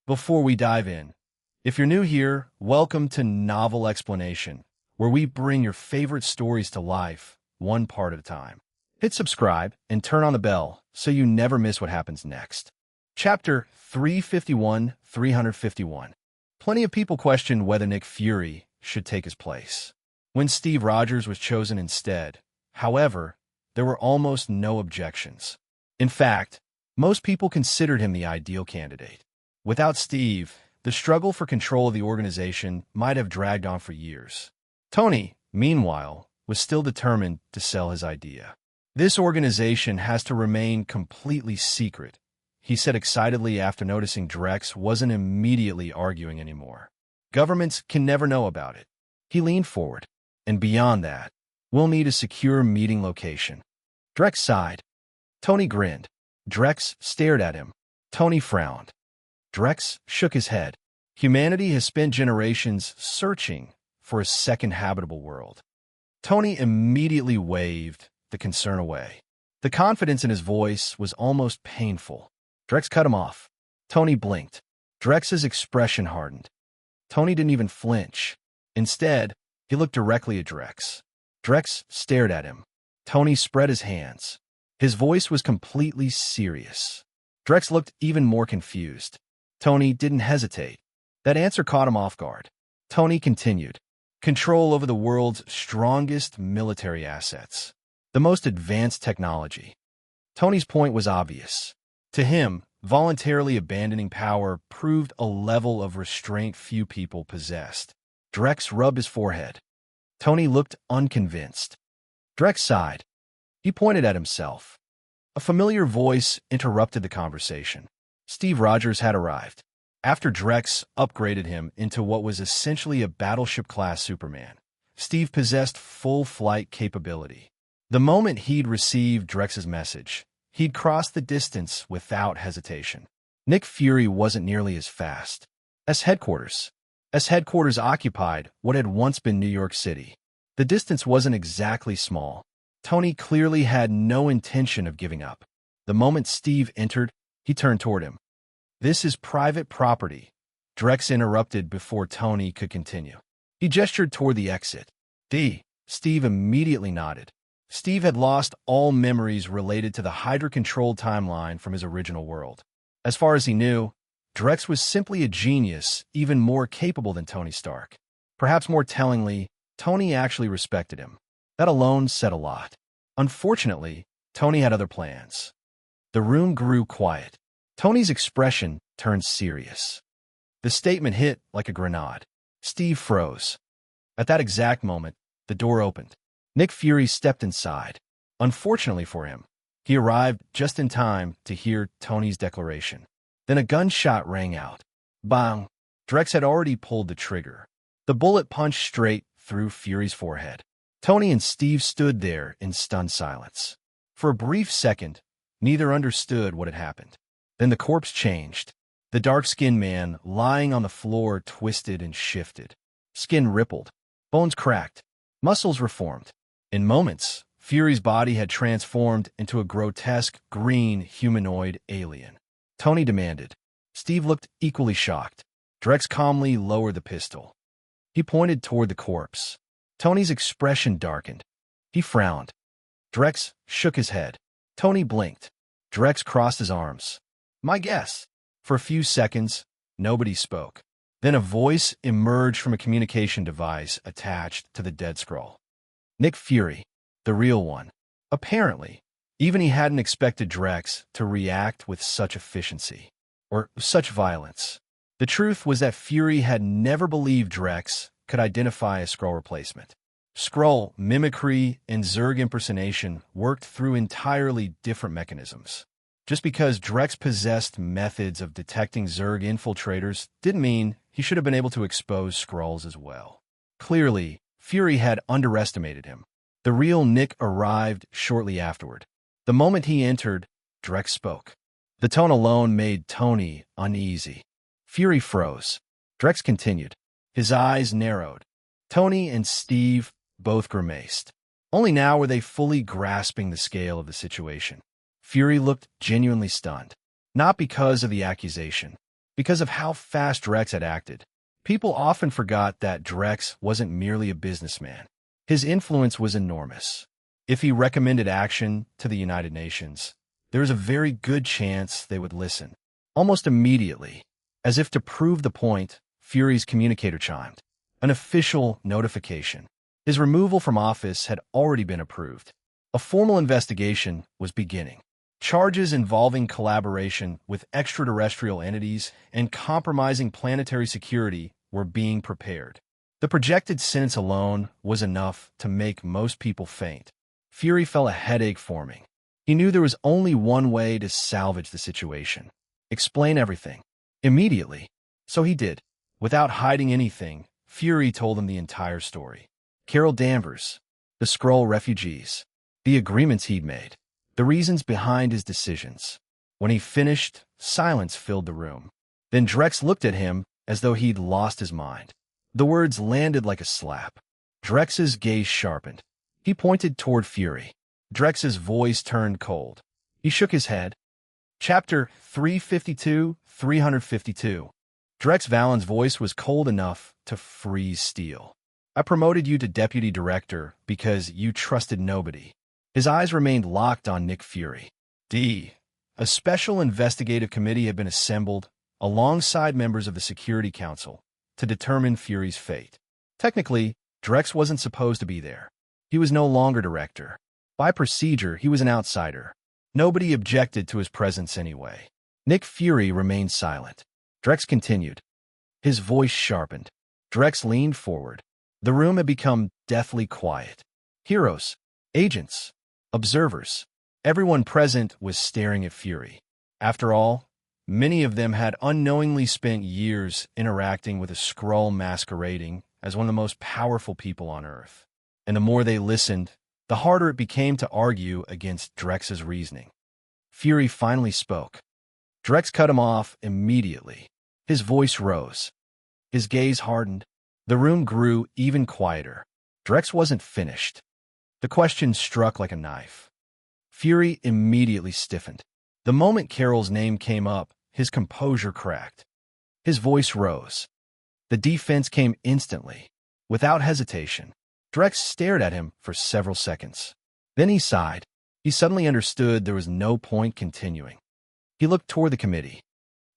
Before we dive in, if you're new here, welcome to Novel Explanation, where we bring your favorite stories to life, one part at a time. Hit subscribe and turn on the bell so you never miss what happens next. Chapter 351. Plenty of people questioned whether Nick Fury should take his place, when Steve Rogers was chosen instead. However, there were almost no objections. In fact, most people considered him the ideal candidate. Without Steve, the struggle for control of the organization might have dragged on for years. Tony, meanwhile, was still determined to sell his idea. "This organization has to remain completely secret," he said excitedly after noticing Drex wasn't immediately arguing anymore. "Governments can never know about it." He leaned forward. "And beyond that, we'll need a secure meeting location." Drex sighed. Tony grinned. Drex stared at him. Tony frowned. Drex shook his head. "Humanity has spent generations searching for a second habitable world." Tony immediately waved the concern away. The confidence in his voice was almost painful. Drex cut him off. Tony blinked. Drex's expression hardened. Tony didn't even flinch. Instead, he looked directly at Drex. Drex stared at him. Tony spread his hands. His voice was completely serious. Drex looked even more confused. Tony didn't hesitate. That answer caught him off guard. Tony continued. "Control over the world's strongest military assets. The most advanced technology." Tony's point was obvious. To him, voluntarily abandoning power proved a level of restraint few people possessed. Drex rubbed his forehead. Tony looked unconvinced. Drex sighed. He pointed at himself. A familiar voice interrupted the conversation. Steve Rogers had arrived. After Drex upgraded him into what was essentially a battleship-class Superman, Steve possessed full flight capability. The moment he'd received Drex's message, he'd crossed the distance without hesitation. Nick Fury wasn't nearly as fast. S headquarters occupied what had once been New York City. The distance wasn't exactly small. Tony clearly had no intention of giving up. The moment Steve entered, he turned toward him. "This is private property," Drex interrupted before Tony could continue. He gestured toward the exit. Steve immediately nodded. Steve had lost all memories related to the Hydra-controlled timeline from his original world. As far as he knew, Drex was simply a genius, even more capable than Tony Stark. Perhaps more tellingly, Tony actually respected him. That alone said a lot. Unfortunately, Tony had other plans. The room grew quiet. Tony's expression turned serious. The statement hit like a grenade. Steve froze. At that exact moment, the door opened. Nick Fury stepped inside. Unfortunately for him, he arrived just in time to hear Tony's declaration. Then a gunshot rang out. Bang! Drex had already pulled the trigger. The bullet punched straight through Fury's forehead. Tony and Steve stood there in stunned silence. For a brief second, neither understood what had happened. Then the corpse changed. The dark-skinned man lying on the floor twisted and shifted. Skin rippled. Bones cracked. Muscles reformed. In moments, Fury's body had transformed into a grotesque green humanoid alien. Tony demanded. Steve looked equally shocked. Drex calmly lowered the pistol. He pointed toward the corpse. Tony's expression darkened. He frowned. Drex shook his head. Tony blinked. Drex crossed his arms. "My guess." For a few seconds, nobody spoke. Then a voice emerged from a communication device attached to the dead scroll. Nick Fury, the real one. Apparently, even he hadn't expected Drex to react with such efficiency, or such violence. The truth was that Fury had never believed Drex could identify a Skrull replacement. Skrull mimicry and Zerg impersonation worked through entirely different mechanisms. Just because Drex possessed methods of detecting Zerg infiltrators didn't mean he should have been able to expose Skrulls as well. Clearly, Fury had underestimated him. The real Nick arrived shortly afterward. The moment he entered, Drex spoke. The tone alone made Tony uneasy. Fury froze. Drex continued. His eyes narrowed. Tony and Steve both grimaced. Only now were they fully grasping the scale of the situation. Fury looked genuinely stunned. Not because of the accusation, Because of how fast Drex had acted, people often forgot that Drex wasn't merely a businessman. His influence was enormous. If he recommended action to the United Nations, there was a very good chance they would listen. Almost immediately, as if to prove the point, Fury's communicator chimed. An official notification. His removal from office had already been approved. A formal investigation was beginning. Charges involving collaboration with extraterrestrial entities and compromising planetary security were being prepared. The projected sentence alone was enough to make most people faint. Fury felt a headache forming. He knew there was only one way to salvage the situation. Explain everything. Immediately. So he did. Without hiding anything, Fury told him the entire story. Carol Danvers, the Skrull refugees, the agreements he'd made, the reasons behind his decisions. When he finished, silence filled the room. Then Drex looked at him as though he'd lost his mind. The words landed like a slap. Drex's gaze sharpened. He pointed toward Fury. Drex's voice turned cold. He shook his head. Chapter 352, 352. Drex Valen's voice was cold enough to freeze steel. I promoted you to deputy director because you trusted nobody. His eyes remained locked on Nick Fury. A special investigative committee had been assembled alongside members of the Security Council to determine Fury's fate. Technically, Drex wasn't supposed to be there. He was no longer director. By procedure, he was an outsider. Nobody objected to his presence anyway. Nick Fury remained silent. Drex continued. His voice sharpened. Drex leaned forward. The room had become deathly quiet. Heroes, agents, observers. Everyone present was staring at Fury. After all, many of them had unknowingly spent years interacting with a Skrull masquerading as one of the most powerful people on Earth. And the more they listened, the harder it became to argue against Drex's reasoning. Fury finally spoke. Drex cut him off immediately. His voice rose. His gaze hardened. The room grew even quieter. Drex wasn't finished. The question struck like a knife. Fury immediately stiffened. The moment Carol's name came up, his composure cracked. His voice rose. The defense came instantly, without hesitation. Drex stared at him for several seconds. Then he sighed. He suddenly understood there was no point continuing. He looked toward the committee.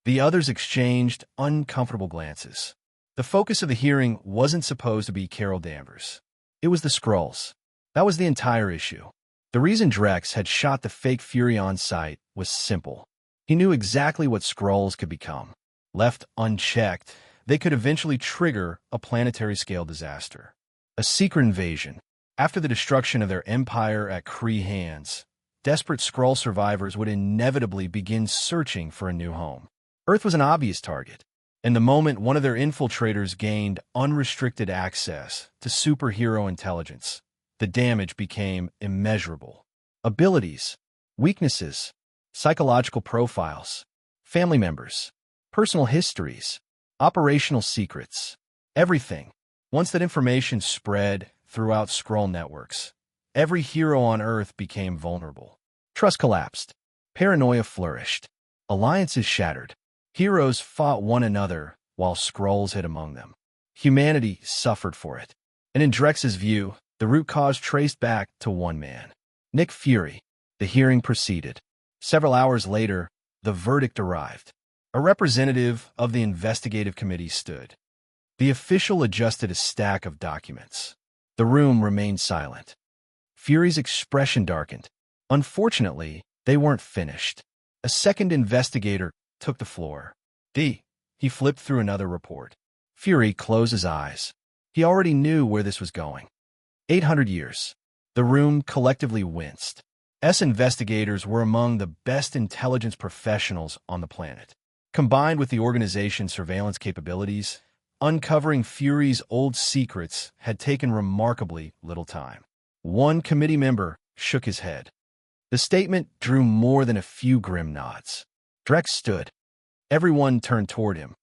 The others exchanged uncomfortable glances. The focus of the hearing wasn't supposed to be Carol Danvers. It was the Skrulls. That was the entire issue. The reason Drex had shot the fake Fury on sight was simple. He knew exactly what Skrulls could become. Left unchecked, they could eventually trigger a planetary-scale disaster. A secret invasion. After the destruction of their empire at Kree hands, desperate Skrull survivors would inevitably begin searching for a new home. Earth was an obvious target, and the moment one of their infiltrators gained unrestricted access to superhero intelligence, the damage became immeasurable. Abilities, weaknesses, psychological profiles, family members, personal histories, operational secrets, everything. Once that information spread throughout Skrull networks, every hero on Earth became vulnerable. Trust collapsed. Paranoia flourished. Alliances shattered. Heroes fought one another while Skrulls hid among them. Humanity suffered for it. And in Drex's view, the root cause traced back to one man. Nick Fury. The hearing proceeded. Several hours later, the verdict arrived. A representative of the investigative committee stood. The official adjusted a stack of documents. The room remained silent. Fury's expression darkened. Unfortunately, they weren't finished. A second investigator took the floor. He flipped through another report. Fury closed his eyes. He already knew where this was going. 800 years. The room collectively winced. Investigators were among the best intelligence professionals on the planet. Combined with the organization's surveillance capabilities, uncovering Fury's old secrets had taken remarkably little time. One committee member shook his head. The statement drew more than a few grim nods. Drex stood. Everyone turned toward him.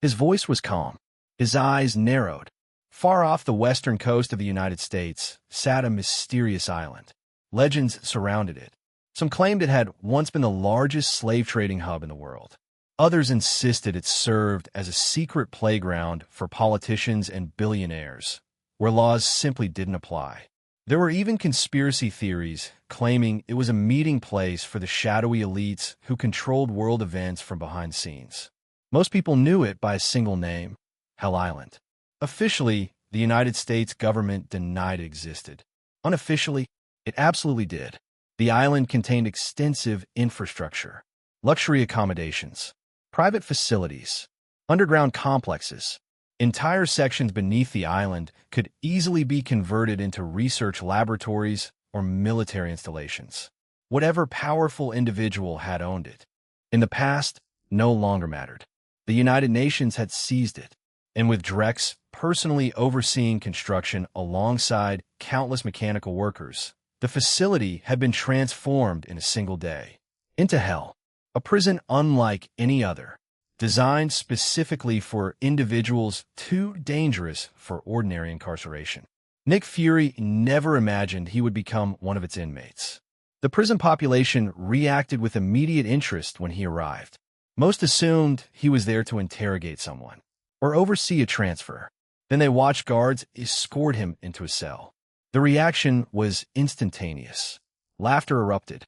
His voice was calm. His eyes narrowed. Far off the western coast of the United States sat a mysterious island. Legends surrounded it. Some claimed it had once been the largest slave trading hub in the world. Others insisted it served as a secret playground for politicians and billionaires, where laws simply didn't apply. There were even conspiracy theories claiming it was a meeting place for the shadowy elites who controlled world events from behind scenes. Most people knew it by a single name, Hell Island. Officially, the United States government denied it existed. Unofficially, it absolutely did. The island contained extensive infrastructure, luxury accommodations, private facilities, underground complexes. Entire sections beneath the island could easily be converted into research laboratories or military installations. Whatever powerful individual had owned it, in the past, no longer mattered. The United Nations had seized it, and with Drex personally overseeing construction alongside countless mechanical workers, the facility had been transformed in a single day into hell, a prison unlike any other, designed specifically for individuals too dangerous for ordinary incarceration. Nick Fury never imagined he would become one of its inmates. The prison population reacted with immediate interest when he arrived. Most assumed he was there to interrogate someone or oversee a transfer. Then they watched guards escort him into a cell. The reaction was instantaneous. Laughter erupted.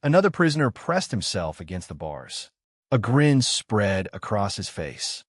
Another prisoner pressed himself against the bars. A grin spread across his face.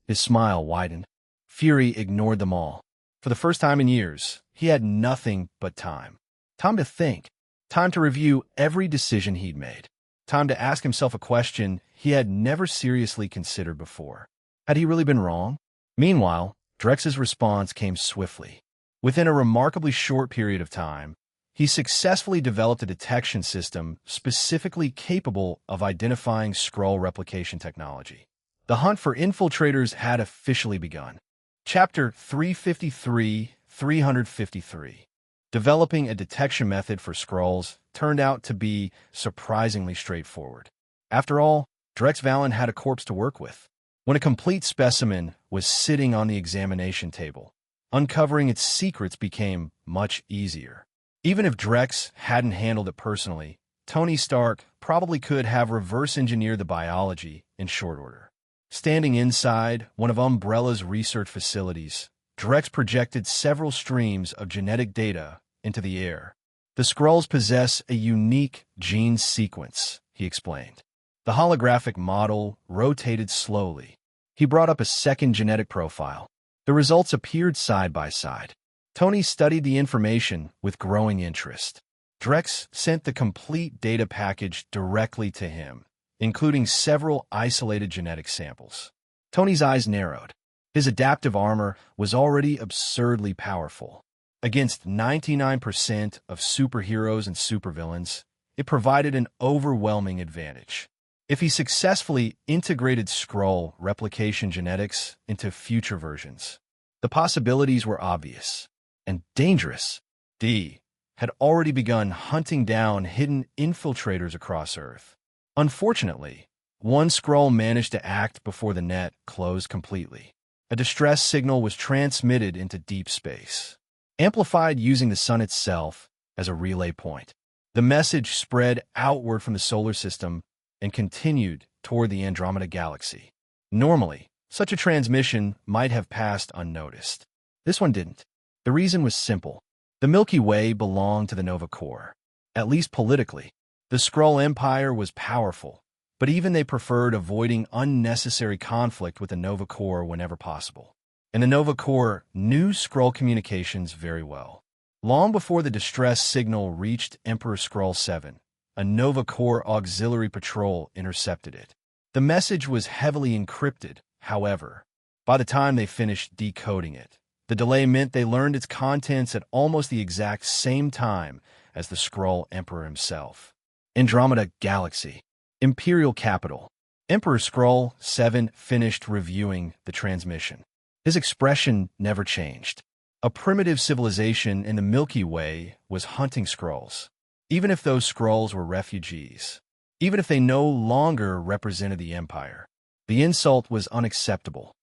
His smile widened. Fury ignored them all. For the first time in years, he had nothing but time. Time to think. Time to review every decision he'd made. Time to ask himself a question he had never seriously considered before. Had he really been wrong? Meanwhile, Drex's response came swiftly. Within a remarkably short period of time, he successfully developed a detection system specifically capable of identifying Skrull replication technology. The hunt for infiltrators had officially begun. Chapter 353. Developing a detection method for Skrulls turned out to be surprisingly straightforward. After all, Drex Valen had a corpse to work with. When a complete specimen was sitting on the examination table, uncovering its secrets became much easier. Even if Drex hadn't handled it personally, Tony Stark probably could have reverse-engineered the biology in short order. Standing inside one of Umbrella's research facilities, Drex projected several streams of genetic data into the air. The Skrulls possess a unique gene sequence, he explained. The holographic model rotated slowly. He brought up a second genetic profile. The results appeared side by side. Tony studied the information with growing interest. Drex sent the complete data package directly to him, including several isolated genetic samples. Tony's eyes narrowed. His adaptive armor was already absurdly powerful. Against 99% of superheroes and supervillains, it provided an overwhelming advantage. If he successfully integrated Skrull replication genetics into future versions, the possibilities were obvious and dangerous. D had already begun hunting down hidden infiltrators across Earth. Unfortunately, one Skrull managed to act before the net closed completely. A distress signal was transmitted into deep space, amplified using the sun itself as a relay point. The message spread outward from the solar system and continued toward the Andromeda Galaxy. Normally, such a transmission might have passed unnoticed. This one didn't. The reason was simple. The Milky Way belonged to the Nova Corps. At least politically, the Skrull Empire was powerful, but even they preferred avoiding unnecessary conflict with the Nova Corps whenever possible. And the Nova Corps knew Skrull communications very well. Long before the distress signal reached Emperor Skrull 7, a Nova Corps auxiliary patrol intercepted it. The message was heavily encrypted, however. By the time they finished decoding it, the delay meant they learned its contents at almost the exact same time as the Skrull Emperor himself. Andromeda Galaxy, Imperial Capital. Emperor Skrull 7 finished reviewing the transmission. His expression never changed. A primitive civilization in the Milky Way was hunting Skrulls, even if those Skrulls were refugees, even if they no longer represented the Empire. The insult was unacceptable.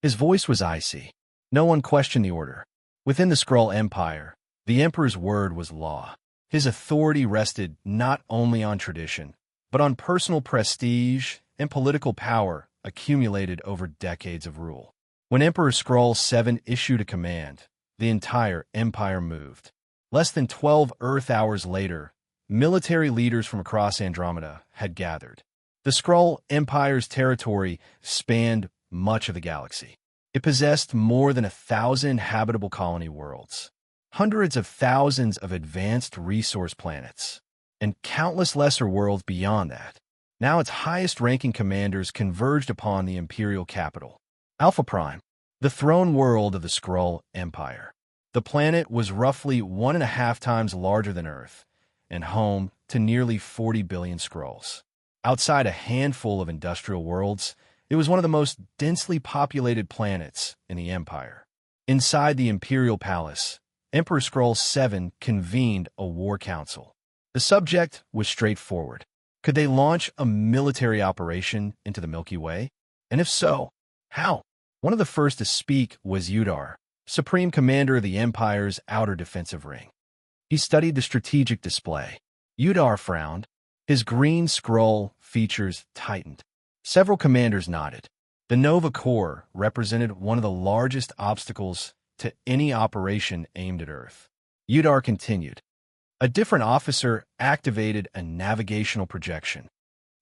His voice was icy. No one questioned the order. Within the Skrull Empire, the Emperor's word was law. His authority rested not only on tradition, but on personal prestige and political power accumulated over decades of rule. When Emperor Skrull 7 issued a command, the entire empire moved. Less than 12 Earth hours later, military leaders from across Andromeda had gathered. The Skrull Empire's territory spanned much of the galaxy. It possessed more than 1,000 habitable colony worlds, hundreds of thousands of advanced resource planets, and countless lesser worlds beyond that. Now its highest-ranking commanders converged upon the Imperial capital, Alpha Prime, the throne world of the Skrull Empire. The planet was roughly 1.5 times larger than Earth and home to nearly 40 billion Skrulls. Outside a handful of industrial worlds, it was one of the most densely populated planets in the Empire. Inside the Imperial Palace, Emperor Skrull 7 convened a war council. The subject was straightforward. Could they launch a military operation into the Milky Way? And if so, how? One of the first to speak was Udar, Supreme Commander of the Empire's outer defensive ring. He studied the strategic display. Udar frowned. His green scroll features tightened. Several commanders nodded. The Nova Corps represented one of the largest obstacles to any operation aimed at Earth. Udar continued. A different officer activated a navigational projection.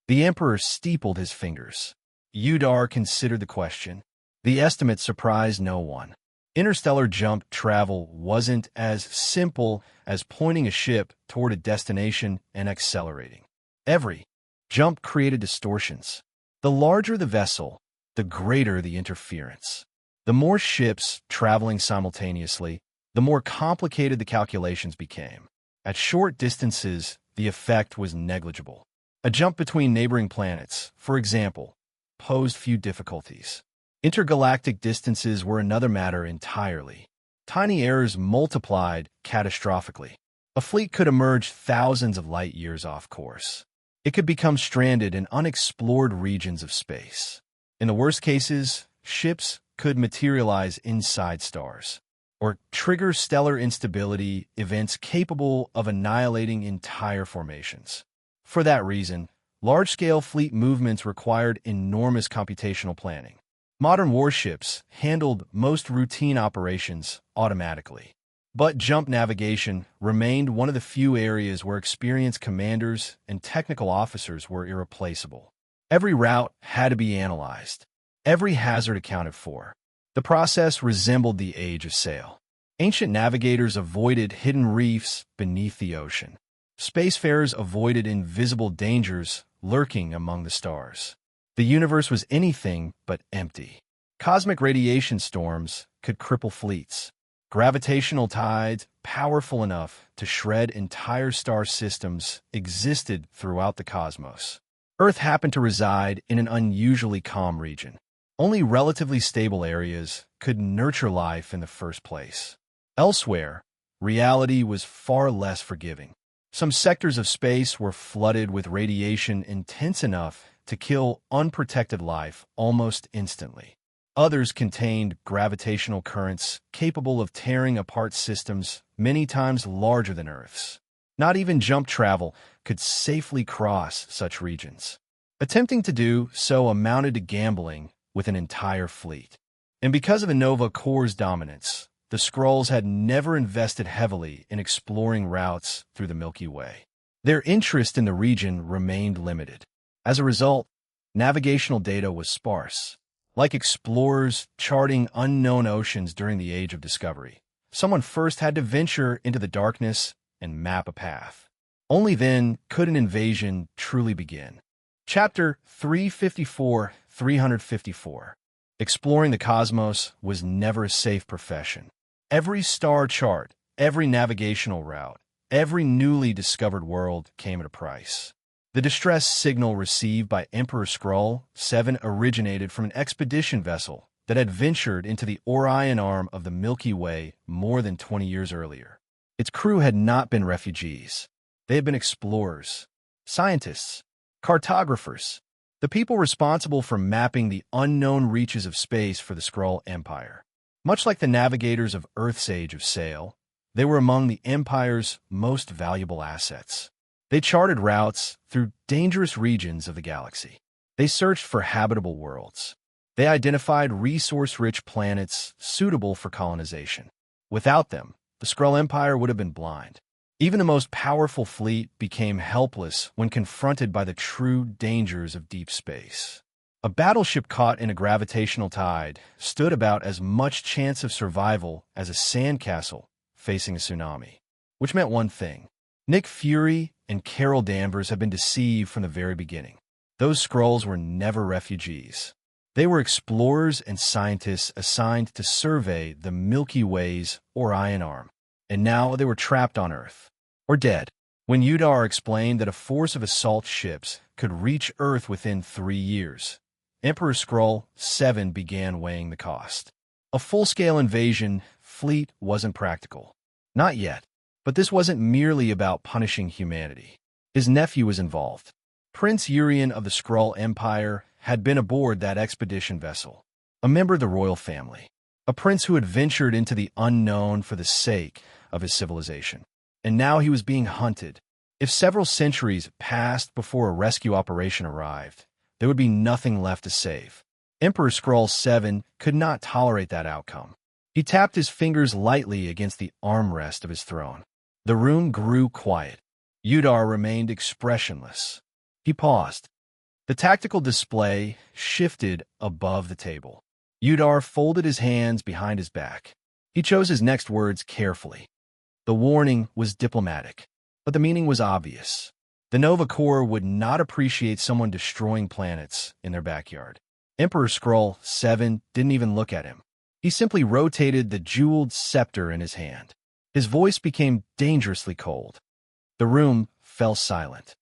The Emperor steepled his fingers. Udar considered the question. The estimate surprised no one. Interstellar jump travel wasn't as simple as pointing a ship toward a destination and accelerating. Every jump created distortions. The larger the vessel, the greater the interference. The more ships traveling simultaneously, the more complicated the calculations became. At short distances, the effect was negligible. A jump between neighboring planets, for example, posed few difficulties. Intergalactic distances were another matter entirely. Tiny errors multiplied catastrophically. A fleet could emerge thousands of light years off course. It could become stranded in unexplored regions of space. In the worst cases, ships could materialize inside stars, or trigger stellar instability events capable of annihilating entire formations. For that reason, large-scale fleet movements required enormous computational planning. Modern warships handled most routine operations automatically. But jump navigation remained one of the few areas where experienced commanders and technical officers were irreplaceable. Every route had to be analyzed, every hazard accounted for. The process resembled the age of sail. Ancient navigators avoided hidden reefs beneath the ocean. Spacefarers avoided invisible dangers lurking among the stars. The universe was anything but empty. Cosmic radiation storms could cripple fleets. Gravitational tides, powerful enough to shred entire star systems, existed throughout the cosmos. Earth happened to reside in an unusually calm region. Only relatively stable areas could nurture life in the first place. Elsewhere, reality was far less forgiving. Some sectors of space were flooded with radiation intense enough to kill unprotected life almost instantly. Others contained gravitational currents capable of tearing apart systems many times larger than Earth's. Not even jump travel could safely cross such regions. Attempting to do so amounted to gambling with an entire fleet. And because of the Nova Corps' dominance, the Skrulls had never invested heavily in exploring routes through the Milky Way. Their interest in the region remained limited. As a result, navigational data was sparse. Like explorers charting unknown oceans during the Age of Discovery, someone first had to venture into the darkness and map a path. Only then could an invasion truly begin. Chapter 354. Exploring the cosmos was never a safe profession. Every star chart, every navigational route, every newly discovered world came at a price. The distress signal received by Emperor Skrull 7 originated from an expedition vessel that had ventured into the Orion arm of the Milky Way more than 20 years earlier. Its crew had not been refugees. They had been explorers, scientists, cartographers, the people responsible for mapping the unknown reaches of space for the Skrull Empire. Much like the navigators of Earth's Age of Sail, they were among the Empire's most valuable assets. They charted routes through dangerous regions of the galaxy. They searched for habitable worlds. They identified resource-rich planets suitable for colonization. Without them, the Skrull Empire would have been blind. Even the most powerful fleet became helpless when confronted by the true dangers of deep space. A battleship caught in a gravitational tide stood about as much chance of survival as a sandcastle facing a tsunami. Which meant one thing. Nick Fury and Carol Danvers had been deceived from the very beginning. Those Skrulls were never refugees. They were explorers and scientists assigned to survey the Milky Way's Orion Arm. And now they were trapped on Earth. Or dead. When Udar explained that a force of assault ships could reach Earth within 3 years, Emperor Skrull 7 began weighing the cost. A full-scale invasion fleet wasn't practical. Not yet. But this wasn't merely about punishing humanity. His nephew was involved. Prince Urian of the Skrull Empire had been aboard that expedition vessel, a member of the royal family, a prince who had ventured into the unknown for the sake of his civilization. And now he was being hunted. If several centuries passed before a rescue operation arrived, there would be nothing left to save. Emperor Skrull 7 could not tolerate that outcome. He tapped his fingers lightly against the armrest of his throne. The room grew quiet. Udar remained expressionless. He paused. The tactical display shifted above the table. Udar folded his hands behind his back. He chose his next words carefully. The warning was diplomatic, but the meaning was obvious. The Nova Corps would not appreciate someone destroying planets in their backyard. Emperor Skrull 7 didn't even look at him. He simply rotated the jeweled scepter in his hand. His voice became dangerously cold. The room fell silent.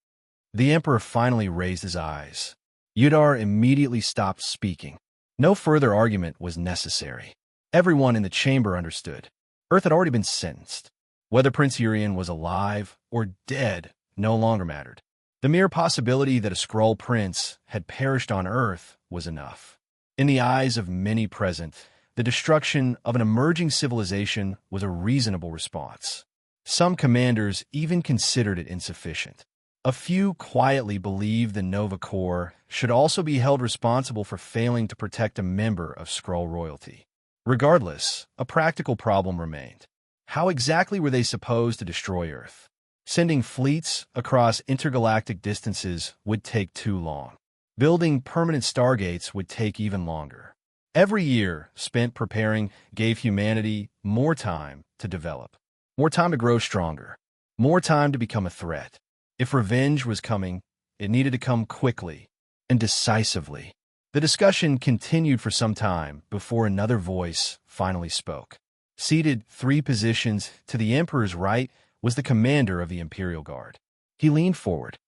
The Emperor finally raised his eyes. Udar immediately stopped speaking. No further argument was necessary. Everyone in the chamber understood. Earth had already been sentenced. Whether Prince Urian was alive or dead no longer mattered. The mere possibility that a Skrull prince had perished on Earth was enough. In the eyes of many present, the destruction of an emerging civilization was a reasonable response. Some commanders even considered it insufficient. A few quietly believed the Nova Corps should also be held responsible for failing to protect a member of Skrull royalty. Regardless, a practical problem remained. How exactly were they supposed to destroy Earth? Sending fleets across intergalactic distances would take too long. Building permanent stargates would take even longer. Every year spent preparing gave humanity more time to develop, more time to grow stronger, more time to become a threat. If revenge was coming, it needed to come quickly and decisively. The discussion continued for some time before another voice finally spoke. Seated 3 positions to the Emperor's right was the commander of the Imperial Guard. He leaned forward.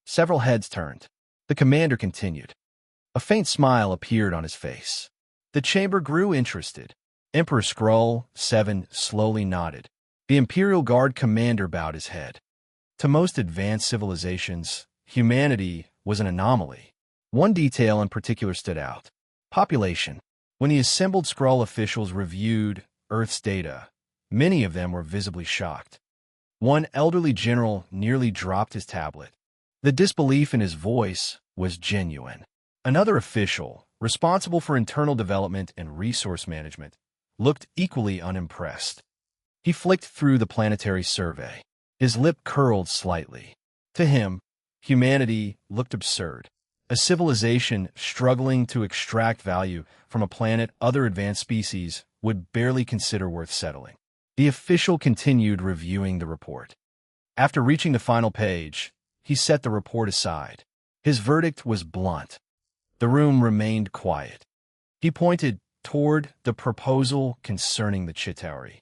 Several heads turned. The commander continued. A faint smile appeared on his face. The chamber grew interested. Emperor Skrull 7 slowly nodded. The Imperial Guard commander bowed his head. To most advanced civilizations, humanity was an anomaly. One detail in particular stood out. Population. When the assembled Skrull officials reviewed Earth's data, many of them were visibly shocked. One elderly general nearly dropped his tablet. The disbelief in his voice was genuine. Another official, responsible for internal development and resource management, looked equally unimpressed. He flicked through the planetary survey. His lip curled slightly. To him, humanity looked absurd. A civilization struggling to extract value from a planet other advanced species would barely consider worth settling. The official continued reviewing the report. After reaching the final page, he set the report aside. His verdict was blunt. The room remained quiet. He pointed toward the proposal concerning the Chitauri.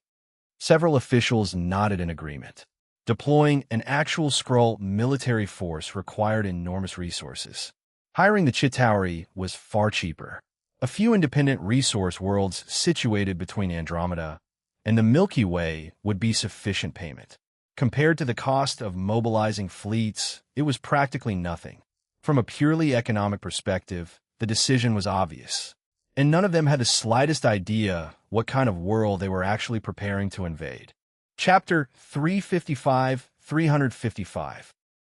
Several officials nodded in agreement. Deploying an actual Skrull military force required enormous resources. Hiring the Chitauri was far cheaper. A few independent resource worlds situated between Andromeda and the Milky Way would be sufficient payment. Compared to the cost of mobilizing fleets, it was practically nothing. From a purely economic perspective, the decision was obvious, and none of them had the slightest idea what kind of world they were actually preparing to invade. Chapter 355.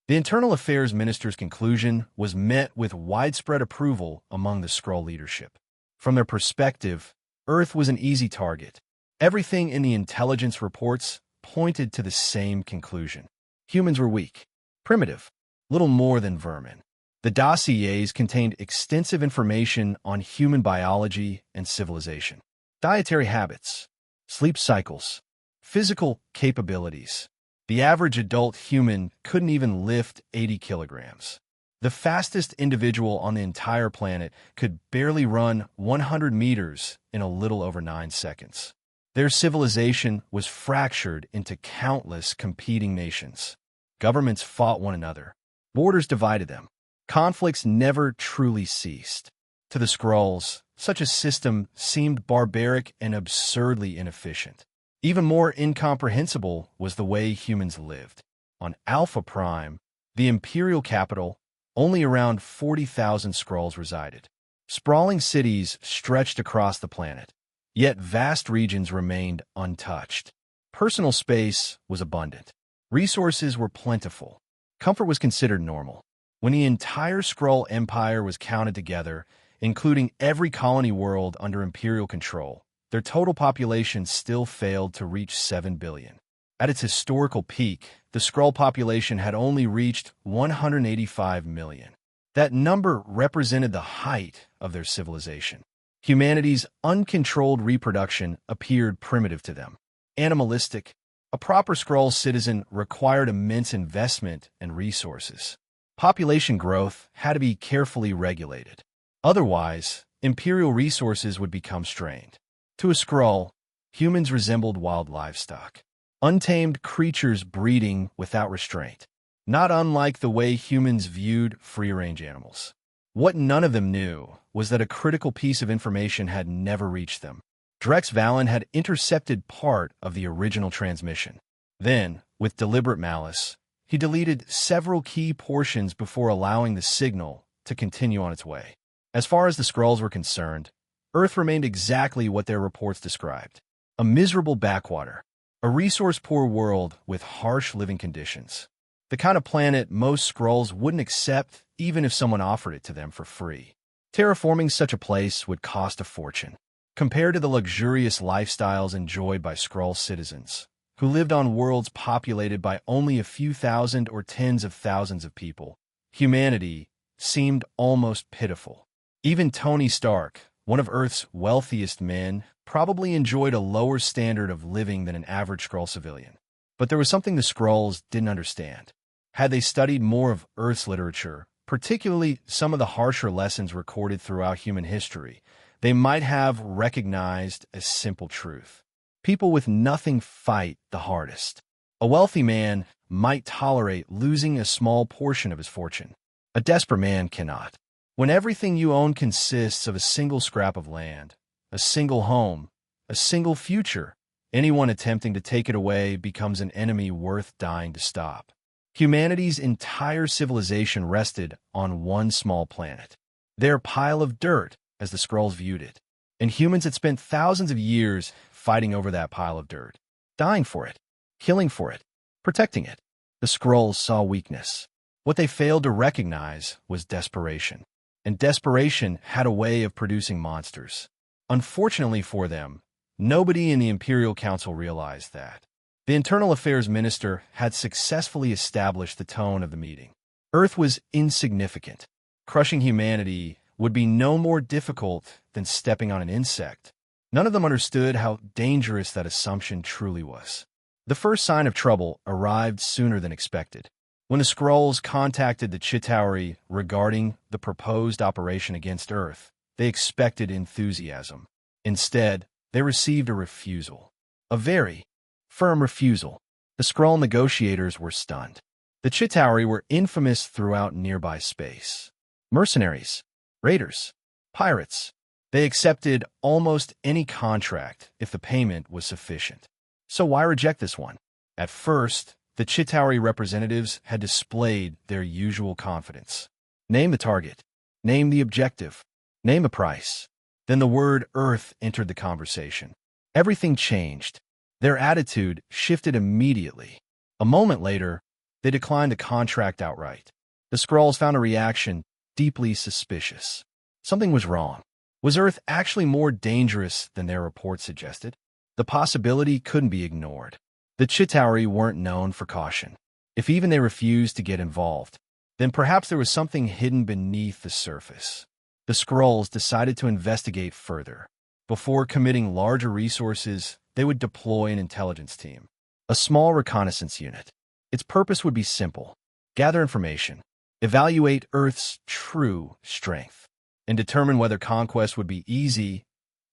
The The Internal Affairs Minister's conclusion was met with widespread approval among the Skrull leadership. From their perspective, Earth was an easy target. Everything in the intelligence reports pointed to the same conclusion. Humans were weak, primitive, little more than vermin. The dossiers contained extensive information on human biology and civilization, dietary habits, sleep cycles, physical capabilities. The average adult human couldn't even lift 80 kilograms. The fastest individual on the entire planet could barely run 100 meters in a little over 9 seconds. Their civilization was fractured into countless competing nations. Governments fought one another. Borders divided them. Conflicts never truly ceased. To the Skrulls, such a system seemed barbaric and absurdly inefficient. Even more incomprehensible was the way humans lived. On Alpha Prime, the Imperial capital, only around 40,000 Skrulls resided. Sprawling cities stretched across the planet, yet vast regions remained untouched. Personal space was abundant. Resources were plentiful. Comfort was considered normal. When the entire Skrull Empire was counted together, including every colony world under Imperial control, their total population still failed to reach 7 billion. At its historical peak, the Skrull population had only reached 185 million. That number represented the height of their civilization. Humanity's uncontrolled reproduction appeared primitive to them, animalistic. A proper Skrull citizen required immense investment and resources. Population growth had to be carefully regulated. Otherwise, Imperial resources would become strained. To a Skrull, humans resembled wild livestock, untamed creatures breeding without restraint, not unlike the way humans viewed free-range animals. What none of them knew was that a critical piece of information had never reached them. Drex Valen had intercepted part of the original transmission. Then, with deliberate malice, he deleted several key portions before allowing the signal to continue on its way. As far as the Skrulls were concerned, Earth remained exactly what their reports described. A miserable backwater, a resource-poor world with harsh living conditions. The kind of planet most Skrulls wouldn't accept even if someone offered it to them for free. Terraforming such a place would cost a fortune. Compared to the luxurious lifestyles enjoyed by Skrull citizens, who lived on worlds populated by only a few thousand or tens of thousands of people, humanity seemed almost pitiful. Even Tony Stark, one of Earth's wealthiest men, probably enjoyed a lower standard of living than an average Skrull civilian. But there was something the Skrulls didn't understand. Had they studied more of Earth's literature, particularly some of the harsher lessons recorded throughout human history, they might have recognized a simple truth. People with nothing fight the hardest. A wealthy man might tolerate losing a small portion of his fortune. A desperate man cannot. When everything you own consists of a single scrap of land, a single home, a single future, anyone attempting to take it away becomes an enemy worth dying to stop. Humanity's entire civilization rested on one small planet. Their pile of dirt, as the Skrulls viewed it. And humans had spent thousands of years fighting over that pile of dirt, dying for it, killing for it, protecting it. The Skrulls saw weakness. What they failed to recognize was desperation. And desperation had a way of producing monsters. Unfortunately for them, nobody in the Imperial Council realized that. The Internal Affairs Minister had successfully established the tone of the meeting. Earth was insignificant. Crushing humanity would be no more difficult than stepping on an insect. None of them understood how dangerous that assumption truly was. The first sign of trouble arrived sooner than expected. When the Skrulls contacted the Chitauri regarding the proposed operation against Earth, they expected enthusiasm. Instead, they received a refusal. A very firm refusal. The Skrull negotiators were stunned. The Chitauri were infamous throughout nearby space. Mercenaries, raiders, pirates. They accepted almost any contract if the payment was sufficient. So why reject this one? At first, the Chitauri representatives had displayed their usual confidence. Name the target. Name the objective. Name a price. Then the word Earth entered the conversation. Everything changed. Their attitude shifted immediately. A moment later, They declined the contract outright. The Skrulls found a reaction deeply suspicious. Something was wrong. Was Earth actually more dangerous than their reports suggested? The possibility couldn't be ignored. The Chitauri weren't known for caution. If even they refused to get involved, then perhaps there was something hidden beneath the surface. The Skrulls decided to investigate further. Before committing larger resources, they would deploy an intelligence team, a small reconnaissance unit. Its purpose would be simple: gather information, evaluate Earth's true strength, and determine whether conquest would be easy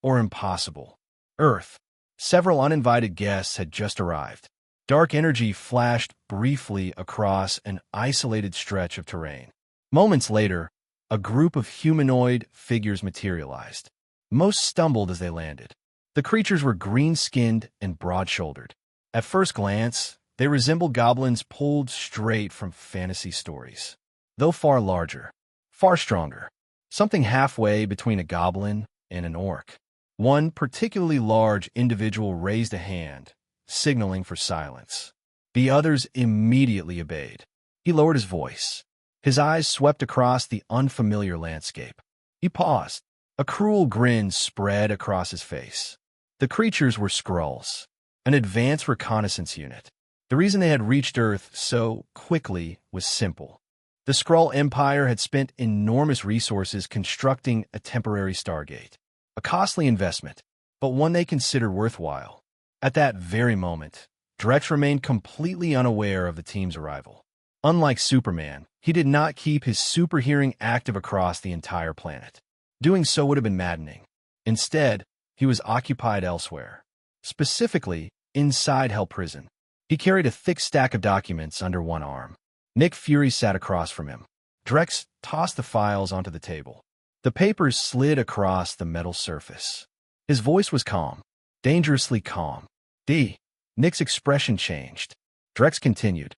or impossible. Earth. Several uninvited guests had just arrived. Dark energy flashed briefly across an isolated stretch of terrain. Moments later, a group of humanoid figures materialized. Most stumbled as they landed. The creatures were green-skinned and broad-shouldered. At first glance, they resembled goblins pulled straight from fantasy stories. Though far larger, far stronger. Something halfway between a goblin and an orc. One particularly large individual raised a hand, signaling for silence. The others immediately obeyed. He lowered his voice. His eyes swept across the unfamiliar landscape. He paused. A cruel grin spread across his face. The creatures were Skrulls, an advanced reconnaissance unit. The reason they had reached Earth so quickly was simple. The Skrull Empire had spent enormous resources constructing a temporary Stargate. A costly investment, but one they considered worthwhile. At that very moment, Drex remained completely unaware of the team's arrival. Unlike Superman, he did not keep his super hearing active across the entire planet. Doing so would have been maddening. Instead, he was occupied elsewhere, specifically inside Hell Prison. He carried a thick stack of documents under one arm. Nick Fury sat across from him. Drex tossed the files onto the table. The papers slid across the metal surface. His voice was calm, dangerously calm. Nick's expression changed. Drex continued.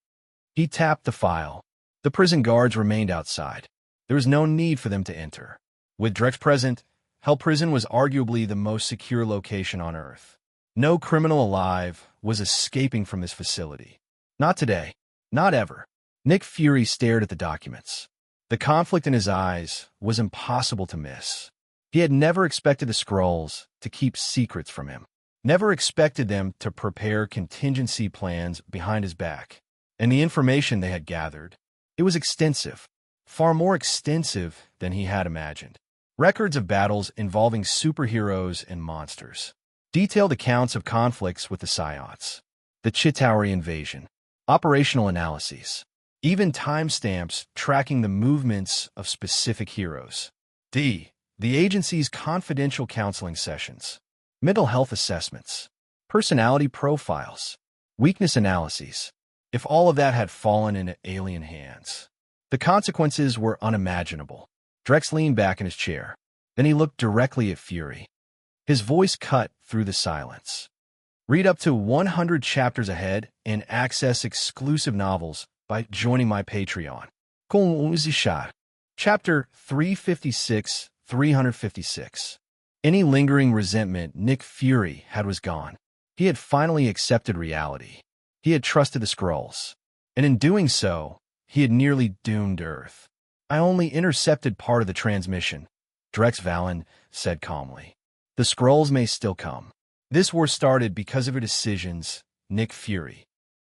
He tapped the file. The prison guards remained outside. There was no need for them to enter. With Drex present, Hell Prison was arguably the most secure location on Earth. No criminal alive was escaping from this facility. Not today. Not ever. Nick Fury stared at the documents. The conflict in his eyes was impossible to miss. He had never expected the Skrulls to keep secrets from him. Never expected them to prepare contingency plans behind his back. And the information they had gathered, it was extensive. Far more extensive than he had imagined. Records of battles involving superheroes and monsters. Detailed accounts of conflicts with the Psiots. The Chitauri invasion. Operational analyses. Even timestamps tracking the movements of specific heroes. The agency's confidential counseling sessions. Mental health assessments. Personality profiles. Weakness analyses. If all of that had fallen into alien hands, the consequences were unimaginable. Drex leaned back in his chair. Then he looked directly at Fury. His voice cut through the silence. Read up to 100 chapters ahead and access exclusive novels by joining my Patreon. Chapter 356. Any lingering resentment Nick Fury had was gone. He had finally accepted reality. He had trusted the Skrulls. And in doing so, he had nearly doomed Earth. I only intercepted part of the transmission, Drex Valen said calmly. The Skrulls may still come. This war started because of your decisions, Nick Fury.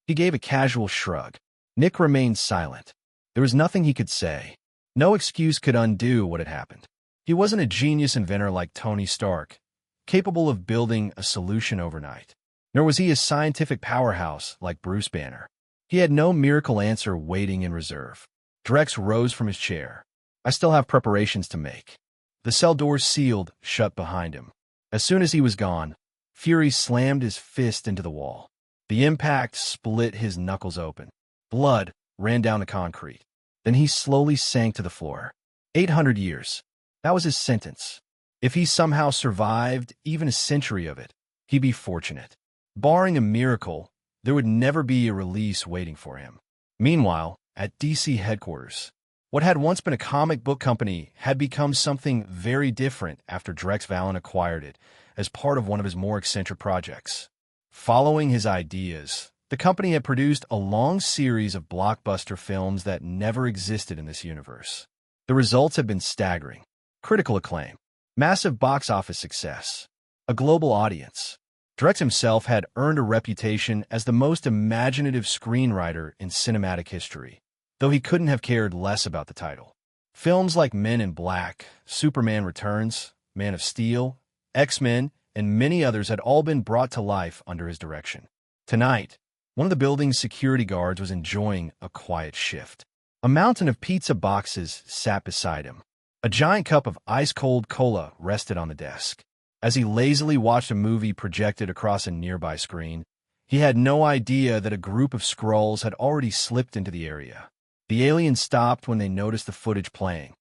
He gave a casual shrug. Nick remained silent. There was nothing he could say. No excuse could undo what had happened. He wasn't a genius inventor like Tony Stark, capable of building a solution overnight. Nor was he a scientific powerhouse like Bruce Banner. He had no miracle answer waiting in reserve. Drex rose from his chair. I still have preparations to make. The cell doors sealed shut behind him. As soon as he was gone, Fury slammed his fist into the wall. The impact split his knuckles open. Blood ran down the concrete. Then he slowly sank to the floor. 800 years. That was his sentence. If he somehow survived even a century of it, he'd be fortunate. Barring a miracle, there would never be a release waiting for him. Meanwhile, at DC headquarters, what had once been a comic book company had become something very different after Drex Valen acquired it as part of one of his more eccentric projects. Following his ideas, The company had produced a long series of blockbuster films that never existed in this universe. The results have been staggering. Critical acclaim, massive box office success, a global audience. Drex himself had earned a reputation as the most imaginative screenwriter in cinematic history, though he couldn't have cared less about the title. Films like Men in Black, Superman Returns, Man of Steel, X-Men, and many others had all been brought to life under his direction. Tonight, one of the building's security guards was enjoying a quiet shift. A mountain of pizza boxes sat beside him. A giant cup of ice-cold cola rested on the desk. As he lazily watched a movie projected across a nearby screen, he had no idea that a group of Skrulls had already slipped into the area. The aliens stopped when they noticed the footage playing.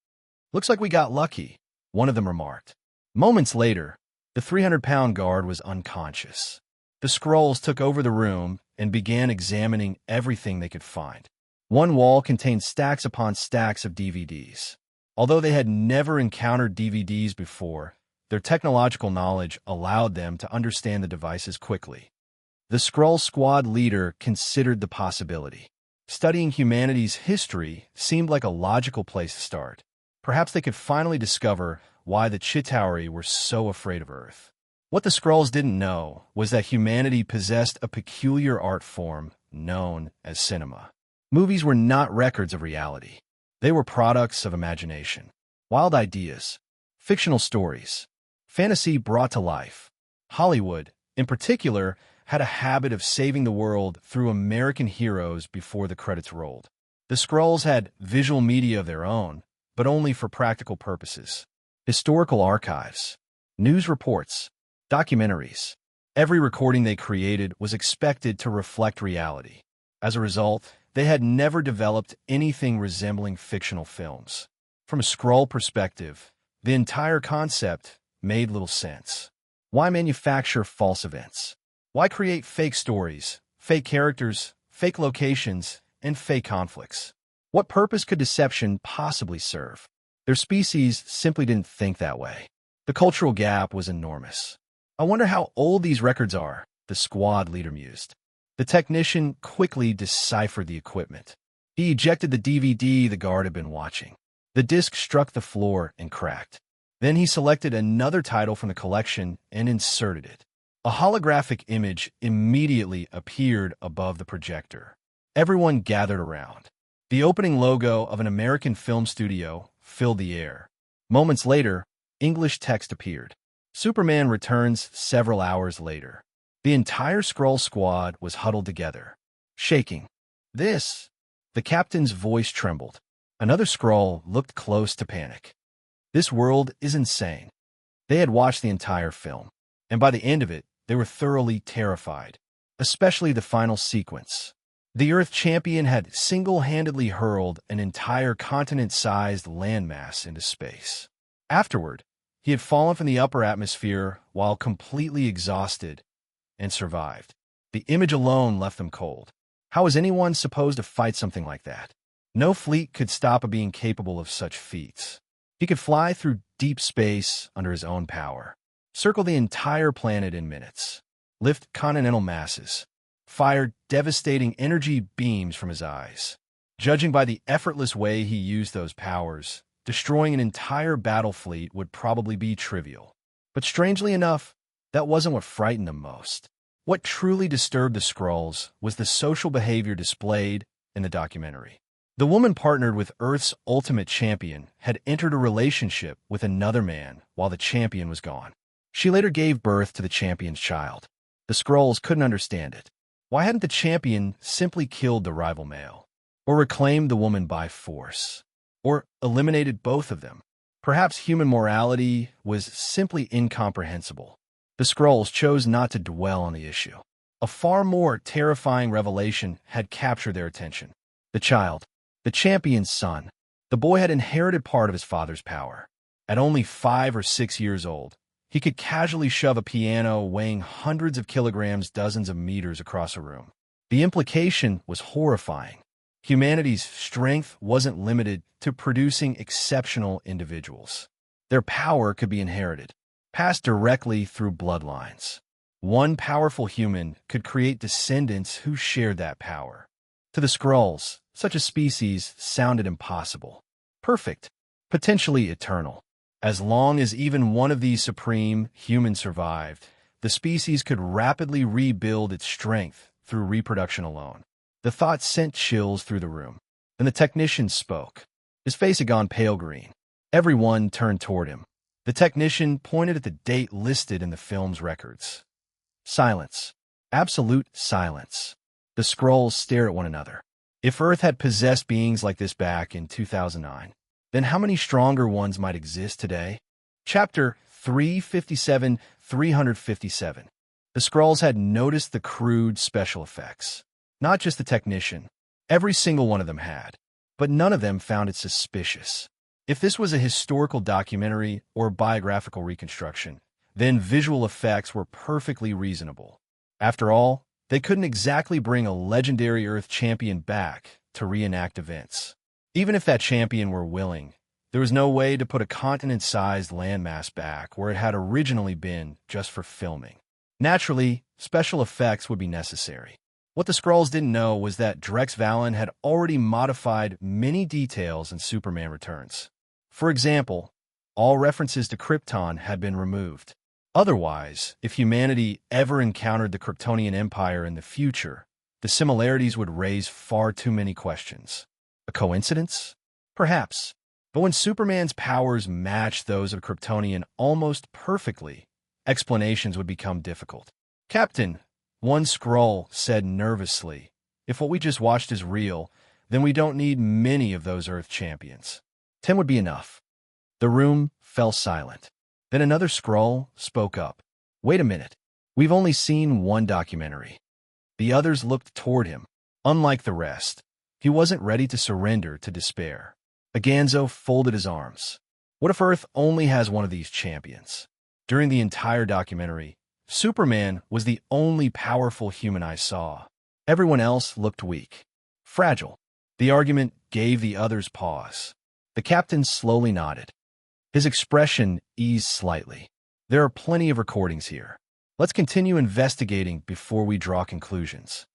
"Looks like we got lucky," one of them remarked. Moments later, the 300-pound guard was unconscious. The Skrulls took over the room and began examining everything they could find. One wall contained stacks upon stacks of DVDs. Although they had never encountered DVDs before, their technological knowledge allowed them to understand the devices quickly. The Skrull Squad leader considered the possibility. Studying humanity's history seemed like a logical place to start. Perhaps they could finally discover why the Chitauri were so afraid of Earth. What the Skrulls didn't know was that humanity possessed a peculiar art form known as cinema. Movies were not records of reality. They were products of imagination, wild ideas, fictional stories, fantasy brought to life. Hollywood, in particular, had a habit of saving the world through American heroes before the credits rolled. The Skrulls had visual media of their own, but only for practical purposes. Historical archives, news reports, documentaries. Every recording they created was expected to reflect reality. As a result, they had never developed anything resembling fictional films. From a Skrull perspective, the entire concept made little sense. Why manufacture false events? Why create fake stories, fake characters, fake locations, and fake conflicts? What purpose could deception possibly serve? Their species simply didn't think that way. The cultural gap was enormous. "I wonder how old these records are," the squad leader mused. The technician quickly deciphered the equipment. He ejected the DVD the guard had been watching. The disc struck the floor and cracked. Then he selected another title from the collection and inserted it. A holographic image immediately appeared above the projector. Everyone gathered around. The opening logo of an American film studio filled the air. Moments later, English text appeared. Superman returns several hours later. The entire Skrull squad was huddled together, shaking. "This..." The captain's voice trembled. Another Skrull looked close to panic. "This world is insane." They had watched the entire film, and by the end of it, they were thoroughly terrified, especially the final sequence. The Earth champion had single-handedly hurled an entire continent-sized landmass into space. Afterward, he had fallen from the upper atmosphere while completely exhausted and survived. The image alone left them cold. How was anyone supposed to fight something like that? No fleet could stop a being capable of such feats. He could fly through deep space under his own power, circle the entire planet in minutes, lift continental masses, fire devastating energy beams from his eyes. Judging by the effortless way he used those powers, destroying an entire battle fleet would probably be trivial. But strangely enough, that wasn't what frightened them most. What truly disturbed the Skrulls was the social behavior displayed in the documentary. The woman partnered with Earth's ultimate champion had entered a relationship with another man while the champion was gone. She later gave birth to the champion's child. The Skrulls couldn't understand it. Why hadn't the champion simply killed the rival male? Or reclaimed the woman by force? Or eliminated both of them? Perhaps human morality was simply incomprehensible. The Skrulls chose not to dwell on the issue. A far more terrifying revelation had captured their attention. The child, the champion's son. The boy had inherited part of his father's power. At only 5 or 6 years old, he could casually shove a piano weighing hundreds of kilograms dozens of meters across a room. The implication was horrifying. Humanity's strength wasn't limited to producing exceptional individuals. Their power could be inherited, passed directly through bloodlines. One powerful human could create descendants who shared that power. To the Skrulls, such a species sounded impossible. Perfect, potentially eternal. As long as even one of these supreme humans survived, the species could rapidly rebuild its strength through reproduction alone. The thought sent chills through the room. Then the technician spoke. His face had gone pale green. Everyone turned toward him. The technician pointed at the date listed in the film's records. Silence. Absolute silence. The Skrulls stared at one another. If Earth had possessed beings like this back in 2009, then how many stronger ones might exist today? Chapter 357, 357. The Skrulls had noticed the crude special effects. Not just the technician. Every single one of them had. But none of them found it suspicious. If this was a historical documentary or biographical reconstruction, then visual effects were perfectly reasonable. After all, they couldn't exactly bring a legendary Earth champion back to reenact events. Even if that champion were willing, there was no way to put a continent-sized landmass back where it had originally been just for filming. Naturally, special effects would be necessary. What the Skrulls didn't know was that Drex Valen had already modified many details in Superman Returns. For example, all references to Krypton had been removed. Otherwise, if humanity ever encountered the Kryptonian Empire in the future, the similarities would raise far too many questions. A coincidence? Perhaps. But when Superman's powers matched those of Kryptonian almost perfectly, explanations would become difficult. "Captain," one Skrull said nervously, "if what we just watched is real, then we don't need many of those Earth champions. 10 would be enough." The room fell silent. Then another Skrull spoke up. "Wait a minute. We've only seen one documentary." The others looked toward him. Unlike the rest, he wasn't ready to surrender to despair. Aganzo folded his arms. What if Earth only has one of these champions? During the entire documentary, Superman was the only powerful human I saw. Everyone else looked weak. Fragile. The argument gave the others pause. The captain slowly nodded. His expression eased slightly. "There are plenty of recordings here. Let's continue investigating before we draw conclusions."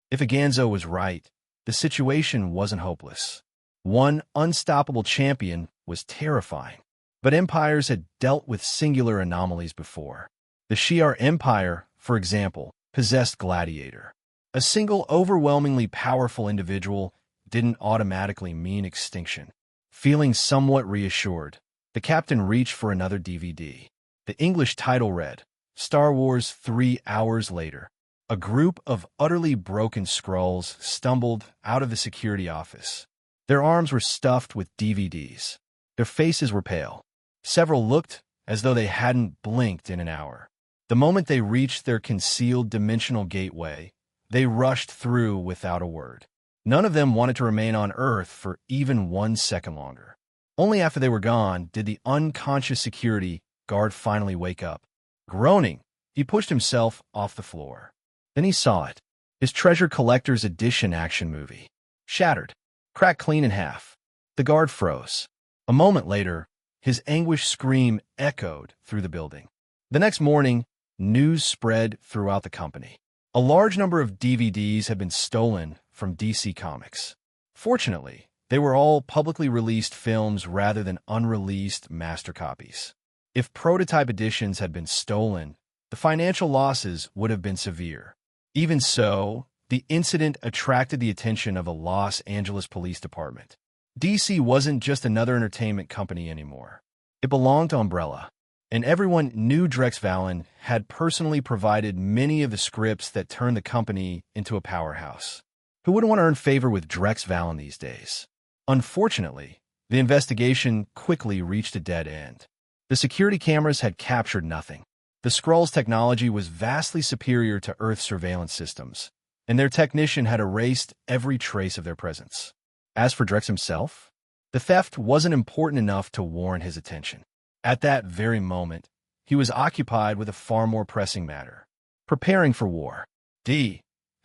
If Aganzo was right, the situation wasn't hopeless. One unstoppable champion was terrifying. But empires had dealt with singular anomalies before. The Shi'ar Empire, for example, possessed Gladiator. A single overwhelmingly powerful individual didn't automatically mean extinction. Feeling somewhat reassured, the captain reached for another DVD. The English title read, Star Wars 3 Hours Later. A group of utterly broken Skrulls stumbled out of the security office. Their arms were stuffed with DVDs. Their faces were pale. Several looked as though they hadn't blinked in an hour. The moment they reached their concealed dimensional gateway, they rushed through without a word. None of them wanted to remain on Earth for even 1 second longer. Only after they were gone did the unconscious security guard finally wake up. Groaning, he pushed himself off the floor. Then he saw it. His Treasure Collector's Edition action movie. Shattered. Cracked clean in half. The guard froze. A moment later, his anguished scream echoed through the building. The next morning, news spread throughout the company. A large number of DVDs had been stolen from DC Comics. Fortunately, they were all publicly released films rather than unreleased master copies. If prototype editions had been stolen, the financial losses would have been severe. Even so, the incident attracted the attention of a Los Angeles police department. DC wasn't just another entertainment company anymore. It belonged to Umbrella, and everyone knew Drex Valen had personally provided many of the scripts that turned the company into a powerhouse. Who wouldn't want to earn favor with Drex Valen these days? Unfortunately, the investigation quickly reached a dead end. The security cameras had captured nothing. The Skrulls' technology was vastly superior to Earth's surveillance systems, and their technician had erased every trace of their presence. As for Drex himself, the theft wasn't important enough to warrant his attention. At that very moment, he was occupied with a far more pressing matter: preparing for war.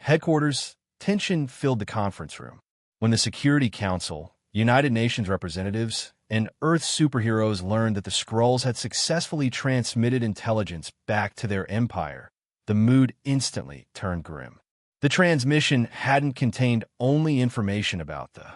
Headquarters, tension filled the conference room. When the Security Council, United Nations representatives, and Earth superheroes learned that the Skrulls had successfully transmitted intelligence back to their empire, the mood instantly turned grim. The transmission hadn't contained only information about the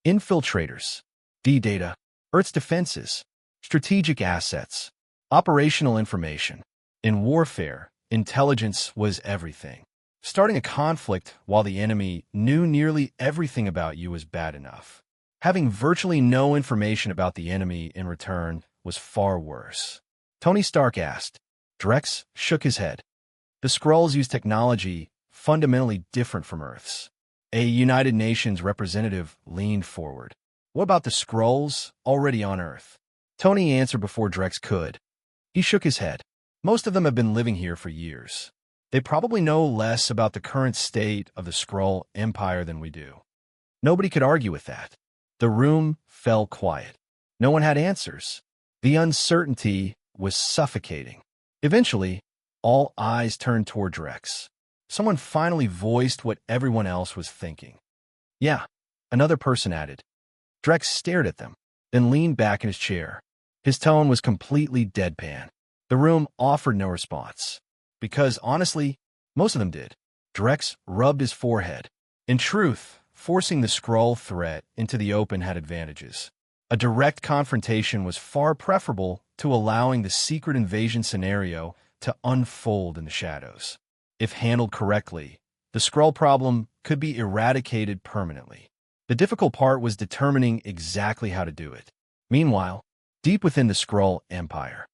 infiltrators, D-data, Earth's defenses, strategic assets, operational information. In warfare, intelligence was everything. Starting a conflict while the enemy knew nearly everything about you was bad enough. Having virtually no information about the enemy in return was far worse. Tony Stark asked. Drex shook his head. The Skrulls use technology fundamentally different from Earth's. A United Nations representative leaned forward. What about the Skrulls already on Earth? Tony answered before Drex could. He shook his head. Most of them have been living here for years. They probably know less about the current state of the Skrull Empire than we do. Nobody could argue with that. The room fell quiet. No one had answers. The uncertainty was suffocating. Eventually, all eyes turned toward Drex. Someone finally voiced what everyone else was thinking. Yeah, another person added. Drex stared at them, then leaned back in his chair. His tone was completely deadpan. The room offered no response. Because, honestly, most of them did. Drex rubbed his forehead. In truth, forcing the Skrull threat into the open had advantages. A direct confrontation was far preferable to allowing the secret invasion scenario to unfold in the shadows. If handled correctly, the Skrull problem could be eradicated permanently. The difficult part was determining exactly how to do it. Meanwhile, deep within the Skrull Empire,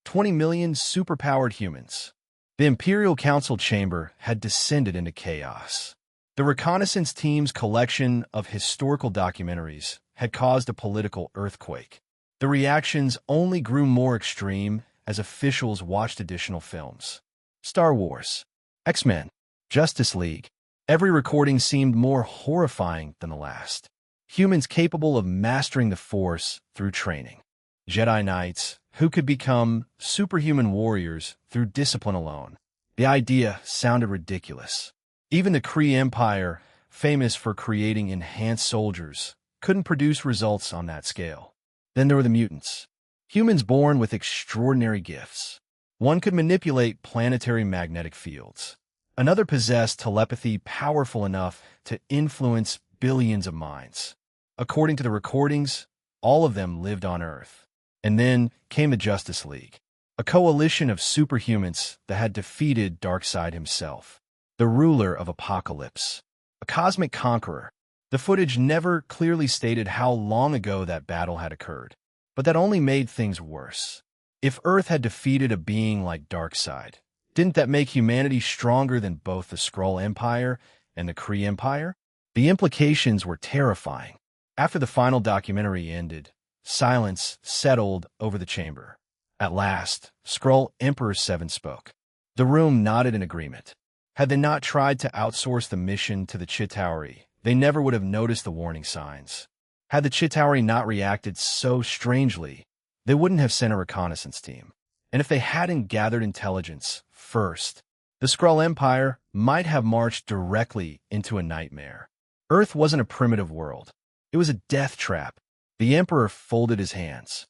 20 million superpowered humans. The Imperial Council chamber had descended into chaos. The reconnaissance team's collection of historical documentaries had caused a political earthquake. The reactions only grew more extreme as officials watched additional films. Star Wars, X-Men, Justice League. Every recording seemed more horrifying than the last. Humans capable of mastering the Force through training. Jedi Knights who could become superhuman warriors through discipline alone. The idea sounded ridiculous. Even the Kree Empire, famous for creating enhanced soldiers, couldn't produce results on that scale. Then there were the mutants. Humans born with extraordinary gifts. One could manipulate planetary magnetic fields. Another possessed telepathy powerful enough to influence billions of minds. According to the recordings, all of them lived on Earth. And then came the Justice League, a coalition of superhumans that had defeated Darkseid himself, the ruler of Apocalypse, a cosmic conqueror. The footage never clearly stated how long ago that battle had occurred, but that only made things worse. If Earth had defeated a being like Darkseid, didn't that make humanity stronger than both the Skrull Empire and the Kree Empire? The implications were terrifying. After the final documentary ended, silence settled over the chamber. At last, Skrull Emperor 7 spoke. The room nodded in agreement. Had they not tried to outsource the mission to the Chitauri, they never would have noticed the warning signs. Had the Chitauri not reacted so strangely, they wouldn't have sent a reconnaissance team. And if they hadn't gathered intelligence first, the Skrull Empire might have marched directly into a nightmare. Earth wasn't a primitive world. It was a death trap. The Emperor folded his hands.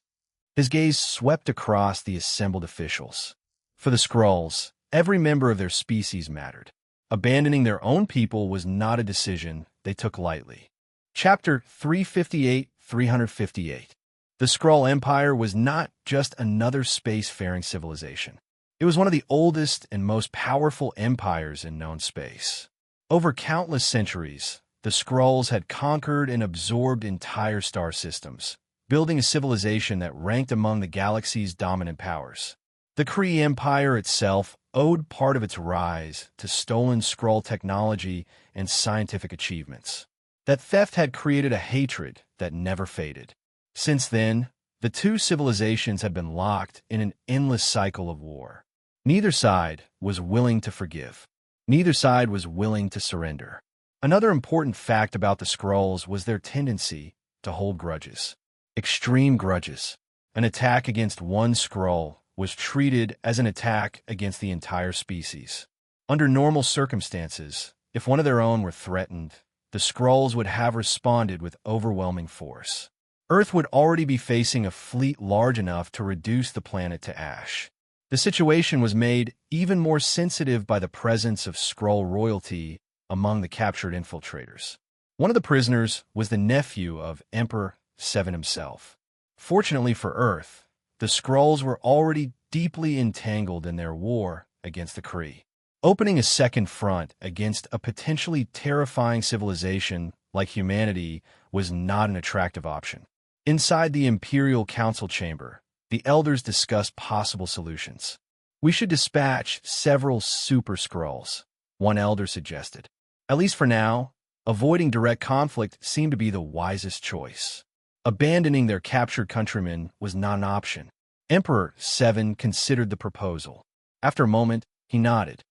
His gaze swept across the assembled officials. For the Skrulls, every member of their species mattered. Abandoning their own people was not a decision they took lightly. Chapter 358. The Skrull Empire was not just another space-faring civilization. It was one of the oldest and most powerful empires in known space. Over countless centuries, the Skrulls had conquered and absorbed entire star systems, building a civilization that ranked among the galaxy's dominant powers. The Kree Empire itself owed part of its rise to stolen Skrull technology and scientific achievements. That theft had created a hatred that never faded. Since then, the two civilizations had been locked in an endless cycle of war. Neither side was willing to forgive. Neither side was willing to surrender. Another important fact about the Skrulls was their tendency to hold grudges. Extreme grudges. An attack against one Skrull was treated as an attack against the entire species. Under normal circumstances, if one of their own were threatened, the Skrulls would have responded with overwhelming force. Earth would already be facing a fleet large enough to reduce the planet to ash. The situation was made even more sensitive by the presence of Skrull royalty among the captured infiltrators. One of the prisoners was the nephew of Emperor Seven himself. Fortunately for Earth, the Skrulls were already deeply entangled in their war against the Kree. Opening a second front against a potentially terrifying civilization like humanity was not an attractive option. Inside the Imperial Council chamber, the elders discussed possible solutions. "We should dispatch several super Skrulls," one elder suggested. "At least for now, avoiding direct conflict seemed to be the wisest choice." Abandoning their captured countrymen was not an option. Emperor Seven considered the proposal. After a moment, he nodded.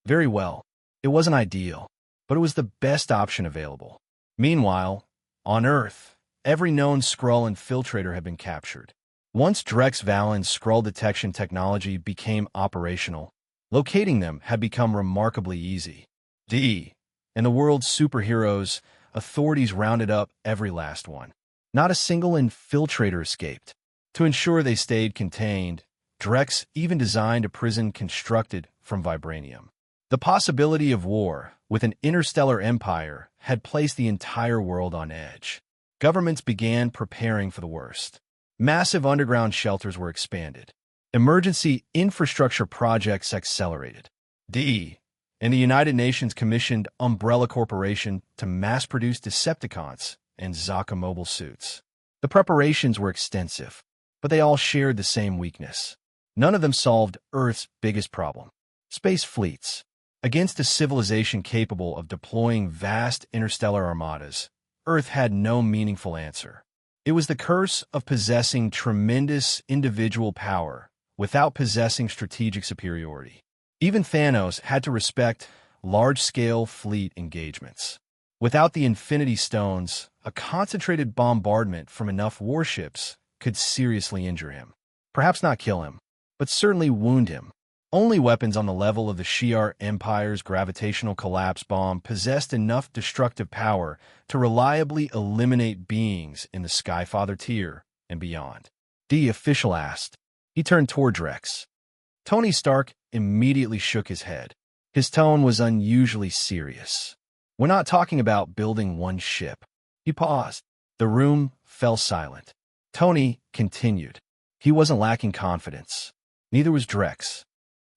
Very well. It wasn't ideal, but it was the best option available. Meanwhile, on Earth, every known Skrull infiltrator had been captured. Once Drex Valen's Skrull detection technology became operational, locating them had become remarkably easy. And the world's superheroes, authorities rounded up every last one. Not a single infiltrator escaped. To ensure they stayed contained, Drex even designed a prison constructed from vibranium. The possibility of war with an interstellar empire had placed the entire world on edge. Governments began preparing for the worst. Massive underground shelters were expanded. Emergency infrastructure projects accelerated. And the United Nations commissioned Umbrella Corporation to mass-produce Decepticons and Zaka mobile suits. The preparations were extensive, but they all shared the same weakness. None of them solved Earth's biggest problem: space fleets. Against a civilization capable of deploying vast interstellar armadas, Earth had no meaningful answer. It was the curse of possessing tremendous individual power without possessing strategic superiority. Even Thanos had to respect large-scale fleet engagements. Without the Infinity Stones, a concentrated bombardment from enough warships could seriously injure him. Perhaps not kill him, but certainly wound him. Only weapons on the level of the Shi'ar Empire's gravitational collapse bomb possessed enough destructive power to reliably eliminate beings in the Skyfather tier and beyond. The official asked. He turned toward Drex. Tony Stark immediately shook his head. His tone was unusually serious. "We're not talking about building one ship." He paused. The room fell silent. Tony continued. He wasn't lacking confidence. Neither was Drex.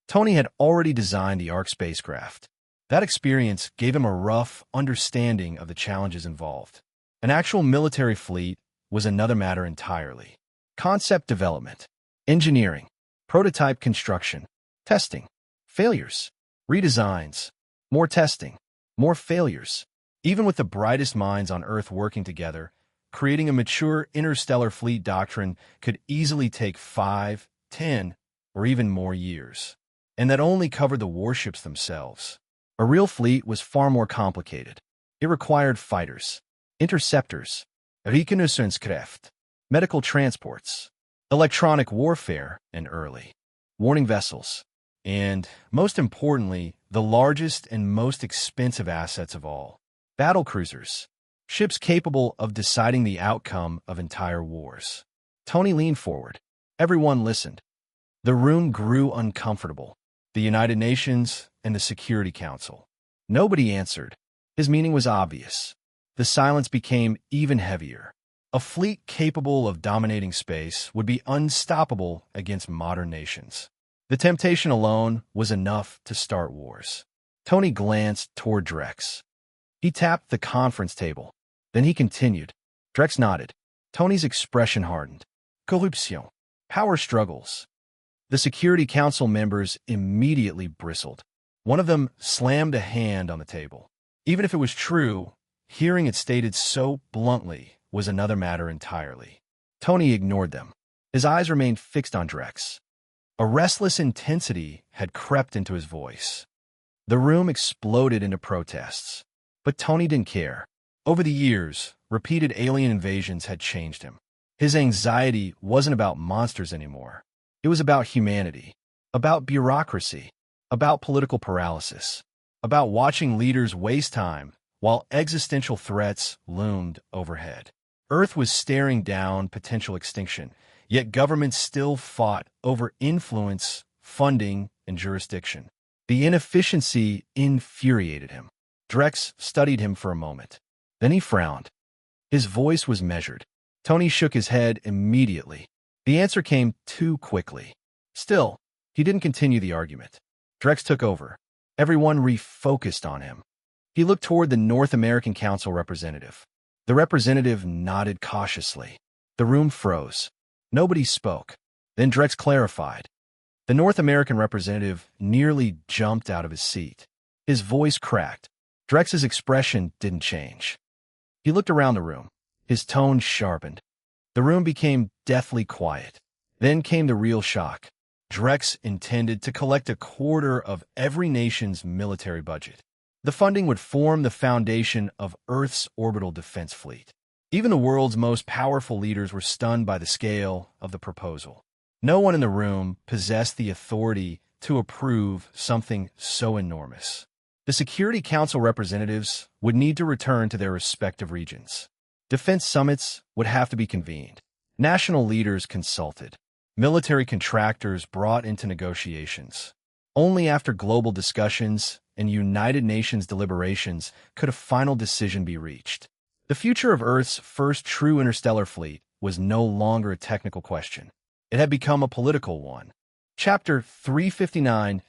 Tony had already designed the Ark spacecraft. That experience gave him a rough understanding of the challenges involved. An actual military fleet was another matter entirely. Concept development, engineering, prototype construction, testing, failures, redesigns, more testing, more failures. Even with the brightest minds on Earth working together, creating a mature interstellar fleet doctrine could easily take 5, 10, or even more years. And that only covered the warships themselves. A real fleet was far more complicated. It required fighters, interceptors, reconnaissance-kraft, medical transports, electronic warfare, and early warning vessels, and, most importantly, the largest and most expensive assets of all, battlecruisers, ships capable of deciding the outcome of entire wars. Tony leaned forward. Everyone listened. The room grew uncomfortable. The United Nations and the Security Council. Nobody answered. His meaning was obvious. The silence became even heavier. A fleet capable of dominating space would be unstoppable against modern nations. The temptation alone was enough to start wars. Tony glanced toward Drex. He tapped the conference table. Then he continued. Drex nodded. Tony's expression hardened. Corruption. Power struggles. The Security Council members immediately bristled. One of them slammed a hand on the table. Even if it was true, hearing it stated so bluntly was another matter entirely. Tony ignored them. His eyes remained fixed on Drex. A restless intensity had crept into his voice. The room exploded into protests. But Tony didn't care. Over the years, repeated alien invasions had changed him. His anxiety wasn't about monsters anymore. It was about humanity, about bureaucracy, about political paralysis, about watching leaders waste time while existential threats loomed overhead. Earth was staring down potential extinction, yet governments still fought over influence, funding, and jurisdiction. The inefficiency infuriated him. Drex studied him for a moment. Then he frowned. His voice was measured. Tony shook his head immediately. The answer came too quickly. Still, he didn't continue the argument. Drex took over. Everyone refocused on him. He looked toward the North American Council representative. The representative nodded cautiously. The room froze. Nobody spoke. Then Drex clarified. The North American representative nearly jumped out of his seat. His voice cracked. Drex's expression didn't change. He looked around the room. His tone sharpened. The room became deathly quiet. Then came the real shock. Drex intended to collect a quarter of every nation's military budget. The funding would form the foundation of Earth's orbital defense fleet. Even the world's most powerful leaders were stunned by the scale of the proposal. No one in the room possessed the authority to approve something so enormous. The Security Council representatives would need to return to their respective regions. Defense summits would have to be convened. National leaders consulted. Military contractors brought into negotiations. Only after global discussions and United Nations deliberations could a final decision be reached. The future of Earth's first true interstellar fleet was no longer a technical question. It had become a political one. Chapter 359.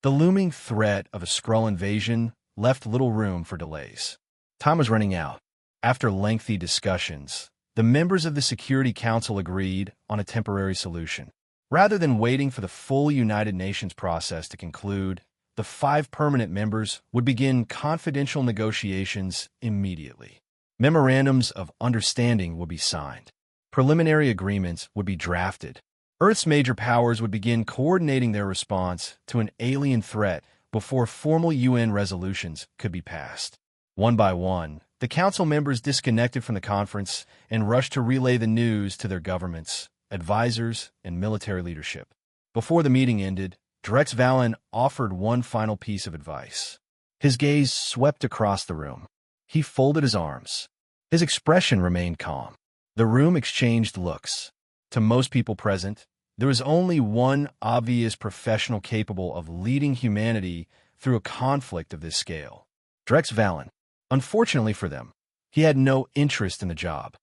The looming threat of a Skrull invasion left little room for delays. Time was running out. After lengthy discussions, the members of the Security Council agreed on a temporary solution. Rather than waiting for the full United Nations process to conclude, the 5 permanent members would begin confidential negotiations immediately. Memorandums of understanding would be signed. Preliminary agreements would be drafted. Earth's major powers would begin coordinating their response to an alien threat before formal UN resolutions could be passed. One by one, the Council members disconnected from the conference and rushed to relay the news to their governments, advisors, and military leadership. Before the meeting ended, Drex Valen offered one final piece of advice. His gaze swept across the room. He folded his arms. His expression remained calm. The room exchanged looks. To most people present, there was only one obvious professional capable of leading humanity through a conflict of this scale. Drex Valen. Unfortunately for them, he had no interest in the job.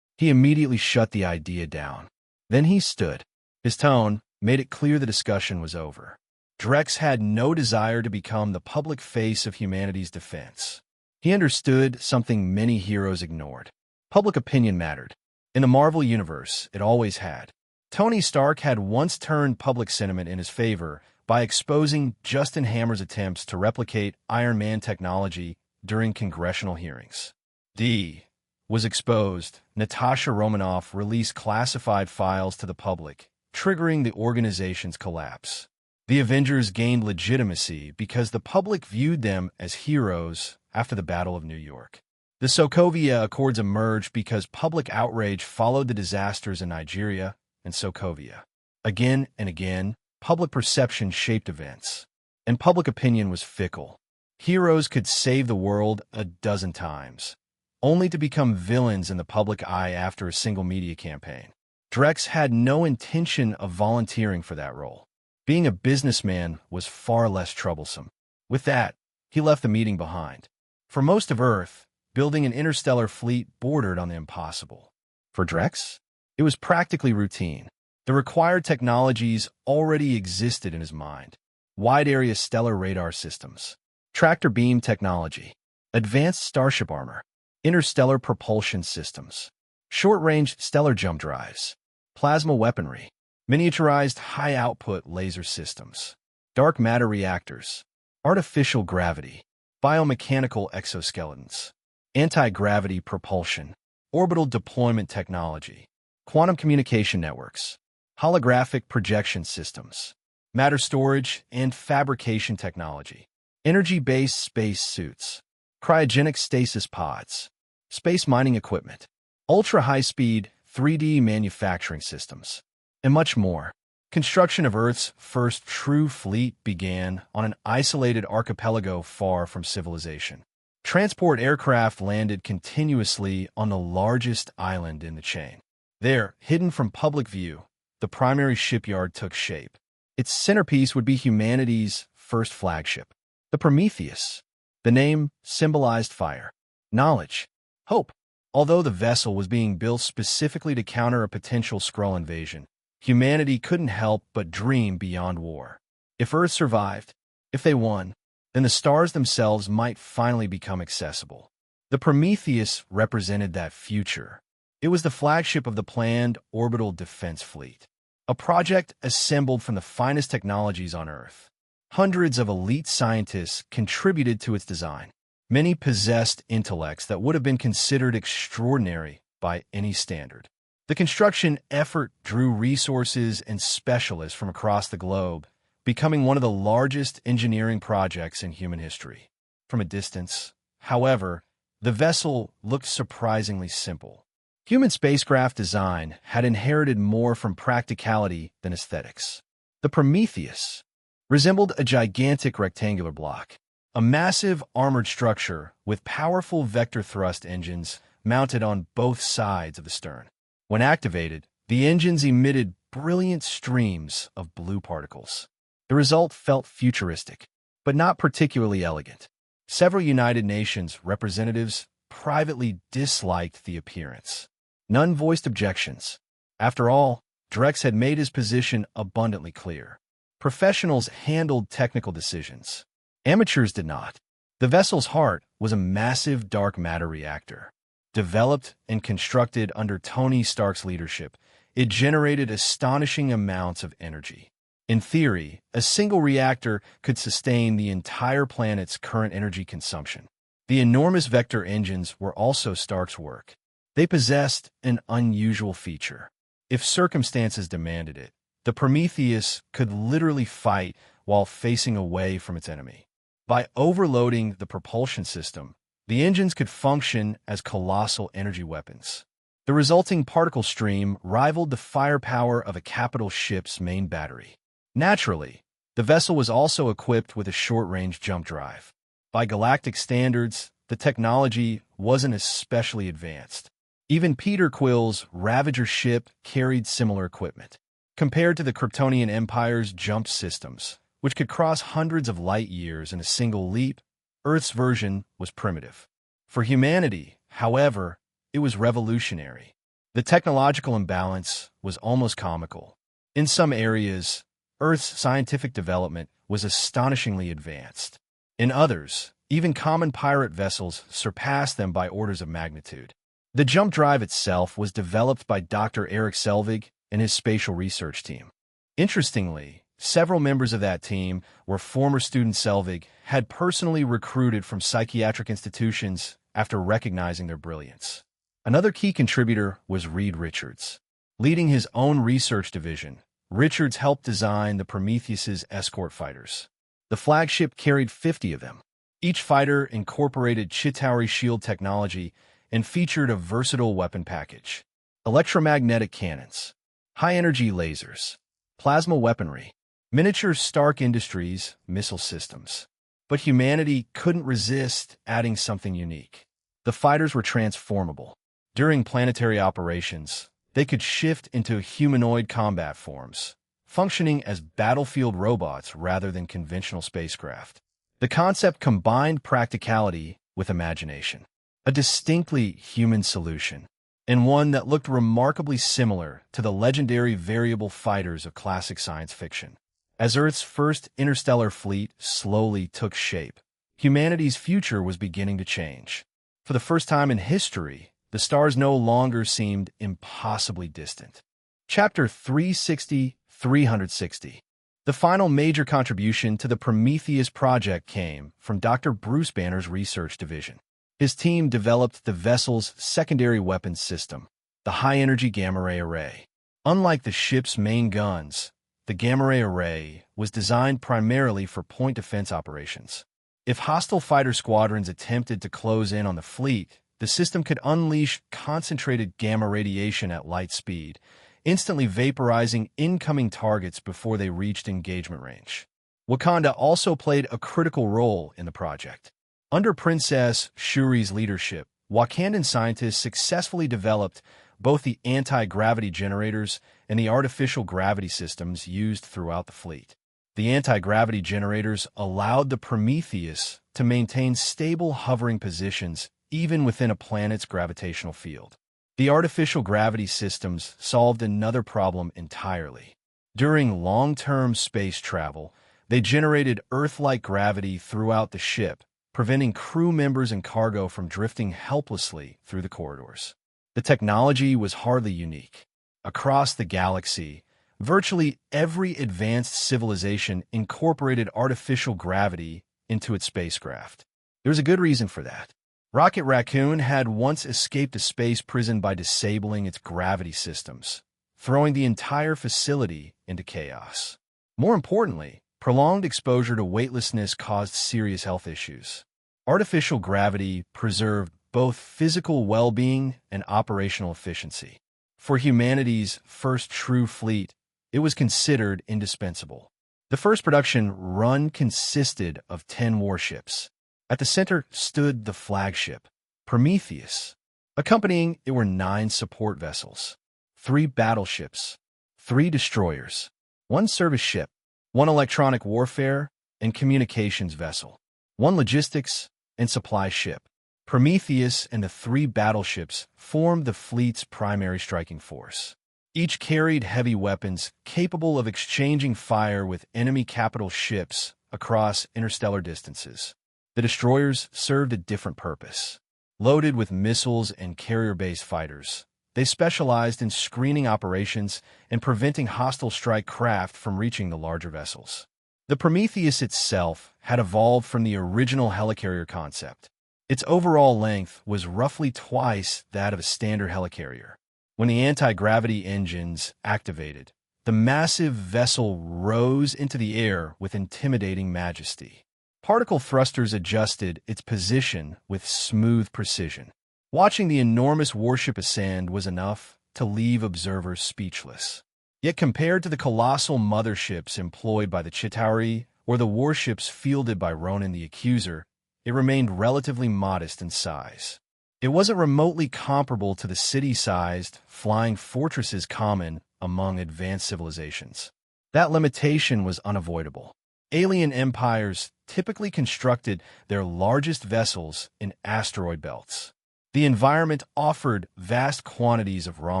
He immediately shut the idea down. Then he stood. His tone made it clear the discussion was over. Drex had no desire to become the public face of humanity's defense. He understood something many heroes ignored. Public opinion mattered. In the Marvel Universe, it always had. Tony Stark had once turned public sentiment in his favor by exposing Justin Hammer's attempts to replicate Iron Man technology during congressional hearings. D was exposed. Natasha Romanoff released classified files to the public, triggering the organization's collapse. The Avengers gained legitimacy because the public viewed them as heroes after the Battle of New York. The Sokovia Accords emerged because public outrage followed the disasters in Nigeria and Sokovia. Again and again, public perception shaped events, and public opinion was fickle. Heroes could save the world a dozen times, only to become villains in the public eye after a single media campaign. Drex had no intention of volunteering for that role. Being a businessman was far less troublesome. With that, he left the meeting behind. For most of Earth, building an interstellar fleet bordered on the impossible. For Drex, it was practically routine. The required technologies already existed in his mind. Wide-area stellar radar systems, tractor beam technology, advanced starship armor, interstellar propulsion systems, short-range stellar jump drives, plasma weaponry, miniaturized high-output laser systems, dark matter reactors, artificial gravity, biomechanical exoskeletons, anti-gravity propulsion, orbital deployment technology, quantum communication networks, holographic projection systems, matter storage and fabrication technology, energy-based space suits, cryogenic stasis pods, space mining equipment, ultra-high-speed 3D manufacturing systems, and much more. Construction of Earth's first true fleet began on an isolated archipelago far from civilization. Transport aircraft landed continuously on the largest island in the chain. There, hidden from public view, the primary shipyard took shape. Its centerpiece would be humanity's first flagship, the Prometheus. The name symbolized fire, knowledge, hope. Although the vessel was being built specifically to counter a potential Skrull invasion, humanity couldn't help but dream beyond war. If Earth survived, if they won, then the stars themselves might finally become accessible. The Prometheus represented that future. It was the flagship of the planned orbital defense fleet, a project assembled from the finest technologies on Earth. Hundreds of elite scientists contributed to its design. Many possessed intellects that would have been considered extraordinary by any standard. The construction effort drew resources and specialists from across the globe, becoming one of the largest engineering projects in human history. From a distance, however, the vessel looked surprisingly simple. Human spacecraft design had inherited more from practicality than aesthetics. The Prometheus resembled a gigantic rectangular block, a massive armored structure with powerful vector thrust engines mounted on both sides of the stern. When activated, the engines emitted brilliant streams of blue particles. The result felt futuristic, but not particularly elegant. Several United Nations representatives privately disliked the appearance. None voiced objections. After all, Drex had made his position abundantly clear. Professionals handled technical decisions. Amateurs did not. The vessel's heart was a massive dark matter reactor. Developed and constructed under Tony Stark's leadership, it generated astonishing amounts of energy. In theory, a single reactor could sustain the entire planet's current energy consumption. The enormous vector engines were also Stark's work. They possessed an unusual feature. If circumstances demanded it, the Prometheus could literally fight while facing away from its enemy. By overloading the propulsion system, the engines could function as colossal energy weapons. The resulting particle stream rivaled the firepower of a capital ship's main battery. Naturally, the vessel was also equipped with a short-range jump drive. By galactic standards, the technology wasn't especially advanced. Even Peter Quill's Ravager ship carried similar equipment. Compared to the Kryptonian Empire's jump systems, which could cross hundreds of light years in a single leap, Earth's version was primitive. For humanity, however, it was revolutionary. The technological imbalance was almost comical. In some areas, Earth's scientific development was astonishingly advanced. In others, even common pirate vessels surpassed them by orders of magnitude. The jump drive itself was developed by Dr. Eric Selvig and his spatial research team. Interestingly, several members of that team were former students Selvig had personally recruited from psychiatric institutions after recognizing their brilliance. Another key contributor was Reed Richards. Leading his own research division, Richards helped design the Prometheus's escort fighters. The flagship carried 50 of them. Each fighter incorporated Chitauri shield technology and featured a versatile weapon package: electromagnetic cannons, high-energy lasers, plasma weaponry, miniature Stark Industries missile systems. But humanity couldn't resist adding something unique. The fighters were transformable. During planetary operations, they could shift into humanoid combat forms, functioning as battlefield robots rather than conventional spacecraft. The concept combined practicality with imagination, a distinctly human solution, and one that looked remarkably similar to the legendary variable fighters of classic science fiction. As Earth's first interstellar fleet slowly took shape, humanity's future was beginning to change. For the first time in history, the stars no longer seemed impossibly distant. Chapter 360-360. The final major contribution to the Prometheus project came from Dr. Bruce Banner's research division. His team developed the vessel's secondary weapons system, the high-energy gamma-ray array. Unlike the ship's main guns, the gamma-ray array was designed primarily for point defense operations. If hostile fighter squadrons attempted to close in on the fleet, the system could unleash concentrated gamma radiation at light speed, instantly vaporizing incoming targets before they reached engagement range. Wakanda also played a critical role in the project. Under Princess Shuri's leadership, Wakandan scientists successfully developed both the anti-gravity generators and the artificial gravity systems used throughout the fleet. The anti-gravity generators allowed the Prometheus to maintain stable hovering positions even within a planet's gravitational field. The artificial gravity systems solved another problem entirely. During long-term space travel, they generated Earth-like gravity throughout the ship, preventing crew members and cargo from drifting helplessly through the corridors. The technology was hardly unique. Across the galaxy, virtually every advanced civilization incorporated artificial gravity into its spacecraft. There's a good reason for that. Rocket Raccoon had once escaped a space prison by disabling its gravity systems, throwing the entire facility into chaos. More importantly, prolonged exposure to weightlessness caused serious health issues. Artificial gravity preserved both physical well-being and operational efficiency. For humanity's first true fleet, it was considered indispensable. The first production run consisted of 10 warships. At the center stood the flagship, Prometheus. Accompanying it were 9 support vessels, 3 battleships, 3 destroyers, 1 service ship, 1 electronic warfare and communications vessel, 1 logistics and supply ship. Prometheus and the 3 battleships formed the fleet's primary striking force. Each carried heavy weapons capable of exchanging fire with enemy capital ships across interstellar distances. The destroyers served a different purpose. Loaded with missiles and carrier-based fighters, they specialized in screening operations and preventing hostile strike craft from reaching the larger vessels. The Prometheus itself had evolved from the original helicarrier concept. Its overall length was roughly twice that of a standard helicarrier. When the anti-gravity engines activated, the massive vessel rose into the air with intimidating majesty. Particle thrusters adjusted its position with smooth precision. Watching the enormous warship ascend was enough to leave observers speechless. Yet compared to the colossal motherships employed by the Chitauri or the warships fielded by Ronan the Accuser, it remained relatively modest in size. It wasn't remotely comparable to the city-sized, flying fortresses common among advanced civilizations. That limitation was unavoidable. Alien empires typically constructed their largest vessels in asteroid belts. The environment offered vast quantities of raw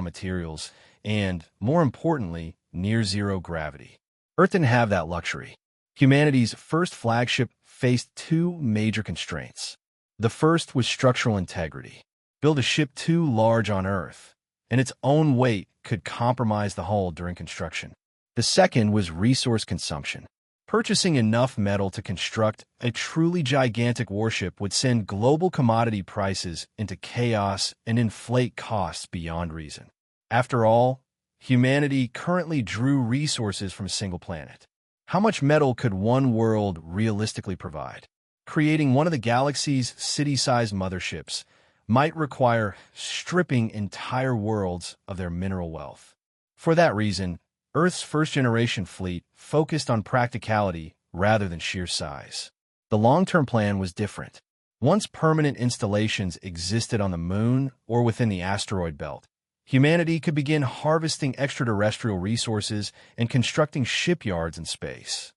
materials and, more importantly, near-zero gravity. Earth didn't have that luxury. Humanity's first flagship faced 2 major constraints. The first was structural integrity. Build a ship too large on Earth, and its own weight could compromise the hull during construction. The second was resource consumption. Purchasing enough metal to construct a truly gigantic warship would send global commodity prices into chaos and inflate costs beyond reason. After all, humanity currently drew resources from a single planet. How much metal could one world realistically provide? Creating one of the galaxy's city-sized motherships might require stripping entire worlds of their mineral wealth. For that reason, Earth's first-generation fleet focused on practicality rather than sheer size. The long-term plan was different. Once permanent installations existed on the Moon or within the asteroid belt, humanity could begin harvesting extraterrestrial resources and constructing shipyards in space.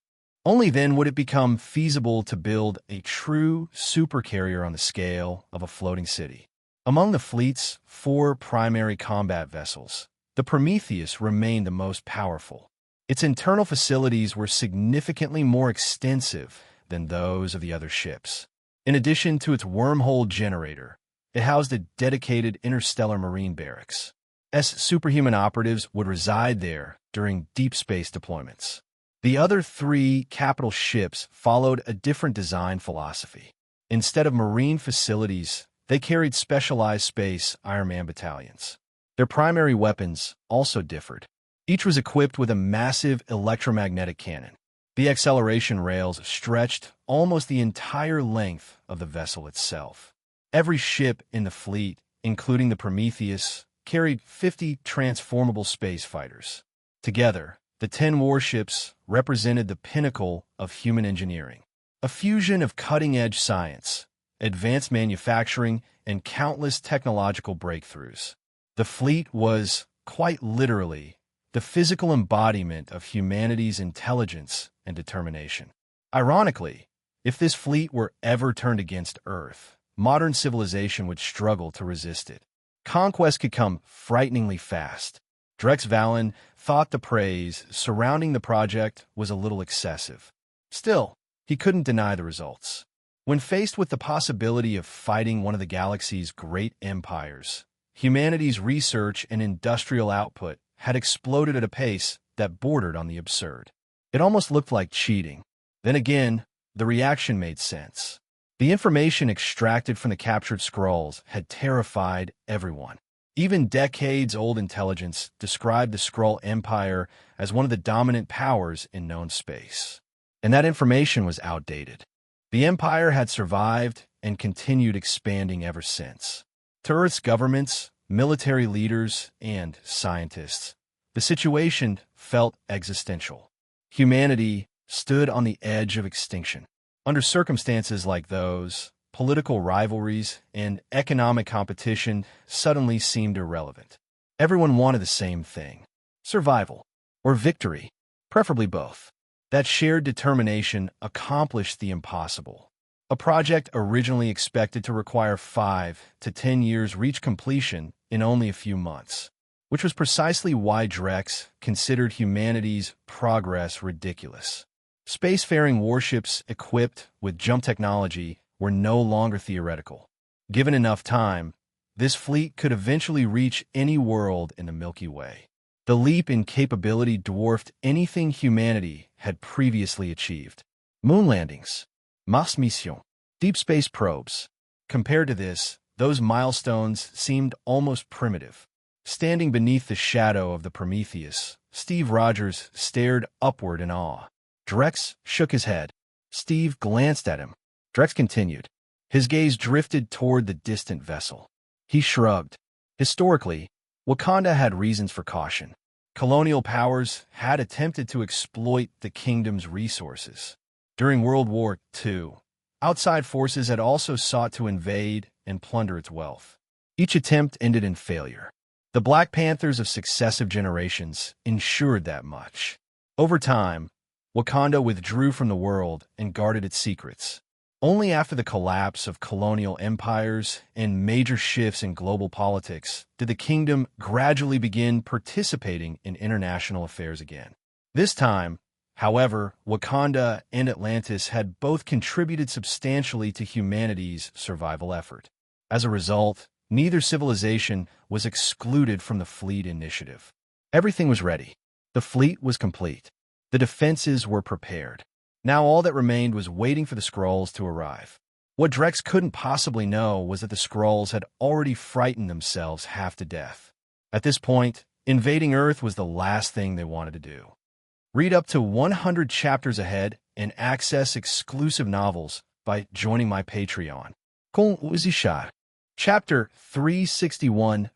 Only then would it become feasible to build a true supercarrier on the scale of a floating city. Among the fleet's 4 primary combat vessels, the Prometheus remained the most powerful. Its internal facilities were significantly more extensive than those of the other ships. In addition to its wormhole generator, it housed a dedicated interstellar marine barracks. Superhuman operatives would reside there during deep space deployments. The other 3 capital ships followed a different design philosophy. Instead of marine facilities, they carried specialized space Iron Man battalions. Their primary weapons also differed. Each was equipped with a massive electromagnetic cannon. The acceleration rails stretched almost the entire length of the vessel itself. Every ship in the fleet, including the Prometheus, carried 50 transformable space fighters. Together, the 10 warships represented the pinnacle of human engineering, a fusion of cutting-edge science, advanced manufacturing, and countless technological breakthroughs. The fleet was, quite literally, the physical embodiment of humanity's intelligence and determination. Ironically, if this fleet were ever turned against Earth, modern civilization would struggle to resist it. Conquest could come frighteningly fast. Drex Valen thought the praise surrounding the project was a little excessive. Still, he couldn't deny the results. When faced with the possibility of fighting one of the galaxy's great empires, humanity's research and industrial output had exploded at a pace that bordered on the absurd. It almost looked like cheating. Then again, the reaction made sense. The information extracted from the captured scrolls had terrified everyone. Even decades-old intelligence described the Skrull Empire as one of the dominant powers in known space. And that information was outdated. The Empire had survived and continued expanding ever since. To Earth's governments, military leaders, and scientists, the situation felt existential. Humanity stood on the edge of extinction. Under circumstances like those, political rivalries and economic competition suddenly seemed irrelevant. Everyone wanted the same thing: survival or victory, preferably both. That shared determination accomplished the impossible. A project originally expected to require 5 to 10 years reached completion in only a few months, which was precisely why Drex considered humanity's progress ridiculous. Spacefaring warships equipped with jump technology were no longer theoretical. Given enough time, this fleet could eventually reach any world in the Milky Way. The leap in capability dwarfed anything humanity had previously achieved. Moon landings, Mars mission, deep space probes. Compared to this, those milestones seemed almost primitive. Standing beneath the shadow of the Prometheus, Steve Rogers stared upward in awe. Drex shook his head. Steve glanced at him. Drex continued. His gaze drifted toward the distant vessel. He shrugged. Historically, Wakanda had reasons for caution. Colonial powers had attempted to exploit the kingdom's resources. During World War II, outside forces had also sought to invade and plunder its wealth. Each attempt ended in failure. The Black Panthers of successive generations ensured that much. Over time, Wakanda withdrew from the world and guarded its secrets. Only after the collapse of colonial empires and major shifts in global politics did the kingdom gradually begin participating in international affairs again. This time, however, Wakanda and Atlantis had both contributed substantially to humanity's survival effort. As a result, neither civilization was excluded from the fleet initiative. Everything was ready. The fleet was complete. The defenses were prepared. Now all that remained was waiting for the Skrulls to arrive. What Drex couldn't possibly know was that the Skrulls had already frightened themselves half to death. At this point, invading Earth was the last thing they wanted to do. Read up to 100 chapters ahead and access exclusive novels by joining my Patreon. Com Uzishar. Chapter 361.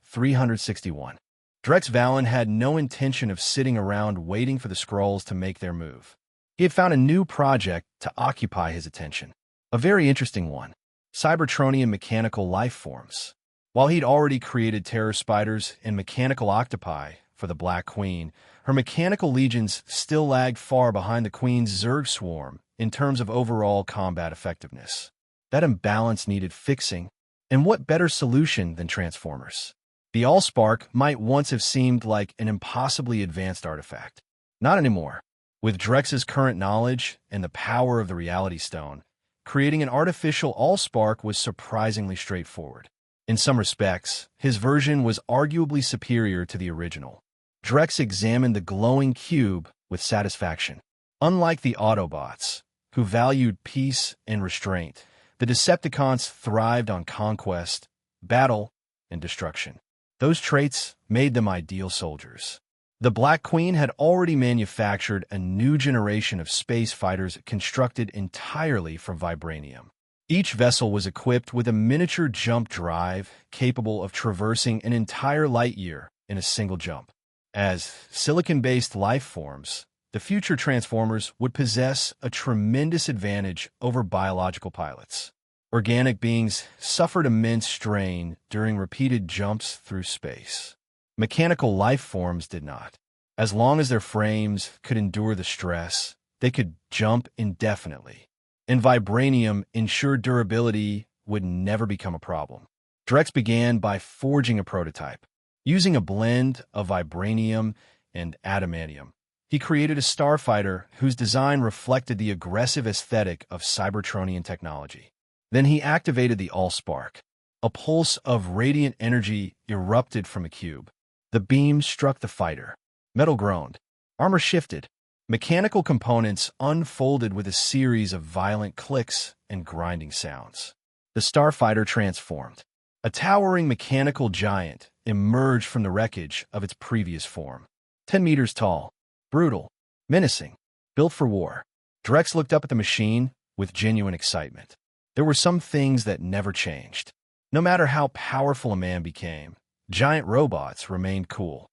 Drex Valen had no intention of sitting around waiting for the Skrulls to make their move. He had found a new project to occupy his attention. A very interesting one: Cybertronian mechanical life forms. While he'd already created terror spiders and mechanical octopi for the Black Queen, her mechanical legions still lagged far behind the Queen's Zerg swarm in terms of overall combat effectiveness. That imbalance needed fixing, and what better solution than Transformers? The Allspark might once have seemed like an impossibly advanced artifact. Not anymore. With Drex's current knowledge and the power of the Reality Stone, creating an artificial Allspark was surprisingly straightforward. In some respects, his version was arguably superior to the original. Drex examined the glowing cube with satisfaction. Unlike the Autobots, who valued peace and restraint, the Decepticons thrived on conquest, battle, and destruction. Those traits made them ideal soldiers. The Black Queen had already manufactured a new generation of space fighters constructed entirely from vibranium. Each vessel was equipped with a miniature jump drive capable of traversing an entire light year in a single jump. As silicon-based life forms, the future Transformers would possess a tremendous advantage over biological pilots. Organic beings suffered immense strain during repeated jumps through space. Mechanical life forms did not. As long as their frames could endure the stress, they could jump indefinitely. And vibranium ensured durability would never become a problem. Drex began by forging a prototype. Using a blend of vibranium and adamantium, he created a starfighter whose design reflected the aggressive aesthetic of Cybertronian technology. Then he activated the Allspark. A pulse of radiant energy erupted from a cube. The beam struck the fighter. Metal groaned. Armor shifted. Mechanical components unfolded with a series of violent clicks and grinding sounds. The starfighter transformed. A towering mechanical giant emerged from the wreckage of its previous form. 10 meters tall, brutal, menacing, built for war. Drex looked up at the machine with genuine excitement. There were some things that never changed. No matter how powerful a man became, giant robots remained cool.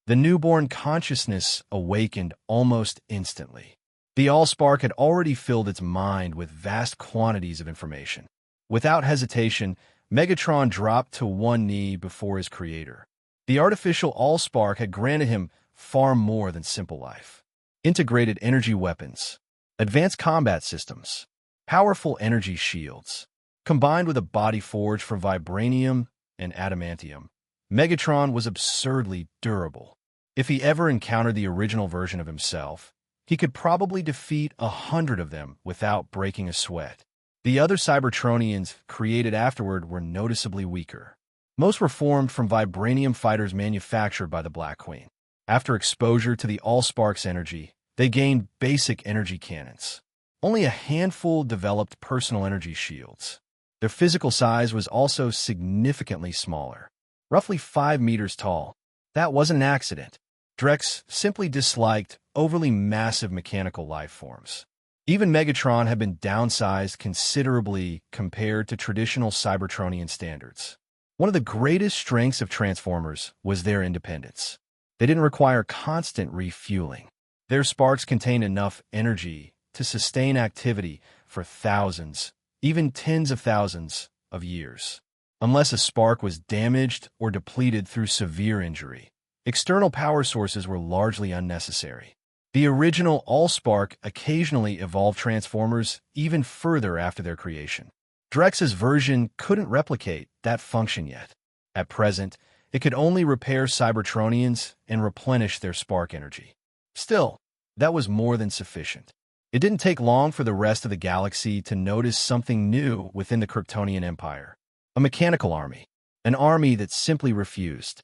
The newborn consciousness awakened almost instantly. The Allspark had already filled its mind with vast quantities of information. Without hesitation, Megatron dropped to one knee before his creator. The artificial Allspark had granted him far more than simple life. Integrated energy weapons, advanced combat systems, powerful energy shields. Combined with a body forged from vibranium and adamantium, Megatron was absurdly durable. If he ever encountered the original version of himself, he could probably defeat 100 of them without breaking a sweat. The other Cybertronians created afterward were noticeably weaker. Most were formed from vibranium fighters manufactured by the Black Queen. After exposure to the Allspark's energy, they gained basic energy cannons. Only a handful developed personal energy shields. Their physical size was also significantly smaller, roughly 5 meters tall. That wasn't an accident. Drex simply disliked overly massive mechanical life forms. Even Megatron had been downsized considerably compared to traditional Cybertronian standards. One of the greatest strengths of Transformers was their independence. They didn't require constant refueling. Their sparks contained enough energy to sustain activity for thousands, even tens of thousands of years. Unless a spark was damaged or depleted through severe injury, external power sources were largely unnecessary. The original Allspark occasionally evolved Transformers even further after their creation. Drex's version couldn't replicate that function yet. At present, it could only repair Cybertronians and replenish their spark energy. Still, that was more than sufficient. It didn't take long for the rest of the galaxy to notice something new within the Kryptonian Empire. A mechanical army. An army that simply refused.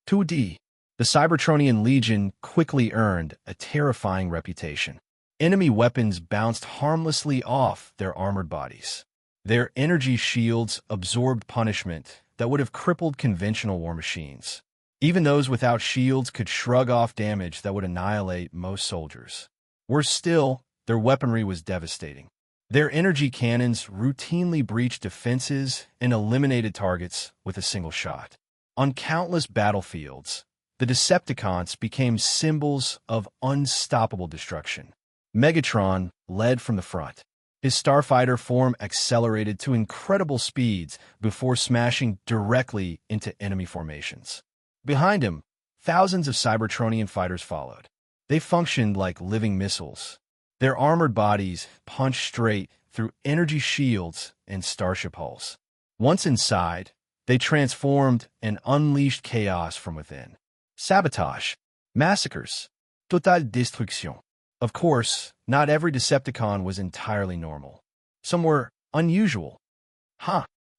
2D. The Cybertronian Legion quickly earned a terrifying reputation. Enemy weapons bounced harmlessly off their armored bodies. Their energy shields absorbed punishment that would have crippled conventional war machines. Even those without shields could shrug off damage that would annihilate most soldiers. Worse still, their weaponry was devastating. Their energy cannons routinely breached defenses and eliminated targets with a single shot. On countless battlefields, the Decepticons became symbols of unstoppable destruction. Megatron led from the front. His starfighter form accelerated to incredible speeds before smashing directly into enemy formations. Behind him, thousands of Cybertronian fighters followed. They functioned like living missiles. Their armored bodies punched straight through energy shields and starship hulls. Once inside, they transformed and unleashed chaos from within. Sabotage, massacres, total destruction. Of course, not every Decepticon was entirely normal. Some were unusual.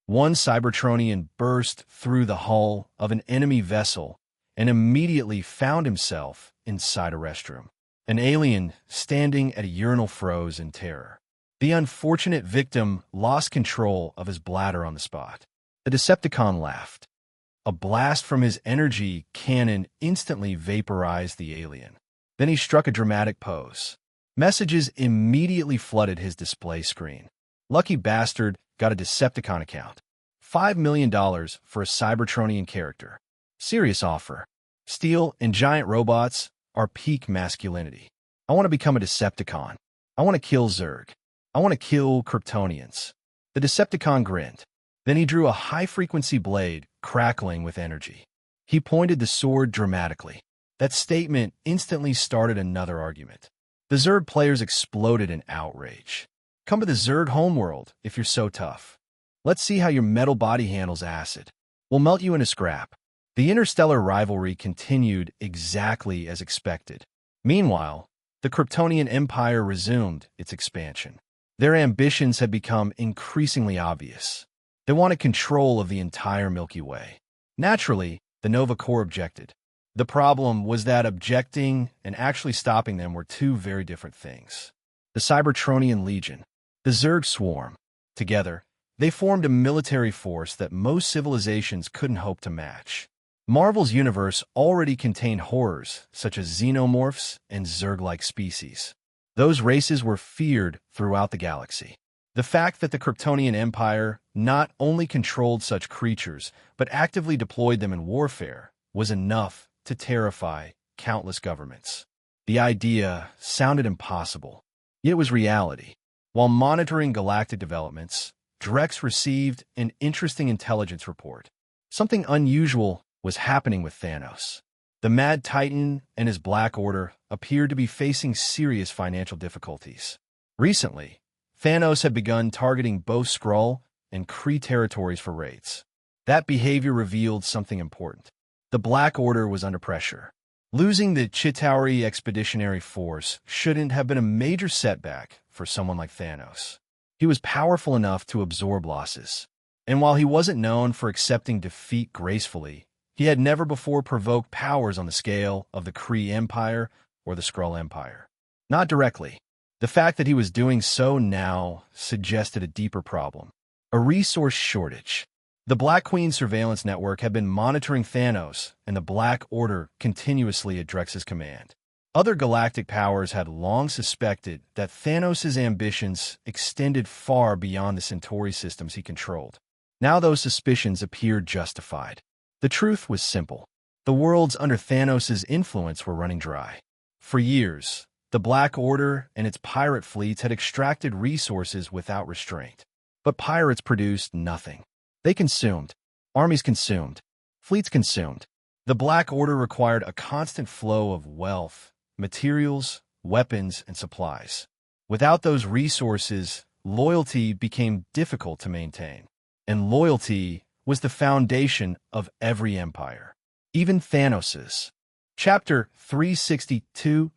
One Cybertronian burst through the hull of an enemy vessel and immediately found himself inside a restroom. An alien standing at a urinal froze in terror. The unfortunate victim lost control of his bladder on the spot. The Decepticon laughed. A blast from his energy cannon instantly vaporized the alien. Then he struck a dramatic pose. Messages immediately flooded his display screen. Lucky bastard got a Decepticon account. $5 million for a Cybertronian character. Serious offer. Steel and giant robots are peak masculinity. I want to become a Decepticon. I want to kill Zurg. I want to kill Kryptonians. The Decepticon grinned. Then he drew a high-frequency blade, crackling with energy. He pointed the sword dramatically. That statement instantly started another argument. The Zerg players exploded in outrage. Come to the Zerg homeworld if you're so tough. Let's see how your metal body handles acid. We'll melt you in a scrap. The interstellar rivalry continued exactly as expected. Meanwhile, the Kryptonian Empire resumed its expansion. Their ambitions had become increasingly obvious. They wanted control of the entire Milky Way. Naturally, the Nova Corps objected. The problem was that objecting and actually stopping them were two very different things. The Cybertronian Legion, the Zerg Swarm. Together, they formed a military force that most civilizations couldn't hope to match. Marvel's universe already contained horrors such as xenomorphs and Zerg-like species. Those races were feared throughout the galaxy. The fact that the Kryptonian Empire not only controlled such creatures, but actively deployed them in warfare was enough to terrify countless governments. The idea sounded impossible, yet it was reality. While monitoring galactic developments, Drex received an interesting intelligence report. Something unusual was happening with Thanos. The Mad Titan and his Black Order appeared to be facing serious financial difficulties. Recently, Thanos had begun targeting both Skrull and Kree territories for raids. That behavior revealed something important. The Black Order was under pressure. Losing the Chitauri Expeditionary Force shouldn't have been a major setback for someone like Thanos. He was powerful enough to absorb losses. And while he wasn't known for accepting defeat gracefully, he had never before provoked powers on the scale of the Kree Empire or the Skrull Empire. Not directly. The fact that he was doing so now suggested a deeper problem. A resource shortage. The Black Queen surveillance network had been monitoring Thanos and the Black Order continuously at Drex's command. Other galactic powers had long suspected that Thanos' ambitions extended far beyond the Centauri systems he controlled. Now those suspicions appeared justified. The truth was simple. The worlds under Thanos' influence were running dry. For years, the Black Order and its pirate fleets had extracted resources without restraint. But pirates produced nothing. They consumed. Armies consumed. Fleets consumed. The Black Order required a constant flow of wealth, materials, weapons, and supplies. Without those resources, loyalty became difficult to maintain. And loyalty was the foundation of every empire, even Thanos's. Chapter 362.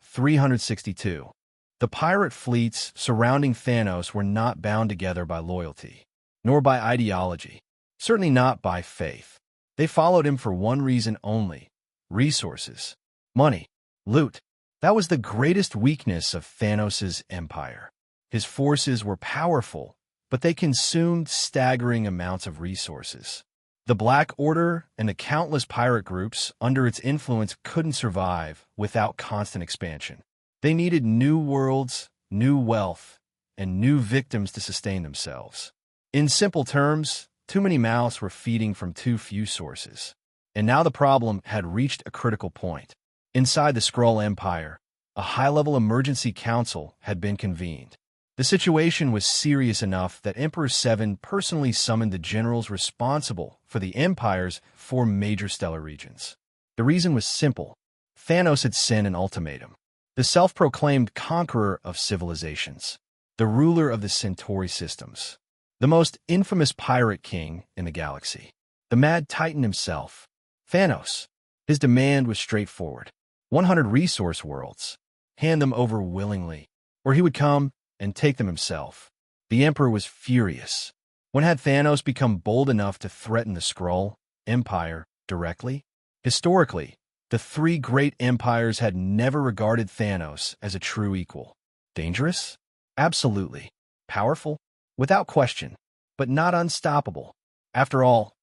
The pirate fleets surrounding Thanos were not bound together by loyalty, nor by ideology, certainly not by faith. They followed him for one reason only: resources, money, loot. That was the greatest weakness of Thanos' empire. His forces were powerful, but they consumed staggering amounts of resources. The Black Order and the countless pirate groups under its influence couldn't survive without constant expansion. They needed new worlds, new wealth, and new victims to sustain themselves. In simple terms, too many mouths were feeding from too few sources. And now the problem had reached a critical point. Inside the Skrull Empire, a high-level emergency council had been convened. The situation was serious enough that Emperor Seven personally summoned the generals responsible for the Empire's 4 major stellar regions. The reason was simple. Thanos had sent an ultimatum. The self-proclaimed conqueror of civilizations, the ruler of the Centauri systems, the most infamous pirate king in the galaxy, the Mad Titan himself, Thanos. His demand was straightforward: 100 resource worlds. Hand them over willingly, or he would come and take them himself. The Emperor was furious. When had Thanos become bold enough to threaten the Skrull Empire directly? Historically, the 3 great empires had never regarded Thanos as a true equal. Dangerous? Absolutely. Powerful? Without question, but not unstoppable. After all,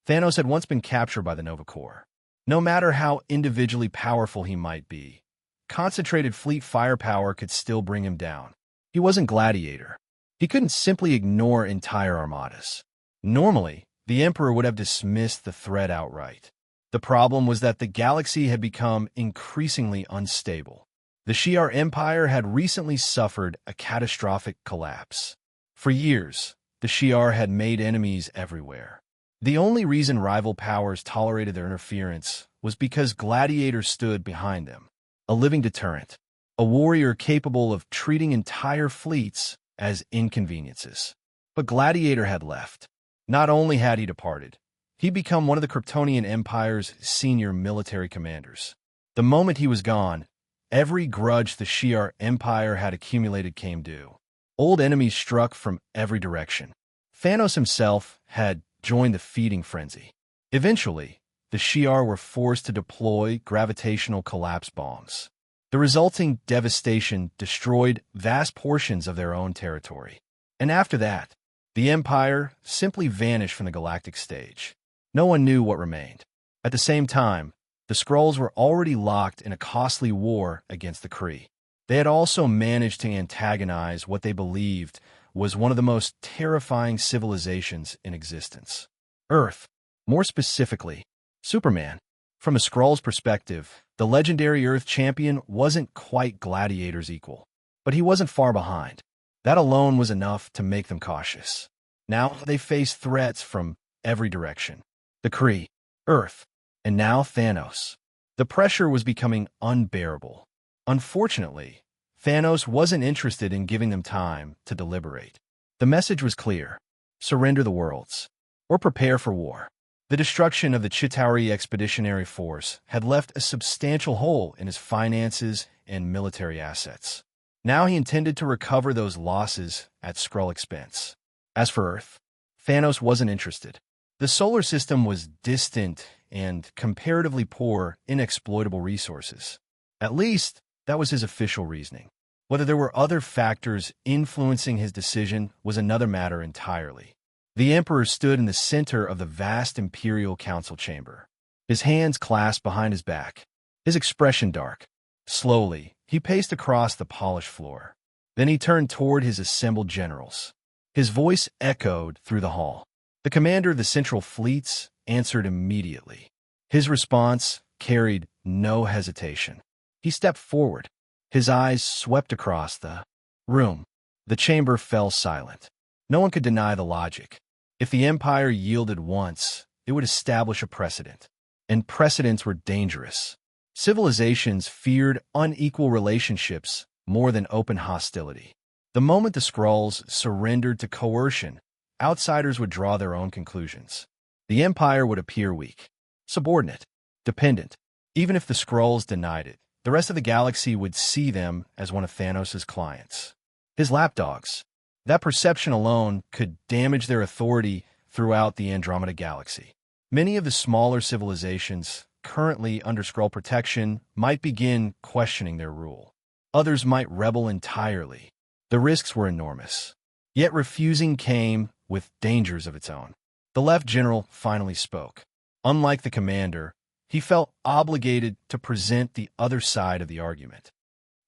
Thanos had once been captured by the Nova Corps. No matter how individually powerful he might be, concentrated fleet firepower could still bring him down. He wasn't Gladiator. He couldn't simply ignore entire armadas. Normally, the Emperor would have dismissed the threat outright. The problem was that the galaxy had become increasingly unstable. The Shi'ar Empire had recently suffered a catastrophic collapse. For years, The Shi'ar had made enemies everywhere. The only reason rival powers tolerated their interference was because gladiators stood behind them, a living deterrent, a warrior capable of treating entire fleets as inconveniences. But Gladiator had left. Not only had he departed, he'd become one of the Kryptonian Empire's senior military commanders. The moment he was gone, every grudge the Shi'ar Empire had accumulated came due. Old enemies struck from every direction. Thanos himself had joined the feeding frenzy. Eventually, the Shi'ar were forced to deploy gravitational collapse bombs. The resulting devastation destroyed vast portions of their own territory. And after that, the Empire simply vanished from the galactic stage. No one knew what remained. At the same time, the Skrulls were already locked in a costly war against the Kree. They had also managed to antagonize what they believed was one of the most terrifying civilizations in existence. Earth, more specifically, Superman. From a Skrull's perspective, the legendary Earth champion wasn't quite Gladiator's equal, but he wasn't far behind. That alone was enough to make them cautious. Now they faced threats from every direction. The Kree, Earth, and now Thanos. The pressure was becoming unbearable. Unfortunately, Thanos wasn't interested in giving them time to deliberate. The message was clear: surrender the worlds, or prepare for war. The destruction of the Chitauri Expeditionary Force had left a substantial hole in his finances and military assets. Now he intended to recover those losses at Skrull expense. As for Earth, Thanos wasn't interested. The solar system was distant and comparatively poor in exploitable resources. At least, that was his official reasoning. Whether there were other factors influencing his decision was another matter entirely. The Emperor stood in the center of the vast Imperial Council chamber, his hands clasped behind his back, his expression dark. Slowly, he paced across the polished floor. Then he turned toward his assembled generals. His voice echoed through the hall. The commander of the Central Fleets answered immediately. His response carried no hesitation. He stepped forward. His eyes swept across the room. The chamber fell silent. No one could deny the logic. If the Empire yielded once, it would establish a precedent. And precedents were dangerous. Civilizations feared unequal relationships more than open hostility. The moment the Skrulls surrendered to coercion, outsiders would draw their own conclusions. The Empire would appear weak, subordinate, dependent. Even if the Skrulls denied it, the rest of the galaxy would see them as one of Thanos' clients. His lapdogs. That perception alone could damage their authority throughout the Andromeda Galaxy. Many of the smaller civilizations currently under Skrull protection might begin questioning their rule. Others might rebel entirely. The risks were enormous. Yet refusing came with dangers of its own. The Left General finally spoke. Unlike the commander, he felt obligated to present the other side of the argument.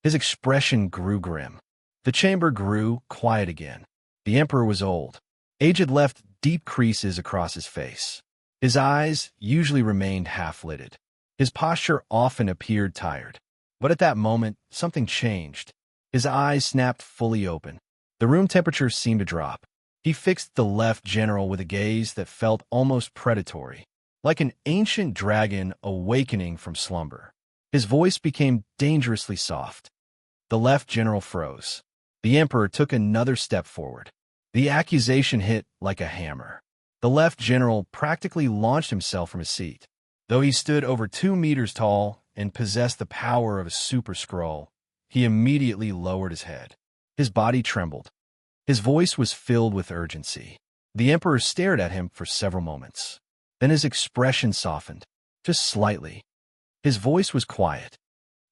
His expression grew grim. The chamber grew quiet again. The Emperor was old. Age had left deep creases across his face. His eyes usually remained half-lidded. His posture often appeared tired. But at that moment, something changed. His eyes snapped fully open. The room temperature seemed to drop. He fixed the Left General with a gaze that felt almost predatory, like an ancient dragon awakening from slumber. His voice became dangerously soft. The Left General froze. The Emperor took another step forward. The accusation hit like a hammer. The Left General practically launched himself from his seat. Though he stood over 2 meters tall and possessed the power of a super Skrull, he immediately lowered his head. His body trembled. His voice was filled with urgency. The Emperor stared at him for several moments. Then his expression softened, just slightly. His voice was quiet.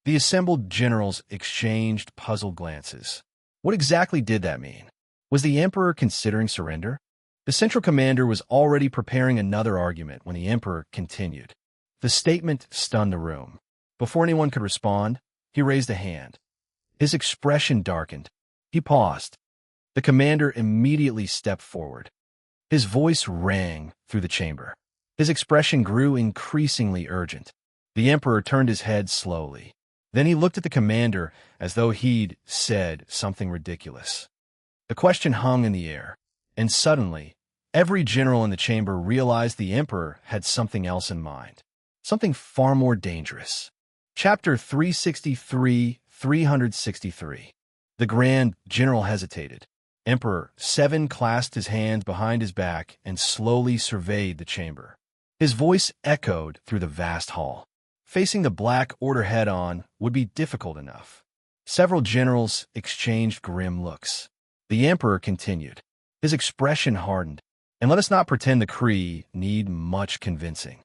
The assembled generals exchanged puzzled glances. What exactly did that mean? Was the Emperor considering surrender? The Central Commander was already preparing another argument when the Emperor continued. The statement stunned the room. Before anyone could respond, he raised a hand. His expression darkened. He paused. The commander immediately stepped forward. His voice rang through the chamber. His expression grew increasingly urgent. The Emperor turned his head slowly. Then he looked at the commander as though he'd said something ridiculous. The question hung in the air. And suddenly, every general in the chamber realized the Emperor had something else in mind. Something far more dangerous. Chapter 363. The Grand General hesitated. Emperor 7 clasped his hands behind his back and slowly surveyed the chamber. His voice echoed through the vast hall. Facing the Black Order head-on would be difficult enough. Several generals exchanged grim looks. The Emperor continued. His expression hardened. And let us not pretend the Kree need much convincing.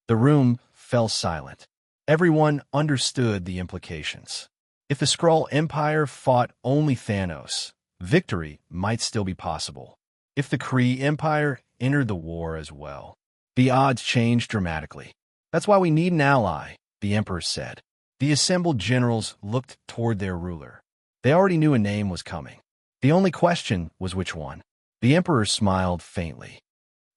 The room fell silent. Everyone understood the implications. If the Skrull Empire fought only Thanos, victory might still be possible. If the Kree Empire entered the war as well, the odds changed dramatically. That's why we need an ally, the Emperor said. The assembled generals looked toward their ruler. They already knew a name was coming. The only question was which one. The Emperor smiled faintly.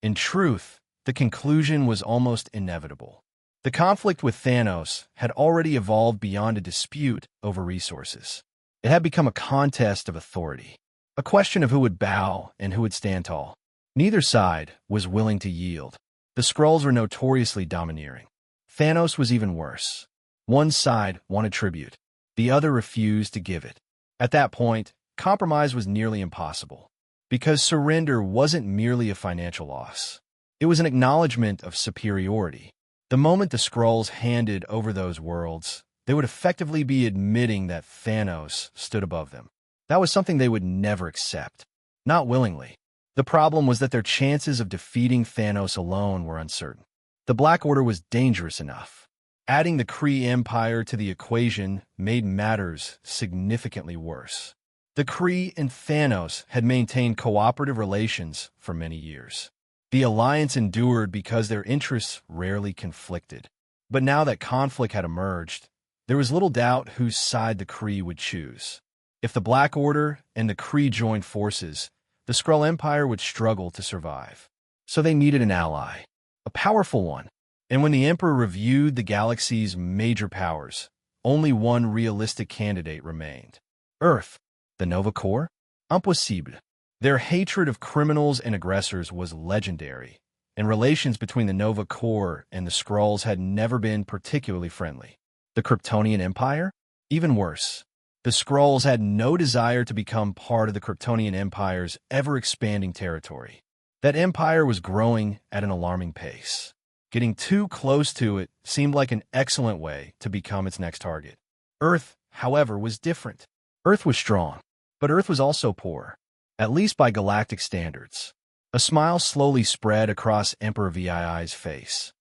In truth, the conclusion was almost inevitable. The conflict with Thanos had already evolved beyond a dispute over resources. It had become a contest of authority, a question of who would bow and who would stand tall. Neither side was willing to yield. The Skrulls were notoriously domineering. Thanos was even worse. One side wanted tribute. The other refused to give it. At that point, compromise was nearly impossible, because surrender wasn't merely a financial loss. It was an acknowledgement of superiority. The moment the Skrulls handed over those worlds, they would effectively be admitting that Thanos stood above them. That was something they would never accept. Not willingly. The problem was that their chances of defeating Thanos alone were uncertain. The Black Order was dangerous enough. Adding the Kree Empire to the equation made matters significantly worse. The Kree and Thanos had maintained cooperative relations for many years. The alliance endured because their interests rarely conflicted. But now that conflict had emerged, there was little doubt whose side the Kree would choose. If the Black Order and the Kree joined forces, the Skrull Empire would struggle to survive. So they needed an ally, a powerful one. And when the Emperor reviewed the galaxy's major powers, only one realistic candidate remained. Earth, the Nova Corps? Impossible. Their hatred of criminals and aggressors was legendary, and relations between the Nova Corps and the Skrulls had never been particularly friendly. The Kryptonian Empire? Even worse. The Skrulls had no desire to become part of the Kryptonian Empire's ever-expanding territory. That empire was growing at an alarming pace. Getting too close to it seemed like an excellent way to become its next target. Earth, however, was different. Earth was strong, but Earth was also poor, at least by galactic standards. A smile slowly spread across Emperor VII's face.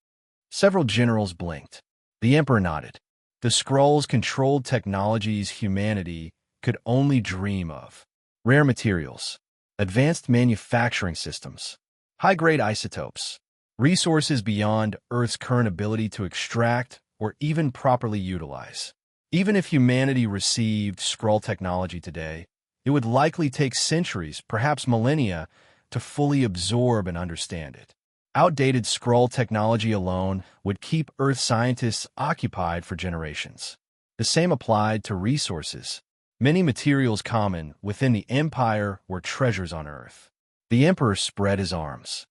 Several generals blinked. The Emperor nodded. The Skrulls controlled technologies humanity could only dream of. Rare materials, advanced manufacturing systems, high-grade isotopes, resources beyond Earth's current ability to extract or even properly utilize. Even if humanity received Skrull technology today, it would likely take centuries, perhaps millennia, to fully absorb and understand it. Outdated Skrull technology alone would keep Earth scientists occupied for generations. The same applied to resources. Many materials common within the Empire were treasures on Earth. The Emperor spread his arms.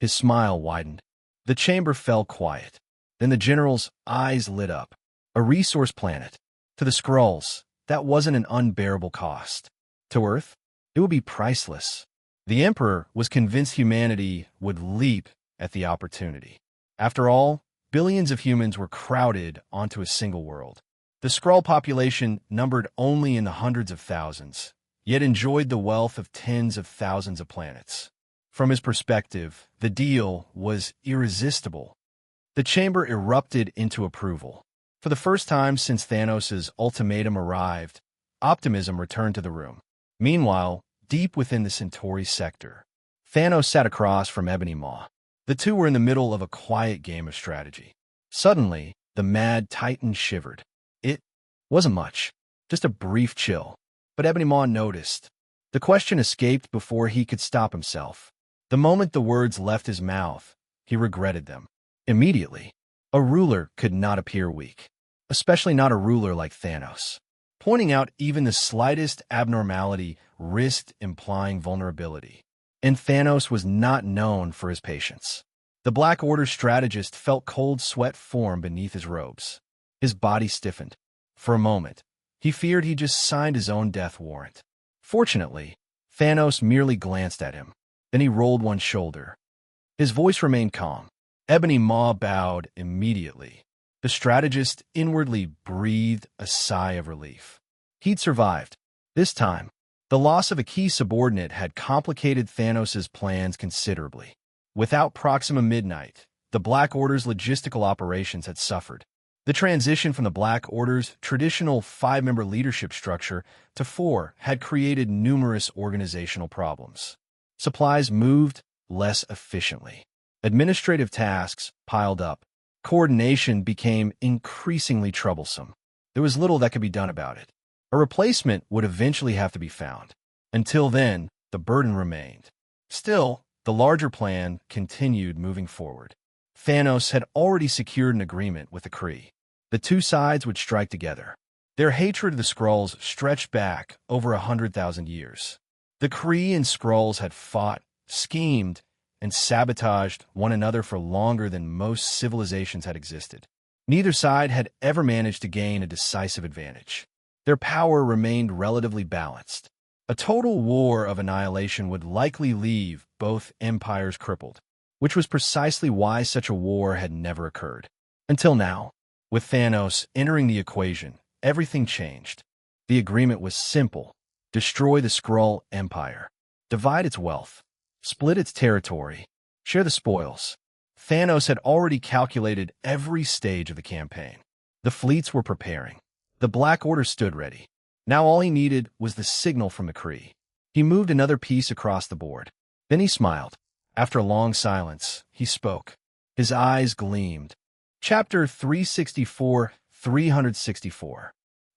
His smile widened. The chamber fell quiet. Then the general's eyes lit up. A resource planet. To the Skrulls, that wasn't an unbearable cost. To Earth, it would be priceless. The Emperor was convinced humanity would leap at the opportunity. After all, billions of humans were crowded onto a single world. The Skrull population numbered only in the hundreds of thousands, yet enjoyed the wealth of tens of thousands of planets. From his perspective, the deal was irresistible. The chamber erupted into approval. For the first time since Thanos' ultimatum arrived, optimism returned to the room. Meanwhile, deep within the Centauri sector, Thanos sat across from Ebony Maw. The two were in the middle of a quiet game of strategy. Suddenly, the Mad Titan shivered. It wasn't much, just a brief chill. But Ebony Maw noticed. The question escaped before he could stop himself. The moment the words left his mouth, he regretted them. Immediately, a ruler could not appear weak, especially not a ruler like Thanos. Pointing out even the slightest abnormality risked implying vulnerability. and Thanos was not known for his patience. The Black Order strategist felt cold sweat form beneath his robes. His body stiffened. For a moment, he feared he just signed his own death warrant. Fortunately, Thanos merely glanced at him. Then he rolled one shoulder. His voice remained calm. Ebony Maw bowed immediately. The strategist inwardly breathed a sigh of relief. He'd survived. This time, the loss of a key subordinate had complicated Thanos' plans considerably. Without Proxima Midnight, the Black Order's logistical operations had suffered. The transition from the Black Order's traditional 5-member leadership structure to 4 had created numerous organizational problems. Supplies moved less efficiently. Administrative tasks piled up. Coordination became increasingly troublesome. There was little that could be done about it. A replacement would eventually have to be found. Until then, the burden remained. Still, the larger plan continued moving forward. Thanos had already secured an agreement with the Kree. The two sides would strike together. Their hatred of the Skrulls stretched back over 100,000 years. The Kree and Skrulls had fought, schemed, and sabotaged one another for longer than most civilizations had existed. Neither side had ever managed to gain a decisive advantage. Their power remained relatively balanced. A total war of annihilation would likely leave both empires crippled, which was precisely why such a war had never occurred. Until now, with Thanos entering the equation, everything changed. The agreement was simple: destroy the Skrull Empire, divide its wealth, split its territory, share the spoils. Thanos had already calculated every stage of the campaign. The fleets were preparing. The Black Order stood ready. Now all he needed was the signal from the Kree. He moved another piece across the board. Then he smiled. After a long silence, he spoke. His eyes gleamed. Chapter 364.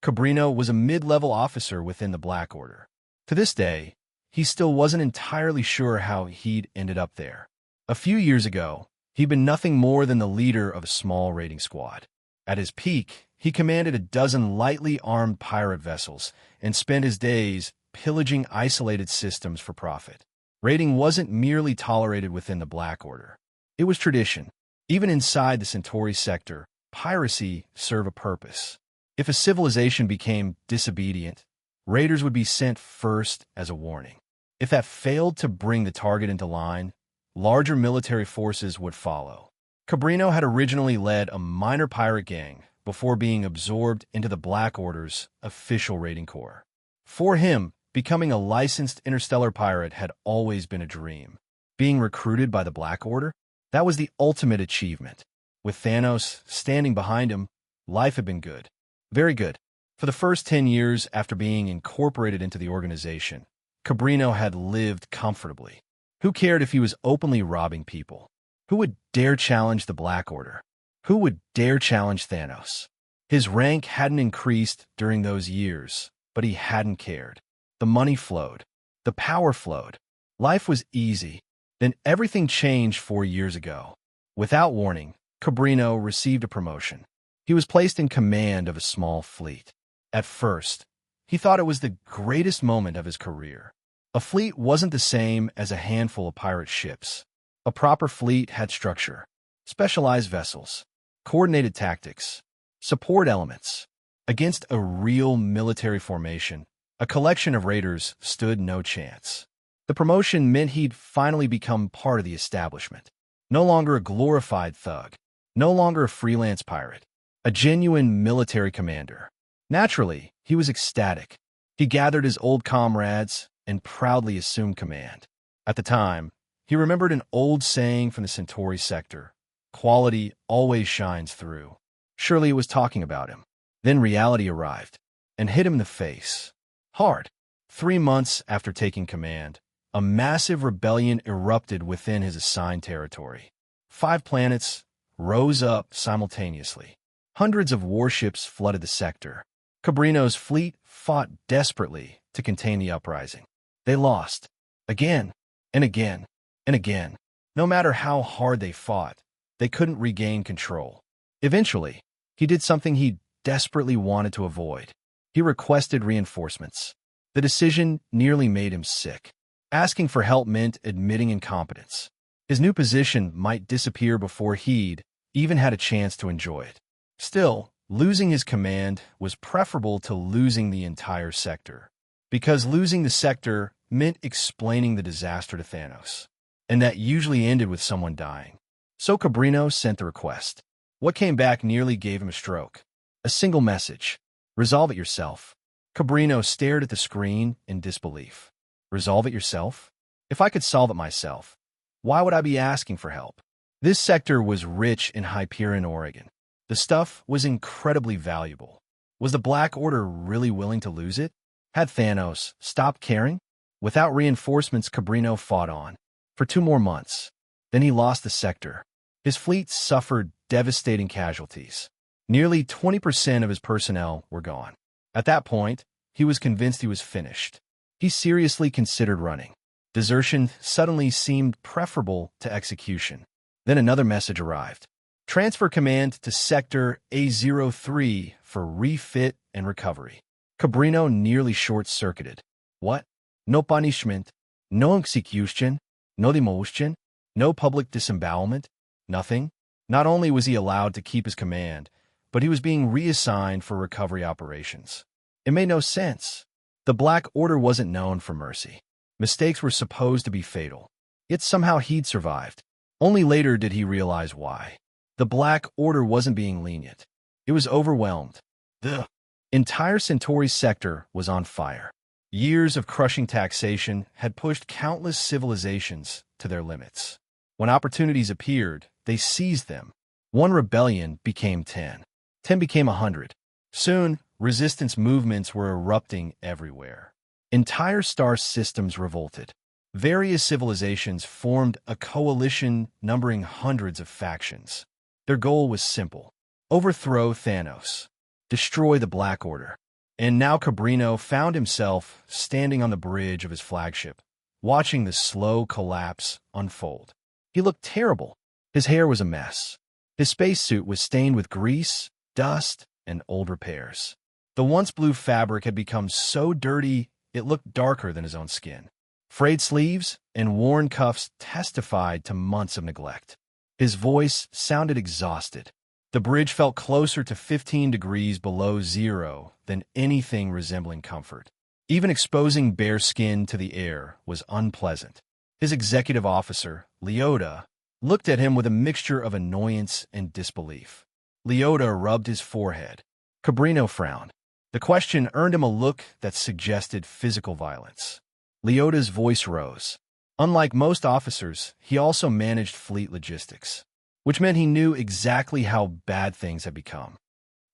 Cabrino was a mid-level officer within the Black Order. To this day, he still wasn't entirely sure how he'd ended up there. A few years ago, he'd been nothing more than the leader of a small raiding squad. At his peak, he commanded a dozen lightly armed pirate vessels and spent his days pillaging isolated systems for profit. Raiding wasn't merely tolerated within the Black Order. It was tradition. Even inside the Centauri sector, piracy served a purpose. If a civilization became disobedient, raiders would be sent first as a warning. If that failed to bring the target into line, larger military forces would follow. Cabrino had originally led a minor pirate gang before being absorbed into the Black Order's official raiding corps. For him, becoming a licensed interstellar pirate had always been a dream. Being recruited by the Black Order? That was the ultimate achievement. With Thanos standing behind him, life had been good. Very good. For the first 10 years after being incorporated into the organization, Cabrino had lived comfortably. Who cared if he was openly robbing people? Who would dare challenge the Black Order? Who would dare challenge Thanos? His rank hadn't increased during those years, but he hadn't cared. The money flowed. The power flowed. Life was easy. Then everything changed 4 years ago. Without warning, Cabrino received a promotion. He was placed in command of a small fleet. At first, he thought it was the greatest moment of his career. A fleet wasn't the same as a handful of pirate ships. A proper fleet had structure, specialized vessels, coordinated tactics, support elements. Against a real military formation, a collection of raiders stood no chance. The promotion meant he'd finally become part of the establishment. No longer a glorified thug, no longer a freelance pirate, a genuine military commander. Naturally, he was ecstatic. He gathered his old comrades and proudly assumed command. At the time, he remembered an old saying from the Centauri sector: quality always shines through. Surely it was talking about him. Then reality arrived and hit him in the face. Hard. 3 months after taking command, a massive rebellion erupted within his assigned territory. 5 planets rose up simultaneously. Hundreds of warships flooded the sector. Cabrino's fleet fought desperately to contain the uprising. They lost. Again, and again, and again. No matter how hard they fought, they couldn't regain control. Eventually, he did something he desperately wanted to avoid. He requested reinforcements. The decision nearly made him sick. Asking for help meant admitting incompetence. His new position might disappear before he'd even had a chance to enjoy it. Still, losing his command was preferable to losing the entire sector, because losing the sector meant explaining the disaster to Thanos, and that usually ended with someone dying. So Cabrino sent the request. What came back nearly gave him a stroke. A single message. Resolve it yourself. Cabrino stared at the screen in disbelief. Resolve it yourself? If I could solve it myself, why would I be asking for help? This sector was rich in Hyperion, Oregon. The stuff was incredibly valuable. Was the Black Order really willing to lose it? Had Thanos stopped caring? Without reinforcements, Cabrino fought on for 2 more months. Then he lost the sector. His fleet suffered devastating casualties. Nearly 20% of his personnel were gone. At that point, he was convinced he was finished. He seriously considered running. Desertion suddenly seemed preferable to execution. Then another message arrived. Transfer command to Sector A03 for refit and recovery. Cabrino nearly short-circuited. What? No punishment, no execution, no demotion, no public disembowelment, nothing? Not only was he allowed to keep his command, but he was being reassigned for recovery operations. It made no sense. The Black Order wasn't known for mercy. Mistakes were supposed to be fatal. Yet somehow he'd survived. Only later did he realize why. The Black Order wasn't being lenient. It was overwhelmed. The entire Centauri sector was on fire. Years of crushing taxation had pushed countless civilizations to their limits. When opportunities appeared, they seized them. One rebellion became 10. 10 became 100. Soon, resistance movements were erupting everywhere. Entire star systems revolted. Various civilizations formed a coalition numbering hundreds of factions. Their goal was simple: overthrow Thanos, destroy the Black Order. And now Cabrino found himself standing on the bridge of his flagship, watching the slow collapse unfold. He looked terrible. His hair was a mess. His spacesuit was stained with grease, dust, and old repairs. The once blue fabric had become so dirty it looked darker than his own skin. Frayed sleeves and worn cuffs testified to months of neglect. His voice sounded exhausted. The bridge felt closer to 15 degrees below zero than anything resembling comfort. Even exposing bare skin to the air was unpleasant. His executive officer, Leota, looked at him with a mixture of annoyance and disbelief. Leota rubbed his forehead. Cabrino frowned. The question earned him a look that suggested physical violence. Leota's voice rose. Unlike most officers, he also managed fleet logistics, which meant he knew exactly how bad things had become.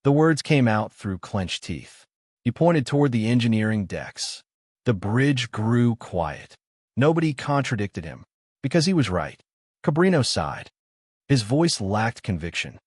The words came out through clenched teeth. He pointed toward the engineering decks. The bridge grew quiet. Nobody contradicted him, because he was right. Cabrino sighed. His voice lacked conviction.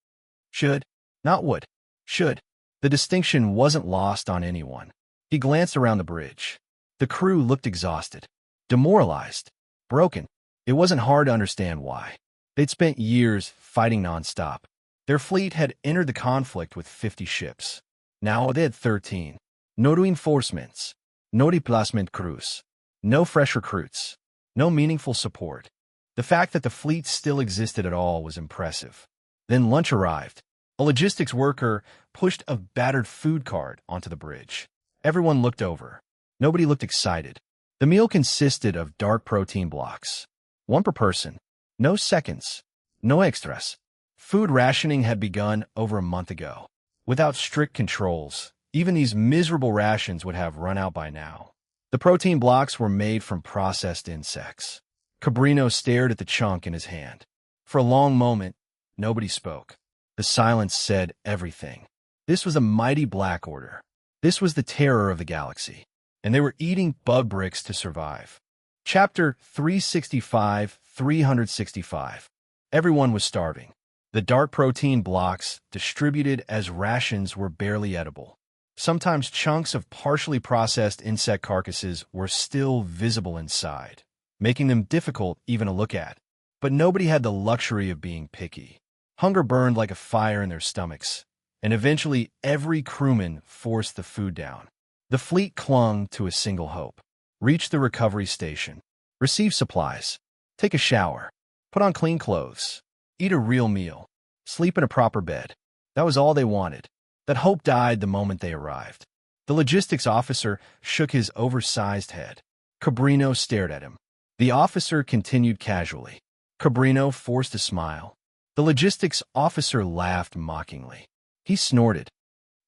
Should, not would. Should. The distinction wasn't lost on anyone. He glanced around the bridge. The crew looked exhausted, demoralized, broken. It wasn't hard to understand why. They'd spent years fighting nonstop. Their fleet had entered the conflict with 50 ships. Now they had 13. No reinforcements, no replacement crews, no fresh recruits, no meaningful support. The fact that the fleet still existed at all was impressive. Then lunch arrived. A logistics worker pushed a battered food cart onto the bridge. Everyone looked over. Nobody looked excited. The meal consisted of dark protein blocks. 1 per person. No seconds. No extras. Food rationing had begun over a month ago. Without strict controls, even these miserable rations would have run out by now. The protein blocks were made from processed insects. Cabrino stared at the chunk in his hand. For a long moment, nobody spoke. The silence said everything. This was a mighty Black Order. This was the terror of the galaxy. And they were eating bug bricks to survive. Chapter 365. Everyone was starving. The dark protein blocks, distributed as rations, were barely edible. Sometimes chunks of partially processed insect carcasses were still visible inside, making them difficult even to look at. But nobody had the luxury of being picky. Hunger burned like a fire in their stomachs, and eventually every crewman forced the food down. The fleet clung to a single hope: reach the recovery station. receive supplies, take a shower, put on clean clothes, eat a real meal, sleep in a proper bed. That was all they wanted. That hope died the moment they arrived. The logistics officer shook his oversized head. Cabrino stared at him. The officer continued casually. Cabrino forced a smile. The logistics officer laughed mockingly. He snorted.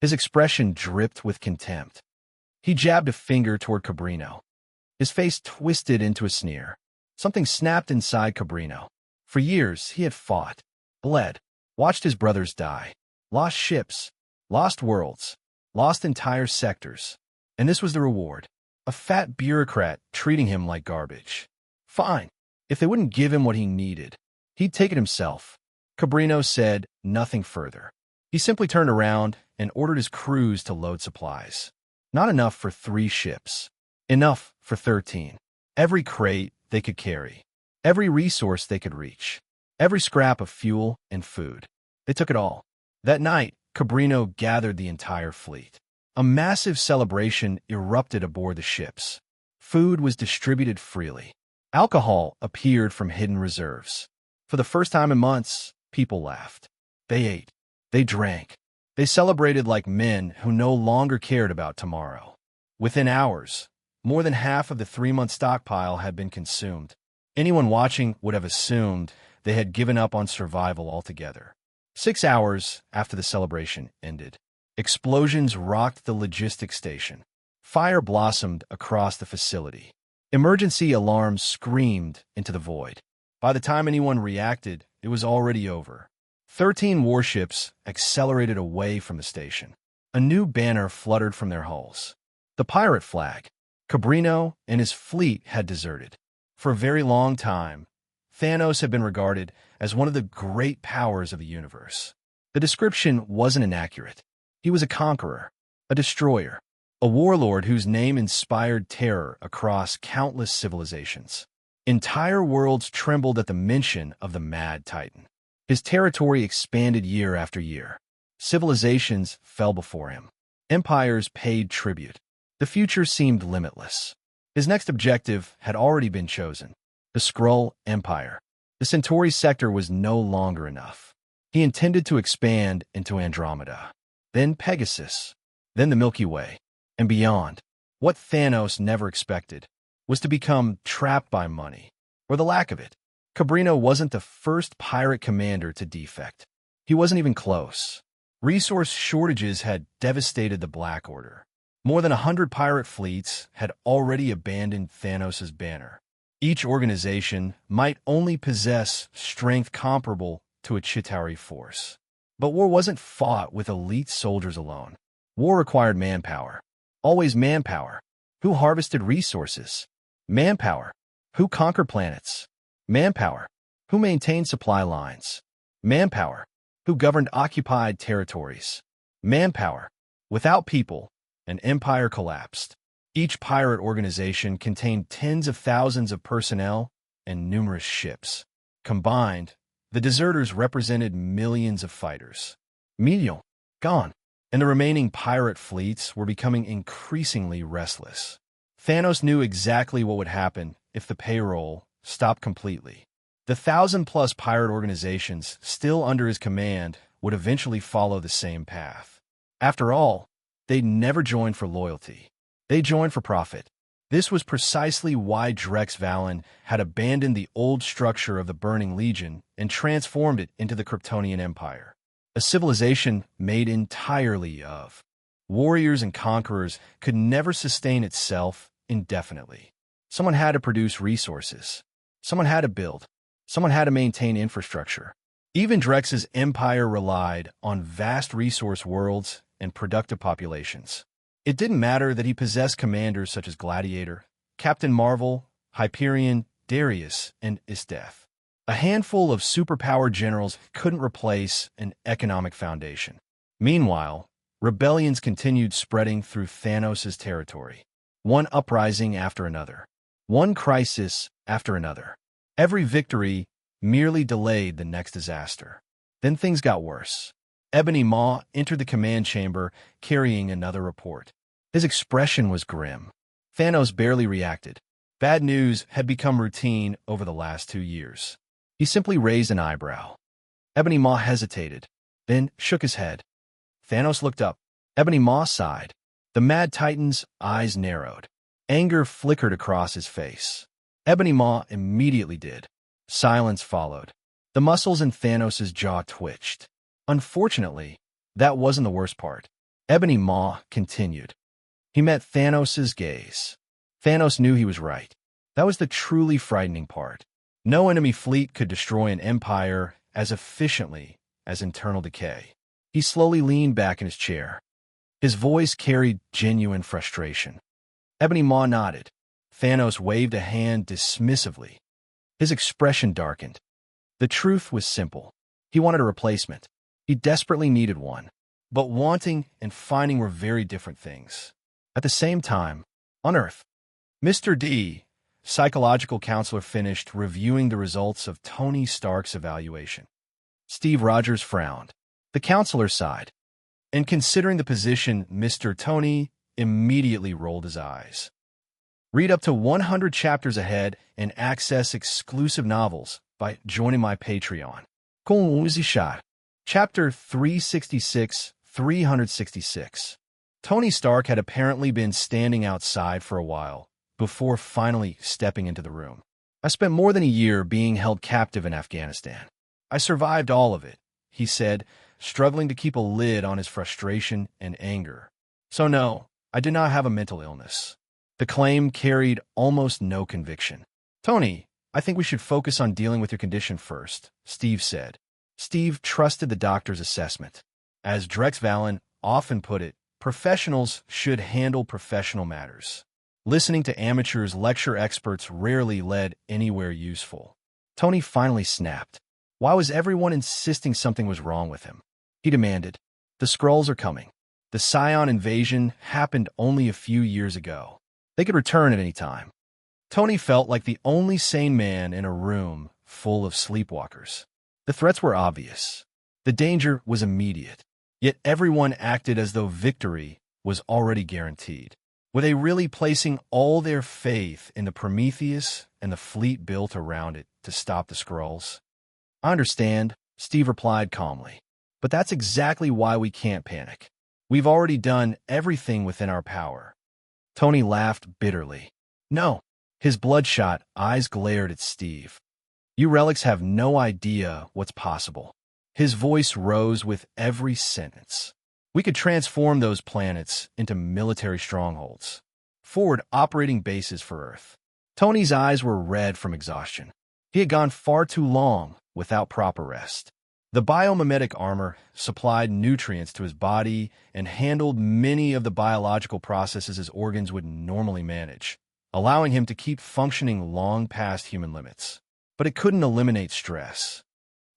His expression dripped with contempt. He jabbed a finger toward Cabrino. His face twisted into a sneer. Something snapped inside Cabrino. For years, he had fought, bled, watched his brothers die, lost ships, lost worlds, lost entire sectors. And this was the reward. A fat bureaucrat treating him like garbage. Fine. If they wouldn't give him what he needed, he'd take it himself. Cabrino said nothing further. He simply turned around and ordered his crews to load supplies. Not enough for 3 ships. Enough for 13. Every crate they could carry. Every resource they could reach. Every scrap of fuel and food. They took it all. That night, Cabrino gathered the entire fleet. A massive celebration erupted aboard the ships. Food was distributed freely. Alcohol appeared from hidden reserves. For the first time in months, people laughed. They ate. They drank. They celebrated like men who no longer cared about tomorrow. Within hours, more than half of the 3-month stockpile had been consumed. Anyone watching would have assumed they had given up on survival altogether. 6 hours after the celebration ended, explosions rocked the logistics station. Fire blossomed across the facility. Emergency alarms screamed into the void. By the time anyone reacted, it was already over. 13 warships accelerated away from the station. A new banner fluttered from their hulls. The pirate flag. Cabrino and his fleet had deserted. For a very long time, Thanos had been regarded as one of the great powers of the universe. The description wasn't inaccurate. He was a conqueror, a destroyer, a warlord whose name inspired terror across countless civilizations. Entire worlds trembled at the mention of the Mad Titan. His territory expanded year after year. Civilizations fell before him. Empires paid tribute. The future seemed limitless. His next objective had already been chosen. The Skrull Empire. The Centauri sector was no longer enough. He intended to expand into Andromeda, then Pegasus, then the Milky Way, and beyond. What Thanos never expected was to become trapped by money, or the lack of it. Cabrino wasn't the first pirate commander to defect. He wasn't even close. Resource shortages had devastated the Black Order. More than 100 pirate fleets had already abandoned Thanos' banner. Each organization might only possess strength comparable to a Chitauri force. But war wasn't fought with elite soldiers alone. War required manpower. Always manpower. Who harvested resources? Manpower. Who conquered planets? Manpower. Who maintained supply lines? Manpower. Who governed occupied territories? Manpower. Without people, an empire collapsed. Each pirate organization contained tens of thousands of personnel and numerous ships. Combined, the deserters represented millions of fighters. Million, gone, and the remaining pirate fleets were becoming increasingly restless. Thanos knew exactly what would happen if the payroll stopped completely. The 1,000-plus pirate organizations still under his command would eventually follow the same path. After all, they'd never joined for loyalty. They joined for profit. This was precisely why Drex Valen had abandoned the old structure of the Burning Legion and transformed it into the Kryptonian Empire, a civilization made entirely of warriors and conquerors could never sustain itself indefinitely. Someone had to produce resources. Someone had to build. Someone had to maintain infrastructure. Even Drex's empire relied on vast resource worlds and productive populations. It didn't matter that he possessed commanders such as Gladiator, Captain Marvel, Hyperion, Darius, and Isdeth. A handful of superpowered generals couldn't replace an economic foundation. Meanwhile, rebellions continued spreading through Thanos' territory. One uprising after another. One crisis after another. Every victory merely delayed the next disaster. Then things got worse. Ebony Maw entered the command chamber carrying another report. His expression was grim. Thanos barely reacted. Bad news had become routine over the last 2 years. He simply raised an eyebrow. Ebony Maw hesitated, then shook his head. Thanos looked up. Ebony Maw sighed. The Mad Titan's eyes narrowed. Anger flickered across his face. Ebony Maw immediately did. Silence followed. The muscles in Thanos' jaw twitched. Unfortunately, that wasn't the worst part. Ebony Maw continued. He met Thanos' gaze. Thanos knew he was right. That was the truly frightening part. No enemy fleet could destroy an empire as efficiently as internal decay. He slowly leaned back in his chair. His voice carried genuine frustration. Ebony Maw nodded. Thanos waved a hand dismissively. His expression darkened. The truth was simple. He wanted a replacement. He desperately needed one. But wanting and finding were very different things. At the same time, on Earth, Mr. D, psychological counselor, finished reviewing the results of Tony Stark's evaluation. Steve Rogers frowned. The counselor sighed. And considering the position, Mr. Tony immediately rolled his eyes. Read up to 100 chapters ahead and access exclusive novels by joining my Patreon. Chapter 366. Tony Stark had apparently been standing outside for a while before finally stepping into the room. I spent more than a year being held captive in Afghanistan. I survived all of it, he said, struggling to keep a lid on his frustration and anger. So no, I did not have a mental illness. The claim carried almost no conviction. Tony, I think we should focus on dealing with your condition first, Steve said. Steve trusted the doctor's assessment. As Drex Valen often put it, professionals should handle professional matters. Listening to amateurs lecture experts rarely led anywhere useful. Tony finally snapped. Why was everyone insisting something was wrong with him? He demanded. The Skrulls are coming. The Scion invasion happened only a few years ago. They could return at any time. Tony felt like the only sane man in a room full of sleepwalkers. The threats were obvious. The danger was immediate. Yet everyone acted as though victory was already guaranteed. Were they really placing all their faith in the Prometheus and the fleet built around it to stop the Skrulls? I understand, Steve replied calmly. But that's exactly why we can't panic. We've already done everything within our power. Tony laughed bitterly. No. His bloodshot eyes glared at Steve. You relics have no idea what's possible. His voice rose with every sentence. We could transform those planets into military strongholds. Forward operating bases for Earth. Tony's eyes were red from exhaustion. He had gone far too long without proper rest. The biomimetic armor supplied nutrients to his body and handled many of the biological processes his organs would normally manage, allowing him to keep functioning long past human limits. But it couldn't eliminate stress.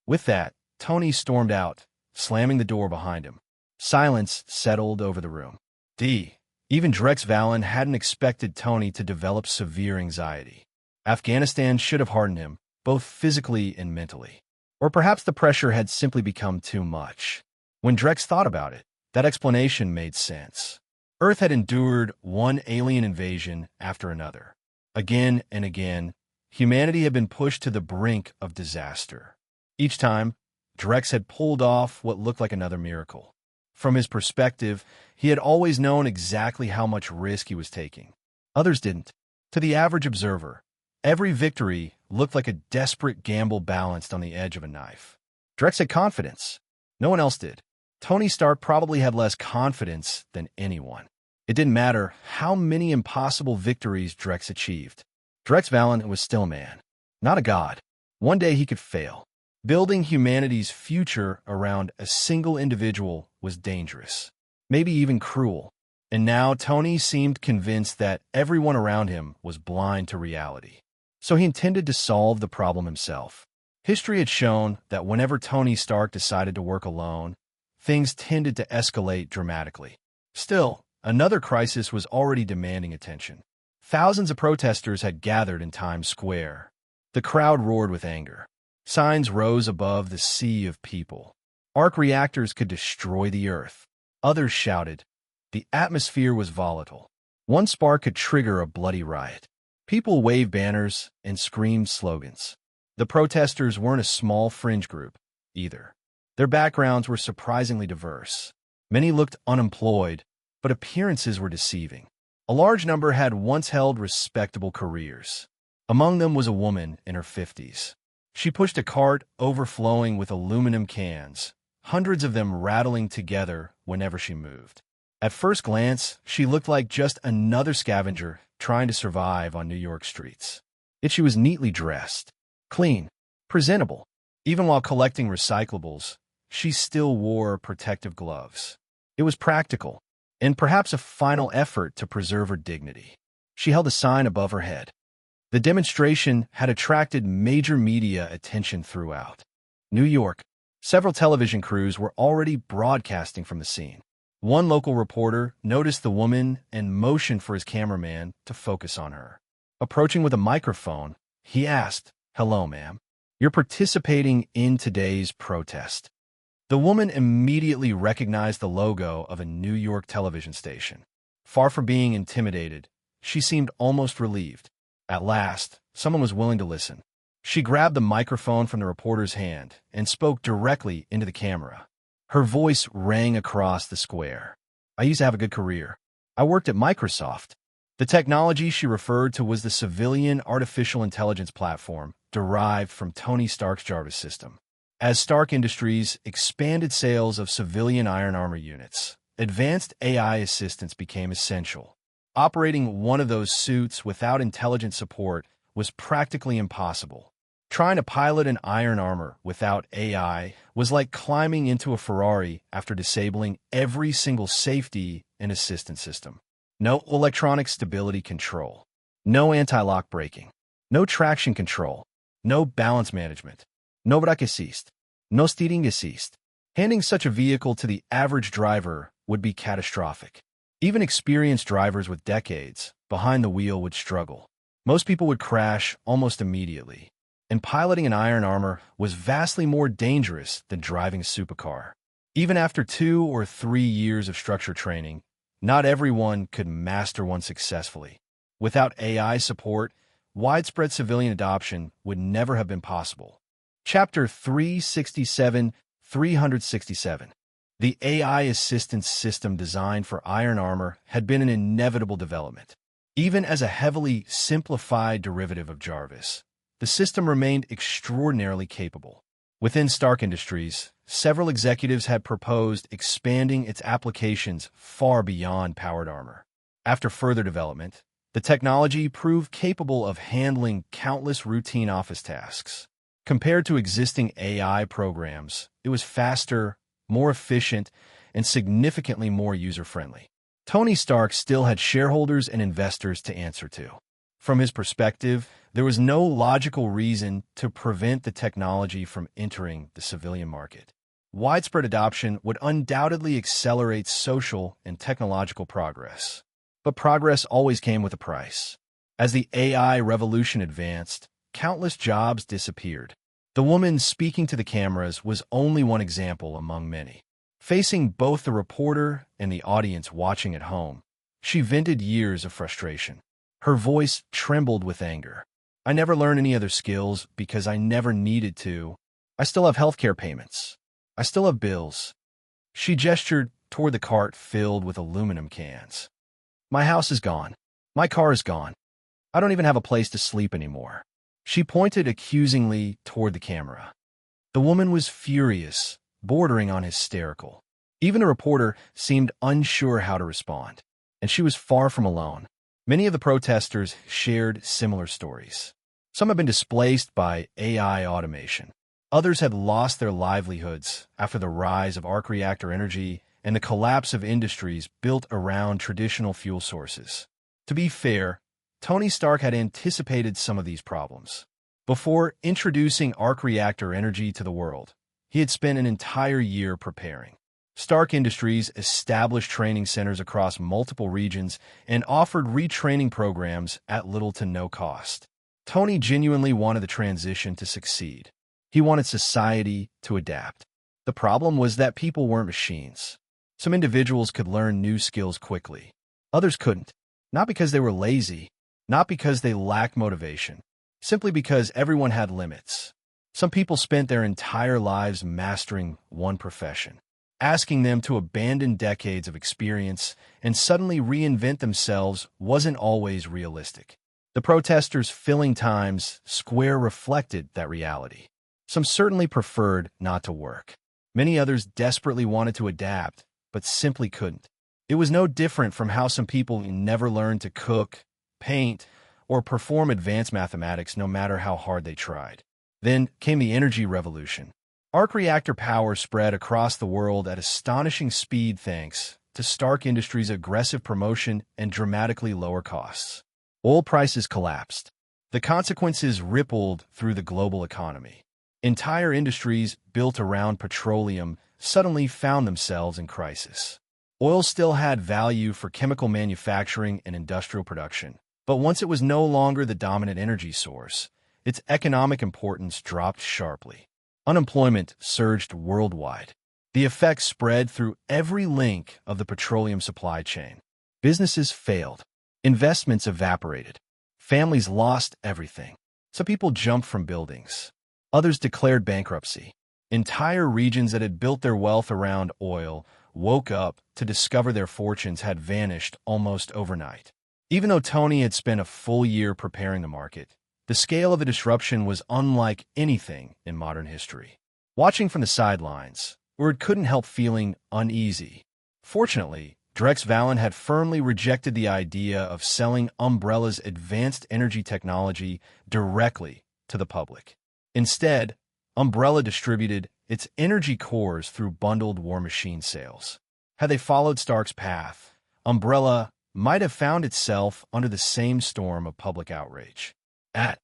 With that, Tony stormed out, slamming the door behind him. Silence settled over the room. Even Drex Valen hadn't expected Tony to develop severe anxiety. Afghanistan should have hardened him, both physically and mentally. Or perhaps the pressure had simply become too much. When Drex thought about it, that explanation made sense. Earth had endured one alien invasion after another. Again and again, humanity had been pushed to the brink of disaster. Each time, Drex had pulled off what looked like another miracle. From his perspective, he had always known exactly how much risk he was taking. Others didn't. To the average observer, every victory looked like a desperate gamble balanced on the edge of a knife. Drex had confidence. No one else did. Tony Stark probably had less confidence than anyone. It didn't matter how many impossible victories Drex achieved. Drex Valen was still a man, not a god. One day he could fail. Building humanity's future around a single individual was dangerous, maybe even cruel. And now Tony seemed convinced that everyone around him was blind to reality. So he intended to solve the problem himself. History had shown that whenever Tony Stark decided to work alone, things tended to escalate dramatically. Still, another crisis was already demanding attention. Thousands of protesters had gathered in Times Square. The crowd roared with anger. Signs rose above the sea of people. Arc reactors could destroy the Earth. Others shouted. The atmosphere was volatile. One spark could trigger a bloody riot. People waved banners and screamed slogans. The protesters weren't a small fringe group, either. Their backgrounds were surprisingly diverse. Many looked unemployed, but appearances were deceiving. A large number had once held respectable careers. Among them was a woman in her 50s. She pushed a cart overflowing with aluminum cans, hundreds of them rattling together whenever she moved. At first glance, she looked like just another scavenger trying to survive on New York streets. Yet she was neatly dressed, clean, presentable. Even while collecting recyclables, she still wore protective gloves. It was practical, and perhaps a final effort to preserve her dignity. She held a sign above her head. The demonstration had attracted major media attention throughout New York. Several television crews were already broadcasting from the scene. One local reporter noticed the woman and motioned for his cameraman to focus on her. Approaching with a microphone, he asked, "Hello, ma'am. You're participating in today's protest." The woman immediately recognized the logo of a New York television station. Far from being intimidated, she seemed almost relieved. At last, someone was willing to listen. She grabbed the microphone from the reporter's hand and spoke directly into the camera. Her voice rang across the square. "I used to have a good career. I worked at Microsoft." The technology she referred to was the civilian artificial intelligence platform derived from Tony Stark's Jarvis system. As Stark Industries expanded sales of civilian iron armor units, advanced AI assistance became essential. Operating one of those suits without intelligent support was practically impossible. Trying to pilot an iron armor without AI was like climbing into a Ferrari after disabling every single safety and assistance system. No electronic stability control, no anti-lock braking, no traction control, no balance management, no brake assist, no steering assist. Handing such a vehicle to the average driver would be catastrophic. Even experienced drivers with decades behind the wheel would struggle. Most people would crash almost immediately. And piloting an iron armor was vastly more dangerous than driving a supercar. Even after 2 or 3 years of structured training, not everyone could master one successfully. Without AI support, widespread civilian adoption would never have been possible. Chapter 367. The AI assistance system designed for iron armor had been an inevitable development. Even as a heavily simplified derivative of Jarvis, the system remained extraordinarily capable. Within Stark Industries, several executives had proposed expanding its applications far beyond powered armor. After further development, the technology proved capable of handling countless routine office tasks. Compared to existing AI programs, it was faster, more efficient, and significantly more user-friendly. Tony Stark still had shareholders and investors to answer to. From his perspective, there was no logical reason to prevent the technology from entering the civilian market. Widespread adoption would undoubtedly accelerate social and technological progress. But progress always came with a price. As the AI revolution advanced, countless jobs disappeared. The woman speaking to the cameras was only one example among many. Facing both the reporter and the audience watching at home, she vented years of frustration. Her voice trembled with anger. "I never learned any other skills because I never needed to. I still have healthcare payments. I still have bills." She gestured toward the cart filled with aluminum cans. "My house is gone. My car is gone. I don't even have a place to sleep anymore." She pointed accusingly toward the camera. The woman was furious, bordering on hysterical. Even the reporter seemed unsure how to respond, and she was far from alone. Many of the protesters shared similar stories. Some had been displaced by AI automation. Others had lost their livelihoods after the rise of arc reactor energy and the collapse of industries built around traditional fuel sources. To be fair, Tony Stark had anticipated some of these problems. Before introducing arc reactor energy to the world, he had spent an entire year preparing. Stark Industries established training centers across multiple regions and offered retraining programs at little to no cost. Tony genuinely wanted the transition to succeed. He wanted society to adapt. The problem was that people weren't machines. Some individuals could learn new skills quickly. Others couldn't, not because they were lazy, not because they lacked motivation, simply because everyone had limits. Some people spent their entire lives mastering one profession. Asking them to abandon decades of experience and suddenly reinvent themselves wasn't always realistic. The protesters' filling times square reflected that reality. Some certainly preferred not to work. Many others desperately wanted to adapt, but simply couldn't. It was no different from how some people never learned to cook, paint, or perform advanced mathematics no matter how hard they tried. Then came the energy revolution. Arc reactor power spread across the world at astonishing speed thanks to Stark Industries' aggressive promotion and dramatically lower costs. Oil prices collapsed. The consequences rippled through the global economy. Entire industries built around petroleum suddenly found themselves in crisis. Oil still had value for chemical manufacturing and industrial production, but once it was no longer the dominant energy source, its economic importance dropped sharply. Unemployment surged worldwide. The effects spread through every link of the petroleum supply chain. Businesses failed. Investments evaporated. Families lost everything. Some people jumped from buildings. Others declared bankruptcy. Entire regions that had built their wealth around oil woke up to discover their fortunes had vanished almost overnight. Even though Tony had spent a full year preparing the market, the scale of the disruption was unlike anything in modern history. Watching from the sidelines, Word couldn't help feeling uneasy. Fortunately, Drex Valen had firmly rejected the idea of selling Umbrella's advanced energy technology directly to the public. Instead, Umbrella distributed its energy cores through bundled War Machine sales. Had they followed Stark's path, Umbrella might have found itself under the same storm of public outrage. At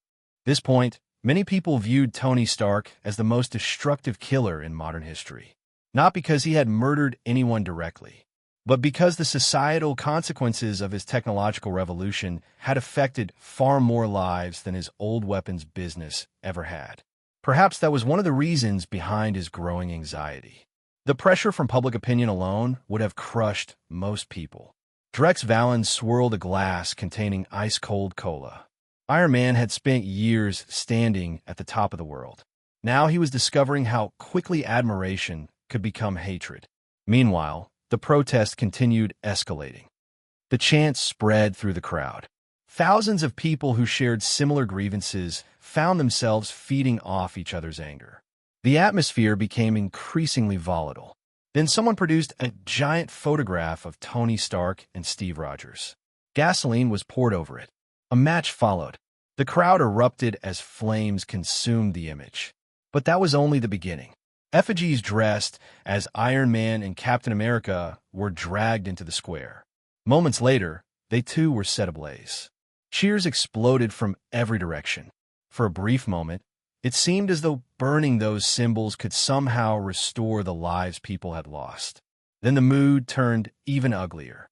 this point, many people viewed Tony Stark as the most destructive killer in modern history, not because he had murdered anyone directly, but because the societal consequences of his technological revolution had affected far more lives than his old weapons business ever had. Perhaps that was one of the reasons behind his growing anxiety. The pressure from public opinion alone would have crushed most people. Drex Valen swirled a glass containing ice-cold cola. Iron Man had spent years standing at the top of the world. Now he was discovering how quickly admiration could become hatred. Meanwhile, the protest continued escalating. The chants spread through the crowd. Thousands of people who shared similar grievances found themselves feeding off each other's anger. The atmosphere became increasingly volatile. Then someone produced a giant photograph of Tony Stark and Steve Rogers. Gasoline was poured over it. A match followed. The crowd erupted as flames consumed the image. But that was only the beginning. Effigies dressed as Iron Man and Captain America were dragged into the square. Moments later, they too were set ablaze. Cheers exploded from every direction. For a brief moment, it seemed as though burning those symbols could somehow restore the lives people had lost. Then the mood turned even uglier.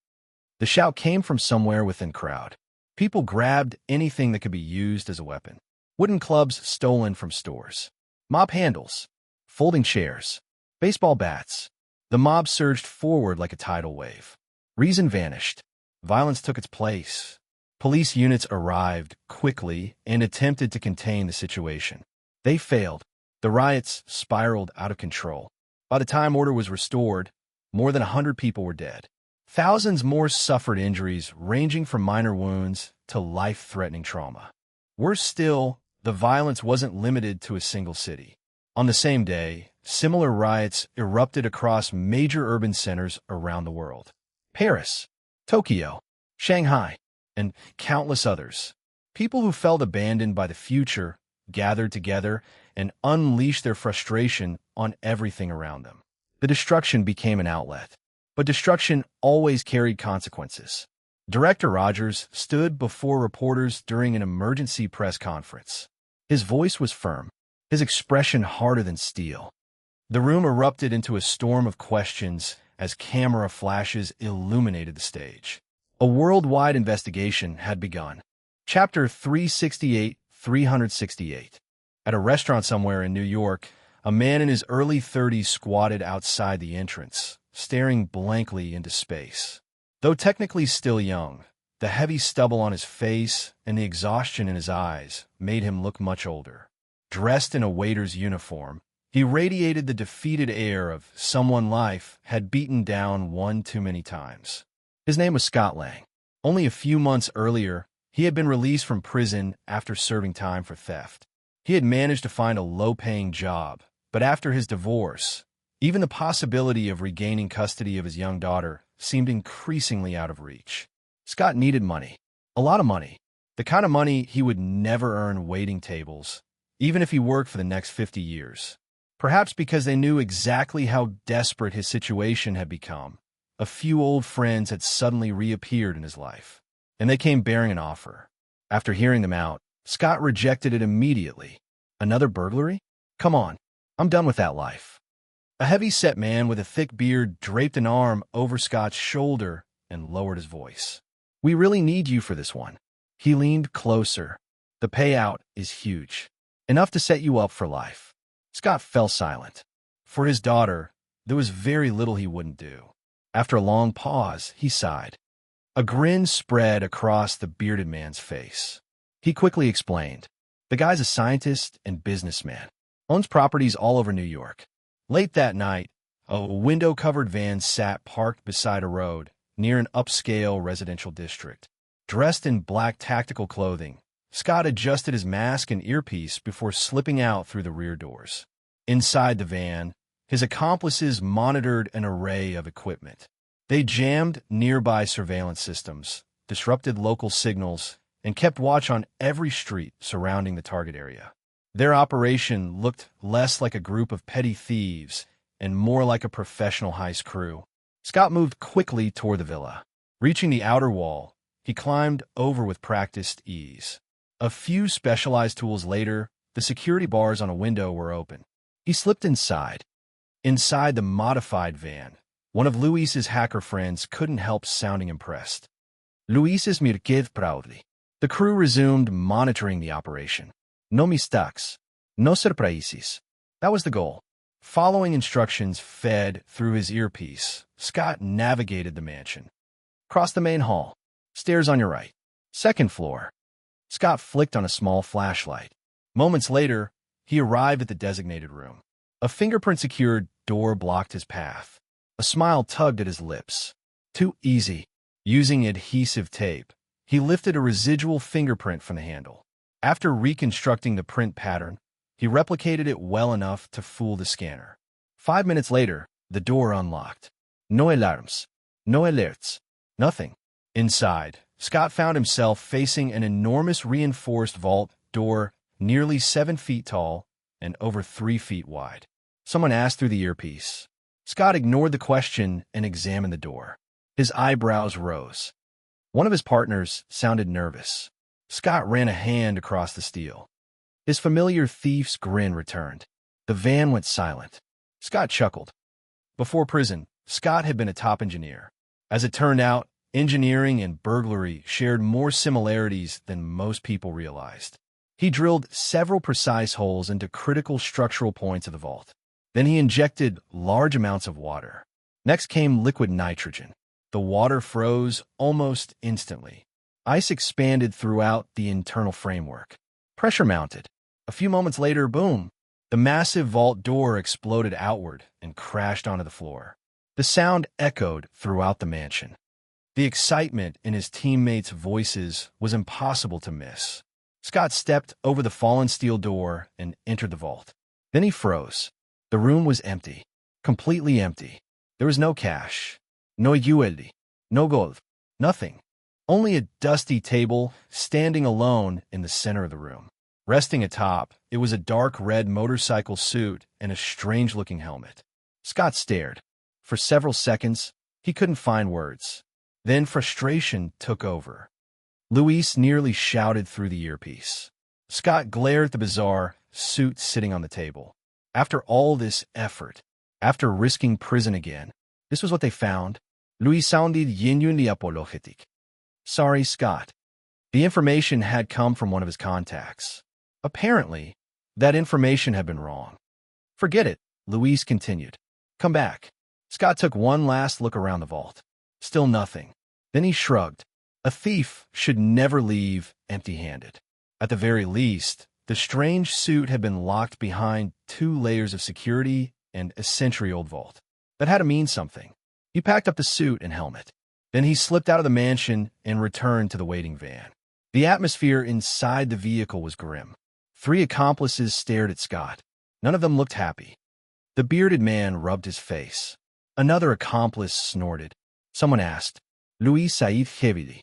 The shout came from somewhere within the crowd. People grabbed anything that could be used as a weapon. Wooden clubs stolen from stores. Mop handles. Folding chairs. Baseball bats. The mob surged forward like a tidal wave. Reason vanished. Violence took its place. Police units arrived quickly and attempted to contain the situation. They failed. The riots spiraled out of control. By the time order was restored, more than 100 people were dead. Thousands more suffered injuries ranging from minor wounds to life-threatening trauma. Worse still, the violence wasn't limited to a single city. On the same day, similar riots erupted across major urban centers around the world. Paris, Tokyo, Shanghai, and countless others. People who felt abandoned by the future gathered together and unleashed their frustration on everything around them. The destruction became an outlet. But destruction always carried consequences. Director Rogers stood before reporters during an emergency press conference. His voice was firm, his expression harder than steel. The room erupted into a storm of questions as camera flashes illuminated the stage. A worldwide investigation had begun. Chapter 368. At a restaurant somewhere in New York, a man in his early 30s squatted outside the entrance, staring blankly into space. Though technically still young, The heavy stubble on his face and the exhaustion in his eyes made him look much older. Dressed in a waiter's uniform, he radiated the defeated air of someone life had beaten down one too many times. His name was Scott Lang. Only a few months earlier, he had been released from prison after serving time for theft. He had managed to find a low-paying job, but after his divorce, even the possibility of regaining custody of his young daughter seemed increasingly out of reach. Scott needed money. A lot of money. The kind of money he would never earn waiting tables, even if he worked for the next 50 years. Perhaps because they knew exactly how desperate his situation had become, a few old friends had suddenly reappeared in his life, and they came bearing an offer. After hearing them out, Scott rejected it immediately. Another burglary? Come on, I'm done with that life. A heavy-set man with a thick beard draped an arm over Scott's shoulder and lowered his voice. We really need you for this one. He leaned closer. The payout is huge. Enough to set you up for life. Scott fell silent. For his daughter, there was very little he wouldn't do. After a long pause, he sighed. A grin spread across the bearded man's face. He quickly explained. The guy's a scientist and businessman. Owns properties all over New York. Late that night, a window-covered van sat parked beside a road near an upscale residential district. Dressed in black tactical clothing, Scott adjusted his mask and earpiece before slipping out through the rear doors. Inside the van, his accomplices monitored an array of equipment. They jammed nearby surveillance systems, disrupted local signals, and kept watch on every street surrounding the target area. Their operation looked less like a group of petty thieves and more like a professional heist crew. Scott moved quickly toward the villa. Reaching the outer wall, he climbed over with practiced ease. A few specialized tools later, the security bars on a window were open. He slipped inside. Inside the modified van, one of Luis's hacker friends couldn't help sounding impressed. Luis mirked proudly. The crew resumed monitoring the operation. No mistakes. No surprises. That was the goal. Following instructions fed through his earpiece, Scott navigated the mansion. Cross the main hall. Stairs on your right. Second floor. Scott flicked on a small flashlight. Moments later, he arrived at the designated room. A fingerprint-secured door blocked his path. A smile tugged at his lips. Too easy. Using adhesive tape, he lifted a residual fingerprint from the handle. After reconstructing the print pattern, he replicated it well enough to fool the scanner. 5 minutes later, the door unlocked. No alarms. No alerts. Nothing. Inside, Scott found himself facing an enormous reinforced vault door nearly 7 feet tall and over 3 feet wide. Someone asked through the earpiece. Scott ignored the question and examined the door. His eyebrows rose. One of his partners sounded nervous. Scott ran a hand across the steel. His familiar thief's grin returned. The van went silent. Scott chuckled. Before prison, Scott had been a top engineer. As it turned out, engineering and burglary shared more similarities than most people realized. He drilled several precise holes into critical structural points of the vault. Then he injected large amounts of water. Next came liquid nitrogen. The water froze almost instantly. Ice expanded throughout the internal framework. Pressure mounted. A few moments later, boom! The massive vault door exploded outward and crashed onto the floor. The sound echoed throughout the mansion. The excitement in his teammates' voices was impossible to miss. Scott stepped over the fallen steel door and entered the vault. Then he froze. The room was empty. Completely empty. There was no cash. No ULD. No gold. Nothing. Only a dusty table standing alone in the center of the room. Resting atop, it was a dark red motorcycle suit and a strange-looking helmet. Scott stared. For several seconds, he couldn't find words. Then frustration took over. Luis nearly shouted through the earpiece. Scott glared at the bizarre suit sitting on the table. After all this effort, after risking prison again, this was what they found. Luis sounded genuinely apologetic. Sorry, Scott. The information had come from one of his contacts. Apparently, that information had been wrong. Forget it, Luis continued. Come back. Scott took one last look around the vault. Still nothing. Then he shrugged. A thief should never leave empty-handed. At the very least, the strange suit had been locked behind 2 layers of security and a century-old vault. That had to mean something. He packed up the suit and helmet. Then he slipped out of the mansion and returned to the waiting van. The atmosphere inside the vehicle was grim. 3 accomplices stared at Scott. None of them looked happy. The bearded man rubbed his face. Another accomplice snorted. Someone asked, "Louis Said Khevidi?"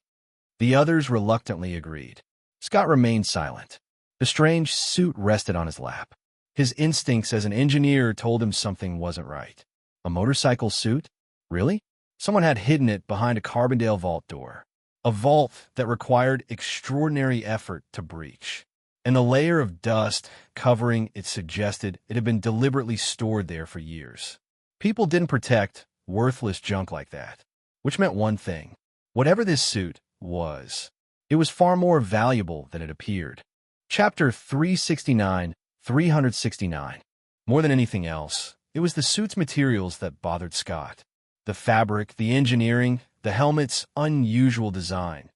The others reluctantly agreed. Scott remained silent. The strange suit rested on his lap. His instincts as an engineer told him something wasn't right. A motorcycle suit? Really? Someone had hidden it behind a Carbondale vault door. A vault that required extraordinary effort to breach. And the layer of dust covering it suggested it had been deliberately stored there for years. People didn't protect worthless junk like that. Which meant one thing. Whatever this suit was, it was far more valuable than it appeared. Chapter 369. More than anything else, it was the suit's materials that bothered Scott. The fabric, the engineering, the helmet's unusual design.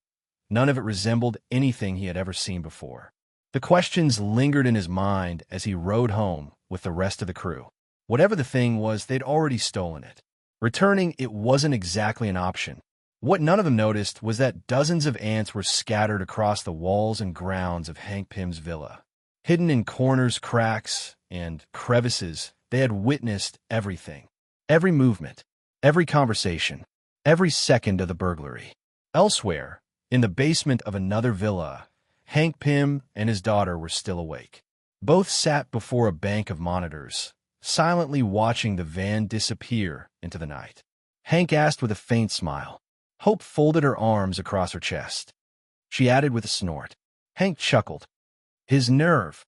None of it resembled anything he had ever seen before. The questions lingered in his mind as he rode home with the rest of the crew. Whatever the thing was, they'd already stolen it. Returning it wasn't exactly an option. What none of them noticed was that dozens of ants were scattered across the walls and grounds of Hank Pym's villa. Hidden in corners, cracks, and crevices, they had witnessed everything. Every movement, every conversation, every second of the burglary. Elsewhere, in the basement of another villa, Hank Pym and his daughter were still awake. Both sat before a bank of monitors, silently watching the van disappear into the night. Hank asked with a faint smile. Hope folded her arms across her chest. She added with a snort. Hank chuckled. His nerve.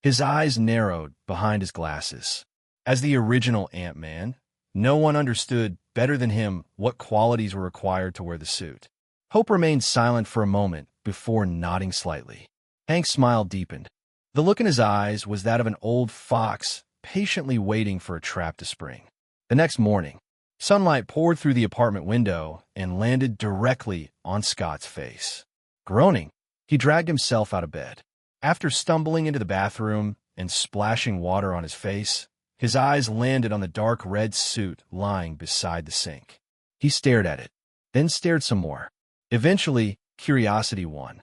His eyes narrowed behind his glasses. As the original Ant-Man, no one understood better than him what qualities were required to wear the suit. Hope remained silent for a moment before nodding slightly. Hank's smile deepened. The look in his eyes was that of an old fox patiently waiting for a trap to spring. The next morning, sunlight poured through the apartment window and landed directly on Scott's face. Groaning, he dragged himself out of bed. After stumbling into the bathroom and splashing water on his face, his eyes landed on the dark red suit lying beside the sink. He stared at it, then stared some more. Eventually, curiosity won.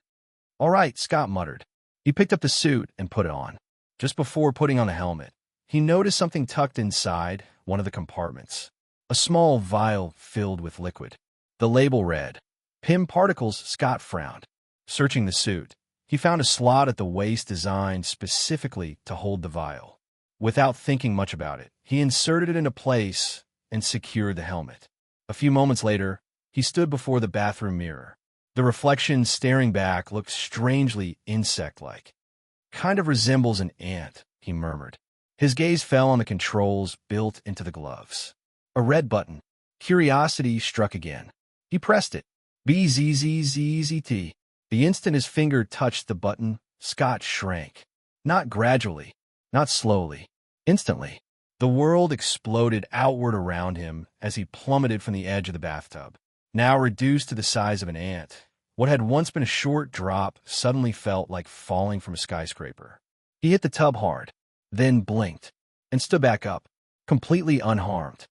"All right," Scott muttered. He picked up the suit and put it on. Just before putting on the helmet, he noticed something tucked inside one of the compartments. A small vial filled with liquid. The label read, "Pym Particles." Scott frowned. Searching the suit, he found a slot at the waist designed specifically to hold the vial. Without thinking much about it, he inserted it into place and secured the helmet. A few moments later, he stood before the bathroom mirror. The reflection staring back looked strangely insect-like. "Kind of resembles an ant," he murmured. His gaze fell on the controls built into the gloves. A red button. Curiosity struck again. He pressed it. BZZZZT. The instant his finger touched the button, Scott shrank. Not gradually, not slowly. Instantly. The world exploded outward around him as he plummeted from the edge of the bathtub. Now reduced to the size of an ant, what had once been a short drop suddenly felt like falling from a skyscraper. He hit the tub hard, then blinked, and stood back up, completely unharmed.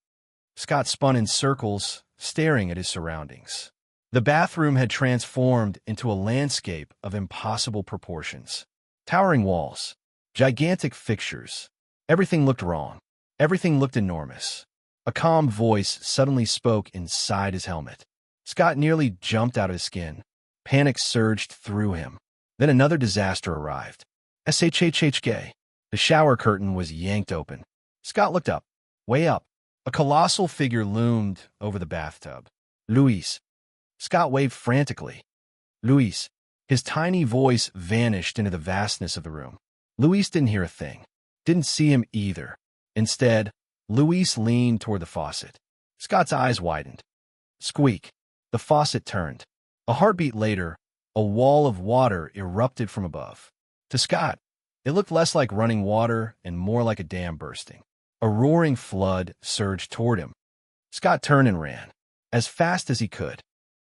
Scott spun in circles, staring at his surroundings. The bathroom had transformed into a landscape of impossible proportions. Towering walls, gigantic fixtures. Everything looked wrong. Everything looked enormous. A calm voice suddenly spoke inside his helmet. Scott nearly jumped out of his skin. Panic surged through him. Then another disaster arrived. SHHHK. The shower curtain was yanked open. Scott looked up. Way up. A colossal figure loomed over the bathtub. "Luis." Scott waved frantically. "Luis." His tiny voice vanished into the vastness of the room. Luis didn't hear a thing. Didn't see him either. Instead, Luis leaned toward the faucet. Scott's eyes widened. Squeak. The faucet turned. A heartbeat later, a wall of water erupted from above. To Scott, it looked less like running water and more like a dam bursting. A roaring flood surged toward him. Scott turned and ran, as fast as he could.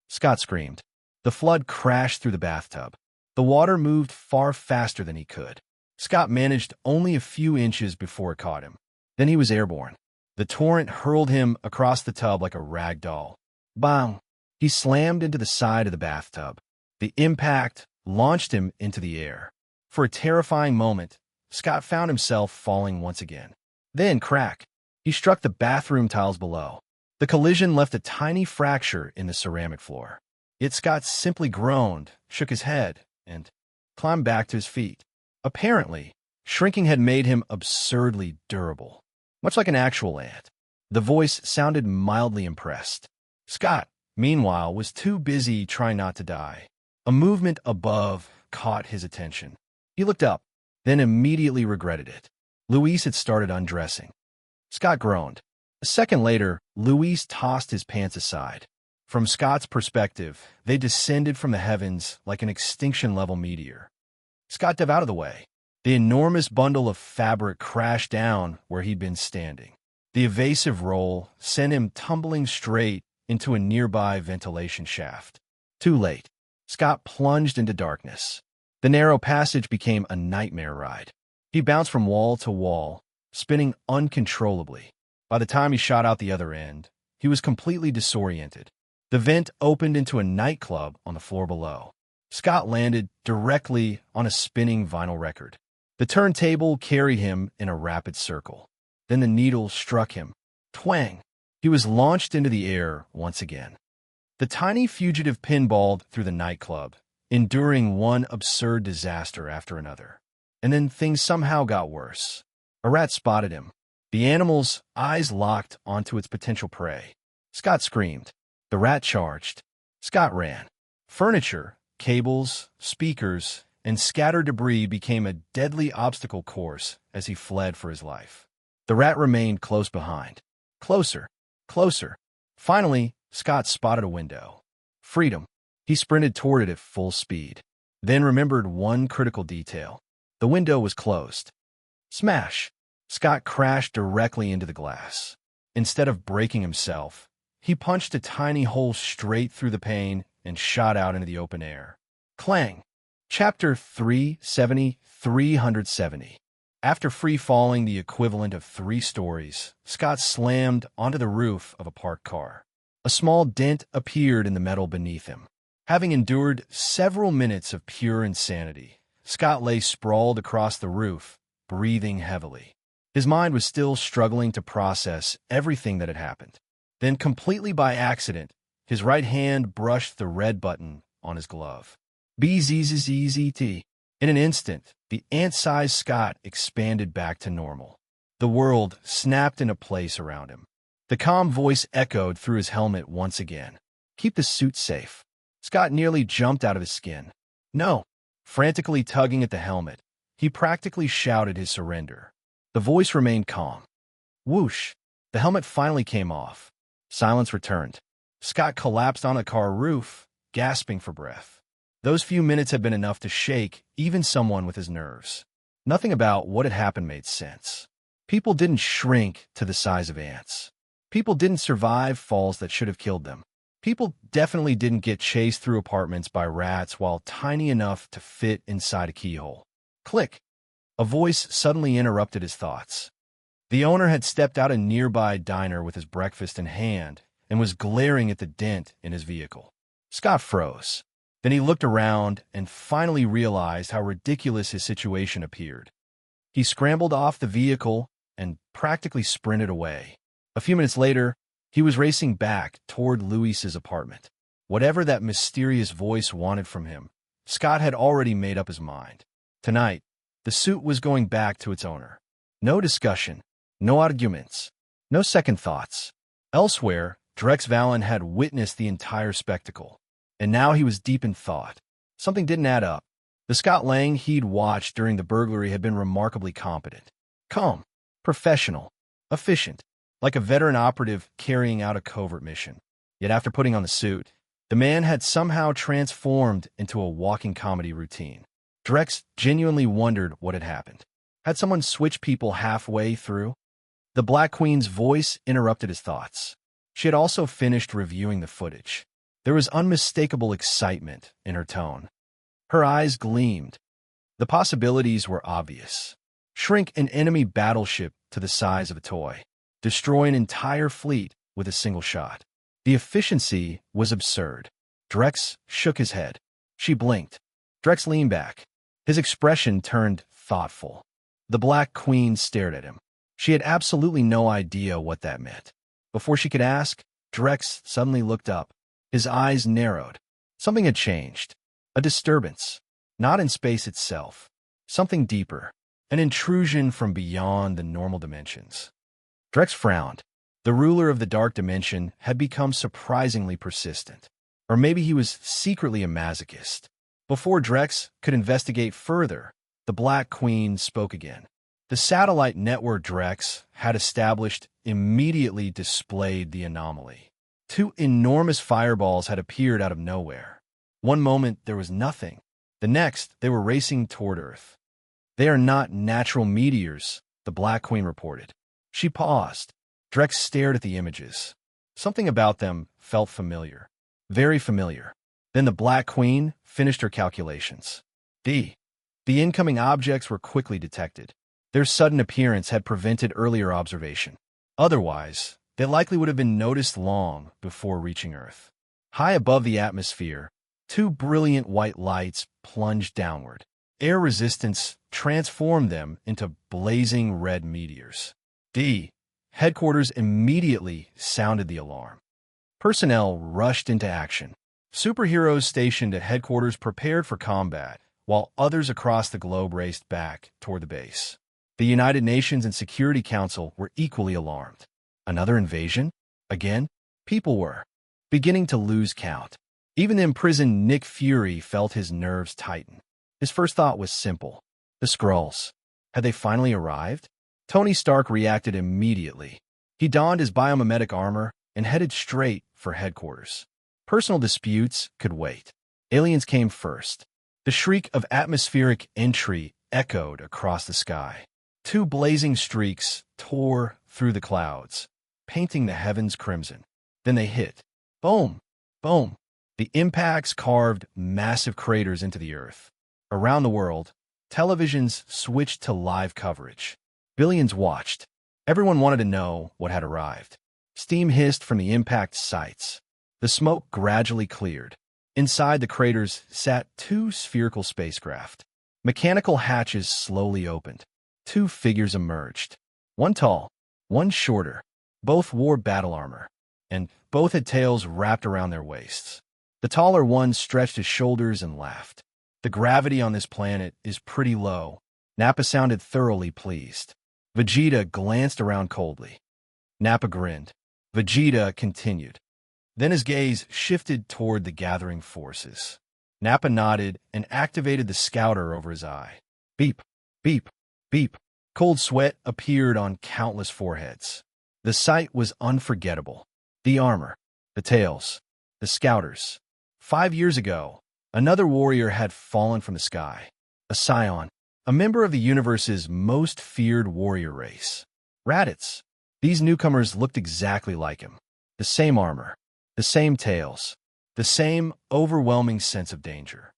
Scott screamed. The flood crashed through the bathtub. The water moved far faster than he could. Scott managed only a few inches before it caught him. Then he was airborne. The torrent hurled him across the tub like a rag doll. Bang! He slammed into the side of the bathtub. The impact launched him into the air. For a terrifying moment, Scott found himself falling once again. Then, crack! He struck the bathroom tiles below. The collision left a tiny fracture in the ceramic floor. Yet Scott simply groaned, shook his head, and climbed back to his feet. Apparently, shrinking had made him absurdly durable, much like an actual ant. The voice sounded mildly impressed. Scott, meanwhile, was too busy trying not to die. A movement above caught his attention. He looked up, then immediately regretted it. Luis had started undressing. Scott groaned. A second later, Luis tossed his pants aside. From Scott's perspective, they descended from the heavens like an extinction-level meteor. Scott dove out of the way. The enormous bundle of fabric crashed down where he'd been standing. The evasive roll sent him tumbling straight into a nearby ventilation shaft. Too late. Scott plunged into darkness. The narrow passage became a nightmare ride. He bounced from wall to wall, spinning uncontrollably. By the time he shot out the other end, he was completely disoriented. The vent opened into a nightclub on the floor below. Scott landed directly on a spinning vinyl record. The turntable carried him in a rapid circle. Then the needle struck him. Twang! He was launched into the air once again. The tiny fugitive pinballed through the nightclub, enduring one absurd disaster after another. And then things somehow got worse. A rat spotted him. The animal's eyes locked onto its potential prey. Scott screamed. The rat charged. Scott ran. Furniture, cables, speakers, and scattered debris became a deadly obstacle course as he fled for his life. The rat remained close behind. Closer. Closer. Finally, Scott spotted a window. Freedom. He sprinted toward it at full speed. Then remembered one critical detail. The window was closed. Smash! Scott crashed directly into the glass. Instead of breaking himself, he punched a tiny hole straight through the pane and shot out into the open air. Clang! Chapter 370. After free-falling the equivalent of 3 stories, Scott slammed onto the roof of a parked car. A small dent appeared in the metal beneath him. Having endured several minutes of pure insanity, Scott lay sprawled across the roof, breathing heavily. His mind was still struggling to process everything that had happened. Then, completely by accident, his right hand brushed the red button on his glove. BZZZT. In an instant, the ant-sized Scott expanded back to normal. The world snapped into place around him. The calm voice echoed through his helmet once again. Keep the suit safe. Scott nearly jumped out of his skin. No. Frantically tugging at the helmet, he practically shouted his surrender. The voice remained calm. Whoosh! The helmet finally came off. Silence returned. Scott collapsed on a car roof, gasping for breath. Those few minutes had been enough to shake even someone with his nerves. Nothing about what had happened made sense. People didn't shrink to the size of ants. People didn't survive falls that should have killed them. People definitely didn't get chased through apartments by rats while tiny enough to fit inside a keyhole. Click! A voice suddenly interrupted his thoughts. The owner had stepped out a nearby diner with his breakfast in hand and was glaring at the dent in his vehicle. Scott froze. Then he looked around and finally realized how ridiculous his situation appeared. He scrambled off the vehicle and practically sprinted away. A few minutes later, he was racing back toward Luis's apartment. Whatever that mysterious voice wanted from him, Scott had already made up his mind. Tonight, the suit was going back to its owner. No discussion. No arguments. No second thoughts. Elsewhere, Drex Valen had witnessed the entire spectacle, and now he was deep in thought. Something didn't add up. The Scott Lang he'd watched during the burglary had been remarkably competent. Calm. Professional. Efficient. Like a veteran operative carrying out a covert mission. Yet after putting on the suit, the man had somehow transformed into a walking comedy routine. Drex genuinely wondered what had happened. Had someone switched people halfway through? The Black Queen's voice interrupted his thoughts. She had also finished reviewing the footage. There was unmistakable excitement in her tone. Her eyes gleamed. The possibilities were obvious. Shrink an enemy battleship to the size of a toy. Destroy an entire fleet with a single shot. The efficiency was absurd. Drex shook his head. She blinked. Drex leaned back. His expression turned thoughtful. The Black Queen stared at him. She had absolutely no idea what that meant. Before she could ask, Drex suddenly looked up. His eyes narrowed. Something had changed. A disturbance. Not in space itself. Something deeper. An intrusion from beyond the normal dimensions. Drex frowned. The ruler of the dark dimension had become surprisingly persistent. Or maybe he was secretly a masochist. Before Drex could investigate further, the Black Queen spoke again. The satellite network Drex had established immediately displayed the anomaly. Two enormous fireballs had appeared out of nowhere. One moment there was nothing. The next, they were racing toward Earth. They are not natural meteors, the Black Queen reported. She paused. Drex stared at the images. Something about them felt familiar. Very familiar. Then the Black Queen finished her calculations. The incoming objects were quickly detected. Their sudden appearance had prevented earlier observation. Otherwise, they likely would have been noticed long before reaching Earth. High above the atmosphere, two brilliant white lights plunged downward. Air resistance transformed them into blazing red meteors. Headquarters immediately sounded the alarm. Personnel rushed into action. Superheroes stationed at headquarters prepared for combat, while others across the globe raced back toward the base. The United Nations and Security Council were equally alarmed. Another invasion? Again? People were beginning to lose count. Even the imprisoned Nick Fury felt his nerves tighten. His first thought was simple. The Skrulls. Had they finally arrived? Tony Stark reacted immediately. He donned his biomimetic armor and headed straight for headquarters. Personal disputes could wait. Aliens came first. The shriek of atmospheric entry echoed across the sky. Two blazing streaks tore through the clouds, painting the heavens crimson. Then they hit. Boom! Boom! The impacts carved massive craters into the earth. Around the world, televisions switched to live coverage. Billions watched. Everyone wanted to know what had arrived. Steam hissed from the impact sites. The smoke gradually cleared. Inside the craters sat two spherical spacecraft. Mechanical hatches slowly opened. Two figures emerged. One tall, one shorter. Both wore battle armor, and both had tails wrapped around their waists. The taller one stretched his shoulders and laughed. The gravity on this planet is pretty low. Nappa sounded thoroughly pleased. Vegeta glanced around coldly. Nappa grinned. Vegeta continued. Then his gaze shifted toward the gathering forces. Nappa nodded and activated the scouter over his eye. Beep, beep, beep. Cold sweat appeared on countless foreheads. The sight was unforgettable. The armor, the tails, the scouters. 5 years ago, another warrior had fallen from the sky. A scion, a member of the universe's most feared warrior race. Raditz. These newcomers looked exactly like him. The same armor, the same tails, the same overwhelming sense of danger.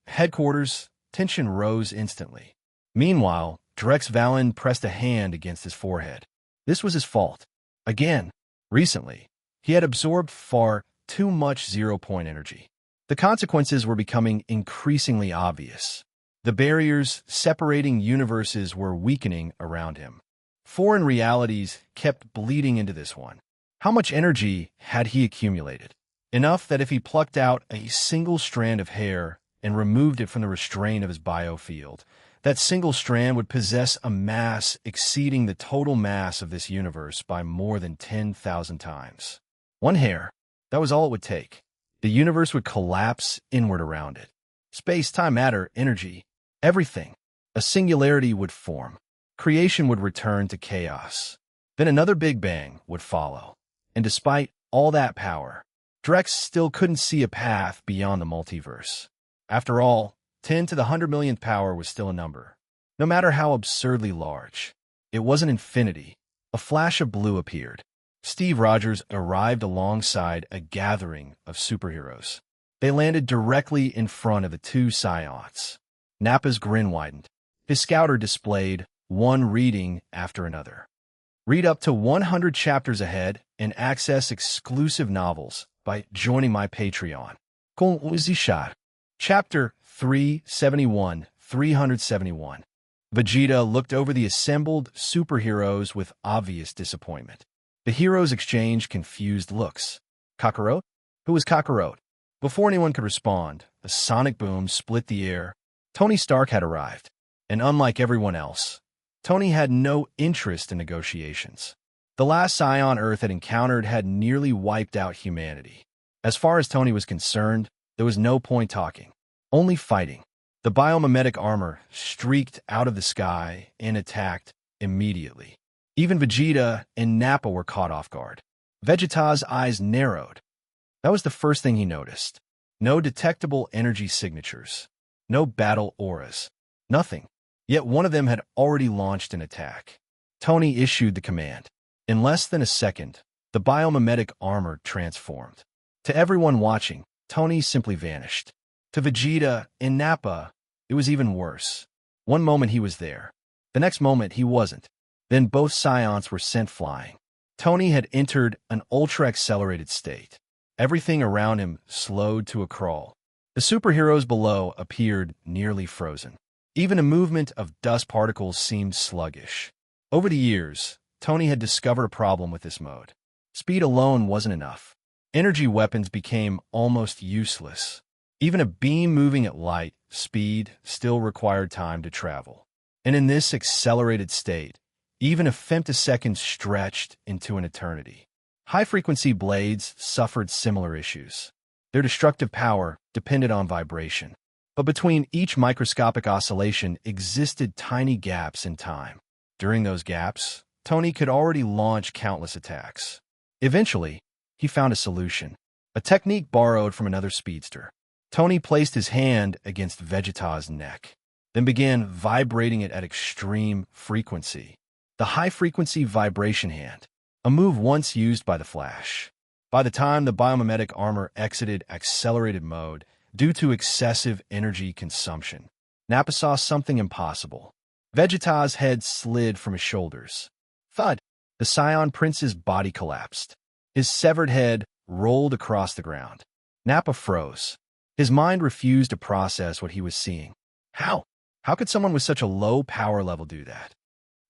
Headquarters, tension rose instantly. Meanwhile, Drex Valen pressed a hand against his forehead. This was his fault. Again, recently, he had absorbed far too much zero-point energy. The consequences were becoming increasingly obvious. The barriers separating universes were weakening around him. Foreign realities kept bleeding into this one. How much energy had he accumulated? Enough that if he plucked out a single strand of hair and removed it from the restraint of his biofield, that single strand would possess a mass exceeding the total mass of this universe by more than 10,000 times. One hair, that was all it would take. The universe would collapse inward around it. Space, time, matter, energy, everything. A singularity would form. Creation would return to chaos. Then another Big Bang would follow. And despite all that power, Drex still couldn't see a path beyond the multiverse. After all, 10 to the 100 millionth power was still a number. No matter how absurdly large. It wasn't infinity. A flash of blue appeared. Steve Rogers arrived alongside a gathering of superheroes. They landed directly in front of the two scions. Nappa's grin widened. His scouter displayed one reading after another. Read up to 100 chapters ahead and access exclusive novels by joining my Patreon. Chapter 371. Vegeta looked over the assembled superheroes with obvious disappointment. The heroes exchanged confused looks. Kakarot? Who was Kakarot? Before anyone could respond, a sonic boom split the air. Tony Stark had arrived, and unlike everyone else, Tony had no interest in negotiations. The last Scion Earth had encountered had nearly wiped out humanity. As far as Tony was concerned, there was no point talking, only fighting. The biomimetic armor streaked out of the sky and attacked immediately. Even Vegeta and Nappa were caught off guard. Vegeta's eyes narrowed. That was the first thing he noticed. No detectable energy signatures. No battle auras. Nothing. Yet one of them had already launched an attack. Tony issued the command. In less than a second, the biomimetic armor transformed. To everyone watching, Tony simply vanished. To Vegeta and Nappa, it was even worse. One moment he was there. The next moment he wasn't. Then both scions were sent flying. Tony had entered an ultra-accelerated state. Everything around him slowed to a crawl. The superheroes below appeared nearly frozen. Even a movement of dust particles seemed sluggish. Over the years, Tony had discovered a problem with this mode. Speed alone wasn't enough. Energy weapons became almost useless. Even a beam moving at light speed still required time to travel. And in this accelerated state, even a femtosecond stretched into an eternity. High-frequency blades suffered similar issues. Their destructive power depended on vibration. But between each microscopic oscillation existed tiny gaps in time. During those gaps, Tony could already launch countless attacks. Eventually, he found a solution, a technique borrowed from another speedster. Tony placed his hand against Vegeta's neck, then began vibrating it at extreme frequency. The high-frequency vibration hand, a move once used by the Flash. By the time the biomimetic armor exited accelerated mode, due to excessive energy consumption, Nappa saw something impossible. Vegeta's head slid from his shoulders. Thud! The Scion Prince's body collapsed. His severed head rolled across the ground. Nappa froze. His mind refused to process what he was seeing. How? How could someone with such a low power level do that?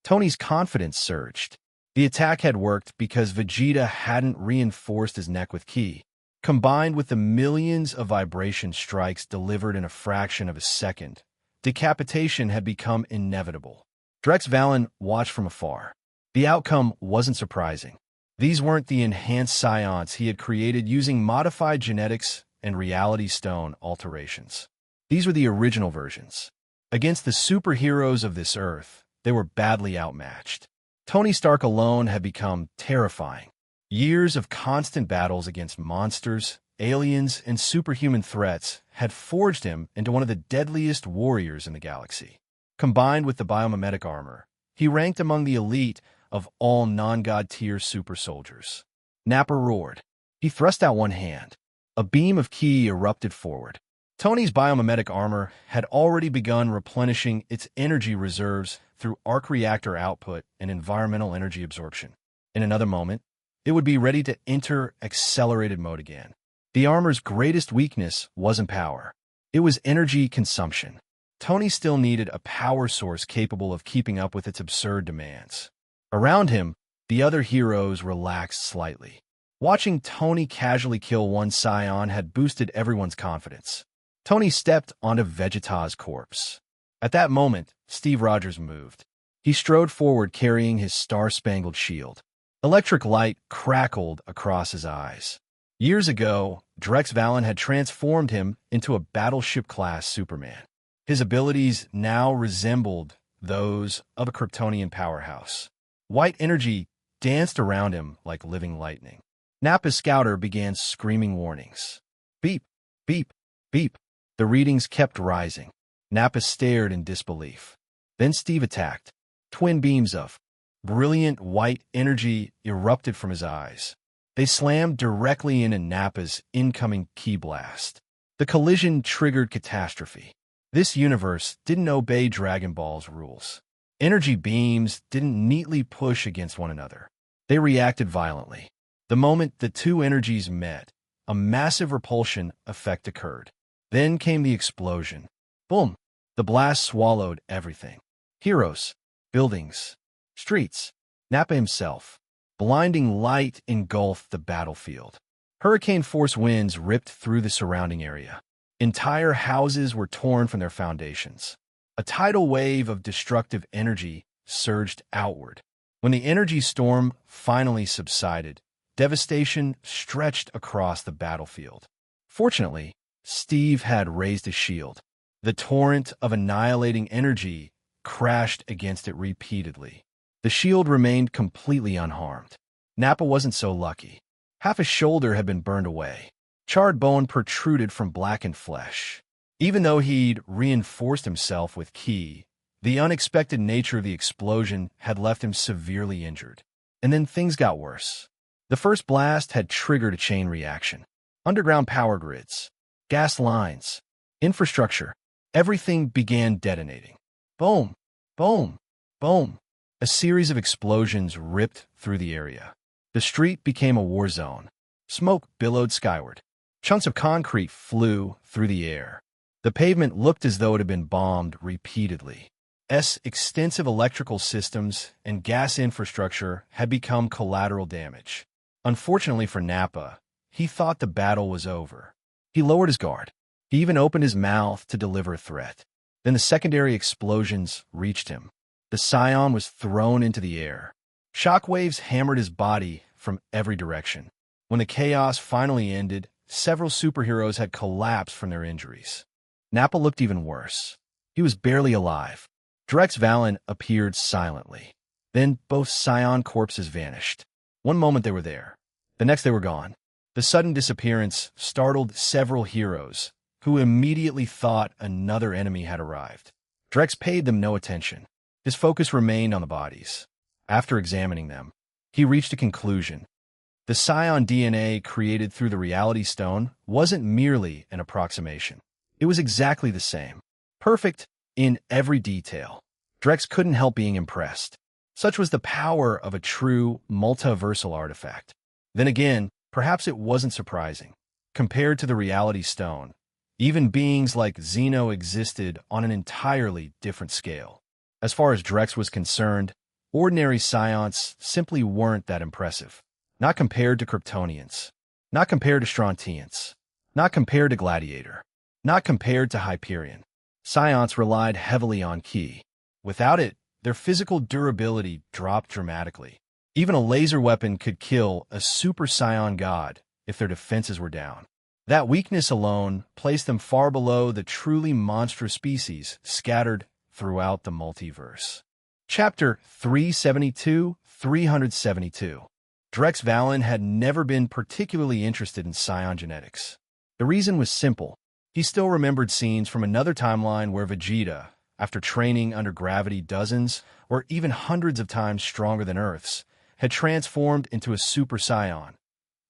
Tony's confidence surged. The attack had worked because Vegeta hadn't reinforced his neck with ki. Combined with the millions of vibration strikes delivered in a fraction of a second, decapitation had become inevitable. Drex Valen watched from afar. The outcome wasn't surprising. These weren't the enhanced scions he had created using modified genetics and reality stone alterations. These were the original versions. Against the superheroes of this Earth, they were badly outmatched. Tony Stark alone had become terrifying. Years of constant battles against monsters, aliens, and superhuman threats had forged him into one of the deadliest warriors in the galaxy. Combined with the biomimetic armor, he ranked among the elite of all non-god tier super soldiers. Nappa roared. He thrust out one hand. A beam of ki erupted forward. Tony's biomimetic armor had already begun replenishing its energy reserves through arc reactor output and environmental energy absorption. In another moment, it would be ready to enter accelerated mode again. The armor's greatest weakness wasn't power. It was energy consumption. Tony still needed a power source capable of keeping up with its absurd demands. Around him, the other heroes relaxed slightly. Watching Tony casually kill one scion had boosted everyone's confidence. Tony stepped onto Vegeta's corpse. At that moment, Steve Rogers moved. He strode forward carrying his star-spangled shield. Electric light crackled across his eyes. Years ago, Drex Valen had transformed him into a battleship-class Superman. His abilities now resembled those of a Kryptonian powerhouse. White energy danced around him like living lightning. Nappa's scouter began screaming warnings. Beep, beep, beep. The readings kept rising. Nappa stared in disbelief. Then Steve attacked. Twin beams of Brilliant white energy erupted from his eyes. They slammed directly into Nappa's incoming ki blast. The collision triggered catastrophe. This universe didn't obey Dragon Ball's rules. Energy beams didn't neatly push against one another. They reacted violently. The moment the two energies met, a massive repulsion effect occurred. Then came the explosion. Boom! The blast swallowed everything. Heroes, buildings, streets, Nappa himself. Blinding light engulfed the battlefield. Hurricane-force winds ripped through the surrounding area. Entire houses were torn from their foundations. A tidal wave of destructive energy surged outward. When the energy storm finally subsided, devastation stretched across the battlefield. Fortunately, Steve had raised a shield. The torrent of annihilating energy crashed against it repeatedly. The shield remained completely unharmed. Nappa wasn't so lucky. Half his shoulder had been burned away. Charred bone protruded from blackened flesh. Even though he'd reinforced himself with ki, the unexpected nature of the explosion had left him severely injured. And then things got worse. The first blast had triggered a chain reaction. Underground power grids, gas lines, infrastructure, everything began detonating. Boom, boom, boom. A series of explosions ripped through the area. The street became a war zone. Smoke billowed skyward. Chunks of concrete flew through the air. The pavement looked as though it had been bombed repeatedly. Extensive electrical systems and gas infrastructure had become collateral damage. Unfortunately for Nappa, he thought the battle was over. He lowered his guard. He even opened his mouth to deliver a threat. Then the secondary explosions reached him. The Scion was thrown into the air. Shockwaves hammered his body from every direction. When the chaos finally ended, several superheroes had collapsed from their injuries. Nappa looked even worse. He was barely alive. Drex Valen appeared silently. Then both Scion corpses vanished. One moment they were there. The next they were gone. The sudden disappearance startled several heroes, who immediately thought another enemy had arrived. Drex paid them no attention. His focus remained on the bodies. After examining them, he reached a conclusion. The Scion DNA created through the Reality Stone wasn't merely an approximation. It was exactly the same. Perfect in every detail. Drex couldn't help being impressed. Such was the power of a true multiversal artifact. Then again, perhaps it wasn't surprising. Compared to the Reality Stone, even beings like Xeno existed on an entirely different scale. As far as Drex was concerned, ordinary Scions simply weren't that impressive. Not compared to Kryptonians. Not compared to Strontians. Not compared to Gladiator. Not compared to Hyperion. Scions relied heavily on ki. Without it, their physical durability dropped dramatically. Even a laser weapon could kill a super Scion god if their defenses were down. That weakness alone placed them far below the truly monstrous species scattered throughout the multiverse. Chapter 372. Drex Valen had never been particularly interested in Scion genetics. The reason was simple. He still remembered scenes from another timeline where Vegeta, after training under gravity dozens or even hundreds of times stronger than Earth's, had transformed into a super Scion,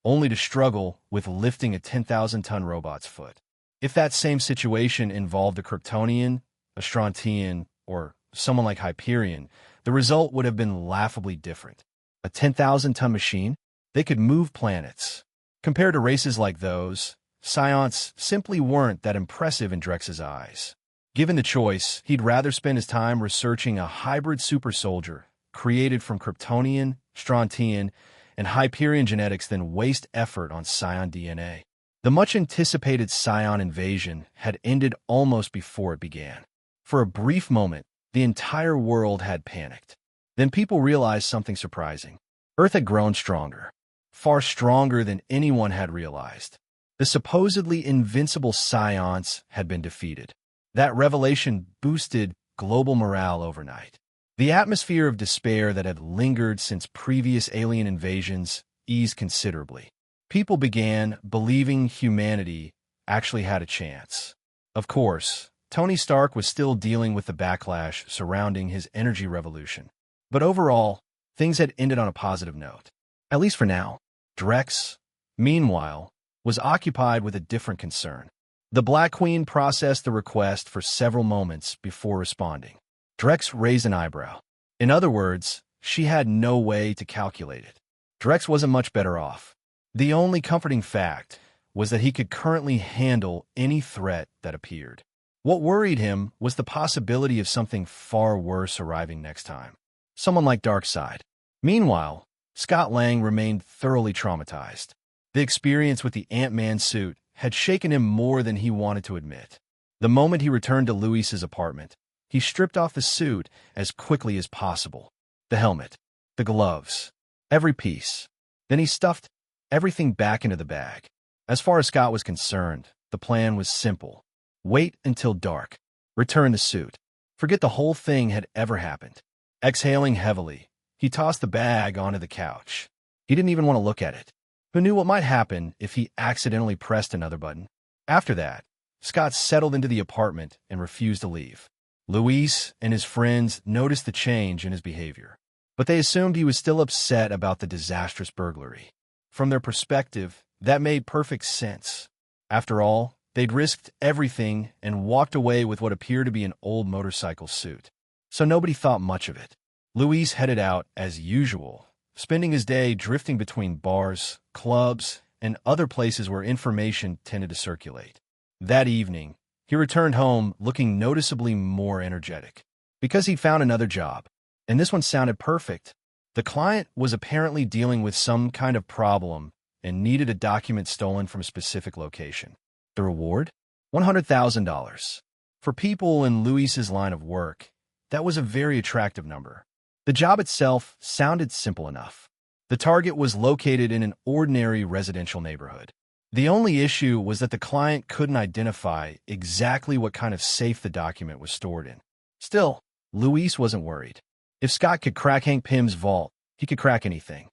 only to struggle with lifting a 10,000-ton robot's foot. If that same situation involved a Kryptonian, a Strontian, or someone like Hyperion, the result would have been laughably different. A 10,000-ton machine? They could move planets. Compared to races like those, Scions simply weren't that impressive in Drex's eyes. Given the choice, he'd rather spend his time researching a hybrid super soldier created from Kryptonian, Strontian, and Hyperion genetics than waste effort on Scion DNA. The much-anticipated Scion invasion had ended almost before it began. For a brief moment, the entire world had panicked. Then people realized something surprising. Earth had grown stronger, far stronger than anyone had realized. The supposedly invincible Scions had been defeated. That revelation boosted global morale overnight. The atmosphere of despair that had lingered since previous alien invasions eased considerably. People began believing humanity actually had a chance. Of course, Tony Stark was still dealing with the backlash surrounding his energy revolution. But overall, things had ended on a positive note. At least for now. Drex, meanwhile, was occupied with a different concern. The Black Queen processed the request for several moments before responding. Drex raised an eyebrow. In other words, she had no way to calculate it. Drex wasn't much better off. The only comforting fact was that he could currently handle any threat that appeared. What worried him was the possibility of something far worse arriving next time. Someone like Darkseid. Meanwhile, Scott Lang remained thoroughly traumatized. The experience with the Ant-Man suit had shaken him more than he wanted to admit. The moment he returned to Luis's apartment, he stripped off the suit as quickly as possible. The helmet, the gloves, every piece. Then he stuffed everything back into the bag. As far as Scott was concerned, the plan was simple. Wait until dark. Return the suit. Forget the whole thing had ever happened. Exhaling heavily, he tossed the bag onto the couch. He didn't even want to look at it. Who knew what might happen if he accidentally pressed another button? After that, Scott settled into the apartment and refused to leave. Luis and his friends noticed the change in his behavior, but they assumed he was still upset about the disastrous burglary. From their perspective, that made perfect sense. After all, they'd risked everything and walked away with what appeared to be an old motorcycle suit. So nobody thought much of it. Luis headed out as usual, spending his day drifting between bars, clubs, and other places where information tended to circulate. That evening, he returned home looking noticeably more energetic. Because he'd found another job, and this one sounded perfect. The client was apparently dealing with some kind of problem and needed a document stolen from a specific location. The reward? $100,000. For people in Luis's line of work, that was a very attractive number. The job itself sounded simple enough. The target was located in an ordinary residential neighborhood. The only issue was that the client couldn't identify exactly what kind of safe the document was stored in. Still, Luis wasn't worried. If Scott could crack Hank Pym's vault, he could crack anything.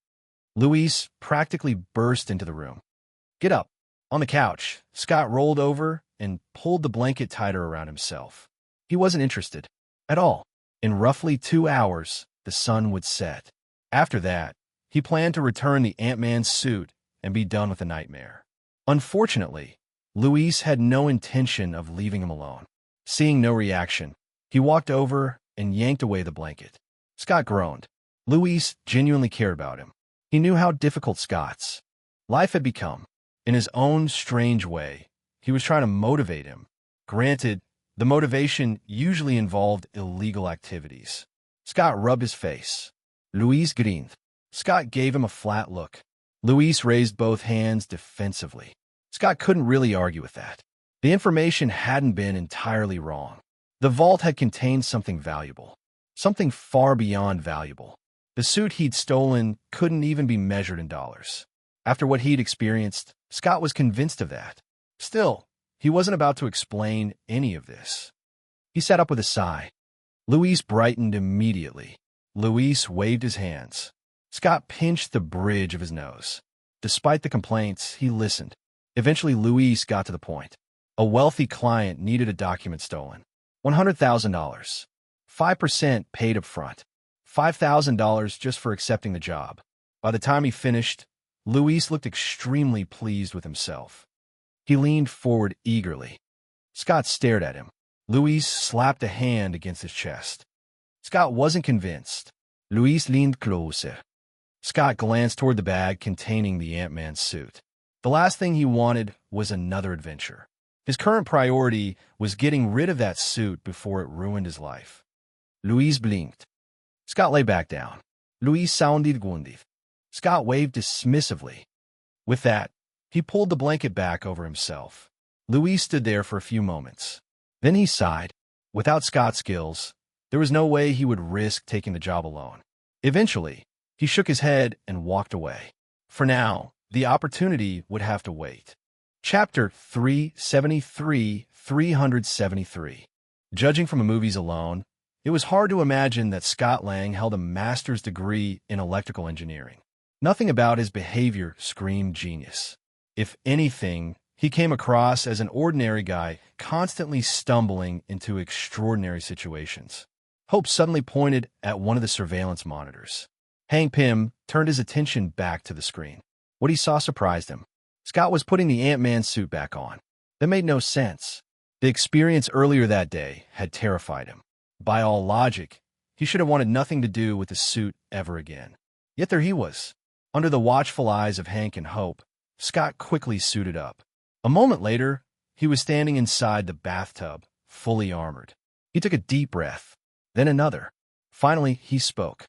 Luis practically burst into the room. Get up. On the couch, Scott rolled over and pulled the blanket tighter around himself. He wasn't interested at all. In roughly 2 hours, the sun would set. After that, he planned to return the Ant-Man suit and be done with the nightmare. Unfortunately, Luis had no intention of leaving him alone. Seeing no reaction, he walked over and yanked away the blanket. Scott groaned. Luis genuinely cared about him. He knew how difficult Scott's life had become. In his own strange way, he was trying to motivate him. Granted, the motivation usually involved illegal activities. Scott rubbed his face. Luis grinned. Scott gave him a flat look. Luis raised both hands defensively. Scott couldn't really argue with that. The information hadn't been entirely wrong. The vault had contained something valuable. Something far beyond valuable. The suit he'd stolen couldn't even be measured in dollars. After what he'd experienced, Scott was convinced of that. Still, he wasn't about to explain any of this. He sat up with a sigh. Luis brightened immediately. Luis waved his hands. Scott pinched the bridge of his nose. Despite the complaints, he listened. Eventually, Luis got to the point. A wealthy client needed a document stolen. $100,000. 5% paid up front. $5,000 just for accepting the job. By the time he finished, Luis looked extremely pleased with himself. He leaned forward eagerly. Scott stared at him. Luis slapped a hand against his chest. Scott wasn't convinced. Luis leaned closer. Scott glanced toward the bag containing the Ant-Man suit. The last thing he wanted was another adventure. His current priority was getting rid of that suit before it ruined his life. Luis blinked. Scott lay back down. Luis sounded wounded. Scott waved dismissively. With that, he pulled the blanket back over himself. Luis stood there for a few moments. Then he sighed. Without Scott's skills, there was no way he would risk taking the job alone. Eventually, he shook his head and walked away. For now, the opportunity would have to wait. Chapter 373. Judging from the movies alone, it was hard to imagine that Scott Lang held a master's degree in electrical engineering. Nothing about his behavior screamed genius. If anything, he came across as an ordinary guy constantly stumbling into extraordinary situations. Hope suddenly pointed at one of the surveillance monitors. Hank Pym turned his attention back to the screen. What he saw surprised him. Scott was putting the Ant-Man suit back on. That made no sense. The experience earlier that day had terrified him. By all logic, he should have wanted nothing to do with the suit ever again. Yet there he was. Under the watchful eyes of Hank and Hope, Scott quickly suited up. A moment later, he was standing inside the bathtub, fully armored. He took a deep breath, then another. Finally, he spoke.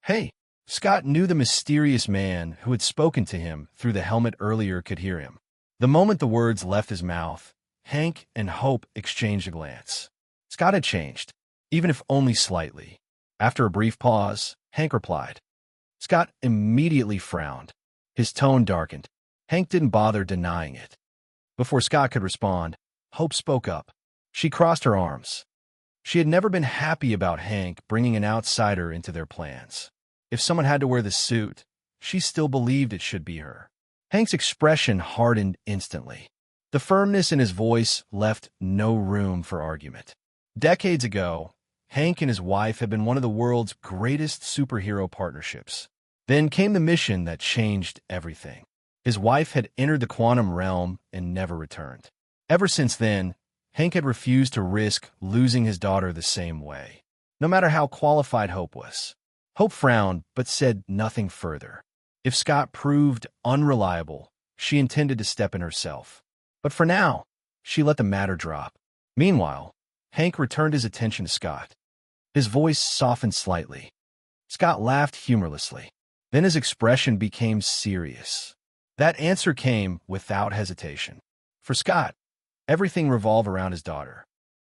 "Hey." Scott knew the mysterious man who had spoken to him through the helmet earlier could hear him. The moment the words left his mouth, Hank and Hope exchanged a glance. Scott had changed, even if only slightly. After a brief pause, Hank replied. Scott immediately frowned. His tone darkened. Hank didn't bother denying it. Before Scott could respond, Hope spoke up. She crossed her arms. She had never been happy about Hank bringing an outsider into their plans. If someone had to wear the suit, she still believed it should be her. Hank's expression hardened instantly. The firmness in his voice left no room for argument. Decades ago, Hank and his wife had been one of the world's greatest superhero partnerships. Then came the mission that changed everything. His wife had entered the quantum realm and never returned. Ever since then, Hank had refused to risk losing his daughter the same way, no matter how qualified Hope was. Hope frowned, but said nothing further. If Scott proved unreliable, she intended to step in herself. But for now, she let the matter drop. Meanwhile, Hank returned his attention to Scott. His voice softened slightly. Scott laughed humorlessly. Then his expression became serious. That answer came without hesitation. For Scott, everything revolved around his daughter.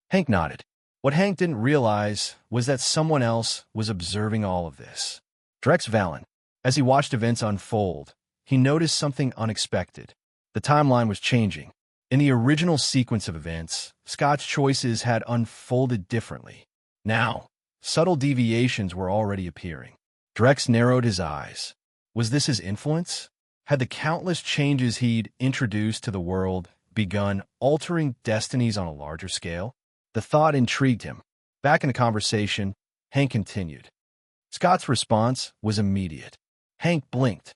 Hank nodded. What Hank didn't realize was that someone else was observing all of this. Drex Valen. As he watched events unfold, he noticed something unexpected. The timeline was changing. In the original sequence of events, Scott's choices had unfolded differently. Now, subtle deviations were already appearing. Drex narrowed his eyes. Was this his influence? Had the countless changes he'd introduced to the world begun altering destinies on a larger scale? The thought intrigued him. Back in the conversation, Hank continued. Scott's response was immediate. Hank blinked.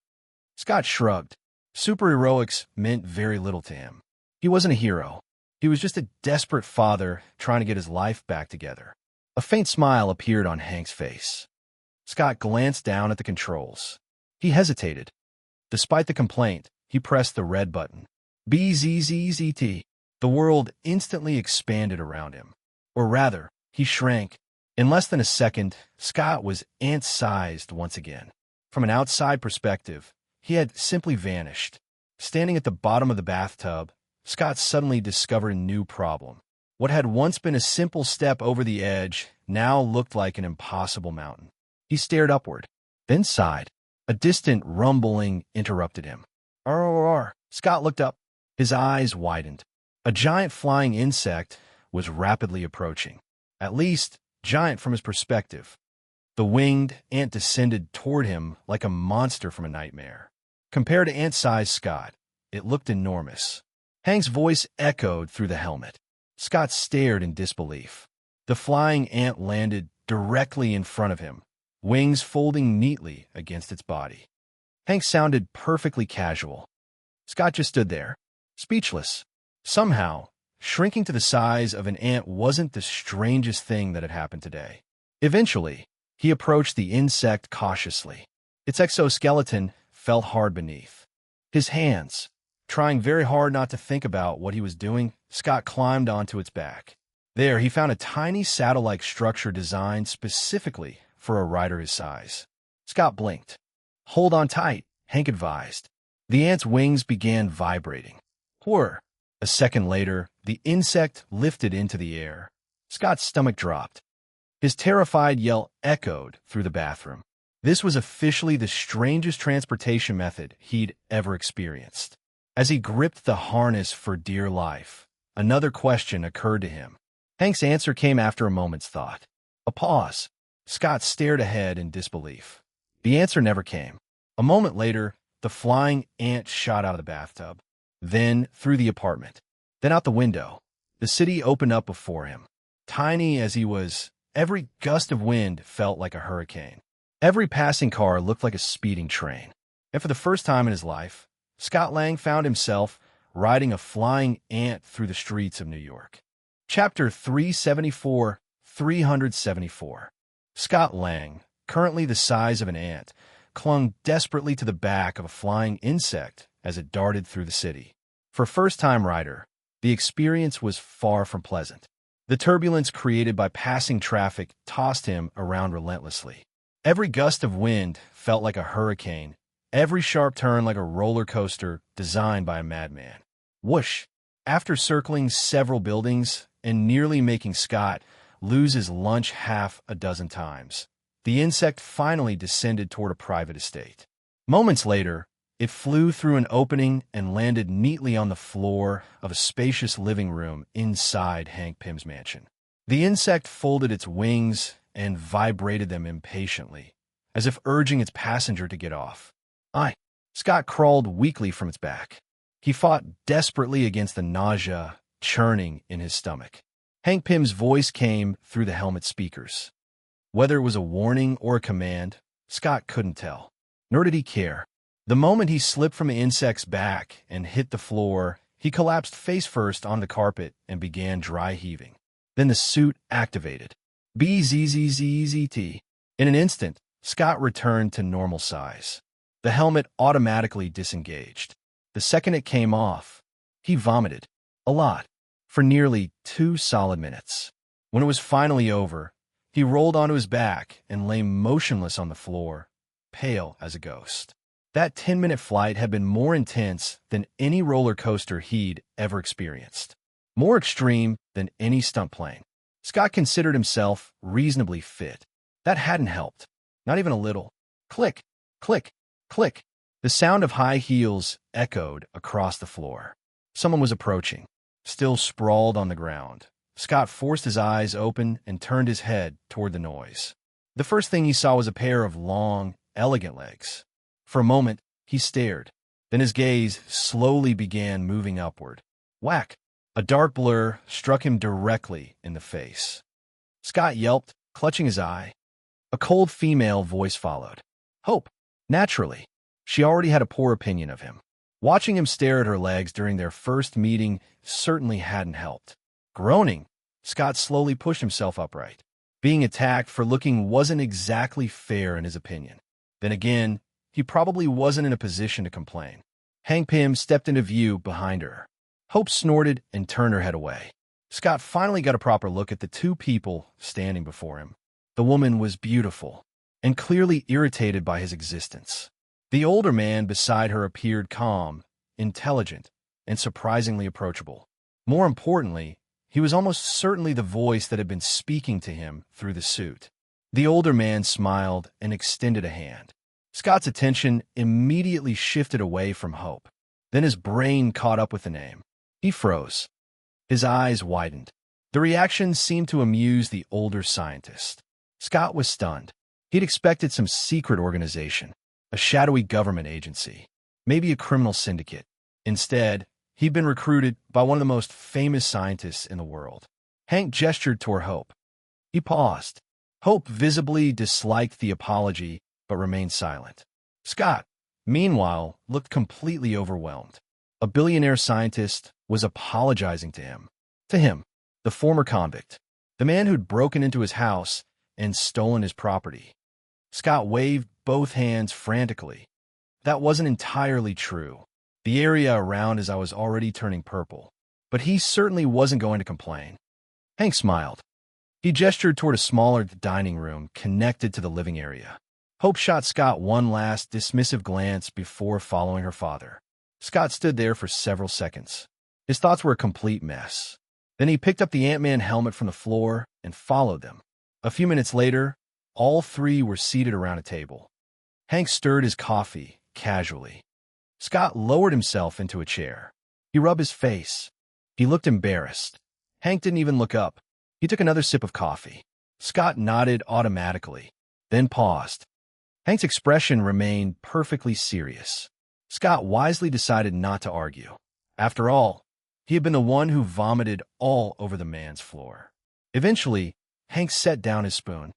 Scott shrugged. Superheroics meant very little to him. He wasn't a hero. He was just a desperate father trying to get his life back together. A faint smile appeared on Hank's face. Scott glanced down at the controls. He hesitated. Despite the complaint, he pressed the red button. BZZZT. The world instantly expanded around him. Or rather, he shrank. In less than a second, Scott was ant-sized once again. From an outside perspective, he had simply vanished. Standing at the bottom of the bathtub, Scott suddenly discovered a new problem. What had once been a simple step over the edge now looked like an impossible mountain. He stared upward, then sighed. A distant rumbling interrupted him. "Arr!" Scott looked up. His eyes widened. A giant flying insect was rapidly approaching. At least, giant from his perspective. The winged ant descended toward him like a monster from a nightmare. Compared to ant-sized Scott, it looked enormous. Hank's voice echoed through the helmet. Scott stared in disbelief. The flying ant landed directly in front of him, wings folding neatly against its body. Hank sounded perfectly casual. Scott just stood there, speechless. Somehow, shrinking to the size of an ant wasn't the strangest thing that had happened today. Eventually, he approached the insect cautiously. Its exoskeleton felt hard beneath. His hands, trying very hard not to think about what he was doing, Scott climbed onto its back. There, he found a tiny saddle-like structure designed specifically for a rider his size. Scott blinked. "Hold on tight," Hank advised. The ant's wings began vibrating. Whir! A second later, the insect lifted into the air. Scott's stomach dropped. His terrified yell echoed through the bathroom. This was officially the strangest transportation method he'd ever experienced. As he gripped the harness for dear life, another question occurred to him. Hank's answer came after a moment's thought. A pause. Scott stared ahead in disbelief. The answer never came. A moment later, the flying ant shot out of the bathtub, then through the apartment, then out the window. The city opened up before him. Tiny as he was, every gust of wind felt like a hurricane. Every passing car looked like a speeding train. And for the first time in his life, Scott Lang found himself riding a flying ant through the streets of New York. Chapter 374, 374. Scott Lang, currently the size of an ant, clung desperately to the back of a flying insect as it darted through the city. For a first-time rider, the experience was far from pleasant. The turbulence created by passing traffic tossed him around relentlessly. Every gust of wind felt like a hurricane, every sharp turn like a roller coaster designed by a madman. Whoosh! After circling several buildings and nearly making Scott lose his lunch half a dozen times, the insect finally descended toward a private estate. Moments later, it flew through an opening and landed neatly on the floor of a spacious living room inside Hank Pym's mansion. The insect folded its wings and vibrated them impatiently, as if urging its passenger to get off. Scott crawled weakly from its back. He fought desperately against the nausea churning in his stomach. Hank Pym's voice came through the helmet speakers. Whether it was a warning or a command, Scott couldn't tell. Nor did he care. The moment he slipped from the insect's back and hit the floor, he collapsed face first on the carpet and began dry heaving. Then the suit activated. BZZZZT. In an instant, Scott returned to normal size. The helmet automatically disengaged. The second it came off, he vomited. A lot. For nearly 2 solid minutes. When it was finally over, he rolled onto his back and lay motionless on the floor, pale as a ghost. That 10-minute flight had been more intense than any roller coaster he'd ever experienced. More extreme than any stunt plane. Scott considered himself reasonably fit. That hadn't helped. Not even a little. Click, click, click. The sound of high heels echoed across the floor. Someone was approaching, still sprawled on the ground. Scott forced his eyes open and turned his head toward the noise. The first thing he saw was a pair of long, elegant legs. For a moment, he stared. Then his gaze slowly began moving upward. Whack! A dark blur struck him directly in the face. Scott yelped, clutching his eye. A cold female voice followed. Hope. Naturally. She already had a poor opinion of him. Watching him stare at her legs during their first meeting certainly hadn't helped. Groaning, Scott slowly pushed himself upright. Being attacked for looking wasn't exactly fair in his opinion. Then again, he probably wasn't in a position to complain. Hank Pym stepped into view behind her. Hope snorted and turned her head away. Scott finally got a proper look at the two people standing before him. The woman was beautiful and clearly irritated by his existence. The older man beside her appeared calm, intelligent, and surprisingly approachable. More importantly, he was almost certainly the voice that had been speaking to him through the suit. The older man smiled and extended a hand. Scott's attention immediately shifted away from Hope. Then his brain caught up with the name. He froze. His eyes widened. The reaction seemed to amuse the older scientist. Scott was stunned. He'd expected some secret organization, a shadowy government agency, maybe a criminal syndicate. Instead, he'd been recruited by one of the most famous scientists in the world. Hank gestured toward Hope. He paused. Hope visibly disliked the apology, but remained silent. Scott, meanwhile, looked completely overwhelmed. A billionaire scientist was apologizing to him. To him, the former convict, the man who'd broken into his house and stolen his property. Scott waved both hands frantically. That wasn't entirely true. The area around his eye was already turning purple, but he certainly wasn't going to complain. Hank smiled. He gestured toward a smaller dining room connected to the living area. Hope shot Scott one last dismissive glance before following her father. Scott stood there for several seconds. His thoughts were a complete mess. Then he picked up the Ant-Man helmet from the floor and followed them. A few minutes later, all three were seated around a table. Hank stirred his coffee casually. Scott lowered himself into a chair. He rubbed his face. He looked embarrassed. Hank didn't even look up. He took another sip of coffee. Scott nodded automatically, then paused. Hank's expression remained perfectly serious. Scott wisely decided not to argue. After all, he had been the one who vomited all over the man's floor. Eventually, Hank set down his spoon.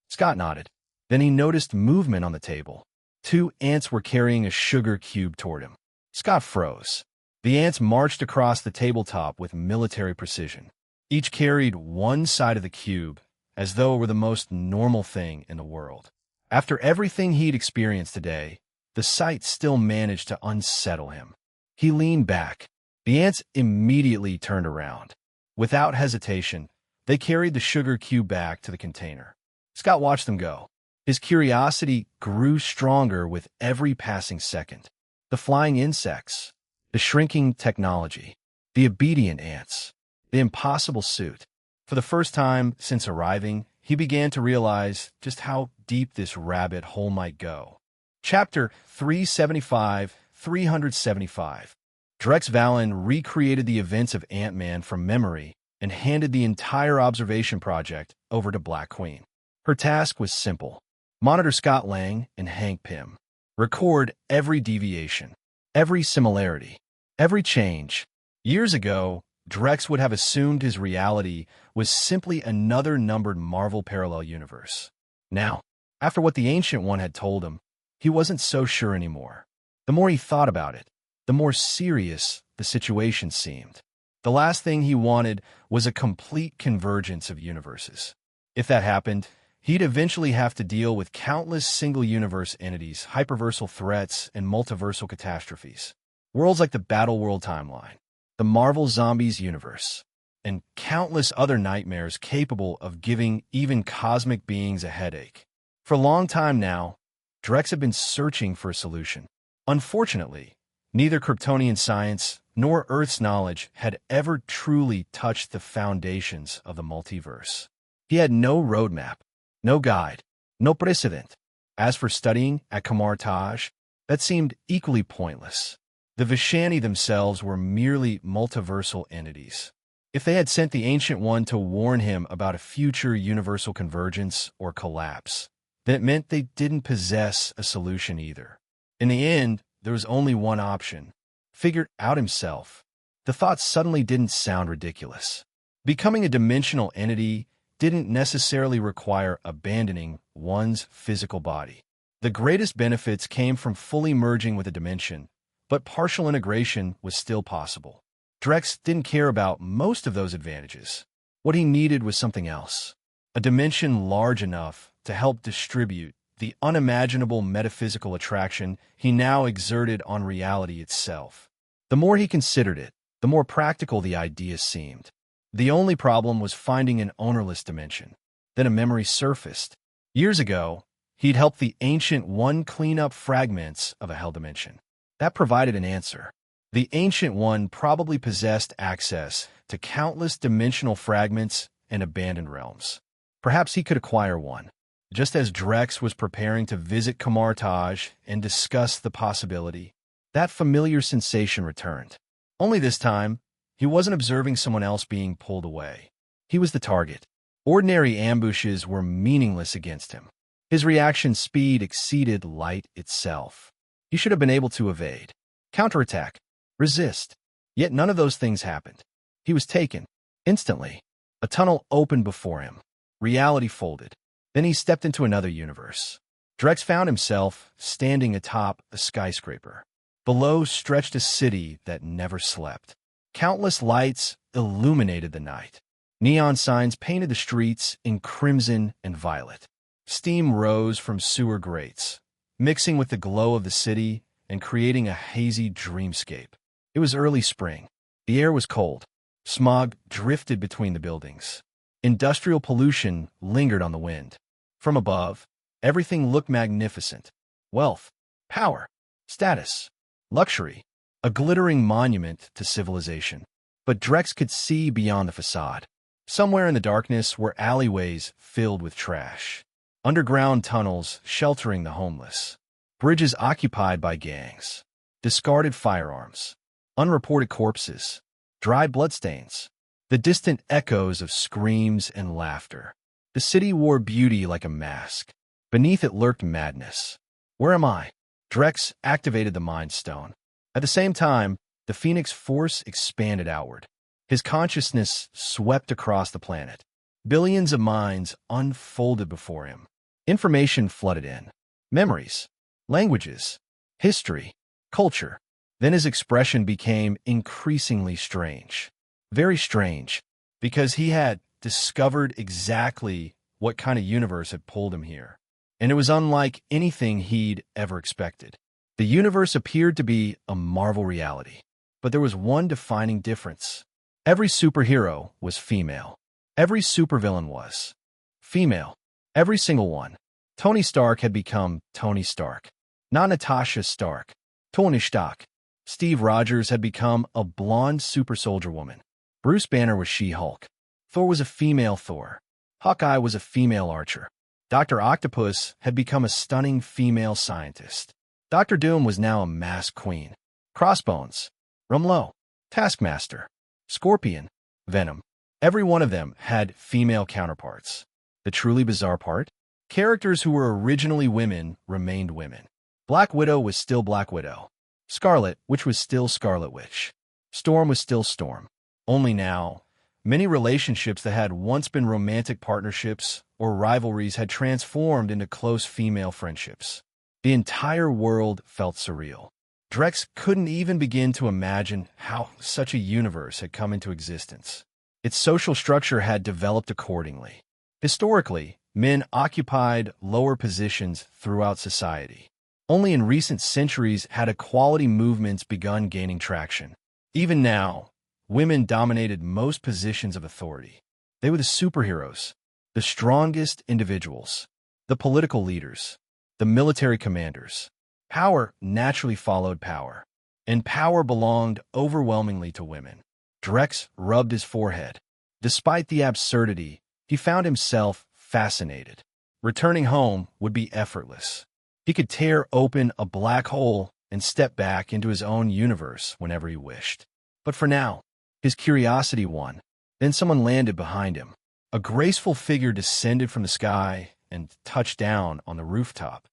Scott nodded. Then he noticed movement on the table. 2 ants were carrying a sugar cube toward him. Scott froze. The ants marched across the tabletop with military precision. Each carried one side of the cube, as though it were the most normal thing in the world. After everything he'd experienced today, the sight still managed to unsettle him. He leaned back. The ants immediately turned around. Without hesitation, they carried the sugar cube back to the container. Scott watched them go. His curiosity grew stronger with every passing second. The flying insects, the shrinking technology, the obedient ants, the impossible suit. For the first time since arriving, he began to realize just how deep this rabbit hole might go. Chapter 375, 375. Drex Valen recreated the events of Ant-Man from memory and handed the entire observation project over to Black Queen. Her task was simple. Monitor Scott Lang and Hank Pym. Record every deviation, every similarity, every change. Years ago, Drex would have assumed his reality was simply another numbered Marvel parallel universe. Now, after what the Ancient One had told him, he wasn't so sure anymore. The more he thought about it, the more serious the situation seemed. The last thing he wanted was a complete convergence of universes. If that happened, he'd eventually have to deal with countless single-universe entities, hyperversal threats, and multiversal catastrophes. Worlds like the Battleworld timeline, the Marvel Zombies universe, and countless other nightmares capable of giving even cosmic beings a headache. For a long time now, Drex had been searching for a solution. Unfortunately, neither Kryptonian science nor Earth's knowledge had ever truly touched the foundations of the multiverse. He had no roadmap, no guide, no precedent. As for studying at Kamar-Taj, that seemed equally pointless. The Vishani themselves were merely multiversal entities. If they had sent the Ancient One to warn him about a future universal convergence or collapse, then it meant they didn't possess a solution either. In the end, there was only one option: figure it out himself. The thought suddenly didn't sound ridiculous. Becoming a dimensional entity didn't necessarily require abandoning one's physical body. The greatest benefits came from fully merging with a dimension, but partial integration was still possible. Drex didn't care about most of those advantages. What he needed was something else, a dimension large enough to help distribute the unimaginable metaphysical attraction he now exerted on reality itself. The more he considered it, the more practical the idea seemed. The only problem was finding an ownerless dimension. Then a memory surfaced. Years ago, he'd helped the Ancient One clean up fragments of a hell dimension. That provided an answer. The Ancient One probably possessed access to countless dimensional fragments and abandoned realms. Perhaps he could acquire one. Just as Drex was preparing to visit Kamar-Taj and discuss the possibility, that familiar sensation returned. Only this time, he wasn't observing someone else being pulled away. He was the target. Ordinary ambushes were meaningless against him. His reaction speed exceeded light itself. He should have been able to evade, counterattack, resist. Yet none of those things happened. He was taken. Instantly, a tunnel opened before him. Reality folded. Then he stepped into another universe. Drex found himself standing atop a skyscraper. Below stretched a city that never slept. Countless lights illuminated the night. Neon signs painted the streets in crimson and violet. Steam rose from sewer grates, mixing with the glow of the city and creating a hazy dreamscape. It was early spring. The air was cold. Smog drifted between the buildings. Industrial pollution lingered on the wind. From above, everything looked magnificent. Wealth, power, status, luxury, a glittering monument to civilization. But Drex could see beyond the facade. Somewhere in the darkness were alleyways filled with trash, underground tunnels sheltering the homeless, bridges occupied by gangs, discarded firearms, unreported corpses, dry bloodstains, the distant echoes of screams and laughter. The city wore beauty like a mask. Beneath it lurked madness. Where am I? Drex activated the Mind Stone. At the same time, the Phoenix Force expanded outward. His consciousness swept across the planet. Billions of minds unfolded before him. Information flooded in. Memories, languages, history, culture. Then his expression became increasingly strange. Very strange, because he had discovered exactly what kind of universe had pulled him here. And it was unlike anything he'd ever expected. The universe appeared to be a Marvel reality. But there was one defining difference. Every superhero was female. Every supervillain was female. Every single one. Tony Stark had become Tony Stark, not Natasha Stark. Tony Stark. Steve Rogers had become a blonde super soldier woman. Bruce Banner was She-Hulk. Thor was a female Thor. Hawkeye was a female Archer. Dr. Octopus had become a stunning female scientist. Dr. Doom was now a masked queen. Crossbones, Rumlow, Taskmaster, Scorpion, Venom. Every one of them had female counterparts. The truly bizarre part? Characters who were originally women remained women. Black Widow was still Black Widow. Scarlet Witch was still Scarlet Witch. Storm was still Storm. Only now, many relationships that had once been romantic partnerships or rivalries had transformed into close female friendships. The entire world felt surreal. Drex couldn't even begin to imagine how such a universe had come into existence. Its social structure had developed accordingly. Historically, men occupied lower positions throughout society. Only in recent centuries had equality movements begun gaining traction. Even now, women dominated most positions of authority. They were the superheroes, the strongest individuals, the political leaders, the military commanders. Power naturally followed power, and power belonged overwhelmingly to women. Drex rubbed his forehead. Despite the absurdity, he found himself fascinated. Returning home would be effortless. He could tear open a black hole and step back into his own universe whenever he wished. But for now, his curiosity won. Then someone landed behind him. A graceful figure descended from the sky and touched down on the rooftop.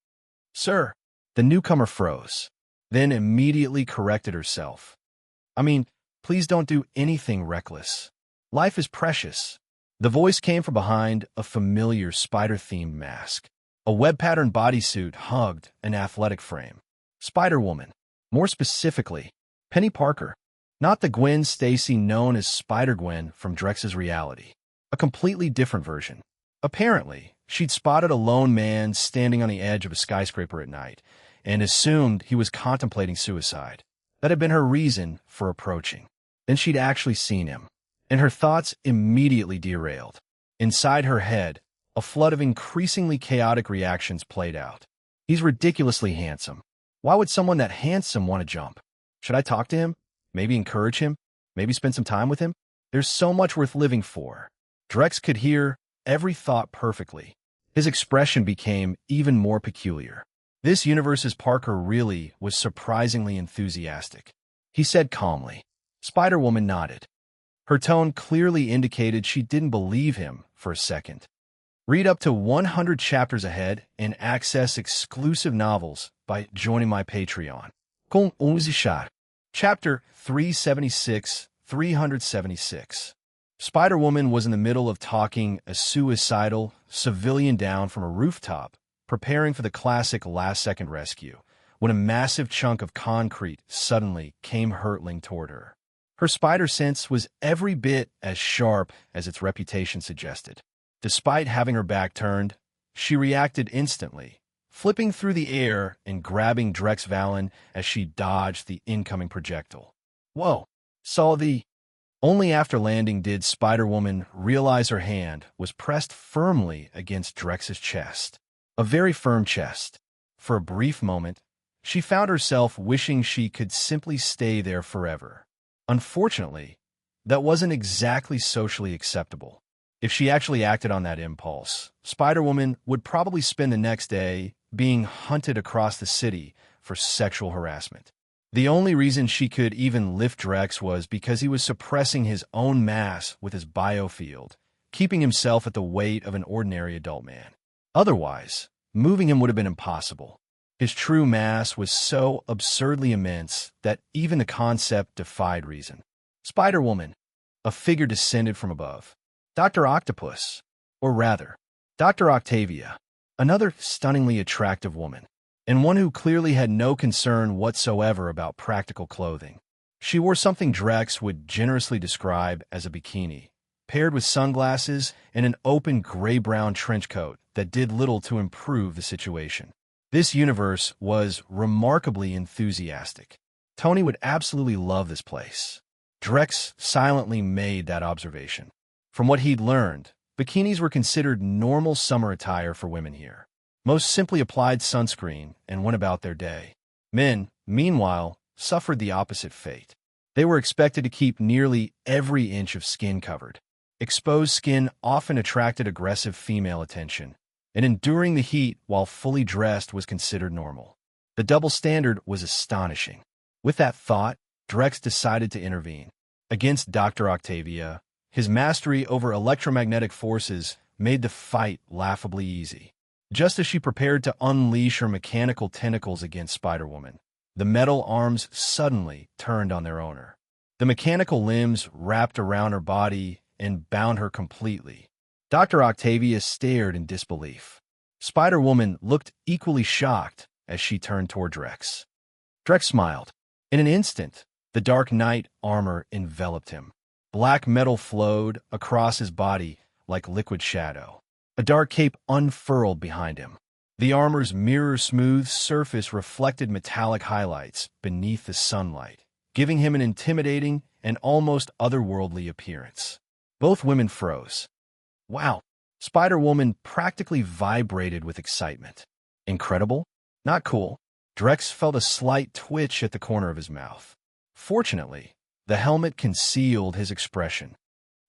"Sir." The newcomer froze, then immediately corrected herself. Please don't do anything reckless. Life is precious." The voice came from behind a familiar spider-themed mask. A web-patterned bodysuit hugged an athletic frame. Spider-Woman. More specifically, Penny Parker. Not the Gwen Stacy known as Spider-Gwen from Drex's reality. A completely different version. Apparently, she'd spotted a lone man standing on the edge of a skyscraper at night and assumed he was contemplating suicide. That had been her reason for approaching. Then she'd actually seen him, and her thoughts immediately derailed. Inside her head, a flood of increasingly chaotic reactions played out. He's ridiculously handsome. Why would someone that handsome want to jump? Should I talk to him? Maybe encourage him? Maybe spend some time with him? There's so much worth living for. Drex could hear every thought perfectly. His expression became even more peculiar. This universe's Parker really was surprisingly enthusiastic. He said calmly. Spider-Woman nodded. Her tone clearly indicated she didn't believe him for a second. Read up to 100 chapters ahead and access exclusive novels by joining my Patreon. Kung Uzishar. Chapter 376. Spider-Woman was in the middle of talking a suicidal civilian down from a rooftop, preparing for the classic last-second rescue, when a massive chunk of concrete suddenly came hurtling toward her. Her spider sense was every bit as sharp as its reputation suggested. Despite having her back turned, she reacted instantly, flipping through the air and grabbing Drex Valen as she dodged the incoming projectile. Whoa! Saw the... Only after landing did Spider-Woman realize her hand was pressed firmly against Drex's chest. A very firm chest. For a brief moment, she found herself wishing she could simply stay there forever. Unfortunately, that wasn't exactly socially acceptable. If she actually acted on that impulse, Spider-Woman would probably spend the next day being hunted across the city for sexual harassment. The only reason she could even lift Drex was because he was suppressing his own mass with his biofield, keeping himself at the weight of an ordinary adult man. Otherwise, moving him would have been impossible. His true mass was so absurdly immense that even the concept defied reason. Spider-Woman. A figure descended from above. Dr. Octopus. Or rather, Dr. Octavia. Another stunningly attractive woman, and one who clearly had no concern whatsoever about practical clothing. She wore something Drex would generously describe as a bikini, paired with sunglasses and an open gray-brown trench coat that did little to improve the situation. This universe was remarkably enthusiastic. Tony would absolutely love this place. Drex silently made that observation. From what he'd learned, bikinis were considered normal summer attire for women here. Most simply applied sunscreen and went about their day. Men, meanwhile, suffered the opposite fate. They were expected to keep nearly every inch of skin covered. Exposed skin often attracted aggressive female attention, and enduring the heat while fully dressed was considered normal. The double standard was astonishing. With that thought, Drex decided to intervene. Against Dr. Octavia, his mastery over electromagnetic forces made the fight laughably easy. Just as she prepared to unleash her mechanical tentacles against Spider-Woman, the metal arms suddenly turned on their owner. The mechanical limbs wrapped around her body and bound her completely. Dr. Octavia stared in disbelief. Spider-Woman looked equally shocked as she turned toward Drex. Drex smiled. In an instant, the Dark Knight armor enveloped him. Black metal flowed across his body like liquid shadow. A dark cape unfurled behind him. The armor's mirror-smooth surface reflected metallic highlights beneath the sunlight, giving him an intimidating and almost otherworldly appearance. Both women froze. Wow! Spider-Woman practically vibrated with excitement. Incredible? Not cool. Drex felt a slight twitch at the corner of his mouth. Fortunately, the helmet concealed his expression.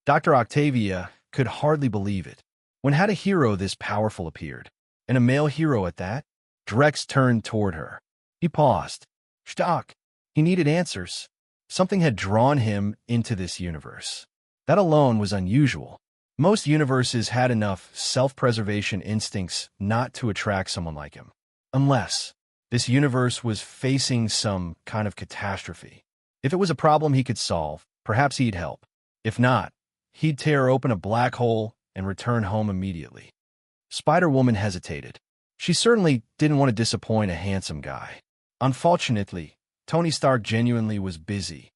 Dr. Octavia could hardly believe it. When had a hero this powerful appeared? And a male hero at that? Drex turned toward her. He paused. Stock. He needed answers. Something had drawn him into this universe. That alone was unusual. Most universes had enough self-preservation instincts not to attract someone like him. Unless this universe was facing some kind of catastrophe. If it was a problem he could solve, perhaps he'd help. If not, he'd tear open a black hole and return home immediately. Spider-Woman hesitated. She certainly didn't want to disappoint a handsome guy. Unfortunately, Tony Stark genuinely was busy.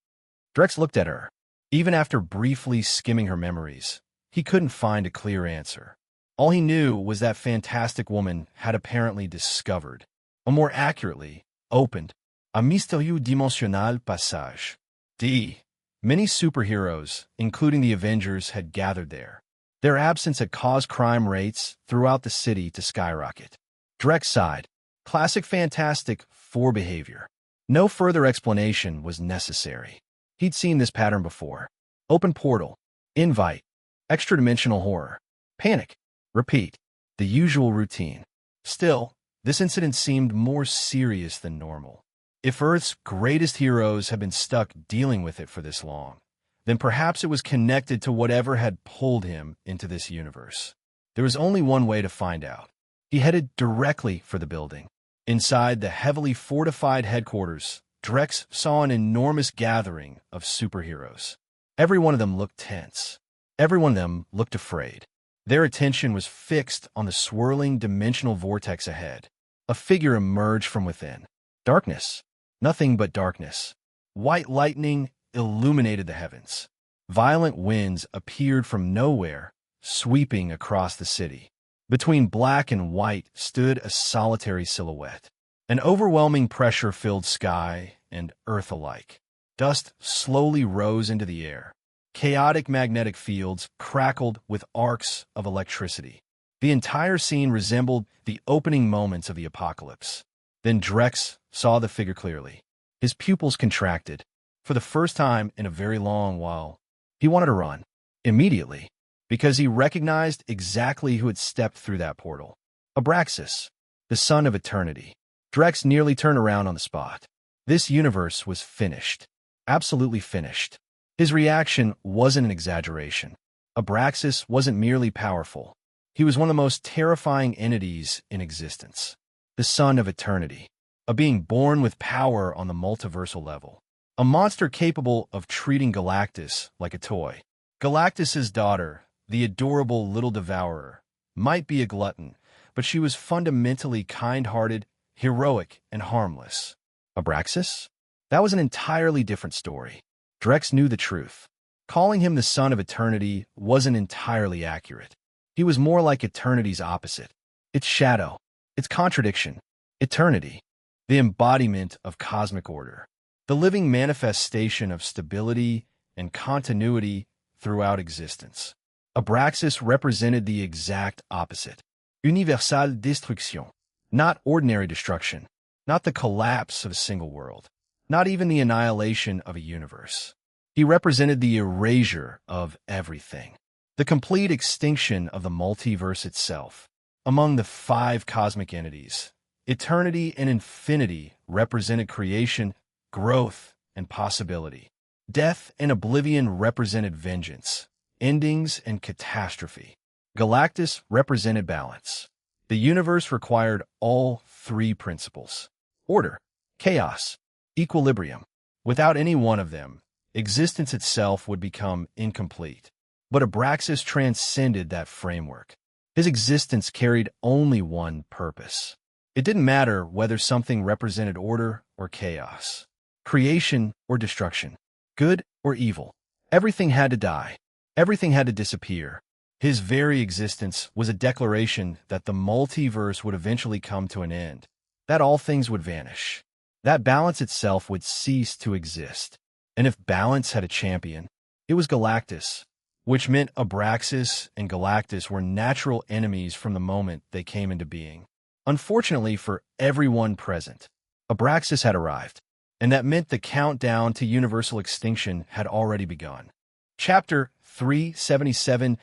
Drex looked at her. Even after briefly skimming her memories, he couldn't find a clear answer. All he knew was that Fantastic Woman had apparently discovered, or more accurately, opened, a mystérieux dimensional passage. Many superheroes, including the Avengers, had gathered there. Their absence had caused crime rates throughout the city to skyrocket. Drex sighed. Classic Fantastic Four behavior. No further explanation was necessary. He'd seen this pattern before. Open portal. Invite. Extra-dimensional horror. Panic. Repeat. The usual routine. Still, this incident seemed more serious than normal. If Earth's greatest heroes had been stuck dealing with it for this long, then perhaps it was connected to whatever had pulled him into this universe. There was only one way to find out. He headed directly for the building. Inside the heavily fortified headquarters, Drex saw an enormous gathering of superheroes. Every one of them looked tense. Every one of them looked afraid. Their attention was fixed on the swirling dimensional vortex ahead. A figure emerged from within. Darkness. Nothing but darkness. White lightning illuminated the heavens. Violent winds appeared from nowhere, sweeping across the city. Between black and white stood a solitary silhouette. An overwhelming pressure filled sky and earth alike. Dust slowly rose into the air. Chaotic magnetic fields crackled with arcs of electricity. The entire scene resembled the opening moments of the apocalypse. Then Drex saw the figure clearly. His pupils contracted. For the first time in a very long while, he wanted to run. Immediately. Because he recognized exactly who had stepped through that portal. Abraxas, the son of eternity. Drex nearly turned around on the spot. This universe was finished. Absolutely finished. His reaction wasn't an exaggeration. Abraxas wasn't merely powerful. He was one of the most terrifying entities in existence. The son of eternity. A being born with power on the multiversal level. A monster capable of treating Galactus like a toy. Galactus's daughter, the adorable little devourer, might be a glutton, but she was fundamentally kind-hearted, heroic, and harmless. Abraxas? That was an entirely different story. Drex knew the truth. Calling him the son of eternity wasn't entirely accurate. He was more like eternity's opposite. Its shadow, its contradiction. Eternity, the embodiment of cosmic order, the living manifestation of stability and continuity throughout existence. Abraxas represented the exact opposite. Universelle destruction, not ordinary destruction, not the collapse of a single world, not even the annihilation of a universe. He represented the erasure of everything, the complete extinction of the multiverse itself. Among the 5 cosmic entities, eternity and infinity represented creation, growth, and possibility. Death and oblivion represented vengeance, endings, and catastrophe. Galactus represented balance. The universe required all 3 principles: order, chaos, equilibrium. Without any one of them, existence itself would become incomplete. But Abraxas transcended that framework. His existence carried only one purpose. It didn't matter whether something represented order or chaos, creation or destruction, good or evil. Everything had to die. Everything had to disappear. His very existence was a declaration that the multiverse would eventually come to an end, that all things would vanish, that balance itself would cease to exist. And if balance had a champion, it was Galactus, which meant Abraxas and Galactus were natural enemies from the moment they came into being. Unfortunately for everyone present, Abraxas had arrived, and that meant the countdown to universal extinction had already begun. Chapter 377.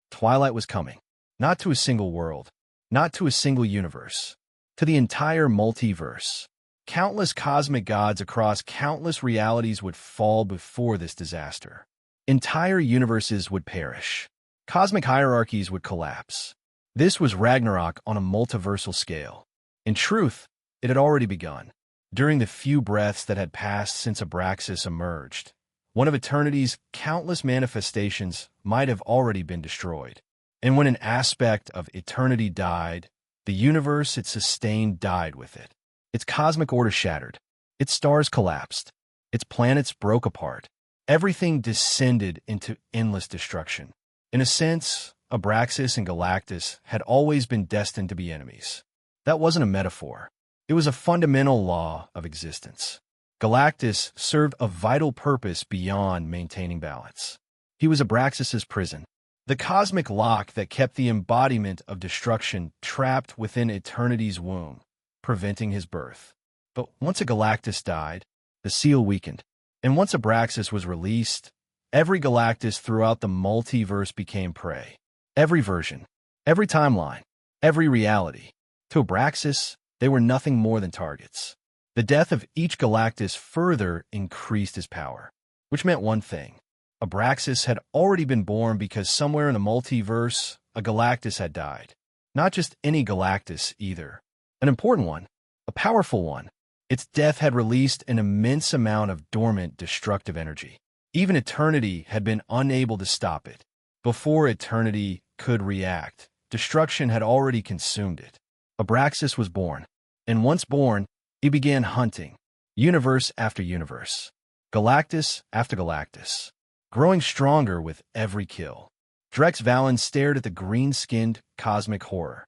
Twilight was coming, not to a single world, not to a single universe, to the entire multiverse. Countless cosmic gods across countless realities would fall before this disaster. Entire universes would perish. Cosmic hierarchies would collapse. This was Ragnarok on a multiversal scale. In truth, it had already begun. During the few breaths that had passed since Abraxas emerged, one of eternity's countless manifestations might have already been destroyed. And when an aspect of eternity died, the universe it sustained died with it. Its cosmic order shattered. Its stars collapsed. Its planets broke apart. Everything descended into endless destruction. In a sense, Abraxas and Galactus had always been destined to be enemies. That wasn't a metaphor. It was a fundamental law of existence. Galactus served a vital purpose beyond maintaining balance. He was Abraxas's prison, the cosmic lock that kept the embodiment of destruction trapped within eternity's womb, preventing his birth. But once a Galactus died, the seal weakened. And once Abraxas was released, every Galactus throughout the multiverse became prey. Every version, every timeline, every reality. To Abraxas, they were nothing more than targets. The death of each Galactus further increased his power, which meant one thing. Abraxas had already been born because somewhere in the multiverse, a Galactus had died. Not just any Galactus, either. An important one, a powerful one. Its death had released an immense amount of dormant, destructive energy. Even eternity had been unable to stop it. Before eternity could react, destruction had already consumed it. Abraxas was born, and once born, he began hunting, universe after universe, Galactus after Galactus, growing stronger with every kill. Drex Valen stared at the green-skinned cosmic horror.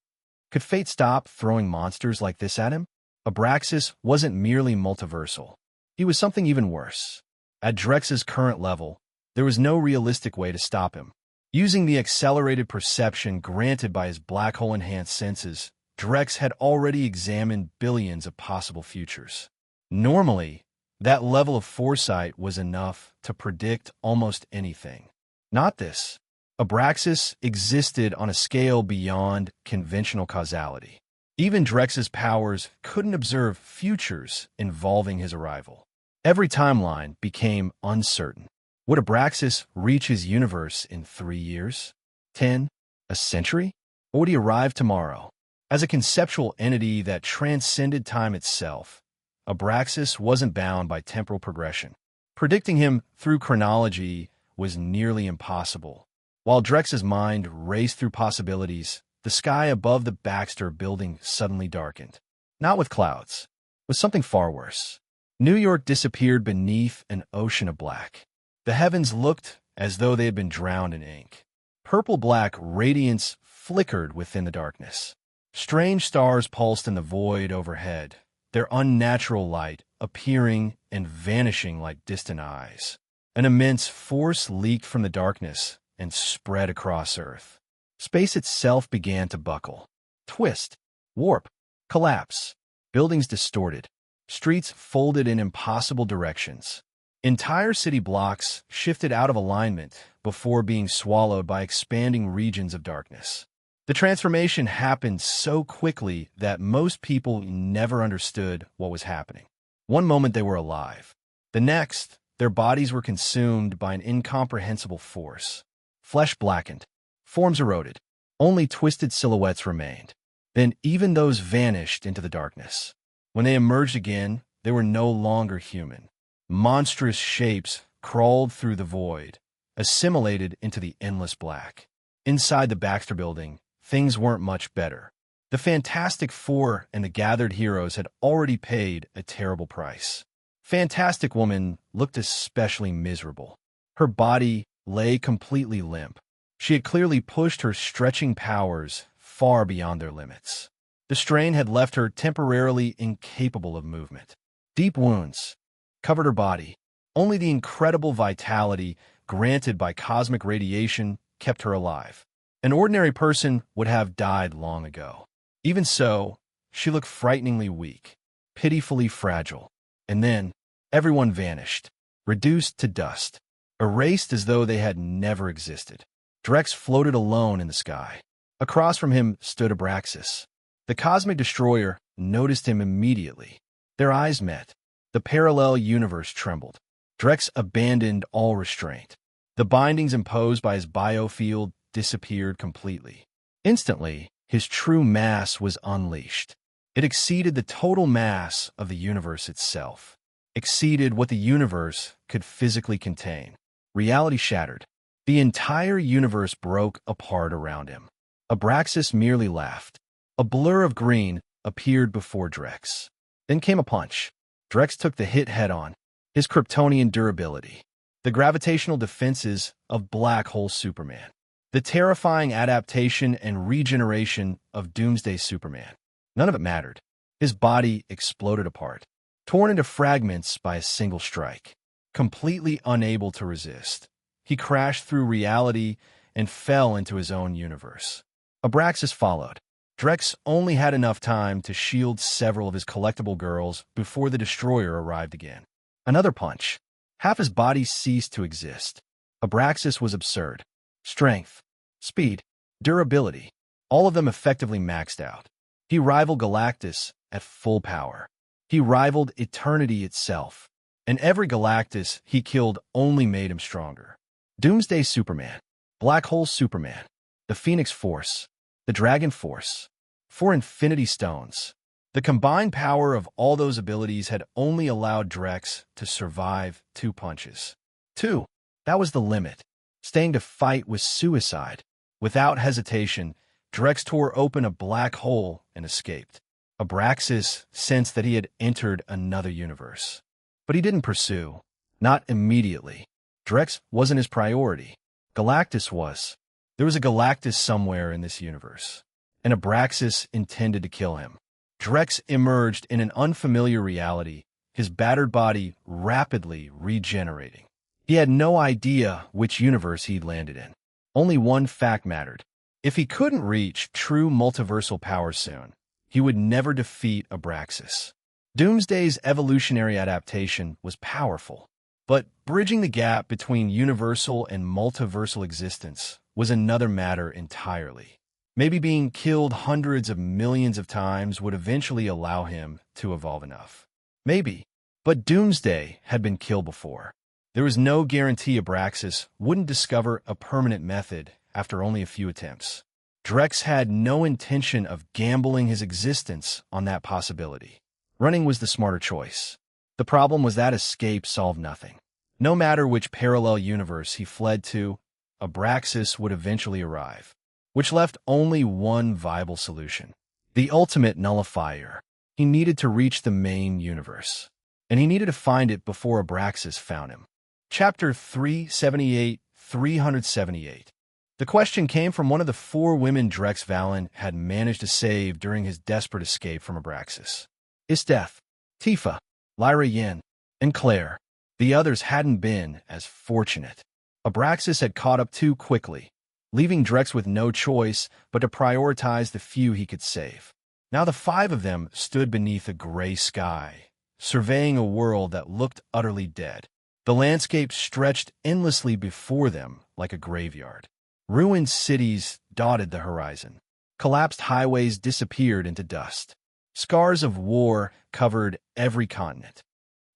Could fate stop throwing monsters like this at him? Abraxas wasn't merely multiversal. He was something even worse. At Drex's current level, there was no realistic way to stop him. Using the accelerated perception granted by his black hole-enhanced senses, Drex had already examined billions of possible futures. Normally, that level of foresight was enough to predict almost anything. Not this. Abraxas existed on a scale beyond conventional causality. Even Drex's powers couldn't observe futures involving his arrival. Every timeline became uncertain. Would Abraxas reach his universe in 3 years? 10? A century? Or would he arrive tomorrow? As a conceptual entity that transcended time itself, Abraxas wasn't bound by temporal progression. Predicting him through chronology was nearly impossible. While Drex's mind raced through possibilities, the sky above the Baxter building suddenly darkened. Not with clouds, with something far worse. New York disappeared beneath an ocean of black. The heavens looked as though they had been drowned in ink. Purple-black radiance flickered within the darkness. Strange stars pulsed in the void overhead, their unnatural light appearing and vanishing like distant eyes. An immense force leaked from the darkness and spread across Earth. Space itself began to buckle, twist, warp, collapse. Buildings distorted, streets folded in impossible directions. Entire city blocks shifted out of alignment before being swallowed by expanding regions of darkness. The transformation happened so quickly that most people never understood what was happening. One moment they were alive. The next, their bodies were consumed by an incomprehensible force. Flesh blackened, forms eroded, only twisted silhouettes remained. Then even those vanished into the darkness. When they emerged again, they were no longer human. Monstrous shapes crawled through the void, assimilated into the endless black. Inside the Baxter building, things weren't much better. The Fantastic Four and the gathered heroes had already paid a terrible price. Fantastic Woman looked especially miserable. Her body lay completely limp. She had clearly pushed her stretching powers far beyond their limits. The strain had left her temporarily incapable of movement. Deep wounds covered her body. Only the incredible vitality granted by cosmic radiation kept her alive. An ordinary person would have died long ago. Even so, she looked frighteningly weak, pitifully fragile. And then, everyone vanished, reduced to dust, erased as though they had never existed. Drex floated alone in the sky. Across from him stood Abraxas. The cosmic destroyer noticed him immediately. Their eyes met. The parallel universe trembled. Drex abandoned all restraint. The bindings imposed by his biofield disappeared completely. Instantly, his true mass was unleashed. It exceeded the total mass of the universe itself, exceeded what the universe could physically contain. Reality shattered. The entire universe broke apart around him. Abraxas merely laughed. A blur of green appeared before Drex. Then came a punch. Drex took the hit head-on. His Kryptonian durability. The gravitational defenses of Black Hole Superman. The terrifying adaptation and regeneration of Doomsday Superman. None of it mattered. His body exploded apart, torn into fragments by a single strike. Completely unable to resist, he crashed through reality and fell into his own universe. Abraxas followed. Drex only had enough time to shield several of his collectible girls before the destroyer arrived again. Another punch. Half his body ceased to exist. Abraxas was absurd. Strength, speed, durability, all of them effectively maxed out. He rivaled Galactus at full power. He rivaled eternity itself. And every Galactus he killed only made him stronger. Doomsday Superman, Black Hole Superman, the Phoenix Force, the Dragon Force, 4 Infinity Stones. The combined power of all those abilities had only allowed Drex to survive 2 punches. 2. That was the limit. Staying to fight was suicide. Without hesitation, Drex tore open a black hole and escaped. Abraxas sensed that he had entered another universe. But he didn't pursue. Not immediately. Drex wasn't his priority. Galactus was. There was a Galactus somewhere in this universe. And Abraxas intended to kill him. Drex emerged in an unfamiliar reality, his battered body rapidly regenerating. He had no idea which universe he'd landed in. Only one fact mattered. If he couldn't reach true multiversal power soon, he would never defeat Abraxas. Doomsday's evolutionary adaptation was powerful, but bridging the gap between universal and multiversal existence was another matter entirely. Maybe being killed hundreds of millions of times would eventually allow him to evolve enough. Maybe, but Doomsday had been killed before. There was no guarantee Abraxas wouldn't discover a permanent method after only a few attempts. Drex had no intention of gambling his existence on that possibility. Running was the smarter choice. The problem was that escape solved nothing. No matter which parallel universe he fled to, Abraxas would eventually arrive. which left only one viable solution. The ultimate nullifier. He needed to reach the main universe, and he needed to find it before Abraxas found him. Chapter 378. The question came from one of the 4 women Drex Valen had managed to save during his desperate escape from Abraxas. Isteth, Tifa, Lyra Yin, and Claire. The others hadn't been as fortunate. Abraxas had caught up too quickly, leaving Drex with no choice but to prioritize the few he could save. Now the 5 of them stood beneath a gray sky, surveying a world that looked utterly dead. The landscape stretched endlessly before them like a graveyard. Ruined cities dotted the horizon. Collapsed highways disappeared into dust. Scars of war covered every continent.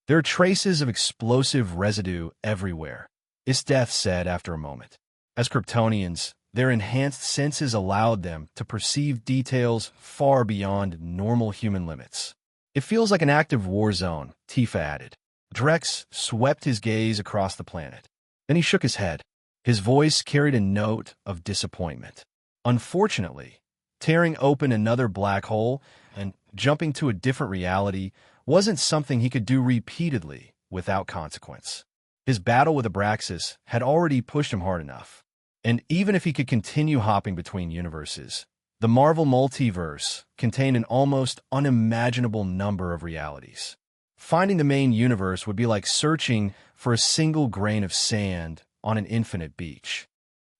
There are traces of explosive residue everywhere, Isteth said after a moment. As Kryptonians, their enhanced senses allowed them to perceive details far beyond normal human limits. It feels like an active war zone, Tifa added. Drex swept his gaze across the planet. Then he shook his head. His voice carried a note of disappointment. Unfortunately, tearing open another black hole and jumping to a different reality wasn't something he could do repeatedly without consequence. His battle with Abraxas had already pushed him hard enough. And even if he could continue hopping between universes, the Marvel multiverse contained an almost unimaginable number of realities. Finding the main universe would be like searching for a single grain of sand on an infinite beach.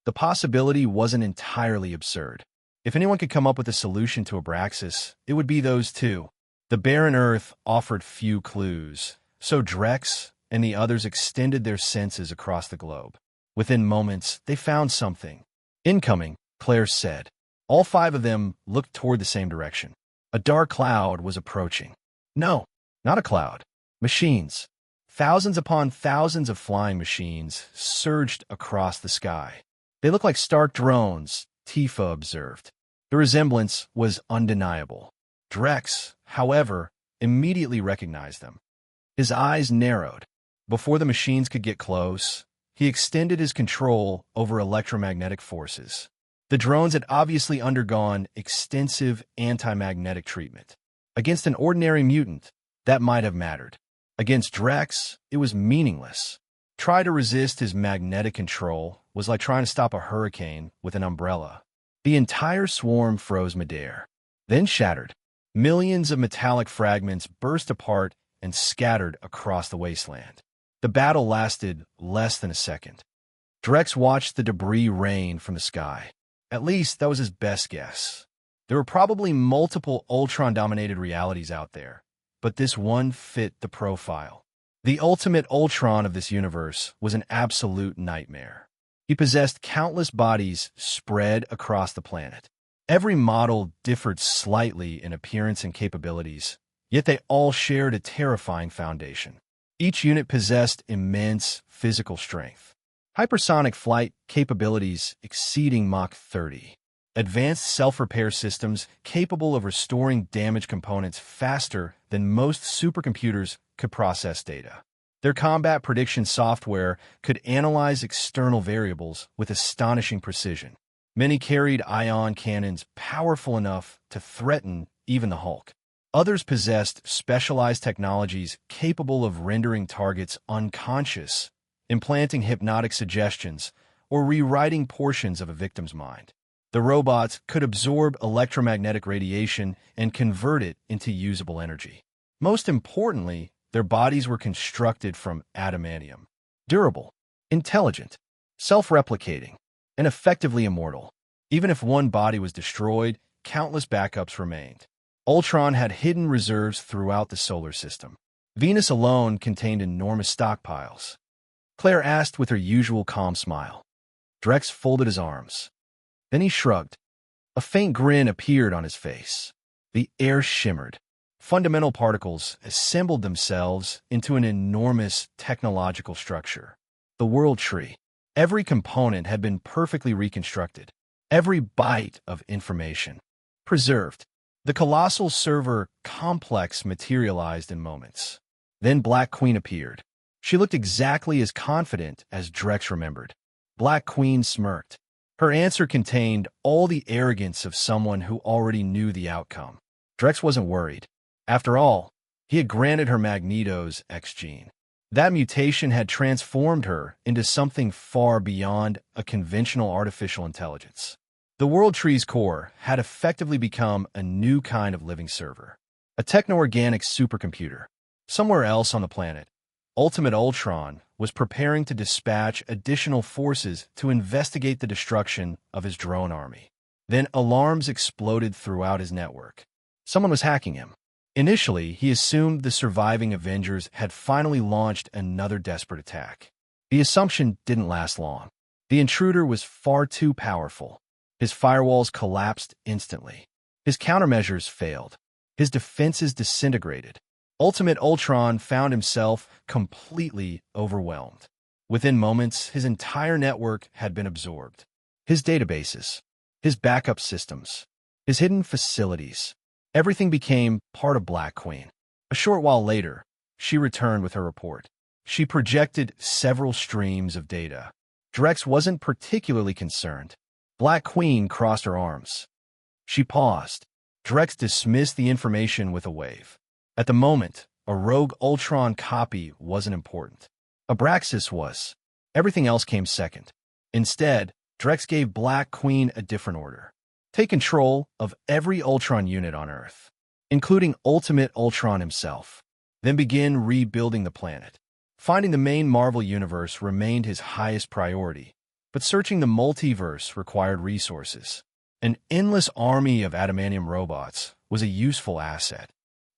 The possibility wasn't entirely absurd. If anyone could come up with a solution to Abraxas, it would be those 2. The barren Earth offered few clues, so Drex and the others extended their senses across the globe. Within moments, they found something. Incoming, Claire said. All 5 of them looked toward the same direction. A dark cloud was approaching. No, not a cloud. Machines. Thousands upon thousands of flying machines surged across the sky. They looked like Stark drones, Tifa observed. The resemblance was undeniable. Drex, however, immediately recognized them. His eyes narrowed. Before the machines could get close, he extended his control over electromagnetic forces. The drones had obviously undergone extensive anti-magnetic treatment. Against an ordinary mutant, that might have mattered. Against Drex, it was meaningless. Try to resist his magnetic control was like trying to stop a hurricane with an umbrella. The entire swarm froze midair, then shattered. Millions of metallic fragments burst apart and scattered across the wasteland. The battle lasted less than a second. Drex watched the debris rain from the sky. At least that was his best guess. There were probably multiple Ultron-dominated realities out there, but this one fit the profile. The ultimate Ultron of this universe was an absolute nightmare. He possessed countless bodies spread across the planet. Every model differed slightly in appearance and capabilities, yet they all shared a terrifying foundation. Each unit possessed immense physical strength. Hypersonic flight capabilities exceeding Mach 30. Advanced self-repair systems capable of restoring damaged components faster than most supercomputers could process data. Their combat prediction software could analyze external variables with astonishing precision. Many carried ion cannons powerful enough to threaten even the Hulk. Others possessed specialized technologies capable of rendering targets unconscious, implanting hypnotic suggestions, or rewriting portions of a victim's mind. The robots could absorb electromagnetic radiation and convert it into usable energy. Most importantly, their bodies were constructed from adamantium. Durable, intelligent, self-replicating, and effectively immortal. Even if one body was destroyed, countless backups remained. Ultron had hidden reserves throughout the solar system. Venus alone contained enormous stockpiles. Claire asked with her usual calm smile. Drex folded his arms. Then he shrugged. A faint grin appeared on his face. The air shimmered. Fundamental particles assembled themselves into an enormous technological structure. The World Tree. Every component had been perfectly reconstructed. Every byte of information preserved. The colossal server complex materialized in moments. Then Black Queen appeared. She looked exactly as confident as Drex remembered. Black Queen smirked. Her answer contained all the arrogance of someone who already knew the outcome. Drex wasn't worried. After all, he had granted her Magneto's X gene. That mutation had transformed her into something far beyond a conventional artificial intelligence. The World Tree's core had effectively become a new kind of living server, a techno-organic supercomputer. Somewhere else on the planet, Ultimate Ultron was preparing to dispatch additional forces to investigate the destruction of his drone army. Then alarms exploded throughout his network. Someone was hacking him. Initially, he assumed the surviving Avengers had finally launched another desperate attack. The assumption didn't last long. The intruder was far too powerful. His firewalls collapsed instantly. His countermeasures failed. His defenses disintegrated. Ultimate Ultron found himself completely overwhelmed. Within moments, his entire network had been absorbed. His databases, his backup systems, his hidden facilities. Everything became part of Black Queen. A short while later, she returned with her report. She projected several streams of data. Drex wasn't particularly concerned. Black Queen crossed her arms. She paused. Drex dismissed the information with a wave. At the moment, a rogue Ultron copy wasn't important. Abraxas was. Everything else came second. Instead, Drex gave Black Queen a different order. Take control of every Ultron unit on Earth, including Ultimate Ultron himself. Then begin rebuilding the planet. Finding the main Marvel universe remained his highest priority, but searching the multiverse required resources. An endless army of adamantium robots was a useful asset.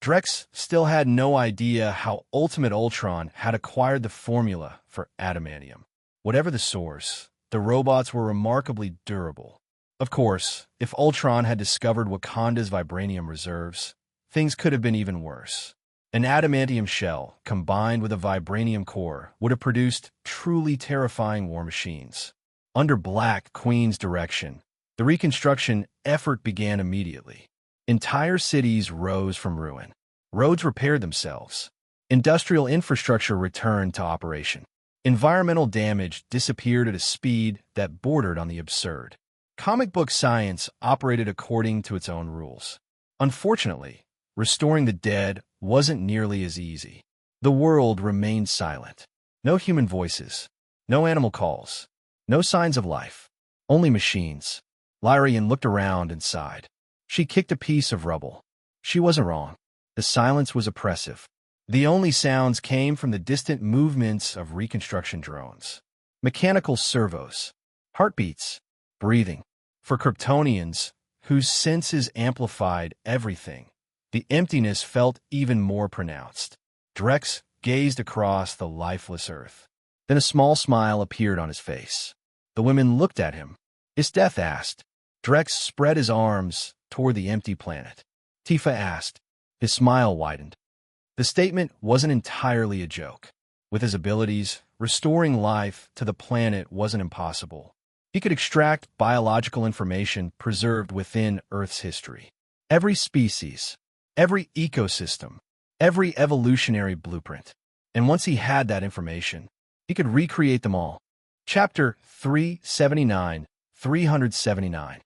Drex still had no idea how Ultimate Ultron had acquired the formula for adamantium. Whatever the source, the robots were remarkably durable. Of course, if Ultron had discovered Wakanda's vibranium reserves, things could have been even worse. An adamantium shell, combined with a vibranium core, would have produced truly terrifying war machines. Under Black Queen's direction, the reconstruction effort began immediately. Entire cities rose from ruin. Roads repaired themselves. Industrial infrastructure returned to operation. Environmental damage disappeared at a speed that bordered on the absurd. Comic book science operated according to its own rules. Unfortunately, restoring the dead wasn't nearly as easy. The world remained silent. No human voices. No animal calls. No signs of life. Only machines. Lyrian looked around and sighed. She kicked a piece of rubble. She wasn't wrong. The silence was oppressive. The only sounds came from the distant movements of reconstruction drones. Mechanical servos. Heartbeats. Breathing. For Kryptonians, whose senses amplified everything, the emptiness felt even more pronounced. Drex gazed across the lifeless earth. Then a small smile appeared on his face. The women looked at him. "Is death?" asked. Drex spread his arms toward the empty planet. Tifa asked. His smile widened. The statement wasn't entirely a joke. With his abilities, restoring life to the planet wasn't impossible. He could extract biological information preserved within Earth's history. Every species, every ecosystem, every evolutionary blueprint. And once he had that information, he could recreate them all. Chapter 379, 379.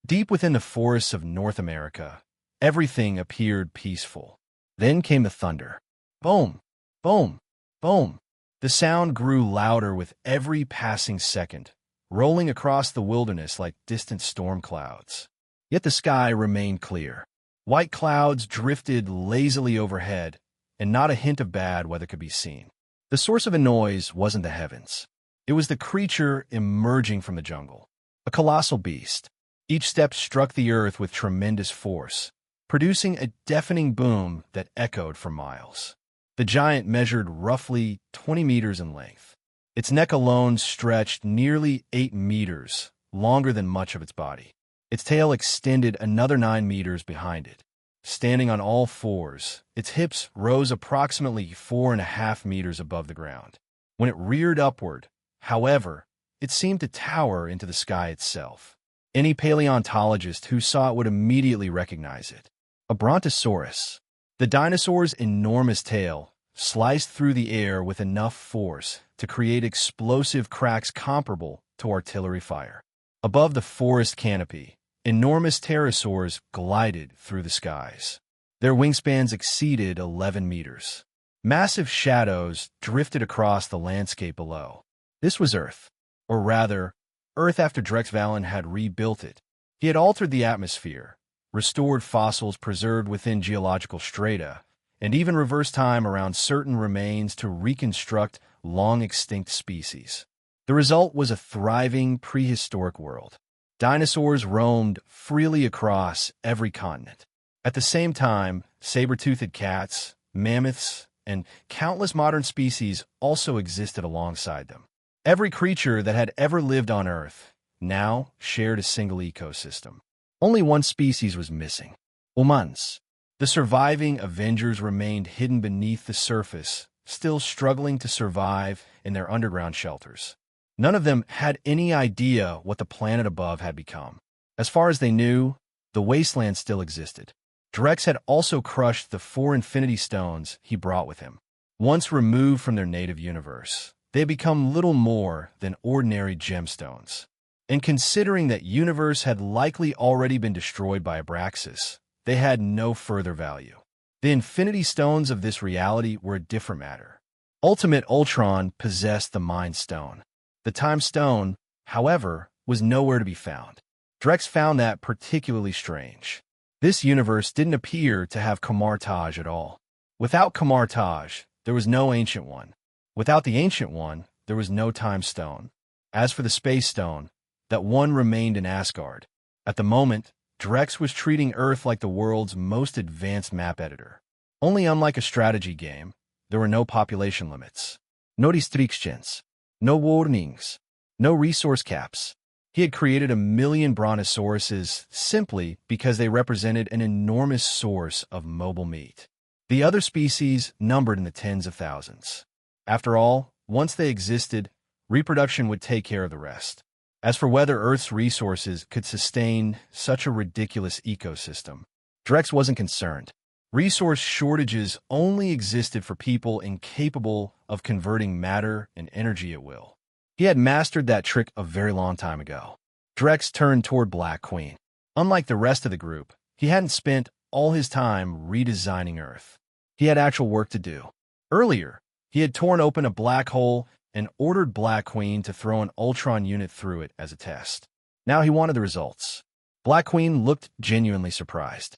Deep within the forests of North America, everything appeared peaceful. Then came the thunder. Boom, boom, boom. The sound grew louder with every passing second, rolling across the wilderness like distant storm clouds. Yet the sky remained clear. White clouds drifted lazily overhead, and not a hint of bad weather could be seen. The source of the noise wasn't the heavens. It was the creature emerging from the jungle. A colossal beast. Each step struck the earth with tremendous force, producing a deafening boom that echoed for miles. The giant measured roughly 20 meters in length. Its neck alone stretched nearly 8 meters, longer than much of its body. Its tail extended another 9 meters behind it. Standing on all fours, its hips rose approximately 4.5 meters above the ground. When it reared upward, however, it seemed to tower into the sky itself. Any paleontologist who saw it would immediately recognize it. A brontosaurus. The dinosaur's enormous tail sliced through the air with enough force to create explosive cracks comparable to artillery fire. Above the forest canopy, enormous pterosaurs glided through the skies. Their wingspans exceeded 11 meters. Massive shadows drifted across the landscape below. This was Earth, or rather, Earth after Drex Valen had rebuilt it. He had altered the atmosphere, restored fossils preserved within geological strata, and even reversed time around certain remains to reconstruct long-extinct species. The result was a thriving prehistoric world. Dinosaurs roamed freely across every continent. At the same time, saber-toothed cats, mammoths, and countless modern species also existed alongside them. Every creature that had ever lived on Earth now shared a single ecosystem. Only one species was missing: humans. The surviving Avengers remained hidden beneath the surface, still struggling to survive in their underground shelters. None of them had any idea what the planet above had become. As far as they knew, the wasteland still existed. Drex had also crushed the 4 Infinity Stones he brought with him. Once removed from their native universe, they had become little more than ordinary gemstones. And considering that universe had likely already been destroyed by Abraxas, they had no further value. The Infinity Stones of this reality were a different matter. Ultimate Ultron possessed the Mind Stone. The Time Stone, however, was nowhere to be found. Drex found that particularly strange. This universe didn't appear to have Kamartaj at all. Without Kamartaj, there was no Ancient One. Without the Ancient One, there was no Time Stone. As for the Space Stone, that one remained in Asgard. At the moment, Drex was treating Earth like the world's most advanced map editor. Only unlike a strategy game, there were no population limits, no restrictions, no warnings, no resource caps. He had created 1 million brontosauruses simply because they represented an enormous source of mobile meat. The other species numbered in the tens of thousands. After all, once they existed, reproduction would take care of the rest. As for whether Earth's resources could sustain such a ridiculous ecosystem, Drex wasn't concerned. Resource shortages only existed for people incapable of converting matter and energy at will. He had mastered that trick a very long time ago. Drex turned toward Black Queen. Unlike the rest of the group, he hadn't spent all his time redesigning Earth. He had actual work to do. Earlier, he had torn open a black hole and ordered Black Queen to throw an Ultron unit through it as a test. Now he wanted the results. Black Queen looked genuinely surprised.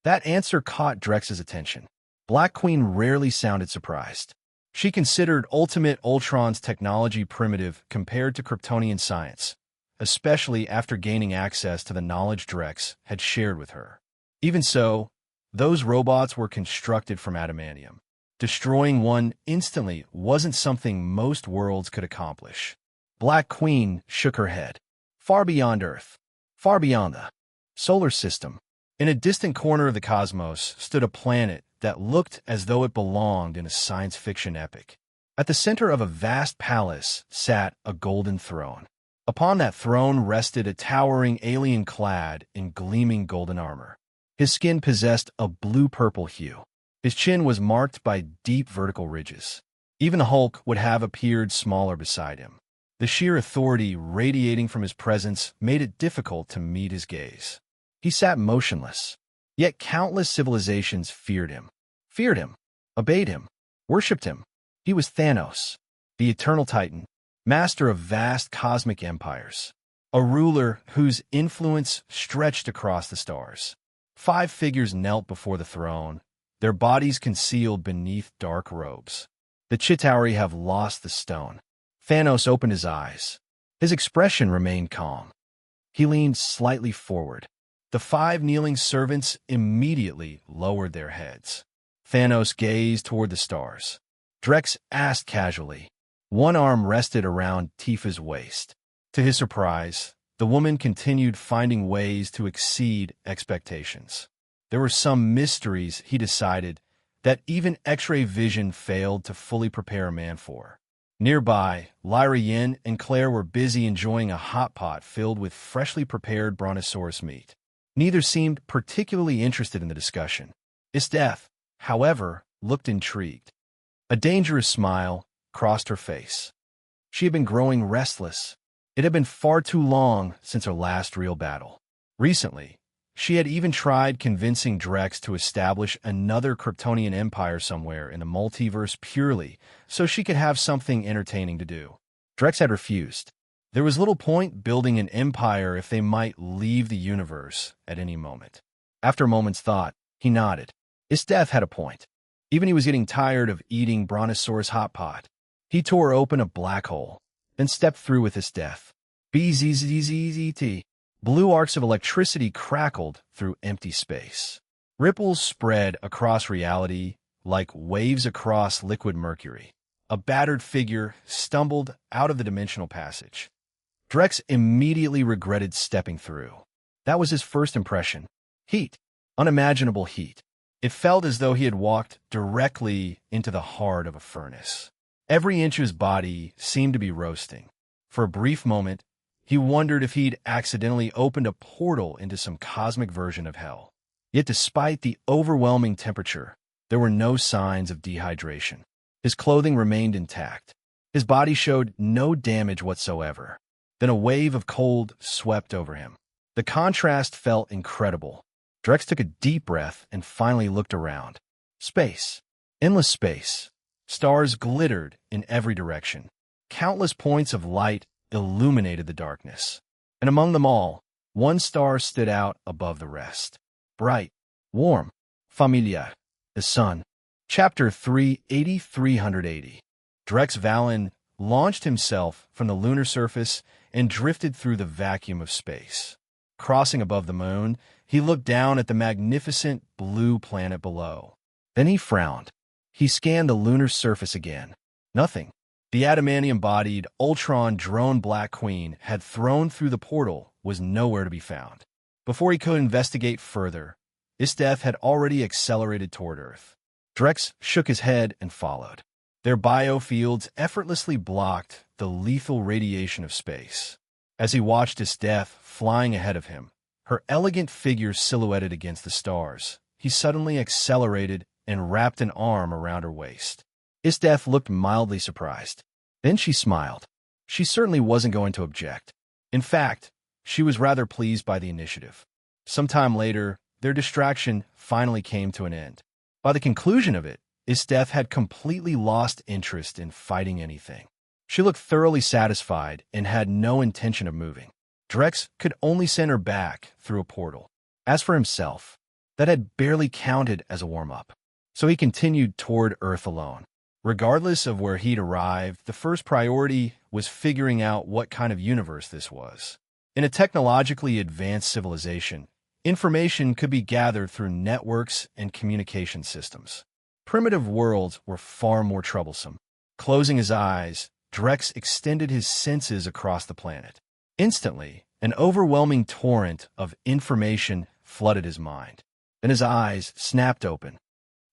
That answer caught Drex's attention. Black Queen rarely sounded surprised. She considered Ultimate Ultron's technology primitive compared to Kryptonian science, especially after gaining access to the knowledge Drex had shared with her. Even so, those robots were constructed from adamantium. Destroying one instantly wasn't something most worlds could accomplish. Black Queen shook her head. Far beyond Earth, far beyond the solar system, in a distant corner of the cosmos stood a planet that looked as though it belonged in a science fiction epic. At the center of a vast palace sat a golden throne. Upon that throne rested a towering alien clad in gleaming golden armor. His skin possessed a blue-purple hue. His chin was marked by deep vertical ridges. Even the Hulk would have appeared smaller beside him. The sheer authority radiating from his presence made it difficult to meet his gaze. He sat motionless, yet countless civilizations feared him, obeyed him, worshipped him. He was Thanos, the eternal Titan, master of vast cosmic empires, a ruler whose influence stretched across the stars. 5 figures knelt before the throne, their bodies concealed beneath dark robes. The Chitauri have lost the stone. Thanos opened his eyes. His expression remained calm. He leaned slightly forward. The 5 kneeling servants immediately lowered their heads. Thanos gazed toward the stars. Drex asked casually. One arm rested around Tifa's waist. To his surprise, the woman continued finding ways to exceed expectations. There were some mysteries, he decided, that even X-ray vision failed to fully prepare a man for. Nearby, Lyra Yin and Claire were busy enjoying a hot pot filled with freshly prepared brontosaurus meat. Neither seemed particularly interested in the discussion. Isdeth, however, looked intrigued. A dangerous smile crossed her face. She had been growing restless, It had been far too long since her last real battle. Recently, she had even tried convincing Drex to establish another Kryptonian empire somewhere in the multiverse purely so she could have something entertaining to do. Drex had refused. There was little point building an empire if they might leave the universe at any moment. After a moment's thought, he nodded. His death had a point. Even he was getting tired of eating Brontosaurus hot pot. He tore open a black hole, then stepped through with his death. BZZZZT. Blue arcs of electricity crackled through empty space. Ripples spread across reality like waves across liquid mercury. A battered figure stumbled out of the dimensional passage. Drex immediately regretted stepping through. That was his first impression. Heat. Unimaginable heat. It felt as though he had walked directly into the heart of a furnace. Every inch of his body seemed to be roasting. For a brief moment, he wondered if he'd accidentally opened a portal into some cosmic version of hell. Yet despite the overwhelming temperature, there were no signs of dehydration. His clothing remained intact. His body showed no damage whatsoever. Then a wave of cold swept over him. The contrast felt incredible. Drex took a deep breath and finally looked around. Space. Endless space. Stars glittered in every direction. Countless points of light illuminated the darkness. And among them all, one star stood out above the rest. Bright, warm, familiar, the sun. Chapter 3, 8380. Drex Valen launched himself from the lunar surface and drifted through the vacuum of space. Crossing above the moon, he looked down at the magnificent blue planet below. Then he frowned. He scanned the lunar surface again. Nothing. The adamantium-bodied, Ultron-drone Black Queen had thrown through the portal was nowhere to be found. Before he could investigate further, its death had already accelerated toward Earth. Drex shook his head and followed. Their biofields effortlessly blocked the lethal radiation of space. As he watched its death flying ahead of him, her elegant figure silhouetted against the stars, he suddenly accelerated and wrapped an arm around her waist. Its death looked mildly surprised. Then she smiled. She certainly wasn't going to object. In fact, she was rather pleased by the initiative. Sometime later, their distraction finally came to an end. By the conclusion of it, its death had completely lost interest in fighting anything. She looked thoroughly satisfied and had no intention of moving. Drex could only send her back through a portal. As for himself, that had barely counted as a warm-up. So he continued toward Earth alone. Regardless of where he'd arrived, the first priority was figuring out what kind of universe this was. In a technologically advanced civilization, information could be gathered through networks and communication systems. Primitive worlds were far more troublesome. Closing his eyes, Drex extended his senses across the planet. Instantly, an overwhelming torrent of information flooded his mind. Then his eyes snapped open.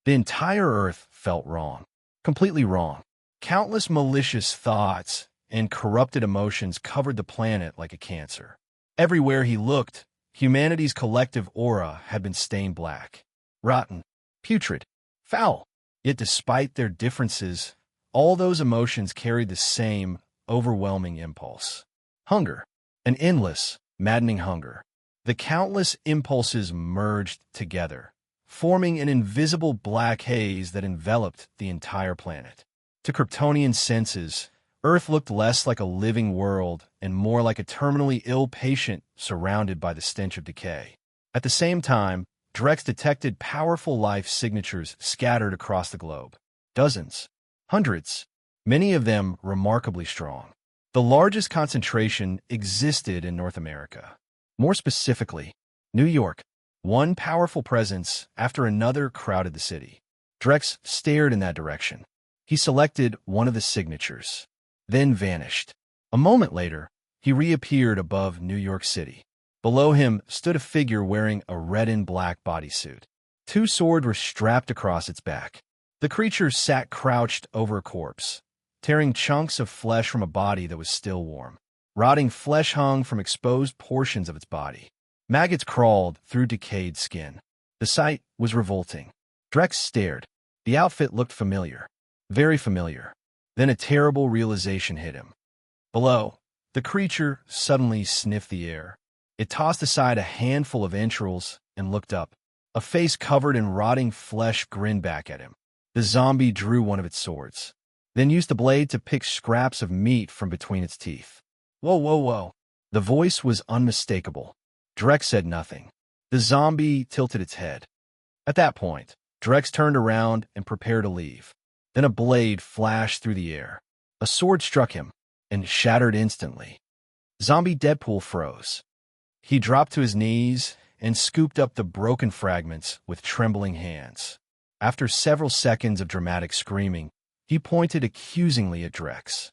The entire Earth felt wrong. Completely wrong. Countless malicious thoughts and corrupted emotions covered the planet like a cancer. Everywhere he looked, humanity's collective aura had been stained black. Rotten, putrid, foul. Yet despite their differences, all those emotions carried the same overwhelming impulse. Hunger. An endless, maddening hunger. The countless impulses merged together, forming an invisible black haze that enveloped the entire planet. To Kryptonian senses, Earth looked less like a living world and more like a terminally ill patient surrounded by the stench of decay. At the same time, Drex detected powerful life signatures scattered across the globe. Dozens. Hundreds. Many of them remarkably strong. The largest concentration existed in North America. More specifically, New York. One powerful presence after another crowded the city. Drex stared in that direction. He selected one of the signatures, then vanished. A moment later, he reappeared above New York City. Below him stood a figure wearing a red and black bodysuit. Two swords were strapped across its back. The creature sat crouched over a corpse, tearing chunks of flesh from a body that was still warm. Rotting flesh hung from exposed portions of its body. Maggots crawled through decayed skin. The sight was revolting. Drex stared. The outfit looked familiar. Very familiar. Then a terrible realization hit him. Below, The creature suddenly sniffed the air. It tossed aside a handful of entrails and looked up. A face covered in rotting flesh grinned back at him. The zombie drew one of its swords, then used the blade to pick scraps of meat from between its teeth. Whoa, whoa, whoa. The voice was unmistakable. Drex said nothing. The zombie tilted its head. At that point, Drex turned around and prepared to leave. Then a blade flashed through the air. A sword struck him and shattered instantly. Zombie Deadpool froze. He dropped to his knees and scooped up the broken fragments with trembling hands. After several seconds of dramatic screaming, he pointed accusingly at Drex.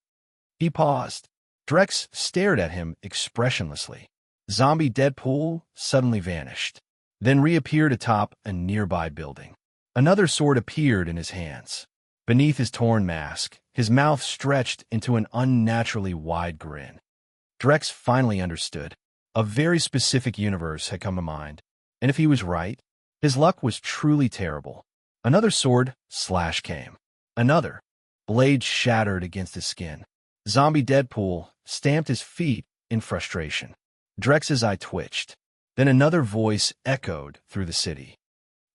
He paused. Drex stared at him expressionlessly. Zombie Deadpool suddenly vanished, then reappeared atop a nearby building. Another sword appeared in his hands. Beneath his torn mask, his mouth stretched into an unnaturally wide grin. Drex finally understood. A very specific universe had come to mind, and if he was right, his luck was truly terrible. Another sword slash came. Another. Blade shattered against his skin. Zombie Deadpool stamped his feet in frustration. Drex's eye twitched. Then another voice echoed through the city.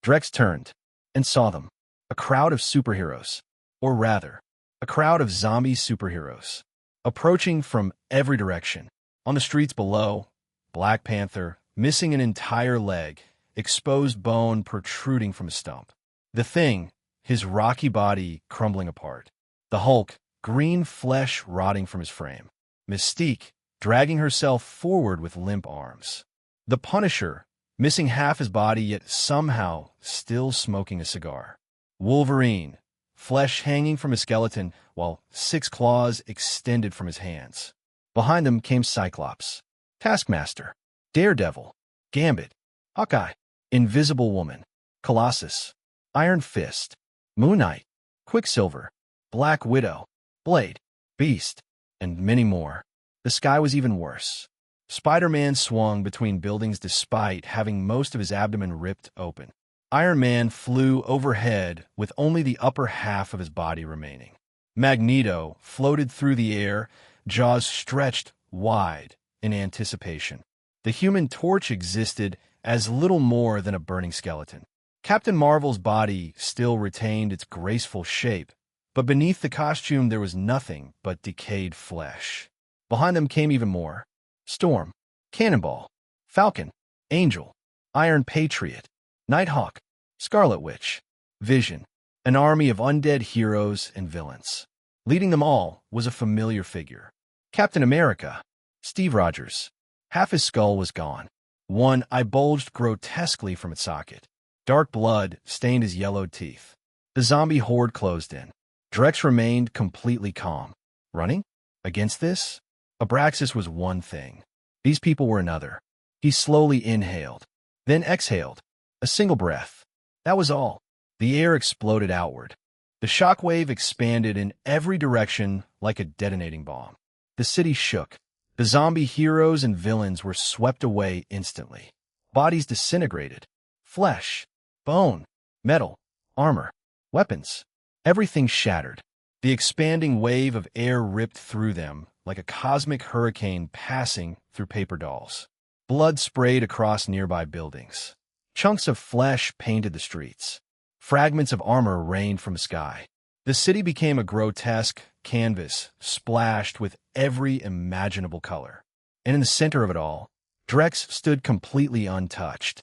Drex turned and saw them. A crowd of superheroes, or rather, a crowd of zombie superheroes, approaching from every direction. On the streets below, Black Panther, missing an entire leg, exposed bone protruding from a stump. The Thing, his rocky body crumbling apart. The Hulk, green flesh rotting from his frame. Mystique, dragging herself forward with limp arms. The Punisher, missing half his body yet somehow still smoking a cigar. Wolverine, flesh hanging from his skeleton while 6 claws extended from his hands. Behind them came Cyclops, Taskmaster, Daredevil, Gambit, Hawkeye, Invisible Woman, Colossus, Iron Fist, Moon Knight, Quicksilver, Black Widow, Blade, Beast, and many more. The sky was even worse. Spider-Man swung between buildings despite having most of his abdomen ripped open. Iron Man flew overhead with only the upper half of his body remaining. Magneto floated through the air, jaws stretched wide in anticipation. The Human Torch existed as little more than a burning skeleton. Captain Marvel's body still retained its graceful shape, but beneath the costume there was nothing but decayed flesh. Behind them came even more. Storm, Cannonball, Falcon, Angel, Iron Patriot, Nighthawk, Scarlet Witch, Vision, an army of undead heroes and villains. Leading them all was a familiar figure. Captain America, Steve Rogers. Half his skull was gone. One eye bulged grotesquely from its socket. Dark blood stained his yellowed teeth. The zombie horde closed in. Drex remained completely calm. Running? Against this? Abraxas was one thing. These people were another. He slowly inhaled, then exhaled. A single breath. That was all. The air exploded outward. The shockwave expanded in every direction like a detonating bomb. The city shook. The zombie heroes and villains were swept away instantly. Bodies disintegrated. Flesh, bone, metal, armor, weapons. Everything shattered. The expanding wave of air ripped through them like a cosmic hurricane passing through paper dolls. Blood sprayed across nearby buildings. Chunks of flesh painted the streets. Fragments of armor rained from the sky. The city became a grotesque canvas splashed with every imaginable color. And in the center of it all, Drex stood completely untouched.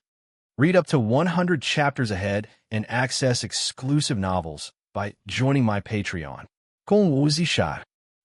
Read up to 100 chapters ahead and access exclusive novels by joining my Patreon.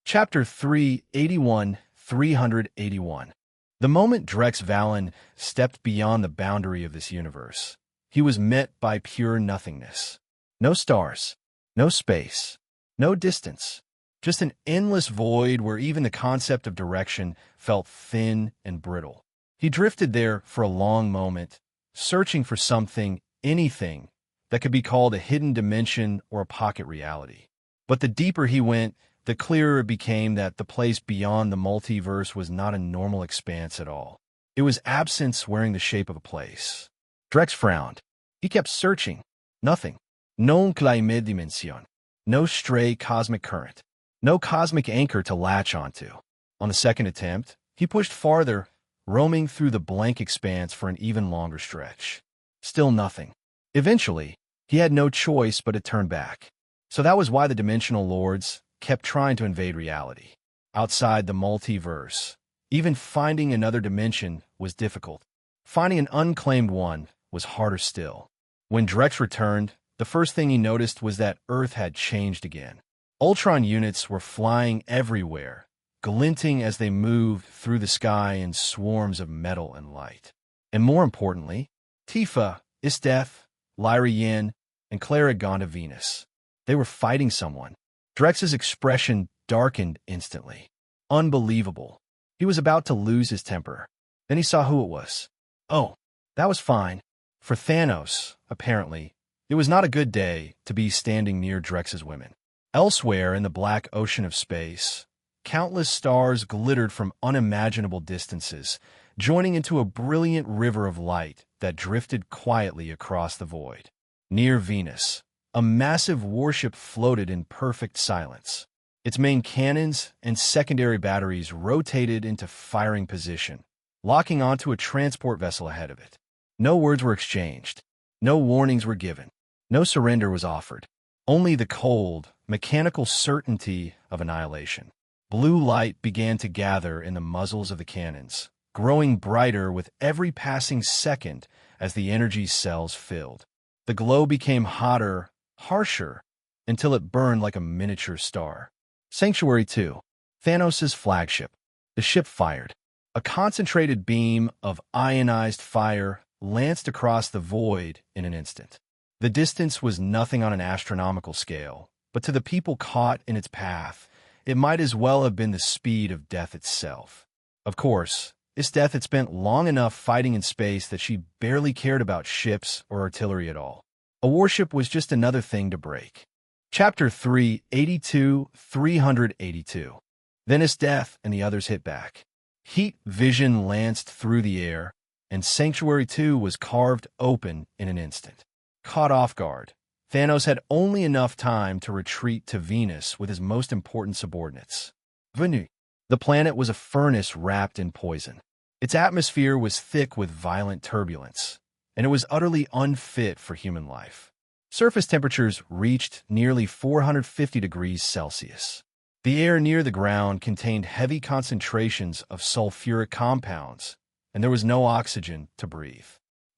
Chapter 381, 381. The moment Drex Valen stepped beyond the boundary of this universe, he was met by pure nothingness. No stars, no space, no distance, just an endless void where even the concept of direction felt thin and brittle. He drifted there for a long moment, searching for something, anything, that could be called a hidden dimension or a pocket reality. But the deeper he went, the clearer it became that the place beyond the multiverse was not a normal expanse at all. It was absence wearing the shape of a place. Drex frowned. He kept searching. Nothing. No claime dimension. No stray cosmic current. No cosmic anchor to latch onto. On the second attempt, he pushed farther, roaming through the blank expanse for an even longer stretch. Still nothing. Eventually, he had no choice but to turn back. So that was why the Dimensional Lords kept trying to invade reality. Outside the multiverse, even finding another dimension was difficult. Finding an unclaimed one was harder still. When Drex returned, the first thing he noticed was that Earth had changed again. Ultron units were flying everywhere, glinting as they moved through the sky in swarms of metal and light. And more importantly, Tifa, Isteth, Lyra Yin, and Claire had gone to Venus. They were fighting someone. Drex's expression darkened instantly. Unbelievable. He was about to lose his temper. Then he saw who it was. Oh, that was fine. For Thanos, apparently, it was not a good day to be standing near Drex's women. Elsewhere in the black ocean of space, countless stars glittered from unimaginable distances, joining into a brilliant river of light that drifted quietly across the void. Near Venus, a massive warship floated in perfect silence. Its main cannons and secondary batteries rotated into firing position, locking onto a transport vessel ahead of it. No words were exchanged. No warnings were given. No surrender was offered. Only the cold, mechanical certainty of annihilation. Blue light began to gather in the muzzles of the cannons, growing brighter with every passing second as the energy cells filled. The glow became hotter, harsher, until it burned like a miniature star. Sanctuary 2, Thanos' flagship. The ship fired. A concentrated beam of ionized fire lanced across the void in an instant. The distance was nothing on an astronomical scale, but to the people caught in its path, it might as well have been the speed of death itself. Of course, Isteth had spent long enough fighting in space that she barely cared about ships or artillery at all. A warship was just another thing to break. Chapter 382. Then Isteth and the others hit back. Heat vision lanced through the air, and Sanctuary 2 was carved open in an instant. Caught off guard, Thanos had only enough time to retreat to Venus with his most important subordinates. Venus. The planet was a furnace wrapped in poison. Its atmosphere was thick with violent turbulence, and it was utterly unfit for human life. Surface temperatures reached nearly 450 degrees Celsius. The air near the ground contained heavy concentrations of sulfuric compounds, and there was no oxygen to breathe.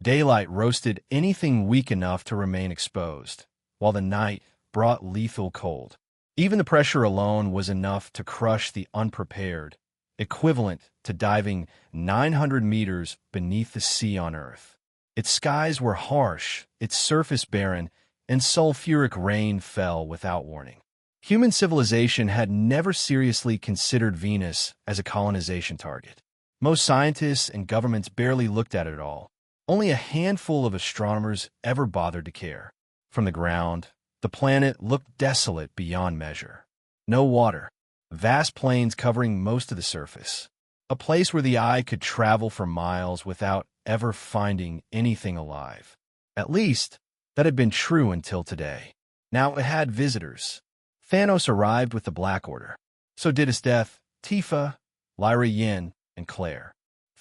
Daylight roasted anything weak enough to remain exposed, while the night brought lethal cold. Even the pressure alone was enough to crush the unprepared, equivalent to diving 900 meters beneath the sea on Earth. Its skies were harsh, its surface barren, and sulfuric rain fell without warning. Human civilization had never seriously considered Venus as a colonization target. Most scientists and governments barely looked at it at all. Only a handful of astronomers ever bothered to care. From the ground, the planet looked desolate beyond measure. No water, vast plains covering most of the surface. A place where the eye could travel for miles without ever finding anything alive. At least, that had been true until today. Now it had visitors. Thanos arrived with the Black Order. So did Isteth, Tifa, Lyra Yin, and Claire.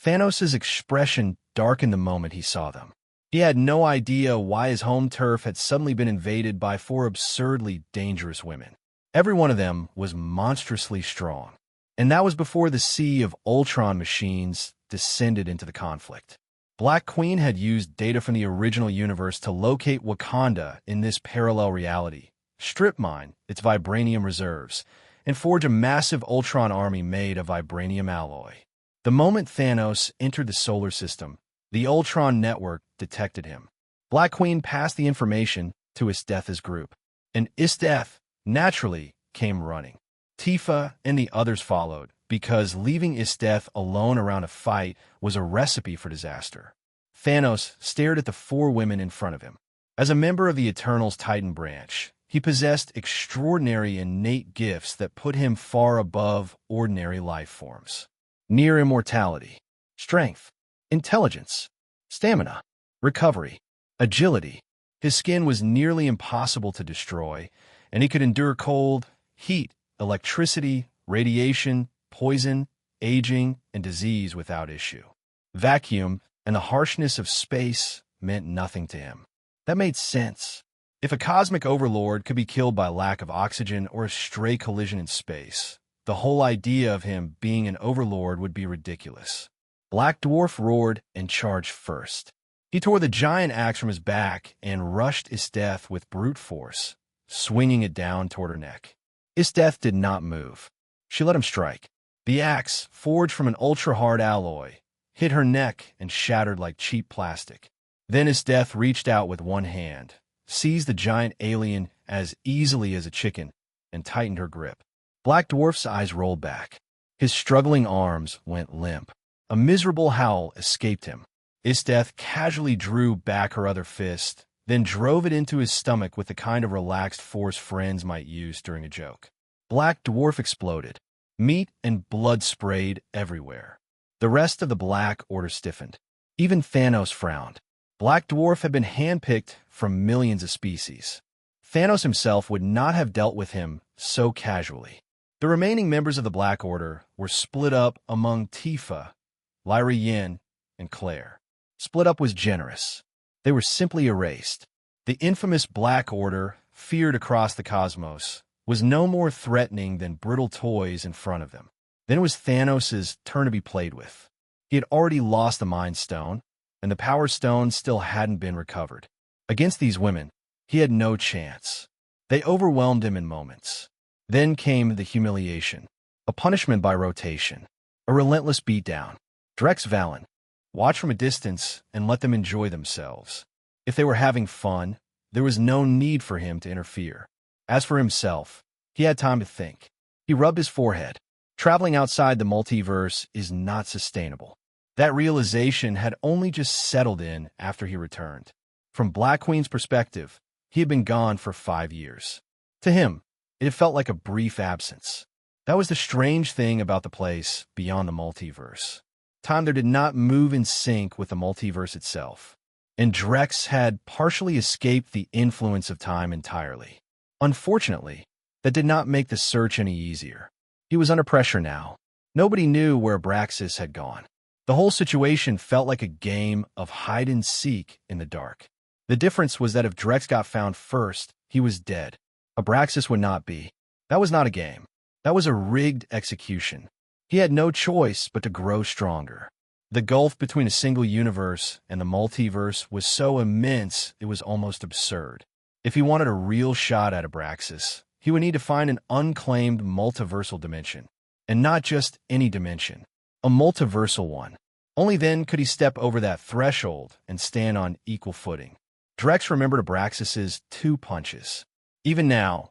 Thanos' expression darkened the moment he saw them. He had no idea why his home turf had suddenly been invaded by 4 absurdly dangerous women. Every one of them was monstrously strong. And that was before the sea of Ultron machines descended into the conflict. Black Queen had used data from the original universe to locate Wakanda in this parallel reality, strip mine its vibranium reserves, and forge a massive Ultron army made of vibranium alloy. The moment Thanos entered the solar system, the Ultron network detected him. Black Queen passed the information to Isteth's group, and Isteth, naturally, came running. Tifa and the others followed, because leaving Isteth alone around a fight was a recipe for disaster. Thanos stared at the 4 women in front of him. As a member of the Eternals Titan branch, he possessed extraordinary innate gifts that put him far above ordinary life forms. Near immortality, strength, intelligence, stamina, recovery, agility. His skin was nearly impossible to destroy, and he could endure cold, heat, electricity, radiation, poison, aging, and disease without issue. Vacuum and the harshness of space meant nothing to him. That made sense. If a cosmic overlord could be killed by lack of oxygen or a stray collision in space, the whole idea of him being an overlord would be ridiculous. Black Dwarf roared and charged first. He tore the giant axe from his back and rushed Isdeth with brute force, swinging it down toward her neck. Isdeth did not move. She let him strike. The axe, forged from an ultra-hard alloy, hit her neck and shattered like cheap plastic. Then Isdeth reached out with one hand, seized the giant alien as easily as a chicken, and tightened her grip. Black Dwarf's eyes rolled back. His struggling arms went limp. A miserable howl escaped him. Isdeth casually drew back her other fist, then drove it into his stomach with the kind of relaxed force friends might use during a joke. Black Dwarf exploded. Meat and blood sprayed everywhere. The rest of the Black Order stiffened. Even Thanos frowned. Black Dwarf had been handpicked from millions of species. Thanos himself would not have dealt with him so casually. The remaining members of the Black Order were split up among Tifa, Lyra Yin, and Claire. Split up was generous. They were simply erased. The infamous Black Order, feared across the cosmos, was no more threatening than brittle toys in front of them. Then it was Thanos' turn to be played with. He had already lost the Mind Stone, and the Power Stone still hadn't been recovered. Against these women, he had no chance. They overwhelmed him in moments. Then came the humiliation, a punishment by rotation, a relentless beatdown. Drex Valen, watch from a distance and let them enjoy themselves. If they were having fun, there was no need for him to interfere. As for himself, he had time to think. He rubbed his forehead. Traveling outside the multiverse is not sustainable. That realization had only just settled in after he returned. From Black Queen's perspective, he had been gone for 5 years. To him, it felt like a brief absence. That was the strange thing about the place beyond the multiverse. Time there did not move in sync with the multiverse itself. And Drex had partially escaped the influence of time entirely. Unfortunately, that did not make the search any easier. He was under pressure now. Nobody knew where Abraxas had gone. The whole situation felt like a game of hide-and-seek in the dark. The difference was that if Drex got found first, he was dead. Abraxas would not be. That was not a game. That was a rigged execution. He had no choice but to grow stronger. The gulf between a single universe and the multiverse was so immense it was almost absurd. If he wanted a real shot at Abraxas, he would need to find an unclaimed multiversal dimension. And not just any dimension. A multiversal one. Only then could he step over that threshold and stand on equal footing. Drex remembered Abraxas's 2 punches. Even now,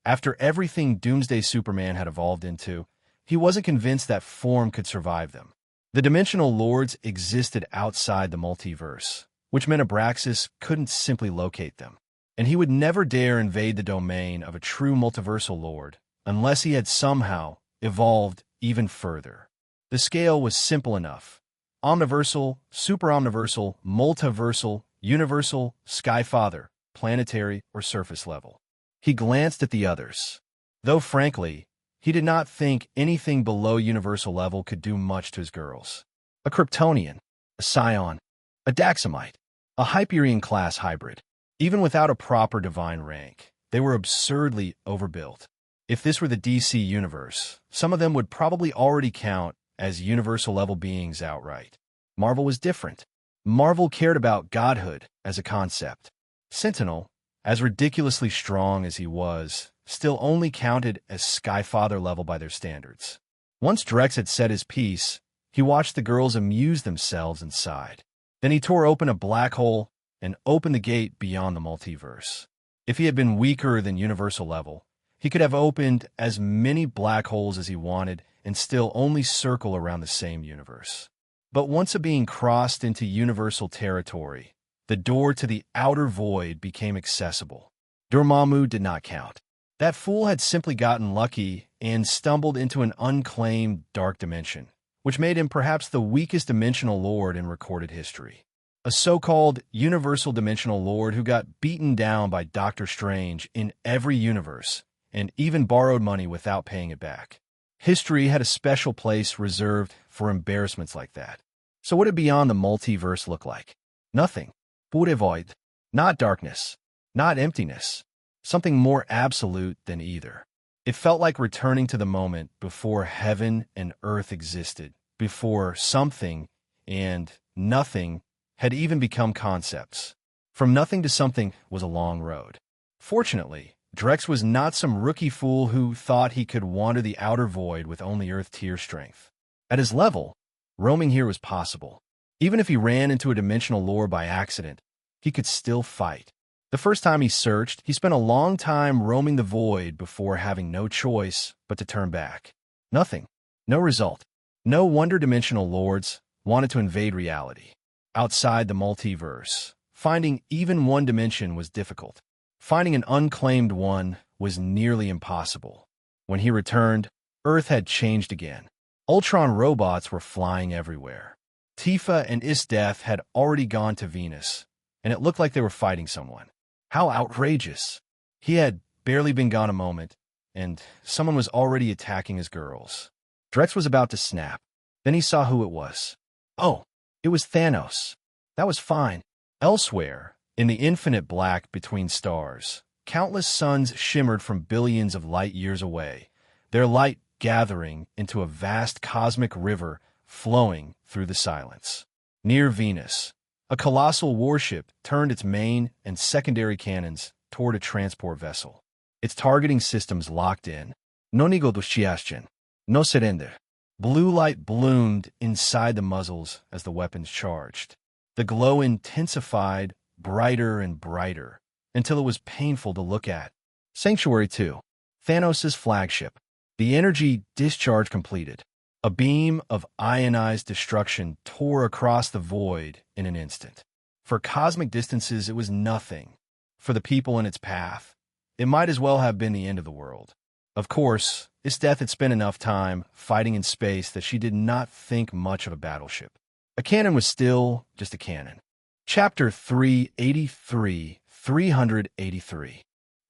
after everything Doomsday Superman had evolved into, he wasn't convinced that form could survive them. The Dimensional Lords existed outside the multiverse, which meant Abraxas couldn't simply locate them. And he would never dare invade the domain of a true multiversal lord unless he had somehow evolved even further. The scale was simple enough. Omniversal, super-omniversal, multiversal, universal, Skyfather, planetary, or surface level. He glanced at the others. Though frankly, he did not think anything below universal level could do much to his girls. A Kryptonian, a Scion, a Daxamite, a Hyperion-class hybrid. Even without a proper divine rank, they were absurdly overbuilt. If this were the DC universe, some of them would probably already count as universal-level beings outright. Marvel was different. Marvel cared about godhood as a concept. Sentinel, as ridiculously strong as he was, still only counted as Skyfather level by their standards. Once Drex had said his piece, he watched the girls amuse themselves and sighed. Then he tore open a black hole and opened the gate beyond the multiverse. If he had been weaker than universal level, he could have opened as many black holes as he wanted and still only circle around the same universe. But once a being crossed into universal territory, the door to the outer void became accessible. Dormammu did not count. That fool had simply gotten lucky and stumbled into an unclaimed dark dimension, which made him perhaps the weakest dimensional lord in recorded history. A so-called universal dimensional lord who got beaten down by Doctor Strange in every universe and even borrowed money without paying it back. History had a special place reserved for embarrassments like that. So what did beyond the multiverse look like? Nothing. Pure void. Not darkness. Not emptiness. Something more absolute than either. It felt like returning to the moment before heaven and earth existed, before something and nothing had even become concepts. From nothing to something was a long road. Fortunately, Drex was not some rookie fool who thought he could wander the outer void with only Earth-tier strength. At his level, roaming here was possible. Even if he ran into a dimensional lore by accident, he could still fight. The first time he searched, he spent a long time roaming the void before having no choice but to turn back. Nothing. No result. No wonder dimensional lords wanted to invade reality. Outside the multiverse, finding even one dimension was difficult. Finding an unclaimed one was nearly impossible. When he returned, Earth had changed again. Ultron robots were flying everywhere. Tifa and Isdeath had already gone to Venus, and it looked like they were fighting someone. How outrageous! He had barely been gone a moment, and someone was already attacking his girls. Drex was about to snap. Then he saw who it was. Oh, it was Thanos. That was fine. Elsewhere, in the infinite black between stars, countless suns shimmered from billions of light years away, their light gathering into a vast cosmic river flowing through the silence. Near Venus, a colossal warship turned its main and secondary cannons toward a transport vessel. Its targeting systems locked in. No negociación. No surrender. Blue light bloomed inside the muzzles as the weapons charged. The glow intensified brighter and brighter until it was painful to look at. Sanctuary 2. Thanos' flagship. The energy discharge completed. A beam of ionized destruction tore across the void in an instant. For cosmic distances, it was nothing. For the people in its path, it might as well have been the end of the world. Of course, Isdeath had spent enough time fighting in space that she did not think much of a battleship. A cannon was still just a cannon. Chapter 383, 383.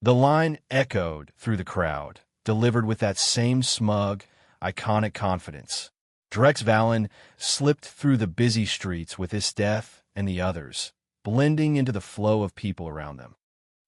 The line echoed through the crowd, delivered with that same smug, iconic confidence. Drex Valen slipped through the busy streets with Isdeath and the others, blending into the flow of people around them.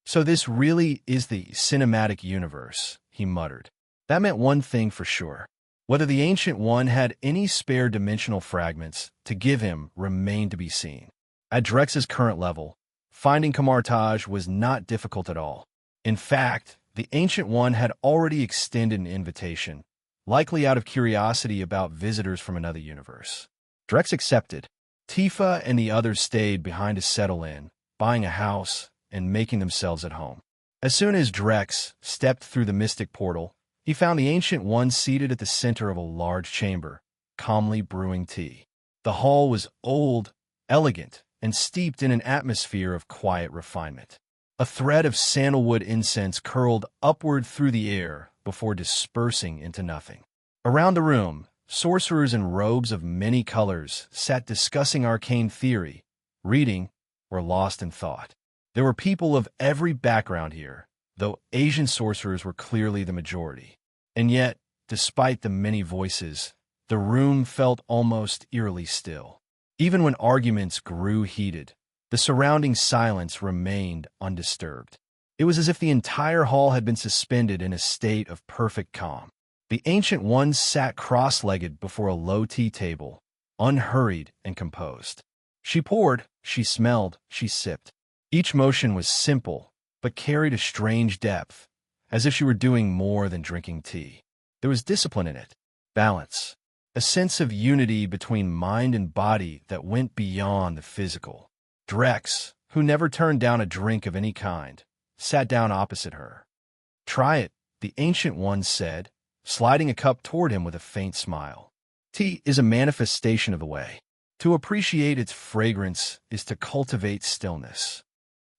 So this really is the cinematic universe, he muttered. That meant one thing for sure. Whether the Ancient One had any spare dimensional fragments to give him remained to be seen. At Drex's current level, finding Camartage was not difficult at all. In fact, the Ancient One had already extended an invitation, likely out of curiosity about visitors from another universe. Drex accepted. Tifa and the others stayed behind to settle in, buying a house and making themselves at home. As soon as Drex stepped through the mystic portal, he found the Ancient One seated at the center of a large chamber, calmly brewing tea. The hall was old, elegant, and steeped in an atmosphere of quiet refinement. A thread of sandalwood incense curled upward through the air before dispersing into nothing. Around the room, sorcerers in robes of many colors sat discussing arcane theory, reading, or lost in thought. There were people of every background here, though Asian sorcerers were clearly the majority. And yet, despite the many voices, the room felt almost eerily still. Even when arguments grew heated, the surrounding silence remained undisturbed. It was as if the entire hall had been suspended in a state of perfect calm. The Ancient One sat cross-legged before a low tea table, unhurried and composed. She poured, she smelled, she sipped. Each motion was simple, but carried a strange depth, as if she were doing more than drinking tea. There was discipline in it, balance, a sense of unity between mind and body that went beyond the physical. Drex, who never turned down a drink of any kind, sat down opposite her. "Try it," the Ancient One said, sliding a cup toward him with a faint smile. Tea is a manifestation of the way. To appreciate its fragrance is to cultivate stillness.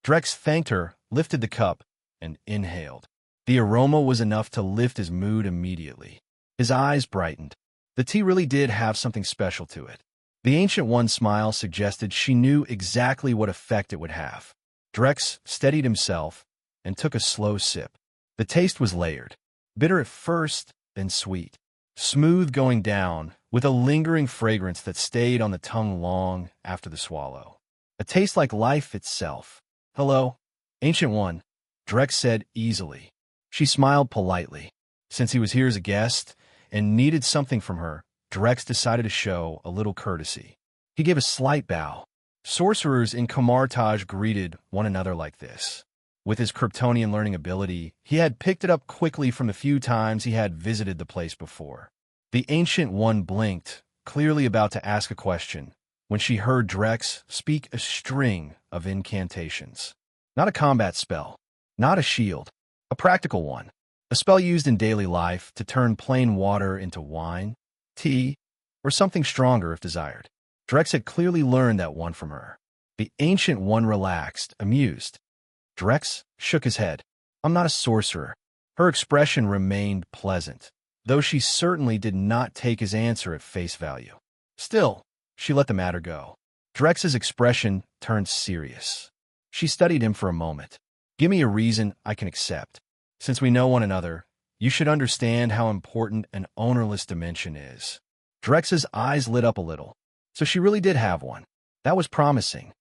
Drex thanked her, lifted the cup, and inhaled. The aroma was enough to lift his mood immediately. His eyes brightened. The tea really did have something special to it. The Ancient One's smile suggested she knew exactly what effect it would have. Drex steadied himself and took a slow sip. The taste was layered. Bitter at first, then sweet. smooth going down, with a lingering fragrance that stayed on the tongue long after the swallow. A taste like life itself. "Hello, Ancient One," Drex said easily. She smiled politely. Since he was here as a guest and needed something from her, Drex decided to show a little courtesy. He gave a slight bow. Sorcerers in Kamartaj greeted one another like this. With his Kryptonian learning ability, he had picked it up quickly from the few times he had visited the place before. The Ancient One blinked, clearly about to ask a question, when she heard Drex speak a string of incantations. Not a combat spell, not a shield, a practical one. A spell used in daily life to turn plain water into wine, tea, or something stronger if desired. Drex had clearly learned that one from her. The Ancient One relaxed, amused. Drex shook his head. "I'm not a sorcerer." Her expression remained pleasant, though she certainly did not take his answer at face value. Still, she let the matter go. Drex's expression turned serious. She studied him for a moment. "Give me a reason I can accept. Since we know one another, you should understand how important an ownerless dimension is." Drex's eyes lit up a little. So she really did have one. That was promising.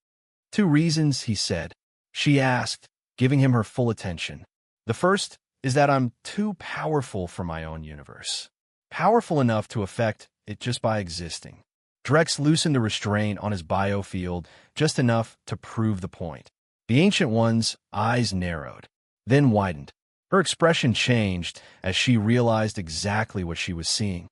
"2 reasons," he said. She asked, giving him her full attention. "The first is that I'm too powerful for my own universe. Powerful enough to affect it just by existing." Drex loosened the restraint on his biofield, just enough to prove the point. The Ancient One's eyes narrowed, then widened. Her expression changed as she realized exactly what she was seeing.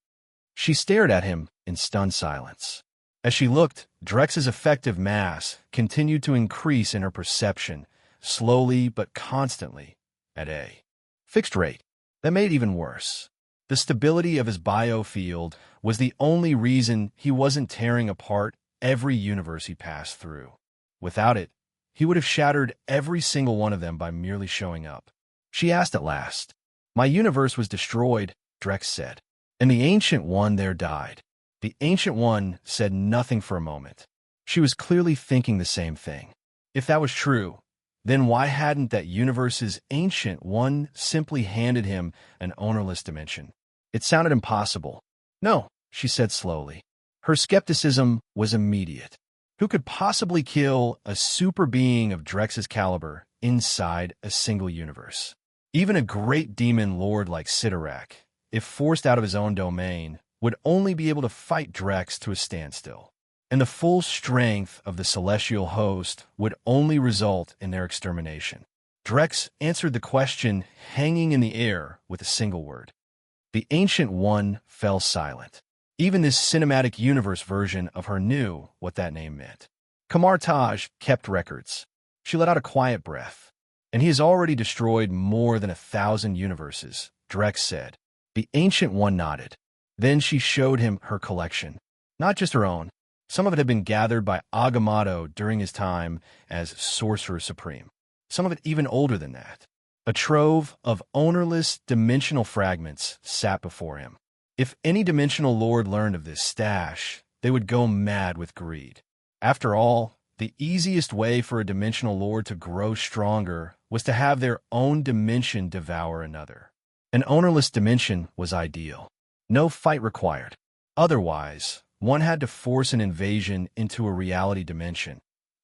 She stared at him in stunned silence. As she looked, Drex's effective mass continued to increase in her perception, slowly but constantly, at a fixed rate. That made it even worse. The stability of his biofield was the only reason he wasn't tearing apart every universe he passed through. Without it, he would have shattered every single one of them by merely showing up. She asked at last. "My universe was destroyed," Drex said, "and the Ancient One there died." The Ancient One said nothing for a moment. She was clearly thinking the same thing. If that was true, then why hadn't that universe's Ancient One simply handed him an ownerless dimension? It sounded impossible. "No," she said slowly. Her skepticism was immediate. Who could possibly kill a super being of Drex's caliber inside a single universe? Even a great demon lord like Sidorak, if forced out of his own domain, would only be able to fight Drex to a standstill. And the full strength of the celestial host would only result in their extermination. Drex answered the question hanging in the air with a single word. The Ancient One fell silent. Even this cinematic universe version of her knew what that name meant. Kamartaj kept records. She let out a quiet breath. "And he has already destroyed more than 1,000 universes," Drex said. The Ancient One nodded. Then she showed him her collection. Not just her own. Some of it had been gathered by Agamotto during his time as Sorcerer Supreme. Some of it even older than that. A trove of ownerless dimensional fragments sat before him. If any dimensional lord learned of this stash, they would go mad with greed. After all, the easiest way for a dimensional lord to grow stronger was to have their own dimension devour another. An ownerless dimension was ideal. No fight required. Otherwise, one had to force an invasion into a reality dimension,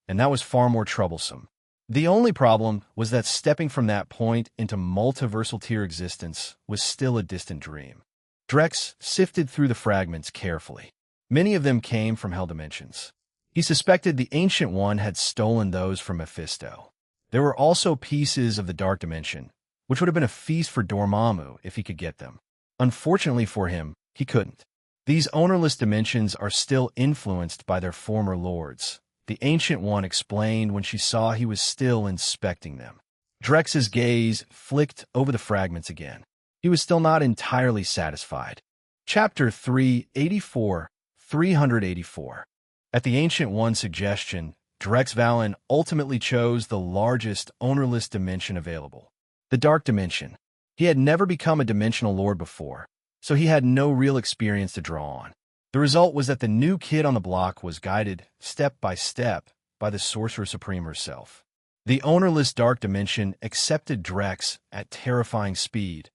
and that was far more troublesome. The only problem was that stepping from that point into multiversal tier existence was still a distant dream. Drex sifted through the fragments carefully. Many of them came from Hell dimensions. He suspected the Ancient One had stolen those from Mephisto. There were also pieces of the Dark Dimension, which would have been a feast for Dormammu if he could get them. Unfortunately for him, he couldn't. These ownerless dimensions are still influenced by their former lords, the Ancient One explained when she saw he was still inspecting them. Drex's gaze flicked over the fragments again. He was still not entirely satisfied. Chapter 384, 384. At the Ancient One's suggestion, Drex Valen ultimately chose the largest ownerless dimension available, the Dark Dimension. He had never become a dimensional lord before, so he had no real experience to draw on. The result was that the new kid on the block was guided, step by step, by the Sorcerer Supreme herself. The ownerless Dark Dimension accepted Drex at terrifying speed,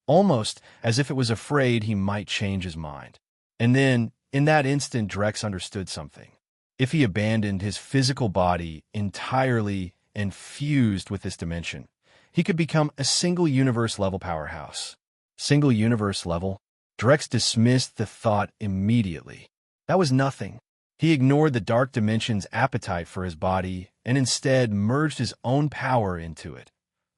almost as if it was afraid he might change his mind. And then, in that instant, Drex understood something. If he abandoned his physical body entirely and fused with this dimension, he could become a single universe-level powerhouse. Single universe level? Drex dismissed the thought immediately. That was nothing. He ignored the dark dimension's appetite for his body and instead merged his own power into it,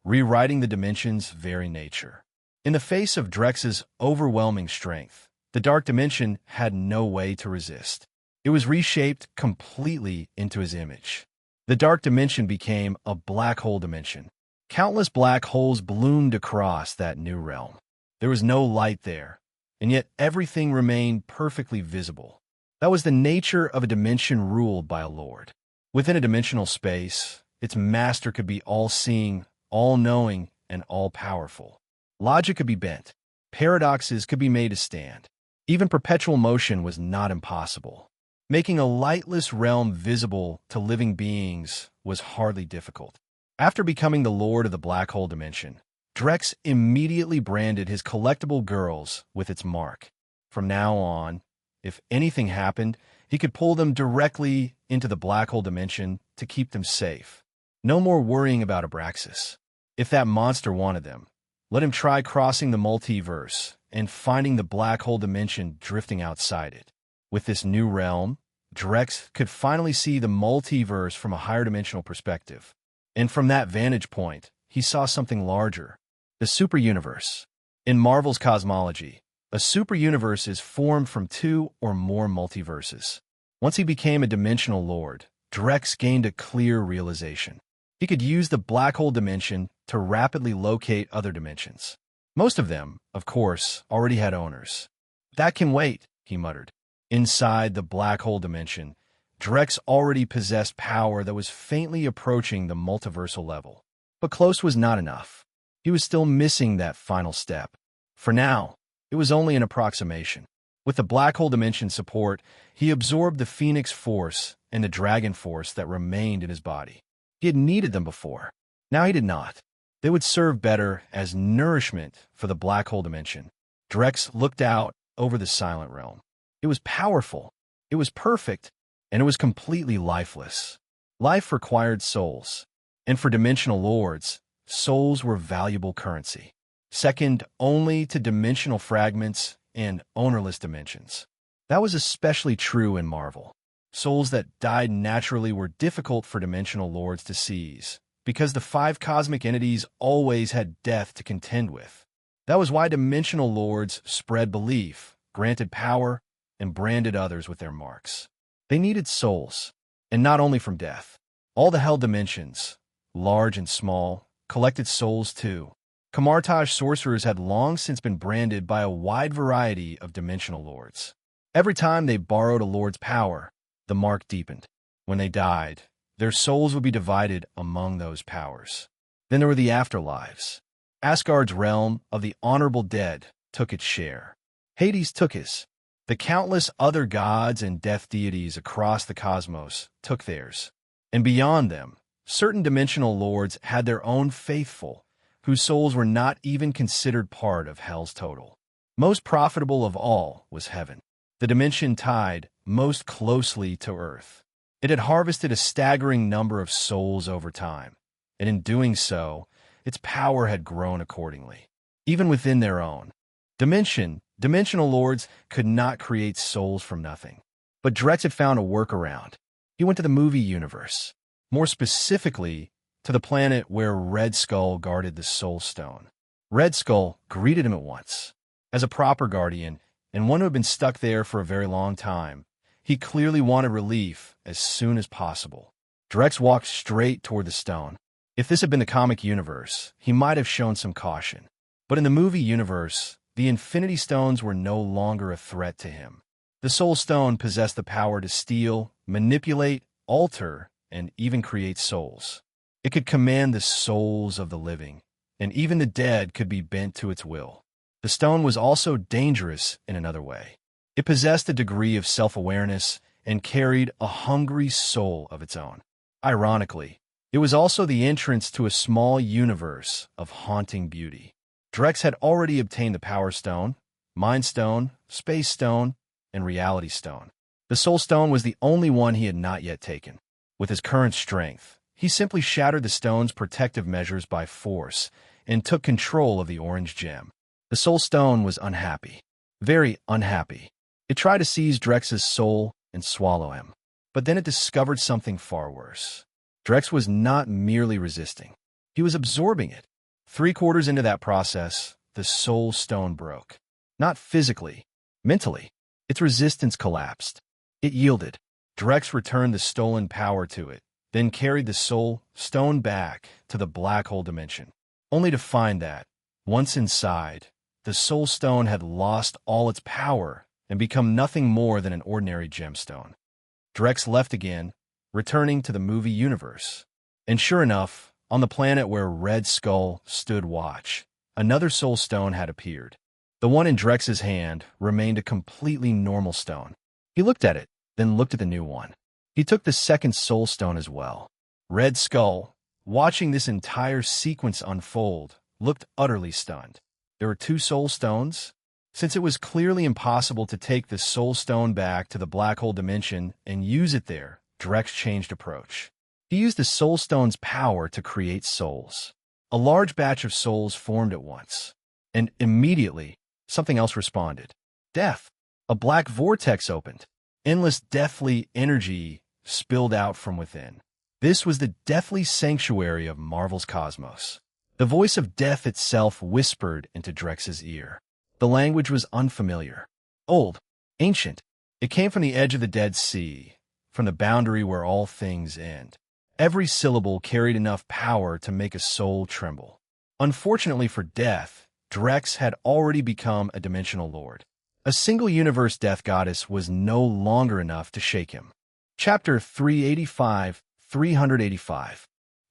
rewriting the dimension's very nature. In the face of Drex's overwhelming strength, the dark dimension had no way to resist. It was reshaped completely into his image. The dark dimension became a black hole dimension. Countless black holes bloomed across that new realm. There was no light there, and yet everything remained perfectly visible. That was the nature of a dimension ruled by a lord. Within a dimensional space, its master could be all-seeing, all-knowing, and all-powerful. Logic could be bent. Paradoxes could be made to stand. Even perpetual motion was not impossible. Making a lightless realm visible to living beings was hardly difficult. After becoming the lord of the black hole dimension, Drex immediately branded his collectible girls with its mark. From now on, if anything happened, he could pull them directly into the black hole dimension to keep them safe. No more worrying about Abraxas. If that monster wanted them, let him try crossing the multiverse and finding the black hole dimension drifting outside it. With this new realm, Drex could finally see the multiverse from a higher dimensional perspective. And from that vantage point, he saw something larger. The superuniverse. In Marvel's cosmology, a superuniverse is formed from two or more multiverses. Once he became a dimensional lord, Drex gained a clear realization. He could use the black hole dimension to rapidly locate other dimensions. Most of them, of course, already had owners. That can wait, he muttered. Inside the black hole dimension, Drex already possessed power that was faintly approaching the multiversal level. But close was not enough. He was still missing that final step. For now, it was only an approximation. With the black hole dimension support, he absorbed the Phoenix Force and the Dragon Force that remained in his body. He had needed them before. Now he did not. They would serve better as nourishment for the black hole dimension. Drex looked out over the silent realm. It was powerful, it was perfect, and it was completely lifeless. Life required souls, and for dimensional lords, souls were valuable currency, second only to dimensional fragments and ownerless dimensions. That was especially true in Marvel. Souls that died naturally were difficult for dimensional lords to seize, because the five cosmic entities always had death to contend with. That was why dimensional lords spread belief, granted power, and branded others with their marks. They needed souls, and not only from death. All the hell dimensions, large and small, collected souls too. Kamartaj sorcerers had long since been branded by a wide variety of dimensional lords. Every time they borrowed a lord's power, the mark deepened. When they died, their souls would be divided among those powers. Then there were the afterlives. Asgard's realm of the honorable dead took its share. Hades took his. The countless other gods and death deities across the cosmos took theirs. And beyond them, certain dimensional lords had their own faithful, whose souls were not even considered part of Hell's total. Most profitable of all was heaven, the dimension tied most closely to Earth. It had harvested a staggering number of souls over time, and in doing so, its power had grown accordingly. Even within their own dimensional lords could not create souls from nothing. But Drex had found a workaround. He went to the movie universe, more specifically to the planet where Red Skull guarded the Soul Stone. Red Skull greeted him at once. As a proper guardian, and one who had been stuck there for a very long time, he clearly wanted relief as soon as possible. Drex walked straight toward the stone. If this had been the comic universe, he might have shown some caution. But in the movie universe, the Infinity Stones were no longer a threat to him. The Soul Stone possessed the power to steal, manipulate, alter, and even create souls. It could command the souls of the living, and even the dead could be bent to its will. The stone was also dangerous in another way. It possessed a degree of self-awareness and carried a hungry soul of its own. Ironically, it was also the entrance to a small universe of haunting beauty. Drex had already obtained the Power Stone, Mind Stone, Space Stone, and Reality Stone. The Soul Stone was the only one he had not yet taken. With his current strength, he simply shattered the stone's protective measures by force and took control of the orange gem. The Soul Stone was unhappy. Very unhappy. It tried to seize Drex's soul and swallow him. But then it discovered something far worse. Drex was not merely resisting. He was absorbing it. 3/4 into that process, the Soul Stone broke. Not physically, mentally. Its resistance collapsed. It yielded. Drex returned the stolen power to it, then carried the Soul Stone back to the black hole dimension, only to find that, once inside, the Soul Stone had lost all its power and become nothing more than an ordinary gemstone. Drex left again, returning to the movie universe. And sure enough, on the planet where Red Skull stood watch, another Soul Stone had appeared. The one in Drex's hand remained a completely normal stone. He looked at it, then looked at the new one. He took the second Soul Stone as well. Red Skull, watching this entire sequence unfold, looked utterly stunned. There were 2 Soul Stones? Since it was clearly impossible to take the Soul Stone back to the black hole dimension and use it there, Drex changed approach. He used the Soul Stone's power to create souls. A large batch of souls formed at once. And immediately, something else responded. Death. A black vortex opened. Endless deathly energy spilled out from within. This was the deathly sanctuary of Marvel's cosmos. The voice of death itself whispered into Drex's ear. The language was unfamiliar. Old. Ancient. It came from the edge of the Dead Sea, from the boundary where all things end. Every syllable carried enough power to make a soul tremble. Unfortunately for Death, Drex had already become a dimensional lord. A single universe death goddess was no longer enough to shake him. Chapter 385.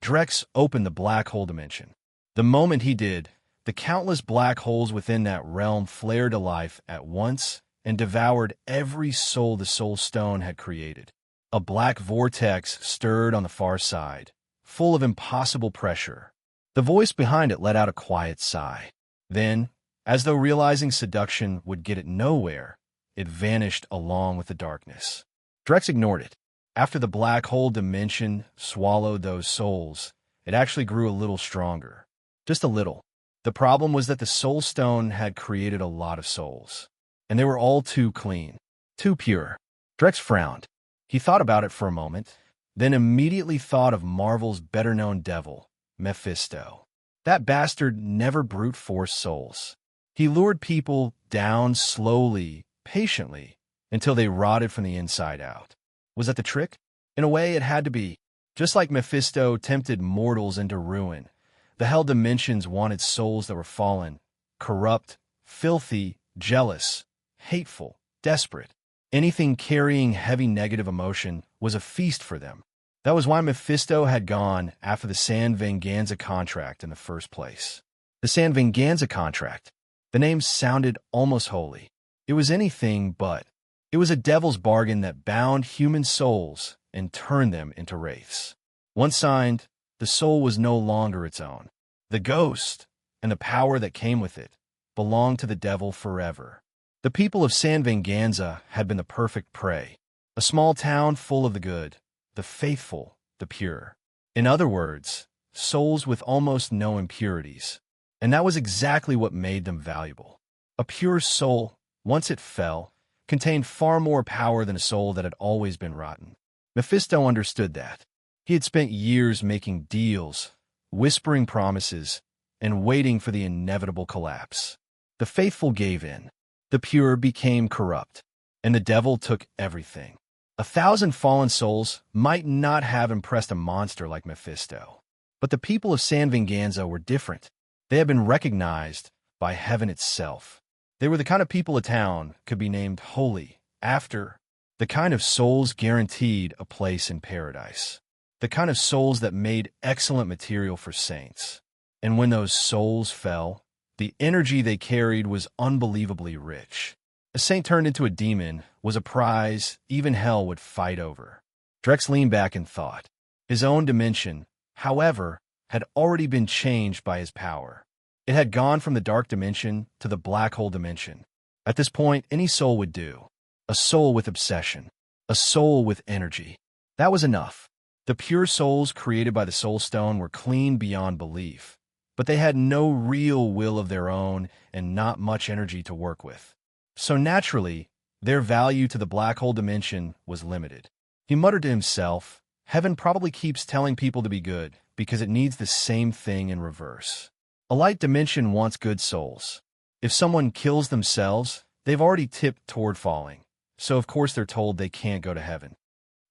Drex opened the black hole dimension. The moment he did, the countless black holes within that realm flared to life at once and devoured every soul the Soul Stone had created. A black vortex stirred on the far side, full of impossible pressure. The voice behind it let out a quiet sigh. Then, as though realizing seduction would get it nowhere, it vanished along with the darkness. Drex ignored it. After the black hole dimension swallowed those souls, it actually grew a little stronger. Just a little. The problem was that the Soul Stone had created a lot of souls, and they were all too clean, too pure. Drex frowned. He thought about it for a moment, then immediately thought of Marvel's better-known devil, Mephisto. That bastard never brute-forced souls. He lured people down slowly, patiently, until they rotted from the inside out. Was that the trick? In a way, it had to be. Just like Mephisto tempted mortals into ruin, the hell dimensions wanted souls that were fallen, corrupt, filthy, jealous, hateful, desperate. Anything carrying heavy negative emotion was a feast for them. That was why Mephisto had gone after the San Venganza contract in the first place. The San Venganza contract. The name sounded almost holy. It was anything but. It was a devil's bargain that bound human souls and turned them into wraiths. Once signed, the soul was no longer its own. The ghost, and the power that came with it, belonged to the devil forever. The people of San Venganza had been the perfect prey. A small town full of the good, the faithful, the pure. In other words, souls with almost no impurities. And that was exactly what made them valuable. A pure soul, once it fell, contained far more power than a soul that had always been rotten. Mephisto understood that. He had spent years making deals, whispering promises, and waiting for the inevitable collapse. The faithful gave in. The pure became corrupt, and the devil took everything. 1,000 fallen souls might not have impressed a monster like Mephisto. But the people of San Venganza were different. They had been recognized by heaven itself. They were the kind of people a town could be named holy after, the kind of souls guaranteed a place in paradise, the kind of souls that made excellent material for saints. And when those souls fell, the energy they carried was unbelievably rich. A saint turned into a demon was a prize even hell would fight over. Drex leaned back and thought. His own dimension, however, had already been changed by his power. It had gone from the dark dimension to the black hole dimension. At this point, any soul would do. A soul with obsession. A soul with energy. That was enough. The pure souls created by the Soul Stone were clean beyond belief, but they had no real will of their own and not much energy to work with. So naturally, their value to the black hole dimension was limited. He muttered to himself, "Heaven probably keeps telling people to be good because it needs the same thing in reverse. A light dimension wants good souls. If someone kills themselves, they've already tipped toward falling, so of course they're told they can't go to heaven."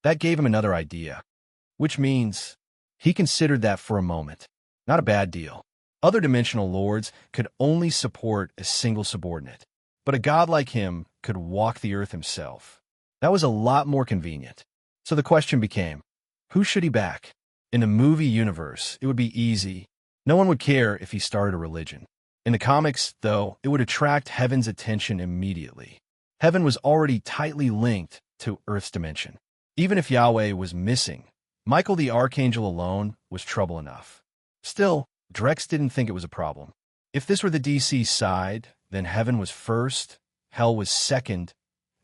That gave him another idea, which means he considered that for a moment. Not a bad deal. Other dimensional lords could only support a single subordinate, but a god like him could walk the earth himself. That was a lot more convenient. So the question became, who should he back? In the movie universe, it would be easy. No one would care if he started a religion. In the comics, though, it would attract Heaven's attention immediately. Heaven was already tightly linked to Earth's dimension. Even if Yahweh was missing, Michael the Archangel alone was trouble enough. Still, Drex didn't think it was a problem. If this were the DC side, then Heaven was first, Hell was second,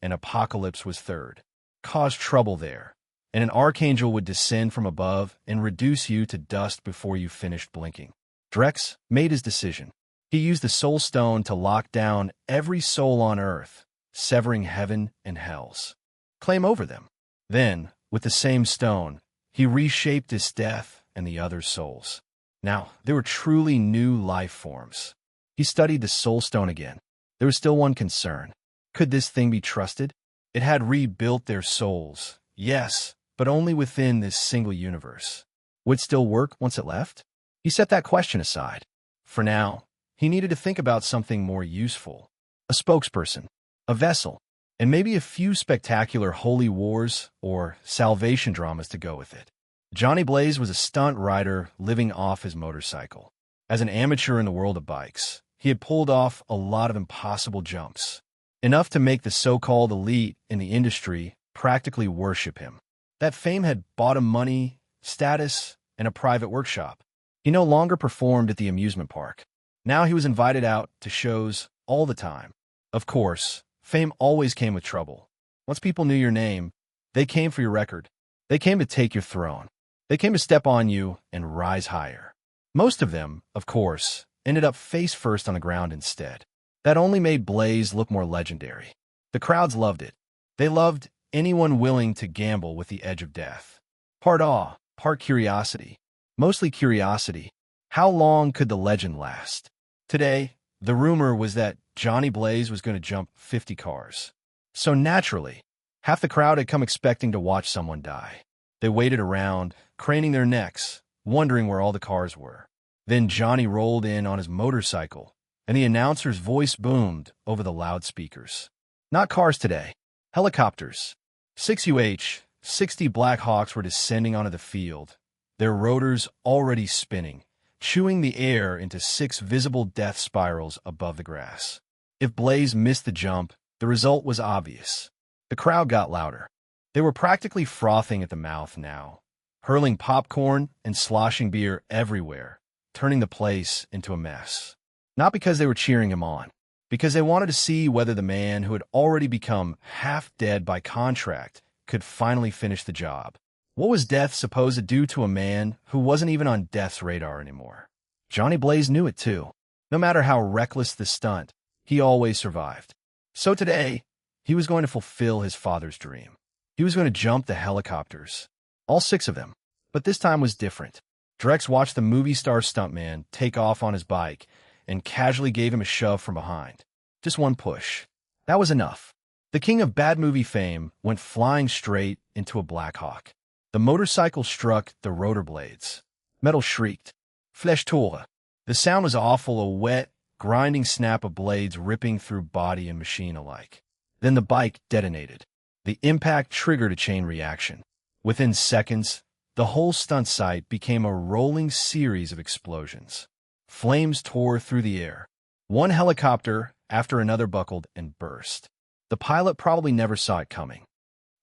and Apocalypse was third. Cause trouble there, and an Archangel would descend from above and reduce you to dust before you finished blinking. Drex made his decision. He used the Soul Stone to lock down every soul on Earth, severing Heaven and Hell's claim over them. Then, with the same stone, he reshaped his death and the other souls. Now, they were truly new life forms. He studied the Soul Stone again. There was still one concern. Could this thing be trusted? It had rebuilt their souls, yes, but only within this single universe. Would it still work once it left? He set that question aside. For now, he needed to think about something more useful. A spokesperson, a vessel, and maybe a few spectacular holy wars or salvation dramas to go with it. Johnny Blaze was a stunt rider living off his motorcycle. As an amateur in the world of bikes, he had pulled off a lot of impossible jumps, enough to make the so-called elite in the industry practically worship him. That fame had bought him money, status, and a private workshop. He no longer performed at the amusement park. Now he was invited out to shows all the time. Of course, fame always came with trouble. Once people knew your name, they came for your record. They came to take your throne. They came to step on you and rise higher. Most of them, of course, ended up face first on the ground instead. That only made Blaze look more legendary. The crowds loved it. They loved anyone willing to gamble with the edge of death. Part awe, part curiosity. Mostly curiosity. How long could the legend last? Today, the rumor was that Johnny Blaze was going to jump 50 cars. So naturally, half the crowd had come expecting to watch someone die. They waited around, craning their necks, wondering where all the cars were. Then Johnny rolled in on his motorcycle, and the announcer's voice boomed over the loudspeakers. Not cars today. Helicopters. 6UH-60 Black Hawks were descending onto the field, their rotors already spinning, chewing the air into 6 visible death spirals above the grass. If Blaze missed the jump, the result was obvious. The crowd got louder. They were practically frothing at the mouth now, hurling popcorn and sloshing beer everywhere, turning the place into a mess. Not because they were cheering him on, because they wanted to see whether the man who had already become half dead by contract could finally finish the job. What was death supposed to do to a man who wasn't even on death's radar anymore? Johnny Blaze knew it too. No matter how reckless the stunt, he always survived. So today, he was going to fulfill his father's dream. He was going to jump the helicopters. All 6 of them. But this time was different. Drex watched the movie star stuntman take off on his bike and casually gave him a shove from behind. Just one push. That was enough. The king of bad movie fame went flying straight into a Black Hawk. The motorcycle struck the rotor blades. Metal shrieked. Flesh tore. The sound was awful, a wet, grinding snap of blades ripping through body and machine alike. Then the bike detonated. The impact triggered a chain reaction. Within seconds, the whole stunt site became a rolling series of explosions. Flames tore through the air. One helicopter after another buckled and burst. The pilot probably never saw it coming.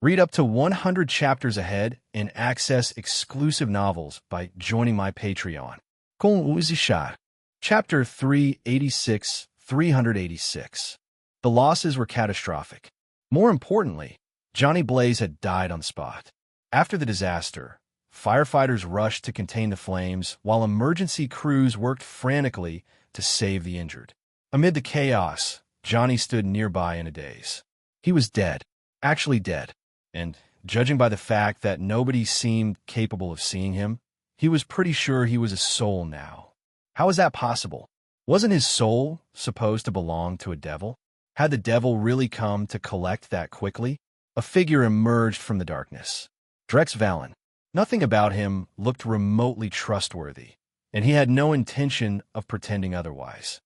Read up to 100 chapters ahead and access exclusive novels by joining my Patreon. Com Uzishar. Chapter 386, 386. The losses were catastrophic. More importantly, Johnny Blaze had died on the spot. After the disaster, firefighters rushed to contain the flames while emergency crews worked frantically to save the injured. Amid the chaos, Johnny stood nearby in a daze. He was dead, actually dead, and, judging by the fact that nobody seemed capable of seeing him, he was pretty sure he was a soul now. How was that possible? Wasn't his soul supposed to belong to a devil? Had the devil really come to collect that quickly? A figure emerged from the darkness. Drex Valen. Nothing about him looked remotely trustworthy, and he had no intention of pretending otherwise.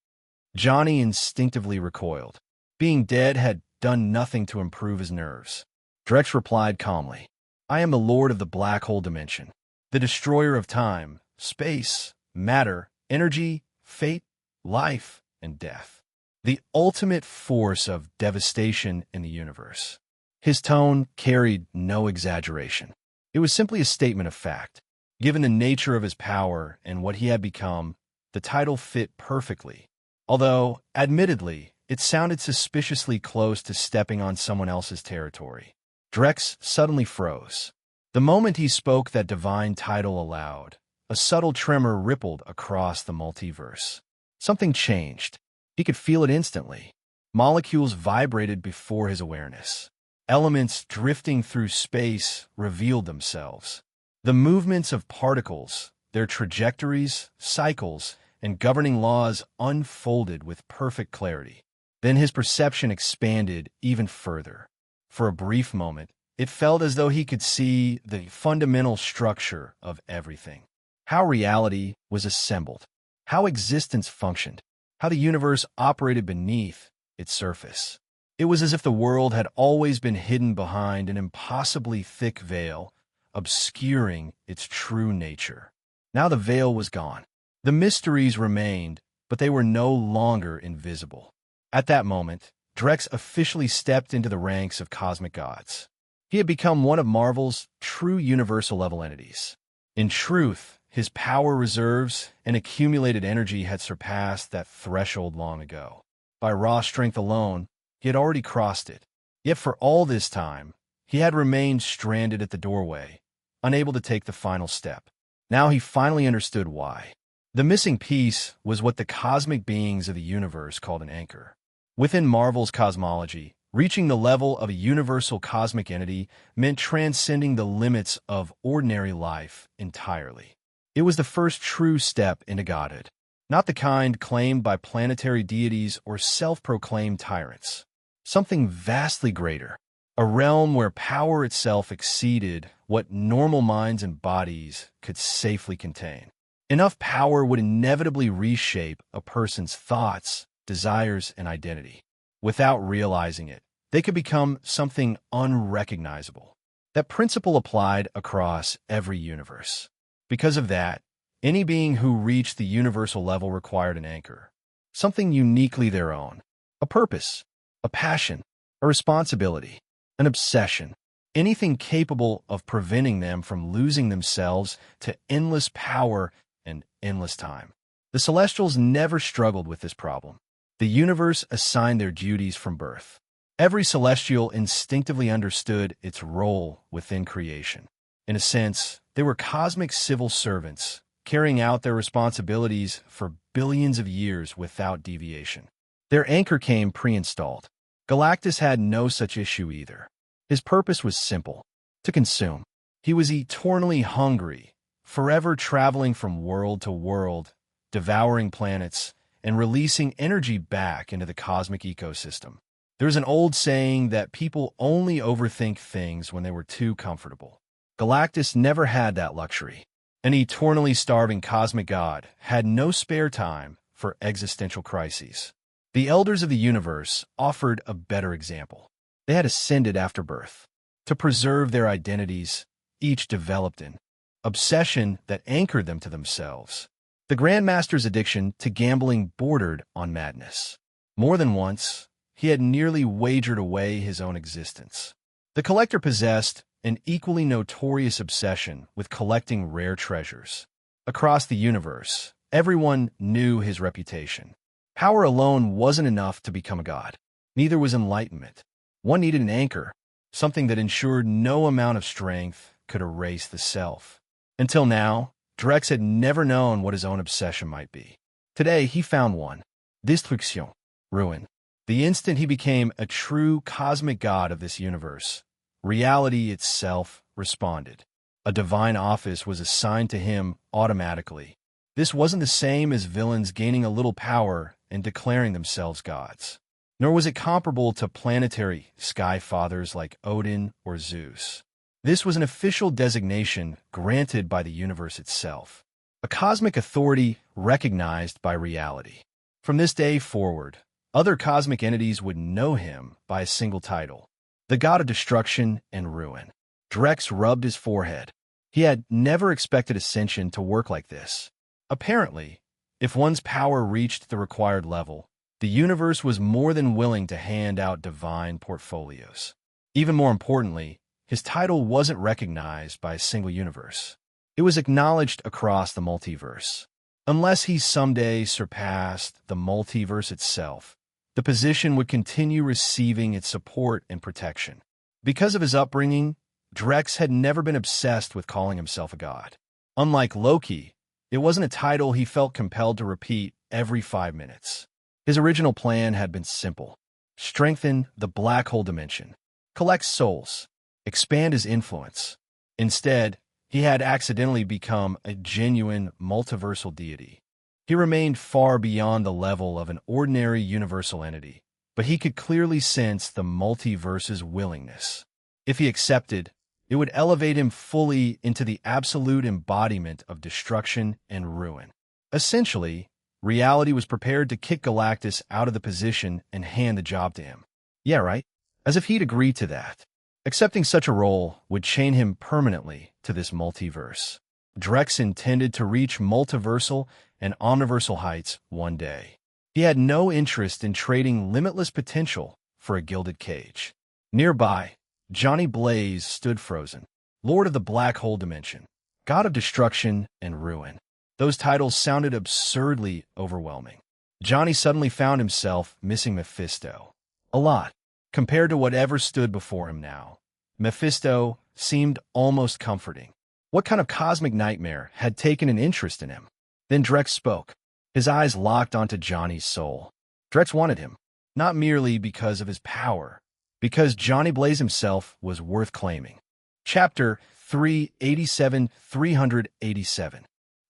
Johnny instinctively recoiled. Being dead had done nothing to improve his nerves. Drex replied calmly, "I am the Lord of the Black Hole Dimension, the destroyer of time, space, matter, energy, fate, life, and death. The ultimate force of devastation in the universe." His tone carried no exaggeration. It was simply a statement of fact. Given the nature of his power and what he had become, the title fit perfectly. Although, admittedly, it sounded suspiciously close to stepping on someone else's territory. Drex suddenly froze. The moment he spoke that divine title aloud, a subtle tremor rippled across the multiverse. Something changed. He could feel it instantly. Molecules vibrated before his awareness. Elements drifting through space revealed themselves. The movements of particles, their trajectories, cycles, and governing laws unfolded with perfect clarity. Then his perception expanded even further. For a brief moment, it felt as though he could see the fundamental structure of everything. How reality was assembled, how existence functioned, how the universe operated beneath its surface. It was as if the world had always been hidden behind an impossibly thick veil, obscuring its true nature. Now the veil was gone. The mysteries remained, but they were no longer invisible. At that moment, Drex officially stepped into the ranks of cosmic gods. He had become one of Marvel's true universal-level entities. In truth, his power reserves and accumulated energy had surpassed that threshold long ago. By raw strength alone, he had already crossed it. Yet for all this time, he had remained stranded at the doorway, unable to take the final step. Now he finally understood why. The missing piece was what the cosmic beings of the universe called an anchor. Within Marvel's cosmology, reaching the level of a universal cosmic entity meant transcending the limits of ordinary life entirely. It was the first true step into godhood, not the kind claimed by planetary deities or self-proclaimed tyrants. Something vastly greater, a realm where power itself exceeded what normal minds and bodies could safely contain. Enough power would inevitably reshape a person's thoughts, desires, and identity. Without realizing it, they could become something unrecognizable. That principle applied across every universe. Because of that, any being who reached the universal level required an anchor, something uniquely their own, a purpose, a passion, a responsibility, an obsession, anything capable of preventing them from losing themselves to endless power and endless time. The Celestials never struggled with this problem. The universe assigned their duties from birth. Every Celestial instinctively understood its role within creation. In a sense, they were cosmic civil servants, carrying out their responsibilities for billions of years without deviation. Their anchor came pre-installed. Galactus had no such issue either. His purpose was simple: to consume. He was eternally hungry, forever traveling from world to world, devouring planets, and releasing energy back into the cosmic ecosystem. There's an old saying that people only overthink things when they were too comfortable. Galactus never had that luxury. An eternally starving cosmic god had no spare time for existential crises. The elders of the universe offered a better example. They had ascended after birth. To preserve their identities, each developed an obsession that anchored them to themselves. The Grandmaster's addiction to gambling bordered on madness. More than once, he had nearly wagered away his own existence. The Collector possessed an equally notorious obsession with collecting rare treasures. Across the universe, Everyone knew his reputation. Power alone wasn't enough to become a god. Neither was enlightenment. One needed an anchor, something that ensured no amount of strength could erase the self. Until now, Drex had never known what his own obsession might be. Today, he found one. Destruction, ruin. The instant he became a true cosmic god of this universe, reality itself responded. A divine office was assigned to him automatically. This wasn't the same as villains gaining a little power and declaring themselves gods. Nor was it comparable to planetary sky fathers like Odin or Zeus. This was an official designation granted by the universe itself, a cosmic authority recognized by reality. From this day forward, other cosmic entities would know him by a single title, the god of destruction and ruin. Drex rubbed his forehead. He had never expected ascension to work like this. Apparently, if one's power reached the required level, the universe was more than willing to hand out divine portfolios. Even more importantly, his title wasn't recognized by a single universe. It was acknowledged across the multiverse. Unless he someday surpassed the multiverse itself, the position would continue receiving its support and protection. Because of his upbringing, Drex had never been obsessed with calling himself a god. Unlike Loki, it wasn't a title he felt compelled to repeat every 5 minutes. His original plan had been simple: strengthen the black hole dimension, collect souls, expand his influence. Instead, he had accidentally become a genuine multiversal deity. He remained far beyond the level of an ordinary universal entity, but he could clearly sense the multiverse's willingness. If he accepted, it would elevate him fully into the absolute embodiment of destruction and ruin. Essentially, reality was prepared to kick Galactus out of the position and hand the job to him. Yeah, right? As if he'd agreed to that. Accepting such a role would chain him permanently to this multiverse. Drex intended to reach multiversal and omniversal heights one day. He had no interest in trading limitless potential for a gilded cage. Nearby, Johnny Blaze stood frozen, Lord of the Black Hole Dimension, God of Destruction and Ruin. Those titles sounded absurdly overwhelming. Johnny suddenly found himself missing Mephisto. A lot. Compared to whatever stood before him now, Mephisto seemed almost comforting. What kind of cosmic nightmare had taken an interest in him? Then Drex spoke. His eyes locked onto Johnny's soul. Drex wanted him, not merely because of his power, because Johnny Blaze himself was worth claiming. Chapter 387.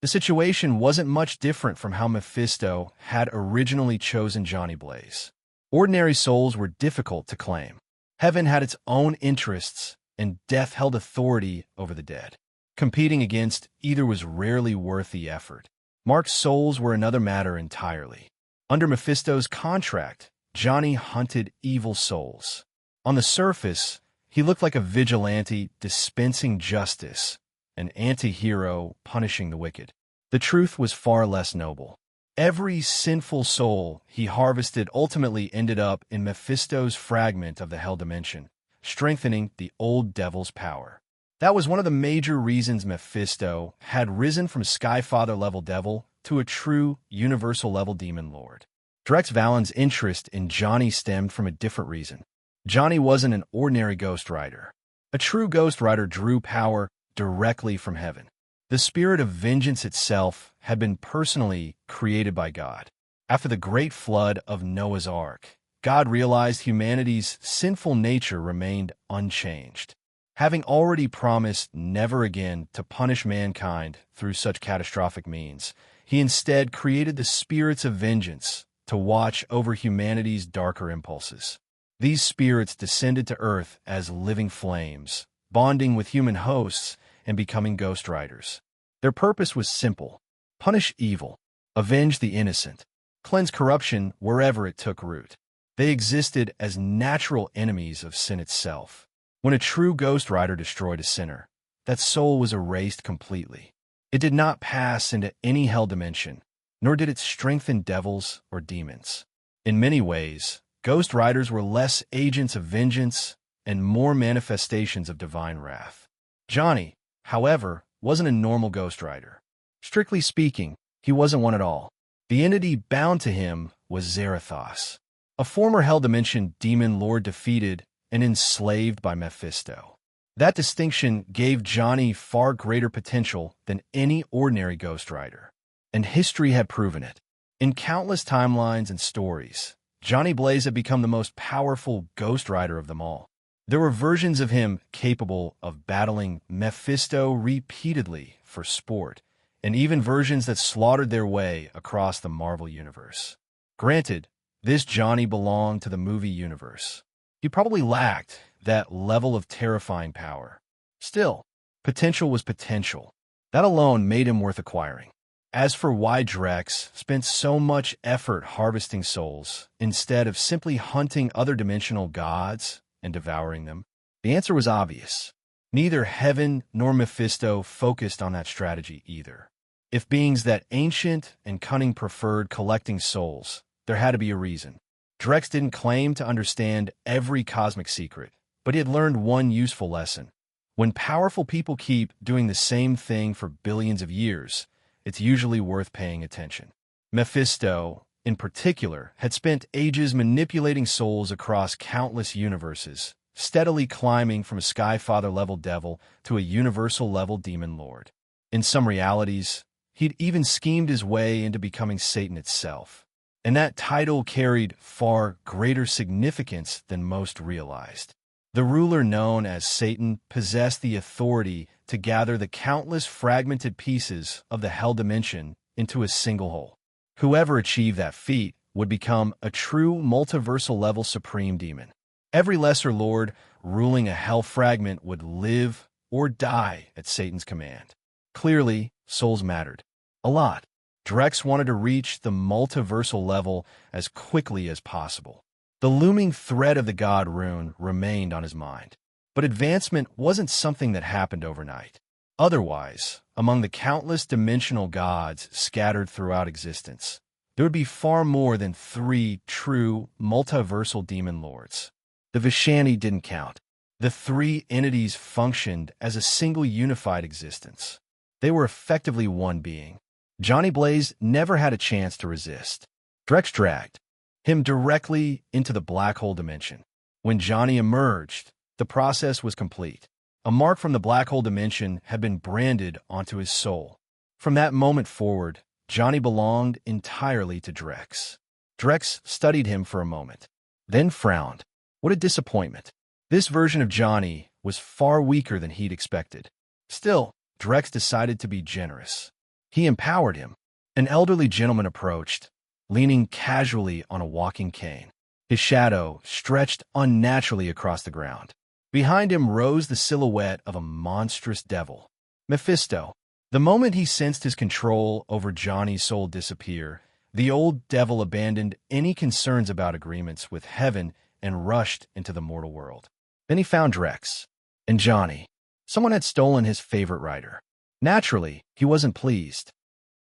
The situation wasn't much different from how Mephisto had originally chosen Johnny Blaze. Ordinary souls were difficult to claim. Heaven had its own interests, and death held authority over the dead. Competing against either was rarely worth the effort. Marked souls were another matter entirely. Under Mephisto's contract, Johnny hunted evil souls. On the surface, he looked like a vigilante dispensing justice, an anti-hero punishing the wicked. The truth was far less noble. Every sinful soul he harvested ultimately ended up in Mephisto's fragment of the Hell Dimension, strengthening the old devil's power. That was one of the major reasons Mephisto had risen from Skyfather-level devil to a true universal-level demon lord. Drex Valen's interest in Johnny stemmed from a different reason. Johnny wasn't an ordinary Ghost Rider. A true Ghost Rider drew power directly from heaven. The spirit of vengeance itself had been personally created by God. After the great flood of Noah's Ark, God realized humanity's sinful nature remained unchanged. Having already promised never again to punish mankind through such catastrophic means, he instead created the spirits of vengeance to watch over humanity's darker impulses. These spirits descended to earth as living flames, bonding with human hosts and becoming Ghost Riders. Their purpose was simple: punish evil, avenge the innocent, cleanse corruption wherever it took root. They existed as natural enemies of sin itself. When a true Ghost Rider destroyed a sinner, that soul was erased completely. It did not pass into any hell dimension, nor did it strengthen devils or demons. In many ways, Ghost Riders were less agents of vengeance and more manifestations of divine wrath. Johnny, however, wasn't a normal Ghost Rider. Strictly speaking, He wasn't one at all. The entity bound to him was Zarathos, a former Hell Dimension demon lord defeated and enslaved by Mephisto. That distinction gave Johnny far greater potential than any ordinary Ghost Rider, and history had proven it. In countless timelines and stories, Johnny Blaze had become the most powerful Ghost Rider of them all. There were versions of him capable of battling Mephisto repeatedly for sport, and even versions that slaughtered their way across the Marvel Universe. Granted, this Johnny belonged to the movie universe. He probably lacked that level of terrifying power. Still, potential was potential. That alone made him worth acquiring. As for why Drex spent so much effort harvesting souls instead of simply hunting other dimensional gods and devouring them, the answer was obvious. Neither Heaven nor Mephisto focused on that strategy either. If beings that ancient and cunning preferred collecting souls, there had to be a reason. Drex didn't claim to understand every cosmic secret, but he had learned one useful lesson. When powerful people keep doing the same thing for billions of years, it's usually worth paying attention. Mephisto, in particular, had spent ages manipulating souls across countless universes, steadily climbing from a Skyfather-level devil to a universal-level demon lord. In some realities, he'd even schemed his way into becoming Satan itself, and that title carried far greater significance than most realized. The ruler known as Satan possessed the authority to gather the countless fragmented pieces of the Hell Dimension into a single whole. Whoever achieved that feat would become a true multiversal-level supreme demon. Every lesser lord ruling a Hell fragment would live or die at Satan's command. Clearly, souls mattered. A lot. Drex wanted to reach the multiversal level as quickly as possible. The looming threat of the God Rune remained on his mind. But advancement wasn't something that happened overnight. Otherwise, among the countless dimensional gods scattered throughout existence, there would be far more than 3 true multiversal demon lords. The Vishani didn't count. The 3 entities functioned as a single unified existence. They were effectively one being. Johnny Blaze never had a chance to resist. Drex dragged him directly into the black hole dimension. When Johnny emerged, the process was complete. A mark from the black hole dimension had been branded onto his soul. From that moment forward, Johnny belonged entirely to Drex. Drex studied him for a moment, then frowned. What a disappointment. This version of Johnny was far weaker than he'd expected. Still, Drex decided to be generous. He empowered him. An elderly gentleman approached, leaning casually on a walking cane. His shadow stretched unnaturally across the ground. Behind him rose the silhouette of a monstrous devil, Mephisto. The moment he sensed his control over Johnny's soul disappear, the old devil abandoned any concerns about agreements with Heaven and rushed into the mortal world. Then he found Drex and Johnny. Someone had stolen his favorite rider. Naturally, he wasn't pleased.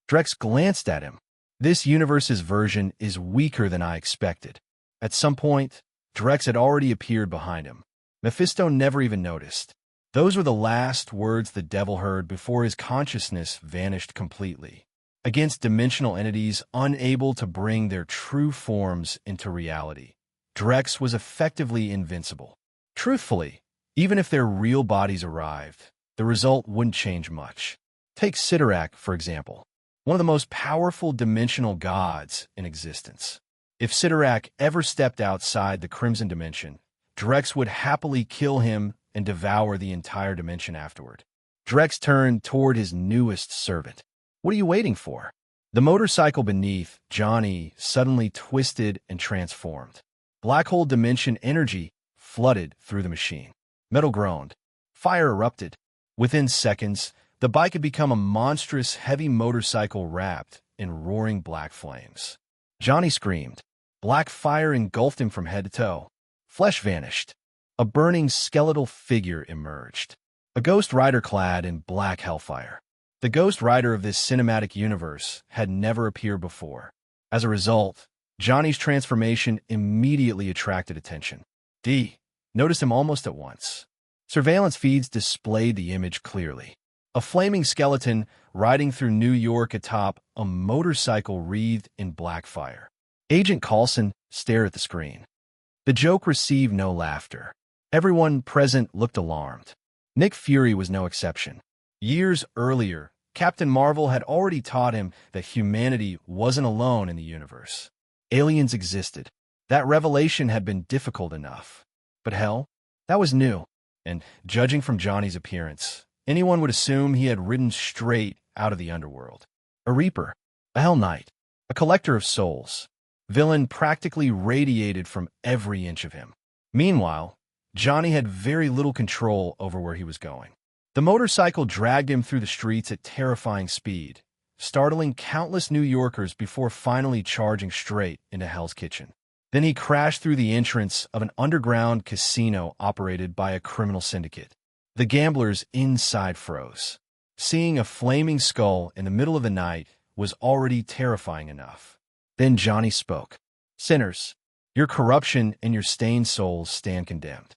Drex glanced at him. This universe's version is weaker than I expected. At some point, Drex had already appeared behind him. Mephisto never even noticed. Those were the last words the devil heard before his consciousness vanished completely. Against dimensional entities unable to bring their true forms into reality, Drex was effectively invincible. Truthfully, even if their real bodies arrived, the result wouldn't change much. Take Sidorak, for example, one of the most powerful dimensional gods in existence. If Sidorak ever stepped outside the Crimson Dimension, Drex would happily kill him and devour the entire dimension afterward. Drex turned toward his newest servant. What are you waiting for? The motorcycle beneath Johnny suddenly twisted and transformed. Black hole dimension energy flooded through the machine. Metal groaned. Fire erupted. Within seconds, the bike had become a monstrous, heavy motorcycle wrapped in roaring black flames. Johnny screamed. Black fire engulfed him from head to toe. Flesh vanished. A burning skeletal figure emerged. A Ghost Rider clad in black hellfire. The Ghost Rider of this cinematic universe had never appeared before. As a result, Johnny's transformation immediately attracted attention. D noticed him almost at once. Surveillance feeds displayed the image clearly. A flaming skeleton riding through New York atop a motorcycle wreathed in black fire. Agent Coulson stared at the screen. The joke received no laughter. Everyone present looked alarmed. Nick Fury was no exception. Years earlier, Captain Marvel had already taught him that humanity wasn't alone in the universe. Aliens existed. That revelation had been difficult enough. But hell, that was new. And judging from Johnny's appearance, anyone would assume he had ridden straight out of the underworld. A Reaper, a Hell Knight, a collector of souls. Valen practically radiated from every inch of him. Meanwhile, Johnny had very little control over where he was going. The motorcycle dragged him through the streets at terrifying speed, startling countless New Yorkers before finally charging straight into Hell's Kitchen. Then he crashed through the entrance of an underground casino operated by a criminal syndicate. The gamblers inside froze. Seeing a flaming skull in the middle of the night was already terrifying enough. Then Johnny spoke. "Sinners, your corruption and your stained souls stand condemned."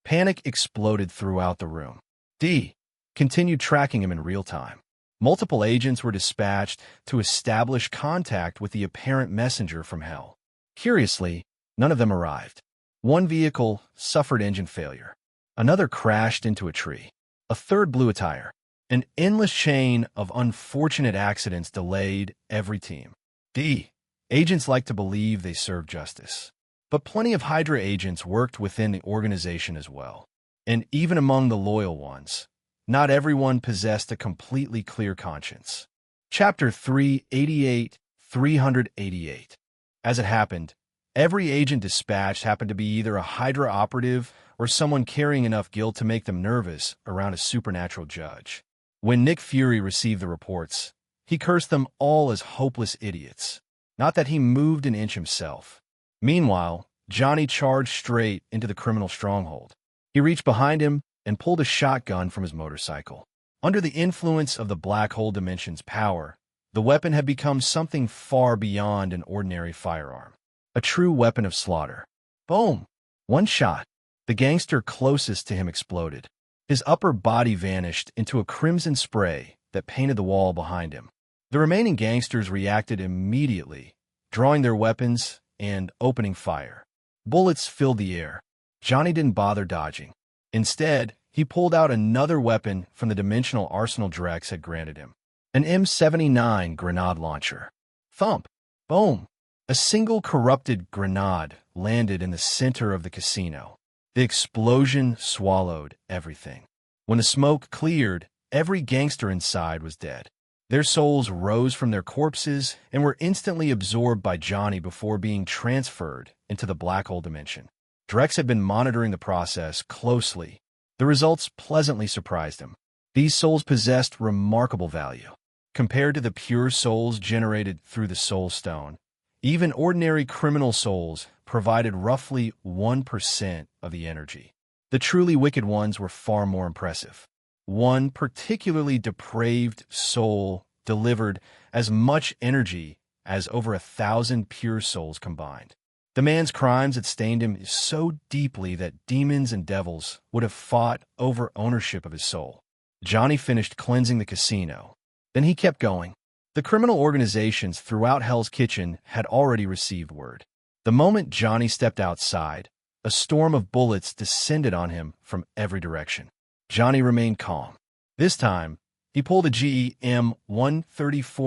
Panic exploded throughout the room. D continued tracking him in real time. Multiple agents were dispatched to establish contact with the apparent messenger from Hell. Curiously, none of them arrived. One vehicle suffered engine failure. Another crashed into a tree. A third blew a tire. An endless chain of unfortunate accidents delayed every team. D agents like to believe they serve justice. But plenty of Hydra agents worked within the organization as well. And even among the loyal ones, not everyone possessed a completely clear conscience. Chapter 388, 388. As it happened, every agent dispatched happened to be either a Hydra operative or someone carrying enough guilt to make them nervous around a supernatural judge. When Nick Fury received the reports, he cursed them all as hopeless idiots. Not that he moved an inch himself. Meanwhile, Johnny charged straight into the criminal stronghold. He reached behind him and pulled a shotgun from his motorcycle. Under the influence of the black hole dimension's power, the weapon had become something far beyond an ordinary firearm. A true weapon of slaughter. Boom! One shot. The gangster closest to him exploded. His upper body vanished into a crimson spray that painted the wall behind him. The remaining gangsters reacted immediately, drawing their weapons and opening fire. Bullets filled the air. Johnny didn't bother dodging. Instead, he pulled out another weapon from the dimensional arsenal Drex had granted him. An M79 grenade launcher. Thump! Boom! A single corrupted grenade landed in the center of the casino. The explosion swallowed everything. When the smoke cleared, every gangster inside was dead. Their souls rose from their corpses and were instantly absorbed by Johnny before being transferred into the black hole dimension. Drex had been monitoring the process closely. The results pleasantly surprised him. These souls possessed remarkable value. Compared to the pure souls generated through the Soul Stone, even ordinary criminal souls provided roughly 1% of the energy. The truly wicked ones were far more impressive. One particularly depraved soul delivered as much energy as over 1,000 pure souls combined. The man's crimes had stained him so deeply that demons and devils would have fought over ownership of his soul. Johnny finished cleansing the casino. Then he kept going. The criminal organizations throughout Hell's Kitchen had already received word. The moment Johnny stepped outside, a storm of bullets descended on him from every direction. Johnny remained calm. This time, he pulled a GEM-134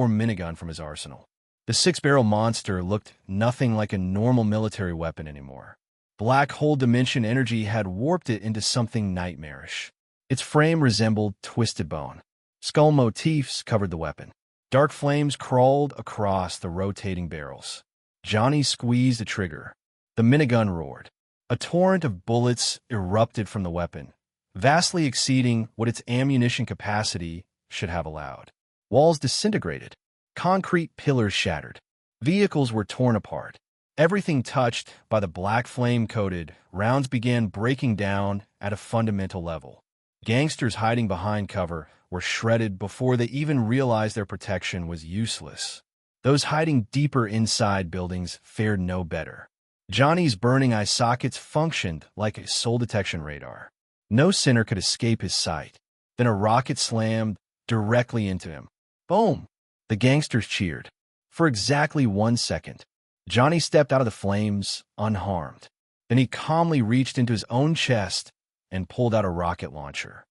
minigun from his arsenal. The six-barrel monster looked nothing like a normal military weapon anymore. Black hole dimension energy had warped it into something nightmarish. Its frame resembled twisted bone. Skull motifs covered the weapon. Dark flames crawled across the rotating barrels. Johnny squeezed the trigger. The minigun roared. A torrent of bullets erupted from the weapon, vastly exceeding what its ammunition capacity should have allowed. Walls disintegrated. Concrete pillars shattered. Vehicles were torn apart. Everything touched by the black flame-coated rounds began breaking down at a fundamental level. Gangsters hiding behind cover were shredded before they even realized their protection was useless. Those hiding deeper inside buildings fared no better. Johnny's burning eye sockets functioned like a soul detection radar. No sinner could escape his sight. Then a rocket slammed directly into him. Boom! The gangsters cheered. For exactly 1 second, Johnny stepped out of the flames unharmed. Then he calmly reached into his own chest and pulled out a rocket launcher.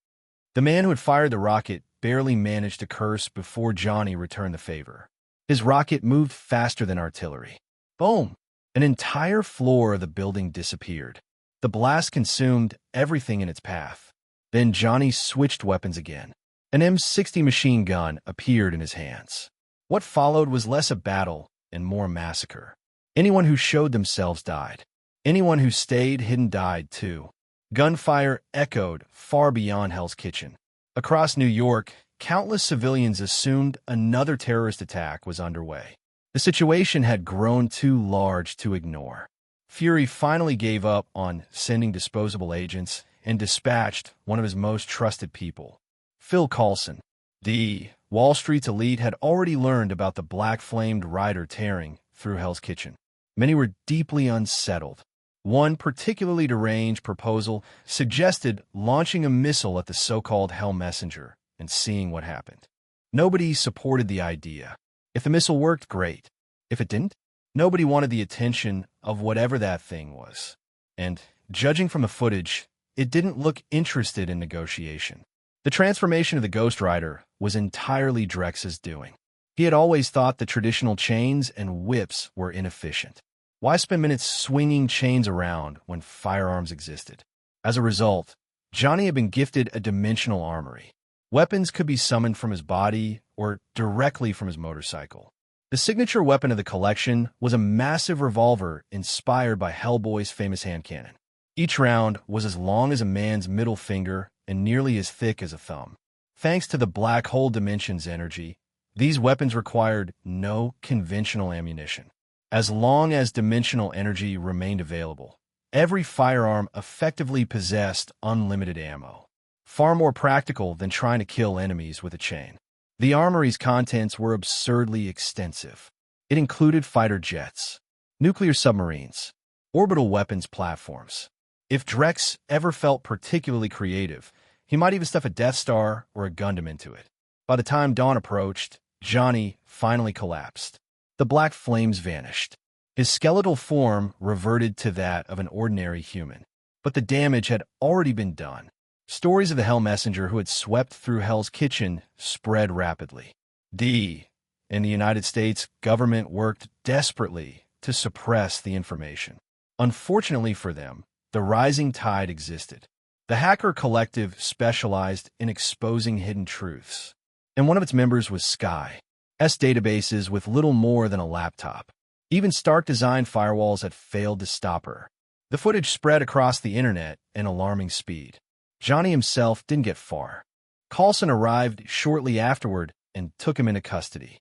The man who had fired the rocket barely managed to curse before Johnny returned the favor. His rocket moved faster than artillery. Boom! An entire floor of the building disappeared. The blast consumed everything in its path. Then Johnny switched weapons again. An M60 machine gun appeared in his hands. What followed was less a battle and more a massacre. Anyone who showed themselves died. Anyone who stayed hidden died too. Gunfire echoed far beyond Hell's Kitchen. Across New York, countless civilians assumed another terrorist attack was underway. The situation had grown too large to ignore. Fury finally gave up on sending disposable agents and dispatched one of his most trusted people, Phil Coulson. The Wall Street's elite had already learned about the black-flamed rider tearing through Hell's Kitchen. Many were deeply unsettled. One particularly deranged proposal suggested launching a missile at the so-called Hell Messenger and seeing what happened. Nobody supported the idea. If the missile worked, great. If it didn't, nobody wanted the attention of whatever that thing was. And, judging from the footage, it didn't look interested in negotiation. The transformation of the Ghost Rider was entirely Drex's doing. He had always thought the traditional chains and whips were inefficient. Why spend minutes swinging chains around when firearms existed? As a result, Johnny had been gifted a dimensional armory. Weapons could be summoned from his body or directly from his motorcycle. The signature weapon of the collection was a massive revolver inspired by Hellboy's famous hand cannon. Each round was as long as a man's middle finger and nearly as thick as a thumb. Thanks to the black hole dimension's energy, these weapons required no conventional ammunition. As long as dimensional energy remained available, every firearm effectively possessed unlimited ammo, far more practical than trying to kill enemies with a chain. The armory's contents were absurdly extensive. It included fighter jets, nuclear submarines, orbital weapons platforms. If Drex ever felt particularly creative, he might even stuff a Death Star or a Gundam into it. By the time dawn approached, Johnny finally collapsed. The black flames vanished. His skeletal form reverted to that of an ordinary human. But the damage had already been done. Stories of the Hell Messenger who had swept through Hell's Kitchen spread rapidly. In the United States, government worked desperately to suppress the information. Unfortunately for them, the rising tide existed. The hacker collective specialized in exposing hidden truths, and one of its members was Sky's databases with little more than a laptop. Even Stark-designed firewalls had failed to stop her. The footage spread across the internet at an alarming speed. Johnny himself didn't get far. Coulson arrived shortly afterward and took him into custody.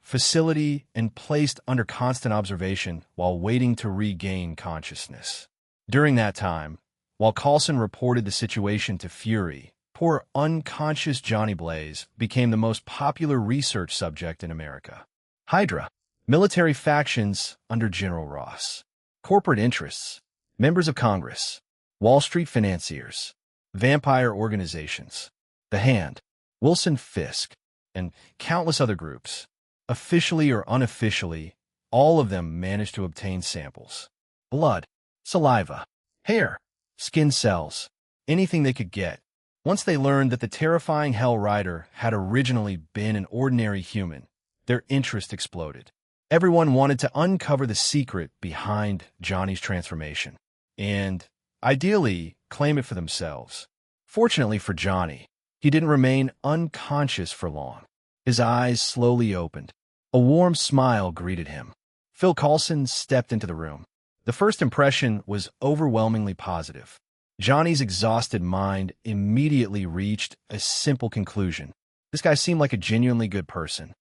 Facility and placed under constant observation while waiting to regain consciousness. During that time, while Coulson reported the situation to Fury, poor unconscious Johnny Blaze became the most popular research subject in America. Hydra, military factions under General Ross, corporate interests, members of Congress, Wall Street financiers, vampire organizations, The Hand, Wilson Fisk, and countless other groups, officially or unofficially, all of them managed to obtain samples. Blood, saliva, hair, skin cells, anything they could get. Once they learned that the terrifying Hell Rider had originally been an ordinary human, their interest exploded. Everyone wanted to uncover the secret behind Johnny's transformation, and, ideally, claim it for themselves. Fortunately for Johnny, he didn't remain unconscious for long. His eyes slowly opened. A warm smile greeted him. Phil Coulson stepped into the room. The first impression was overwhelmingly positive. Johnny's exhausted mind immediately reached a simple conclusion. This guy seemed like a genuinely good person.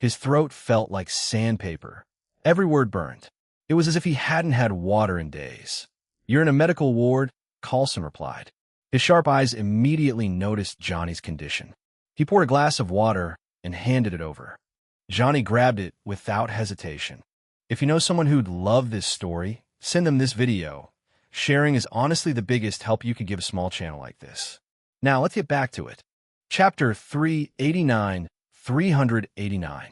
His throat felt like sandpaper. Every word burned. It was as if he hadn't had water in days. "You're in a medical ward," Coulson replied. His sharp eyes immediately noticed Johnny's condition. He poured a glass of water and handed it over. Johnny grabbed it without hesitation. If you know someone who'd love this story, send them this video. Sharing is honestly the biggest help you could give a small channel like this. Now, let's get back to it. Chapter 389, 389.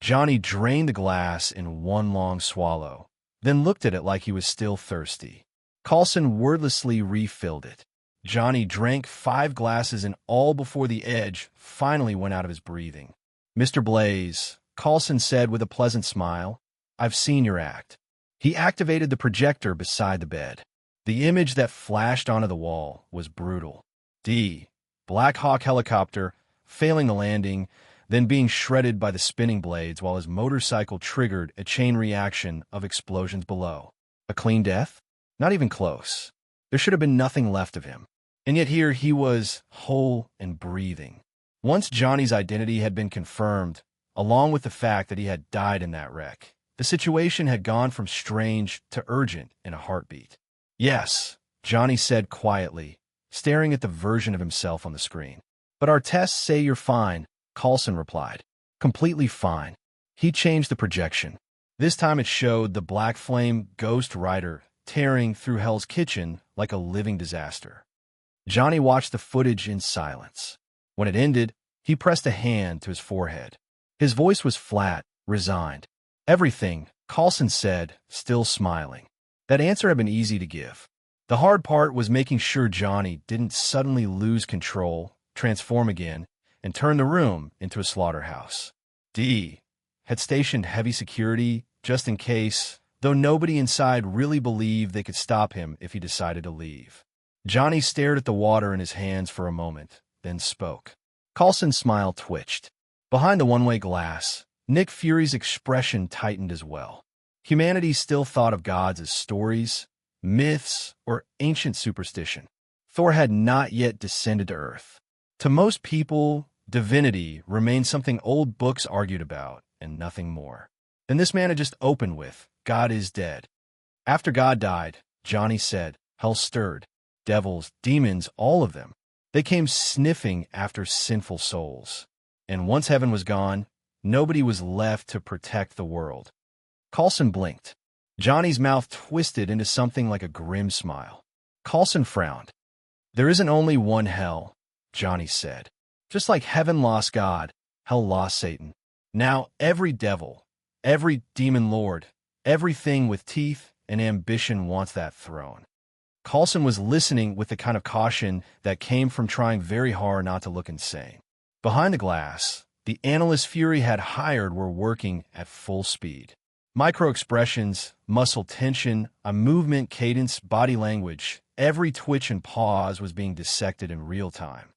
Johnny drained the glass in one long swallow, then looked at it like he was still thirsty. Coulson wordlessly refilled it. Johnny drank 5 glasses and all before the edge finally went out of his breathing. "Mr. Blaze," Coulson said with a pleasant smile, "I've seen your act." He activated the projector beside the bed. The image that flashed onto the wall was brutal. Black Hawk helicopter, failing the landing, then being shredded by the spinning blades while his motorcycle triggered a chain reaction of explosions below. A clean death? Not even close. There should have been nothing left of him. And yet here he was, whole and breathing. Once Johnny's identity had been confirmed, along with the fact that he had died in that wreck, the situation had gone from strange to urgent in a heartbeat. "Yes," Johnny said quietly, staring at the version of himself on the screen. "But our tests say you're fine," Coulson replied. "Completely fine." He changed the projection. This time it showed the Black Flame Ghost Rider tearing through Hell's Kitchen like a living disaster. Johnny watched the footage in silence. When it ended, he pressed a hand to his forehead. His voice was flat, resigned. "Everything," Coulson said, still smiling. That answer had been easy to give. The hard part was making sure Johnny didn't suddenly lose control, transform again, and turn the room into a slaughterhouse. D had stationed heavy security just in case, though nobody inside really believed they could stop him if he decided to leave. Johnny stared at the water in his hands for a moment, then spoke. Coulson's smile twitched. Behind the one-way glass, Nick Fury's expression tightened as well. Humanity still thought of gods as stories, myths, or ancient superstition. Thor had not yet descended to Earth. To most people, divinity remained something old books argued about, and nothing more. Then this man had just opened with, "God is dead." After God died, Johnny said, hell stirred. Devils, demons, all of them. They came sniffing after sinful souls. And once heaven was gone, nobody was left to protect the world. Coulson blinked. Johnny's mouth twisted into something like a grim smile. Coulson frowned. "There isn't only one hell," Johnny said. "Just like heaven lost God, hell lost Satan. Now every devil, every demon lord, everything with teeth and ambition wants that throne." Coulson was listening with the kind of caution that came from trying very hard not to look insane. Behind the glass, the analysts Fury had hired were working at full speed. Micro-expressions, muscle tension, a movement, cadence, body language, every twitch and pause was being dissected in real time.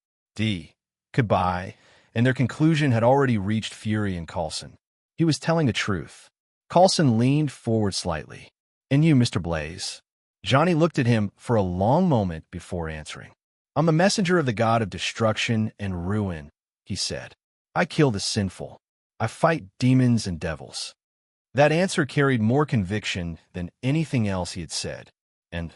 Goodbye, and their conclusion had already reached Fury and Coulson. He was telling the truth. Coulson leaned forward slightly. "And you, Mr. Blaze?" Johnny looked at him for a long moment before answering. "I'm the messenger of the god of destruction and ruin," he said. "I kill the sinful. I fight demons and devils." That answer carried more conviction than anything else he had said. And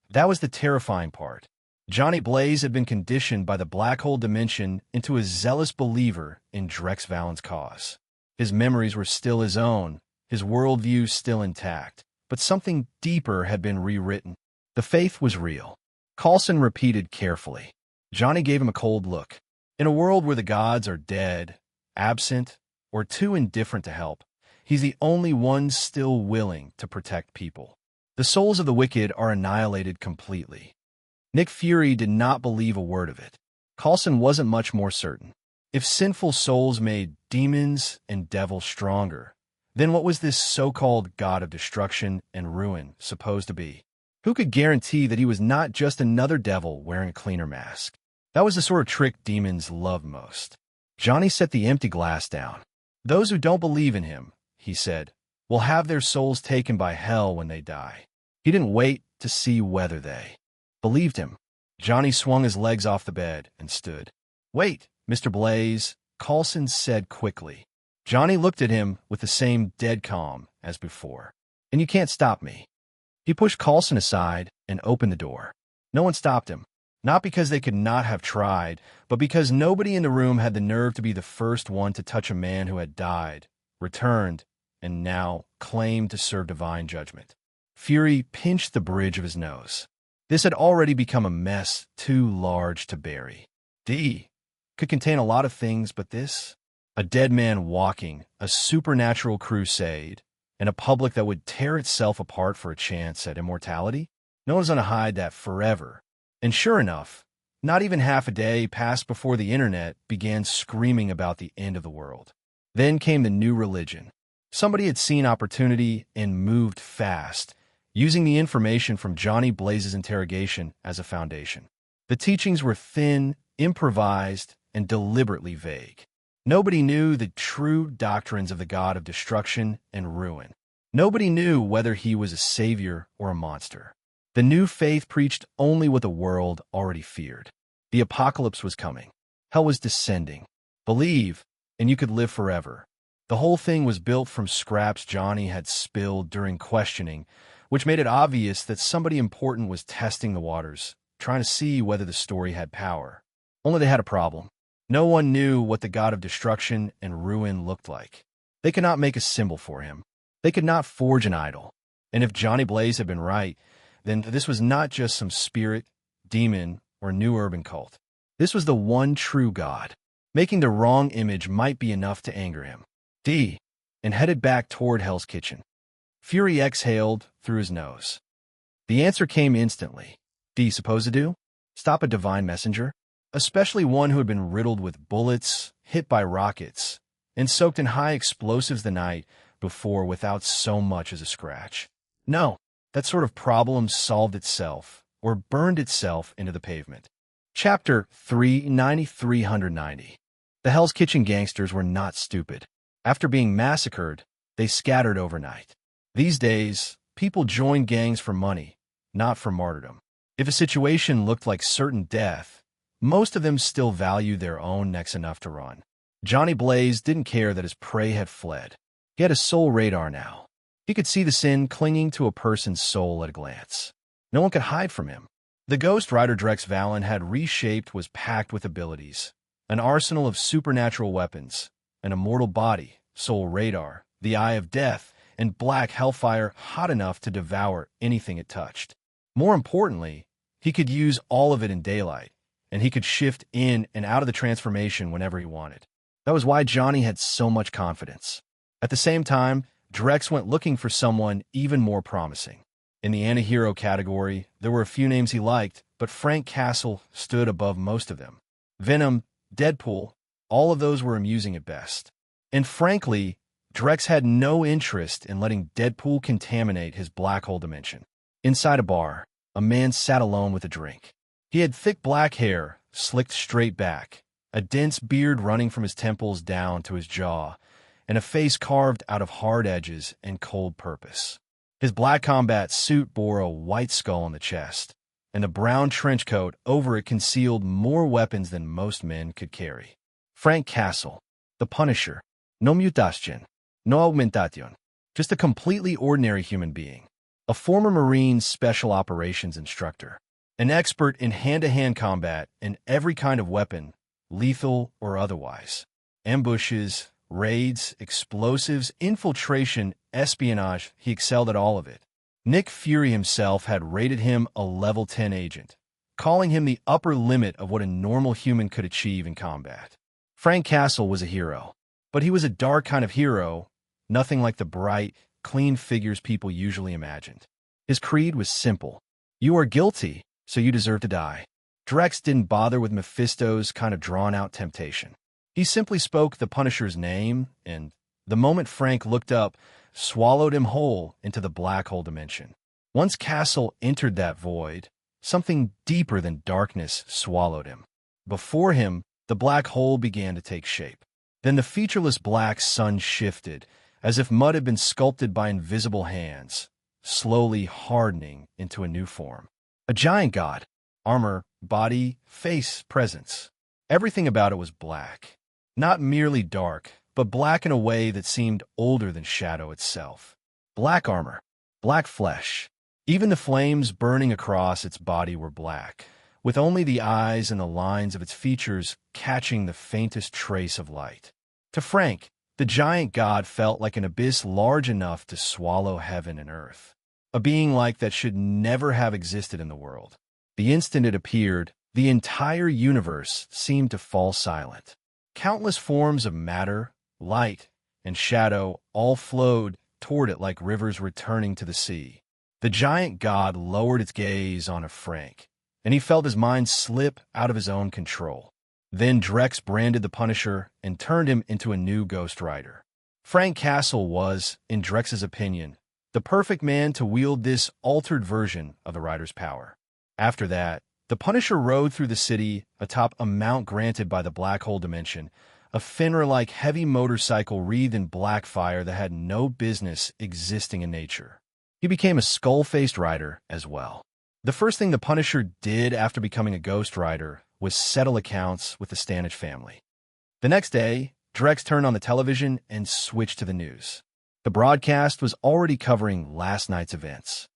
that was the terrifying part. Johnny Blaze had been conditioned by the black hole dimension into a zealous believer in Drex Valen's cause. His memories were still his own, his worldview still intact, but something deeper had been rewritten. The faith was real. Coulson repeated carefully. Johnny gave him a cold look. In a world where the gods are dead, absent, or too indifferent to help, he's the only one still willing to protect people. The souls of the wicked are annihilated completely. Nick Fury did not believe a word of it. Coulson wasn't much more certain. If sinful souls made demons and devils stronger, then what was this so-called god of destruction and ruin supposed to be? Who could guarantee that he was not just another devil wearing a cleaner mask? That was the sort of trick demons love most. Johnny set the empty glass down. "Those who don't believe in him," he said, "will have their souls taken by hell when they die." He didn't wait to see whether they believed him. Johnny swung his legs off the bed and stood. "Wait, Mr. Blaze," Coulson said quickly. Johnny looked at him with the same dead calm as before. "And you can't stop me." He pushed Coulson aside and opened the door. No one stopped him. Not because they could not have tried, but because nobody in the room had the nerve to be the first one to touch a man who had died, returned, and now claimed to serve divine judgment. Fury pinched the bridge of his nose. This had already become a mess too large to bury. could contain a lot of things, but this? A dead man walking, a supernatural crusade, and a public that would tear itself apart for a chance at immortality? No one's going to hide that forever. And sure enough, not even half a day passed before the internet began screaming about the end of the world. Then came the new religion. Somebody had seen opportunity and moved fast, using the information from Johnny Blaze's interrogation as a foundation. The teachings were thin, improvised, and deliberately vague. Nobody knew the true doctrines of the god of destruction and ruin. Nobody knew whether he was a savior or a monster. The new faith preached only what the world already feared. The apocalypse was coming. Hell was descending. Believe, and you could live forever. The whole thing was built from scraps Johnny had spilled during questioning, which made it obvious that somebody important was testing the waters, trying to see whether the story had power. Only they had a problem. No one knew what the god of destruction and ruin looked like. They could not make a symbol for him. They could not forge an idol. And if Johnny Blaze had been right, then this was not just some spirit, demon, or new urban cult. This was the one true god. Making the wrong image might be enough to anger him. And headed back toward Hell's Kitchen. Fury exhaled through his nose. The answer came instantly. Supposed to do? Stop a divine messenger? Especially one who had been riddled with bullets, hit by rockets, and soaked in high explosives the night before without so much as a scratch. No, that sort of problem solved itself, or burned itself into the pavement. Chapter 390. The Hell's Kitchen gangsters were not stupid. After being massacred, they scattered overnight. These days, people join gangs for money, not for martyrdom. If a situation looked like certain death, most of them still valued their own necks enough to run. Johnny Blaze didn't care that his prey had fled. He had a soul radar now. He could see the sin clinging to a person's soul at a glance. No one could hide from him. The Ghost Rider Drex Valen had reshaped was packed with abilities, an arsenal of supernatural weapons, an immortal body, soul radar, the eye of death, and black hellfire hot enough to devour anything it touched. More importantly, he could use all of it in daylight, and he could shift in and out of the transformation whenever he wanted. That was why Johnny had so much confidence. At the same time, Drex went looking for someone even more promising. In the anti-hero category, there were a few names he liked, but Frank Castle stood above most of them. Venom, Deadpool, all of those were amusing at best. And frankly, Drex had no interest in letting Deadpool contaminate his black hole dimension. Inside a bar, a man sat alone with a drink. He had thick black hair, slicked straight back, a dense beard running from his temples down to his jaw, and a face carved out of hard edges and cold purpose. His black combat suit bore a white skull on the chest, and the brown trench coat over it concealed more weapons than most men could carry. Frank Castle, the Punisher, no mutation, no augmentation, just a completely ordinary human being. A former Marine Special Operations instructor, an expert in hand-to-hand combat and every kind of weapon, lethal or otherwise. Ambushes, raids, explosives, infiltration, espionage, he excelled at all of it. Nick Fury himself had rated him a level 10 agent, calling him the upper limit of what a normal human could achieve in combat. Frank Castle was a hero, but he was a dark kind of hero, nothing like the bright, clean figures people usually imagined. His creed was simple. You are guilty, so you deserve to die. Drex didn't bother with Mephisto's kind of drawn-out temptation. He simply spoke the Punisher's name, and the moment Frank looked up, swallowed him whole into the black hole dimension. Once Castle entered that void, something deeper than darkness swallowed him. Before him, the black hole began to take shape. Then the featureless black sun shifted, as if mud had been sculpted by invisible hands, slowly hardening into a new form. A giant god. Armor, body, face, presence. Everything about it was black. Not merely dark, but black in a way that seemed older than shadow itself. Black armor, black flesh. Even the flames burning across its body were black, with only the eyes and the lines of its features catching the faintest trace of light. To Frank, the giant god felt like an abyss large enough to swallow heaven and earth. A being like that should never have existed in the world. The instant it appeared, The entire universe seemed to fall silent. Countless forms of matter, light, and shadow all flowed toward it like rivers returning to the sea. The giant god lowered its gaze on Frank, and he felt his mind slip out of his own control. Then Drex branded the Punisher and turned him into a new Ghost Rider. Frank Castle was, in Drex's opinion, the perfect man to wield this altered version of the Rider's power. After that, the Punisher rode through the city atop a mount granted by the Black Hole Dimension, a Fenrir-like heavy motorcycle wreathed in black fire that had no business existing in nature. He became a skull-faced rider as well. The first thing the Punisher did after becoming a Ghost Rider was settle accounts with the Stanage family. The next day, Drex turned on the television and switched to the news. The broadcast was already covering last night's events.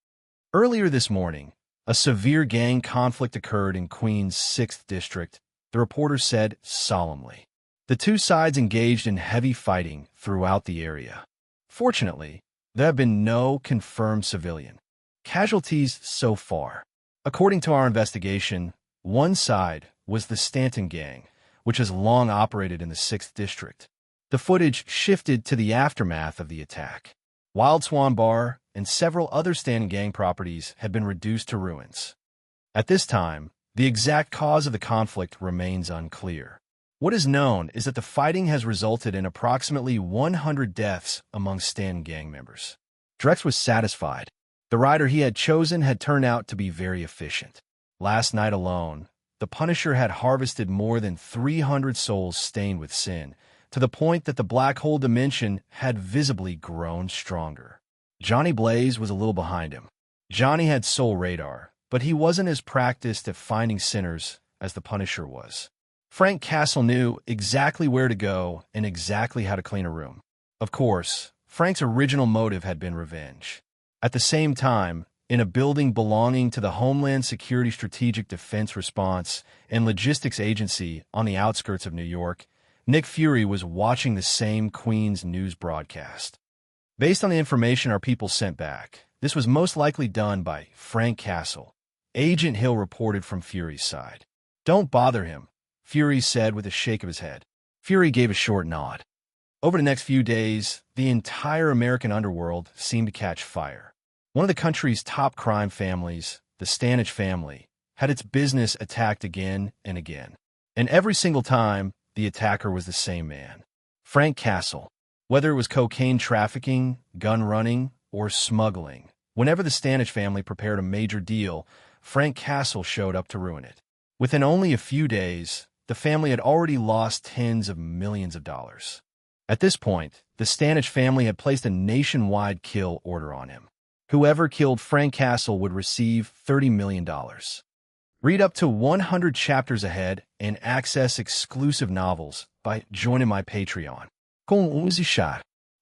Earlier this morning, a severe gang conflict occurred in Queens' 6th District, the reporter said solemnly. The two sides engaged in heavy fighting throughout the area. Fortunately, there have been no confirmed civilian casualties so far. According to our investigation, one side was the Stanton gang, which has long operated in the 6th District. The footage shifted to the aftermath of the attack. Wild Swan Bar and several other Stanton gang properties had been reduced to ruins. At this time, the exact cause of the conflict remains unclear. What is known is that the fighting has resulted in approximately 100 deaths among Stanton gang members. Drex was satisfied. The rider he had chosen had turned out to be very efficient. Last night alone, the Punisher had harvested more than 300 souls stained with sin, to the point that the Black Hole Dimension had visibly grown stronger. Johnny Blaze was a little behind him. Johnny had soul radar, but he wasn't as practiced at finding sinners as the Punisher was. Frank Castle knew exactly where to go and exactly how to clean a room. Of course, Frank's original motive had been revenge. At the same time, in a building belonging to the Homeland Security Strategic Defense Response and Logistics Agency on the outskirts of New York, Nick Fury was watching the same Queens news broadcast. Based on the information our people sent back, this was most likely done by Frank Castle. Agent Hill reported from Fury's side. "Don't bother him," Fury said with a shake of his head. Fury gave a short nod. Over the next few days, the entire American underworld seemed to catch fire. One of the country's top crime families, the Stanage family, had its business attacked again and again. And every single time, the attacker was the same man, Frank Castle. Whether it was cocaine trafficking, gun running, or smuggling, whenever the Stanage family prepared a major deal, Frank Castle showed up to ruin it. Within only a few days, the family had already lost tens of millions of dollars. At this point, the Stanage family had placed a nationwide kill order on him. Whoever killed Frank Castle would receive $30 million. Read up to 100 chapters ahead and access exclusive novels by joining my Patreon.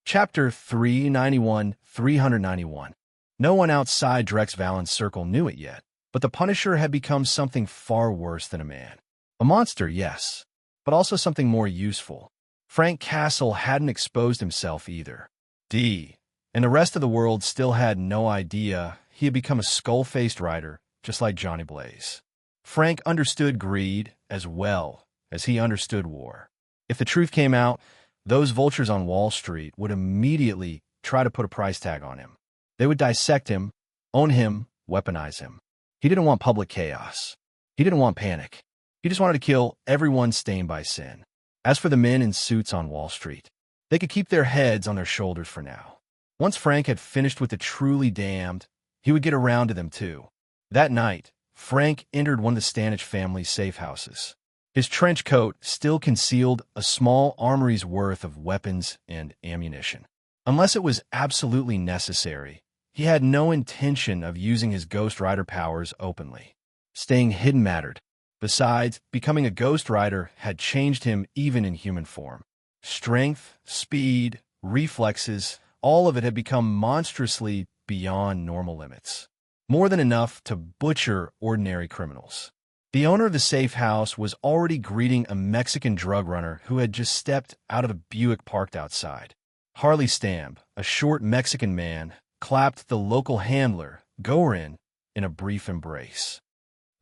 Chapter 391. No one outside Drex Valen's circle knew it yet, but the Punisher had become something far worse than a man. A monster, yes, but also something more useful. Frank Castle hadn't exposed himself either. And the rest of the world still had no idea he had become a skull-faced rider, just like Johnny Blaze. Frank understood greed as well as he understood war. If the truth came out, those vultures on Wall Street would immediately try to put a price tag on him. They would dissect him, own him, weaponize him. He didn't want public chaos. He didn't want panic. He just wanted to kill everyone stained by sin. As for the men in suits on Wall Street, they could keep their heads on their shoulders for now. Once Frank had finished with the truly damned, he would get around to them too. That night, Frank entered one of the Stanage family's safe houses. His trench coat still concealed a small armory's worth of weapons and ammunition. Unless it was absolutely necessary, he had no intention of using his Ghost Rider powers openly. Staying hidden mattered. Besides, becoming a Ghost Rider had changed him even in human form. Strength, speed, reflexes, all of it had become monstrously beyond normal limits. More than enough to butcher ordinary criminals. The owner of the safe house was already greeting a Mexican drug runner who had just stepped out of a Buick parked outside. Harley Stamp, a short Mexican man, clapped the local handler, Gorin, in a brief embrace.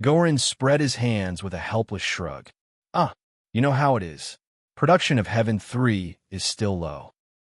Gorin spread his hands with a helpless shrug. Ah, you know how it is. Production of Heaven 3 is still low.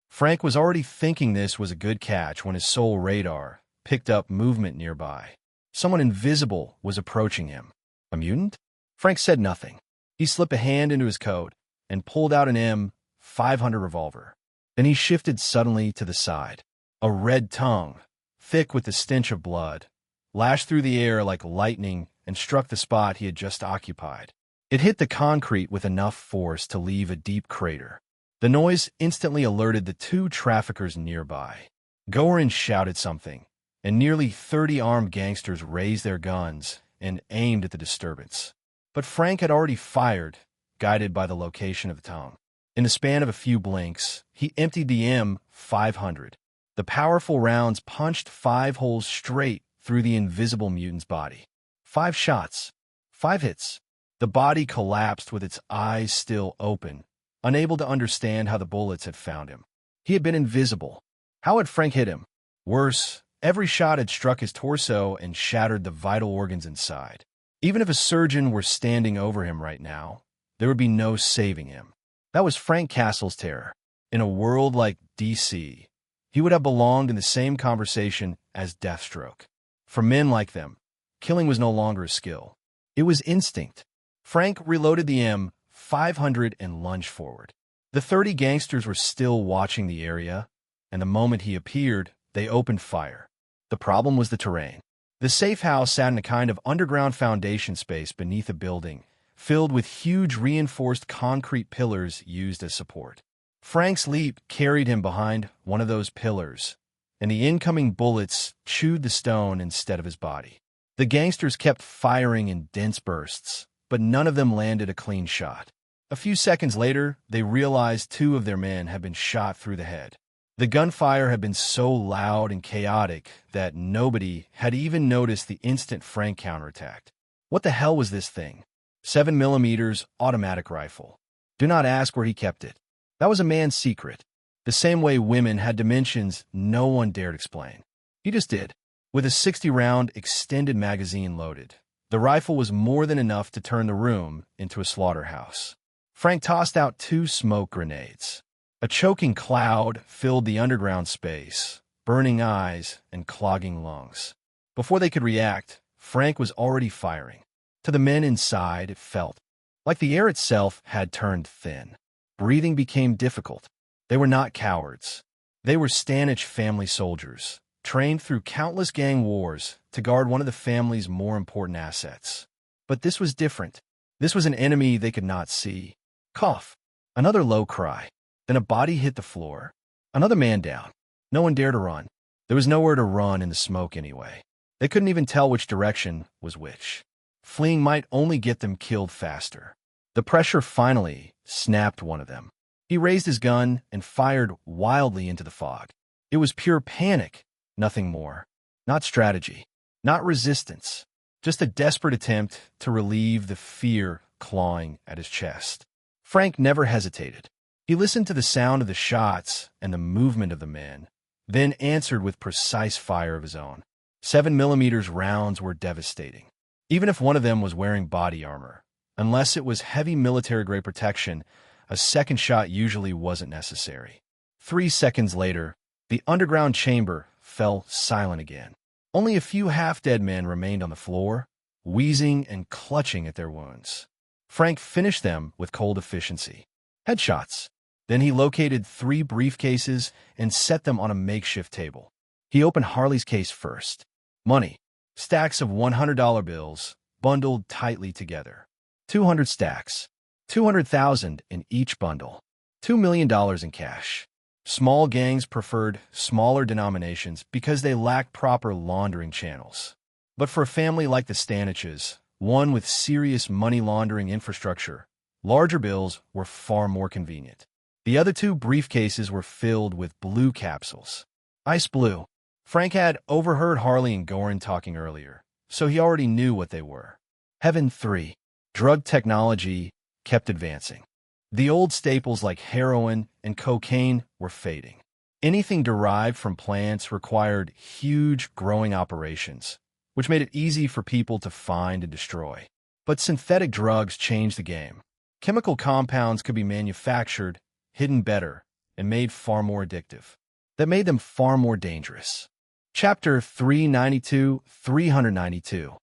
Frank was already thinking this was a good catch when his soul radar picked up movement nearby. Someone invisible was approaching him. A mutant? Frank said nothing. He slipped a hand into his coat and pulled out an M500 revolver. Then he shifted suddenly to the side. A red tongue, thick with the stench of blood, lashed through the air like lightning and struck the spot he had just occupied. It hit the concrete with enough force to leave a deep crater. The noise instantly alerted the two traffickers nearby. Gorin shouted something, and nearly 30 armed gangsters raised their guns and aimed at the disturbance. But Frank had already fired, guided by the location of the tongue. In the span of a few blinks, he emptied the M500. The powerful rounds punched 5 holes straight through the invisible mutant's body. 5 shots. 5 hits. The body collapsed with its eyes still open, unable to understand how the bullets had found him. He had been invisible. How had Frank hit him? Worse, every shot had struck his torso and shattered the vital organs inside. Even if a surgeon were standing over him right now, there would be no saving him. That was Frank Castle's terror. In a world like DC, he would have belonged in the same conversation as Deathstroke. For men like them, killing was no longer a skill. It was instinct. Frank reloaded the M500 and lunged forward. The 30 gangsters were still watching the area, and the moment he appeared, they opened fire. The problem was the terrain. The safe house sat in a kind of underground foundation space beneath a building, filled with huge reinforced concrete pillars used as support. Frank's leap carried him behind one of those pillars, and the incoming bullets chewed the stone instead of his body. The gangsters kept firing in dense bursts, but none of them landed a clean shot. A few seconds later, they realized 2 of their men had been shot through the head. The gunfire had been so loud and chaotic that nobody had even noticed the instant Frank counterattacked. What the hell was this thing? 7mm automatic rifle. Do not ask where he kept it. That was a man's secret. The same way women had dimensions no one dared explain. He just did. With a 60-round extended magazine loaded, the rifle was more than enough to turn the room into a slaughterhouse. Frank tossed out 2 smoke grenades. A choking cloud filled the underground space, burning eyes and clogging lungs. Before they could react, Frank was already firing. To the men inside, it felt like the air itself had turned thin. Breathing became difficult. They were not cowards. They were Stanich family soldiers, trained through countless gang wars to guard one of the family's more important assets. But this was different. This was an enemy they could not see. Cough. Another low cry. Then a body hit the floor. Another man down. No one dared to run. There was nowhere to run in the smoke anyway. They couldn't even tell which direction was which. Fleeing might only get them killed faster. The pressure finally snapped one of them. He raised his gun and fired wildly into the fog. It was pure panic, nothing more. Not strategy, not resistance, just a desperate attempt to relieve the fear clawing at his chest. Frank never hesitated. He listened to the sound of the shots and the movement of the men, then answered with precise fire of his own. 7mm rounds were devastating. Even if one of them was wearing body armor, unless it was heavy military-grade protection, a second shot usually wasn't necessary. 3 seconds later, the underground chamber fell silent again. Only a few half-dead men remained on the floor, wheezing and clutching at their wounds. Frank finished them with cold efficiency. Headshots. Then he located 3 briefcases and set them on a makeshift table. He opened Harley's case first. Money. Stacks of $100 bills, bundled tightly together. 200 stacks. 200,000 in each bundle. $2 million in cash. Small gangs preferred smaller denominations because they lacked proper laundering channels. But for a family like the Staniches, one with serious money laundering infrastructure, larger bills were far more convenient. The other 2 briefcases were filled with blue capsules. Ice blue. Frank had overheard Harley and Gorin talking earlier, so he already knew what they were. Heaven 3. Drug technology kept advancing. The old staples like heroin and cocaine were fading. Anything derived from plants required huge growing operations, which made it easy for people to find and destroy. But synthetic drugs changed the game. Chemical compounds could be manufactured, hidden better, and made far more addictive. That made them far more dangerous. Chapter 392.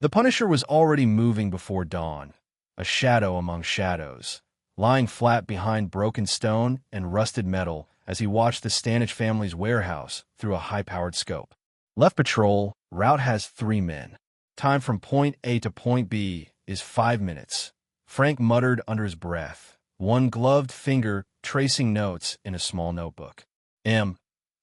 The Punisher was already moving before dawn, a shadow among shadows, lying flat behind broken stone and rusted metal as he watched the Stanich family's warehouse through a high-powered scope. Left patrol, route has 3 men. Time from point A to point B is 5 minutes. Frank muttered under his breath, one gloved finger tracing notes in a small notebook.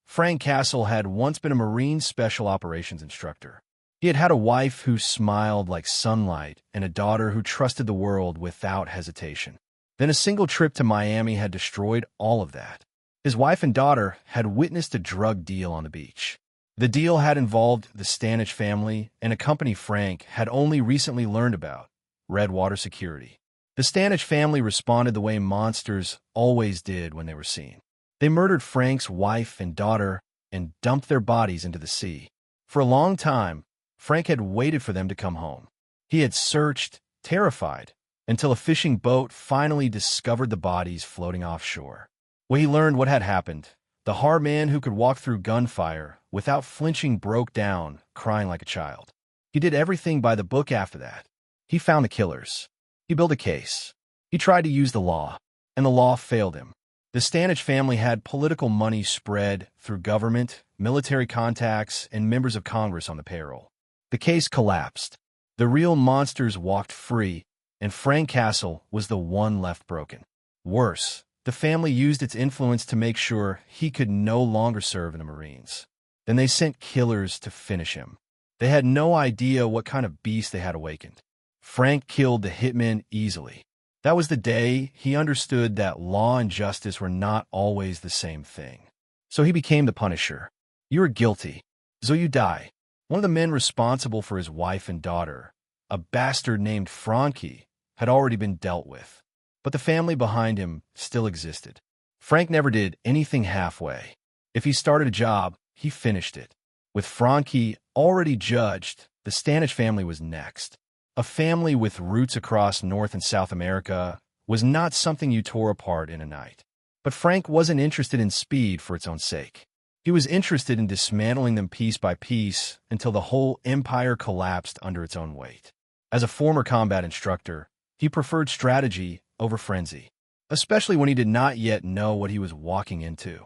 Frank Castle had once been a Marine Special Operations instructor. He had had a wife who smiled like sunlight and a daughter who trusted the world without hesitation. Then a single trip to Miami had destroyed all of that. His wife and daughter had witnessed a drug deal on the beach. The deal had involved the Stanich family and a company Frank had only recently learned about, Redwater Security. The Stanich family responded the way monsters always did when they were seen. They murdered Frank's wife and daughter and dumped their bodies into the sea. For a long time, Frank had waited for them to come home. He had searched, terrified, until a fishing boat finally discovered the bodies floating offshore. When he learned what had happened, the hard man who could walk through gunfire without flinching broke down, crying like a child. He did everything by the book after that. He found the killers. He built a case. He tried to use the law, and the law failed him. The Stanich family had political money spread through government, military contacts, and members of Congress on the payroll. The case collapsed. The real monsters walked free, and Frank Castle was the one left broken. Worse, the family used its influence to make sure he could no longer serve in the Marines. Then they sent killers to finish him. They had no idea what kind of beast they had awakened. Frank killed the hitmen easily. That was the day he understood that law and justice were not always the same thing. So he became the Punisher. You are guilty, so you die. One of the men responsible for his wife and daughter, a bastard named Frankie, had already been dealt with. But the family behind him still existed. Frank never did anything halfway. If he started a job, he finished it. With Frankie already judged, the Stanich family was next. A family with roots across North and South America was not something you tore apart in a night. But Frank wasn't interested in speed for its own sake. He was interested in dismantling them piece by piece until the whole empire collapsed under its own weight. As a former combat instructor, he preferred strategy over frenzy, especially when he did not yet know what he was walking into.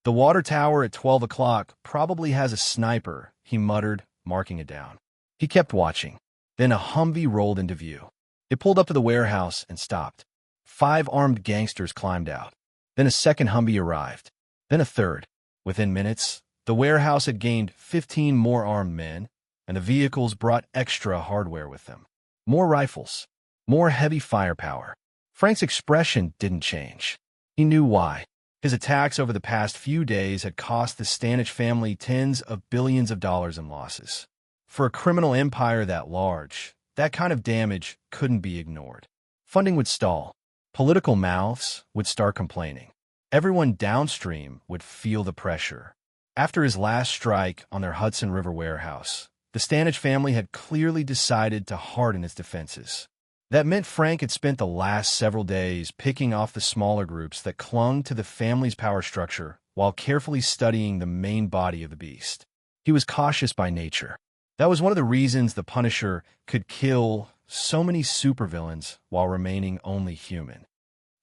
The water tower at 12 o'clock probably has a sniper, he muttered, marking it down. He kept watching. Then a Humvee rolled into view. It pulled up to the warehouse and stopped. 5 armed gangsters climbed out. Then a second Humvee arrived. Then a third. Within minutes, the warehouse had gained 15 more armed men, and the vehicles brought extra hardware with them. More rifles. More heavy firepower. Frank's expression didn't change. He knew why. His attacks over the past few days had cost the Stanich family tens of billions of dollars in losses. For a criminal empire that large, that kind of damage couldn't be ignored. Funding would stall. Political mouths would start complaining. Everyone downstream would feel the pressure. After his last strike on their Hudson River warehouse, the Stanich family had clearly decided to harden its defenses. That meant Frank had spent the last several days picking off the smaller groups that clung to the family's power structure while carefully studying the main body of the beast. He was cautious by nature. That was one of the reasons the Punisher could kill so many supervillains while remaining only human.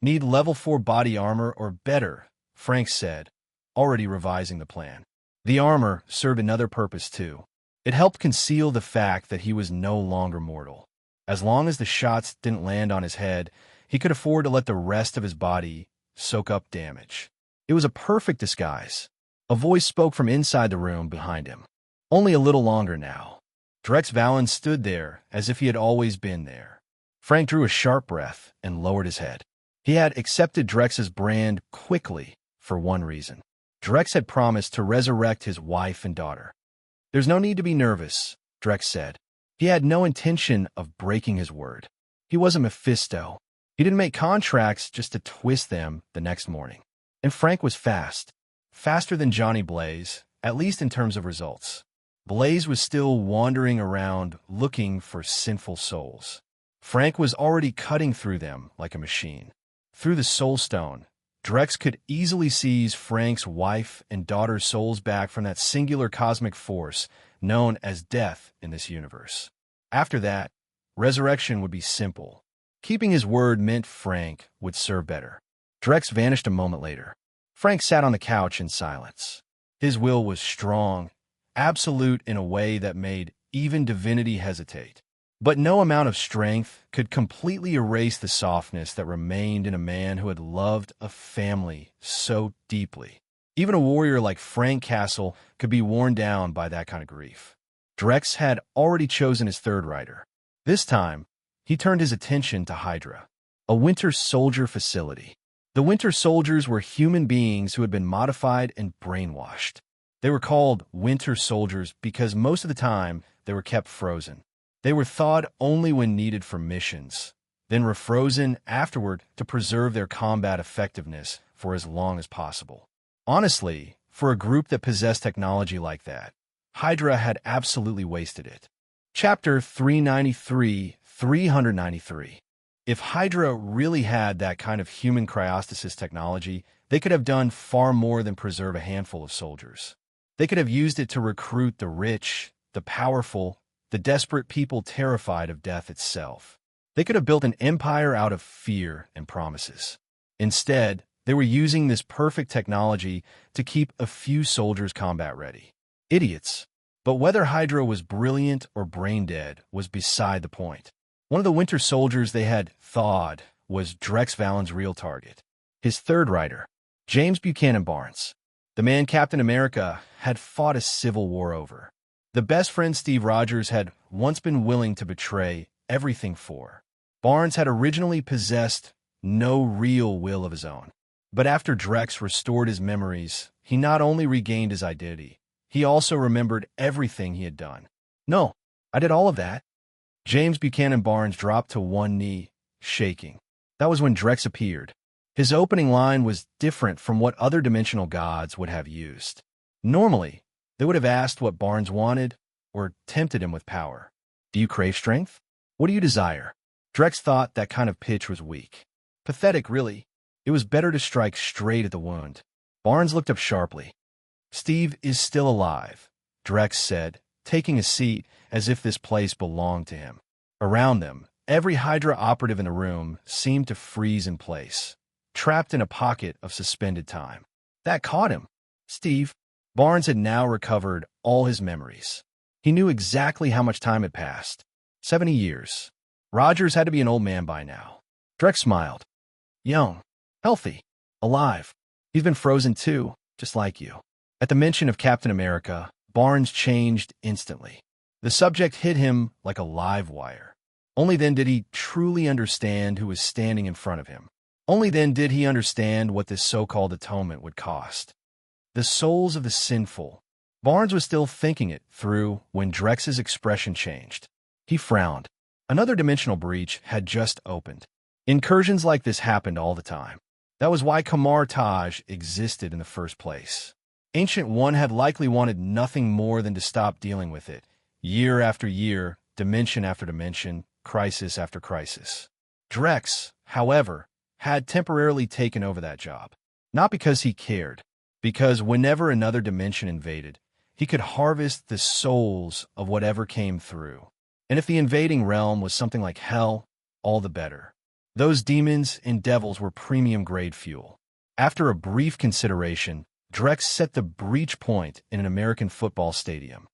Need level 4 body armor or better, Frank said, already revising the plan. The armor served another purpose too. It helped conceal the fact that he was no longer mortal. As long as the shots didn't land on his head, he could afford to let the rest of his body soak up damage. It was a perfect disguise. A voice spoke from inside the room behind him. Only a little longer now. Drex Valen stood there as if he had always been there. Frank drew a sharp breath and lowered his head. He had accepted Drex's brand quickly for one reason. Drex had promised to resurrect his wife and daughter. There's no need to be nervous, Drex said. He had no intention of breaking his word. He wasn't Mephisto. He didn't make contracts just to twist them the next morning. And Frank was fast. Faster than Johnny Blaze, at least in terms of results. Blaze was still wandering around looking for sinful souls. Frank was already cutting through them like a machine. Through the Soul Stone, Drex could easily seize Frank's wife and daughter's souls back from that singular cosmic force known as death in this universe. After that, resurrection would be simple. Keeping his word meant Frank would serve better. Drex vanished a moment later. Frank sat on the couch in silence. His will was strong, absolute in a way that made even divinity hesitate. But no amount of strength could completely erase the softness that remained in a man who had loved a family so deeply. Even a warrior like Frank Castle could be worn down by that kind of grief. Drex had already chosen his third rider. This time, he turned his attention to Hydra, a Winter Soldier facility. The Winter Soldiers were human beings who had been modified and brainwashed. They were called Winter Soldiers because most of the time they were kept frozen. They were thawed only when needed for missions, then refrozen afterward to preserve their combat effectiveness for as long as possible. Honestly, for a group that possessed technology like that, Hydra had absolutely wasted it. Chapter 393. If Hydra really had that kind of human cryostasis technology, they could have done far more than preserve a handful of soldiers. They could have used it to recruit the rich, the powerful, the desperate people terrified of death itself. They could have built an empire out of fear and promises. Instead, they were using this perfect technology to keep a few soldiers combat ready. Idiots. But whether Hydra was brilliant or brain-dead was beside the point. One of the Winter Soldiers they had thawed was Drex Valen's real target. His third rider, James Buchanan Barnes, the man Captain America had fought a civil war over. The best friend Steve Rogers had once been willing to betray everything for. Barnes had originally possessed no real will of his own. But after Drex restored his memories, he not only regained his identity, he also remembered everything he had done. "No, I did all of that." James Buchanan Barnes dropped to one knee, shaking. That was when Drex appeared. His opening line was different from what other dimensional gods would have used. Normally, they would have asked what Barnes wanted, or tempted him with power. "Do you crave strength? What do you desire?" Drex thought that kind of pitch was weak. Pathetic, really. It was better to strike straight at the wound. Barnes looked up sharply. "Steve is still alive," Drex said, taking a seat as if this place belonged to him. Around them, every Hydra operative in the room seemed to freeze in place, trapped in a pocket of suspended time. That caught him. Steve. Barnes had now recovered all his memories. He knew exactly how much time had passed. 70 years. Rogers had to be an old man by now. Drex smiled. "Young, healthy, alive. He's been frozen too, just like you." At the mention of Captain America, Barnes changed instantly. The subject hit him like a live wire. Only then did he truly understand who was standing in front of him. Only then did he understand what this so-called atonement would cost. The souls of the sinful. Barnes was still thinking it through when Drex's expression changed. He frowned. Another dimensional breach had just opened. Incursions like this happened all the time. That was why Kamar Taj existed in the first place. Ancient One had likely wanted nothing more than to stop dealing with it, year after year, dimension after dimension, crisis after crisis. Drex, however, had temporarily taken over that job. Not because he cared, because whenever another dimension invaded, he could harvest the souls of whatever came through. And if the invading realm was something like hell, all the better. Those demons and devils were premium-grade fuel. After a brief consideration, Drex set the breach point in an American football stadium.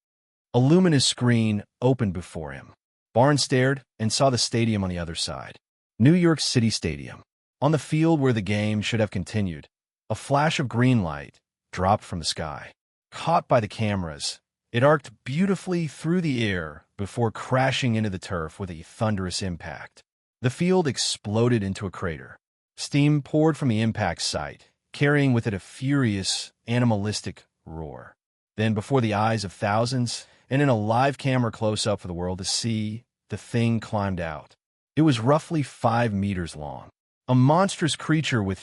A luminous screen opened before him. Barnes stared and saw the stadium on the other side. New York City Stadium. On the field where the game should have continued, a flash of green light dropped from the sky. Caught by the cameras, it arced beautifully through the air before crashing into the turf with a thunderous impact. The field exploded into a crater. Steam poured from the impact site, carrying with it a furious, animalistic roar. Then, before the eyes of thousands, and in a live camera close-up for the world to see, the thing climbed out. It was roughly 5 meters long. A monstrous creature with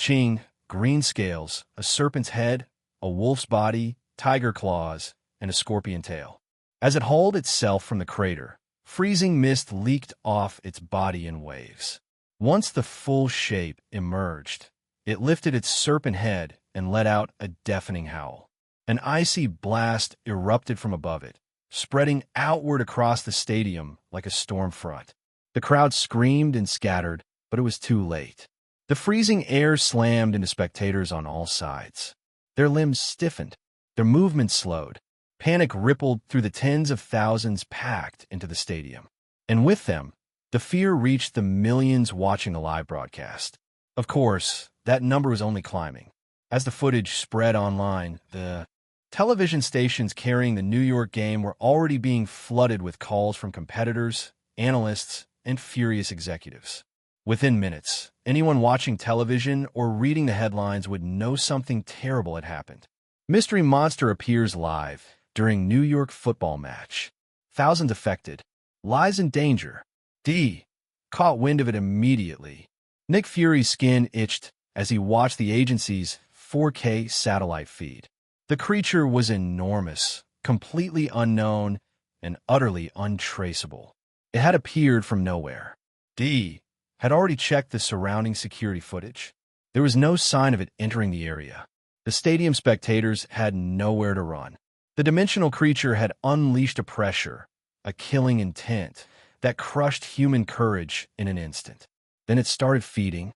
green scales, a serpent's head, a wolf's body, tiger claws, and a scorpion tail. As it hauled itself from the crater, freezing mist leaked off its body in waves. Once the full shape emerged, it lifted its serpent head and let out a deafening howl. An icy blast erupted from above it, spreading outward across the stadium like a storm front. The crowd screamed and scattered, but it was too late. The freezing air slammed into spectators on all sides. Their limbs stiffened, their movements slowed. Panic rippled through the tens of thousands packed into the stadium. And with them, the fear reached the millions watching the live broadcast. Of course, that number was only climbing. As the footage spread online, the television stations carrying the New York game were already being flooded with calls from competitors, analysts, and furious executives. Within minutes, anyone watching television or reading the headlines would know something terrible had happened. Mystery monster appears live during New York football match. Thousands affected. Lies in danger. D caught wind of it immediately. Nick Fury's skin itched as he watched the agency's 4K satellite feed. The creature was enormous, completely unknown, and utterly untraceable. It had appeared from nowhere. D had already checked the surrounding security footage. There was no sign of it entering the area. The stadium spectators had nowhere to run. The dimensional creature had unleashed a pressure, a killing intent, that crushed human courage in an instant. Then it started feeding.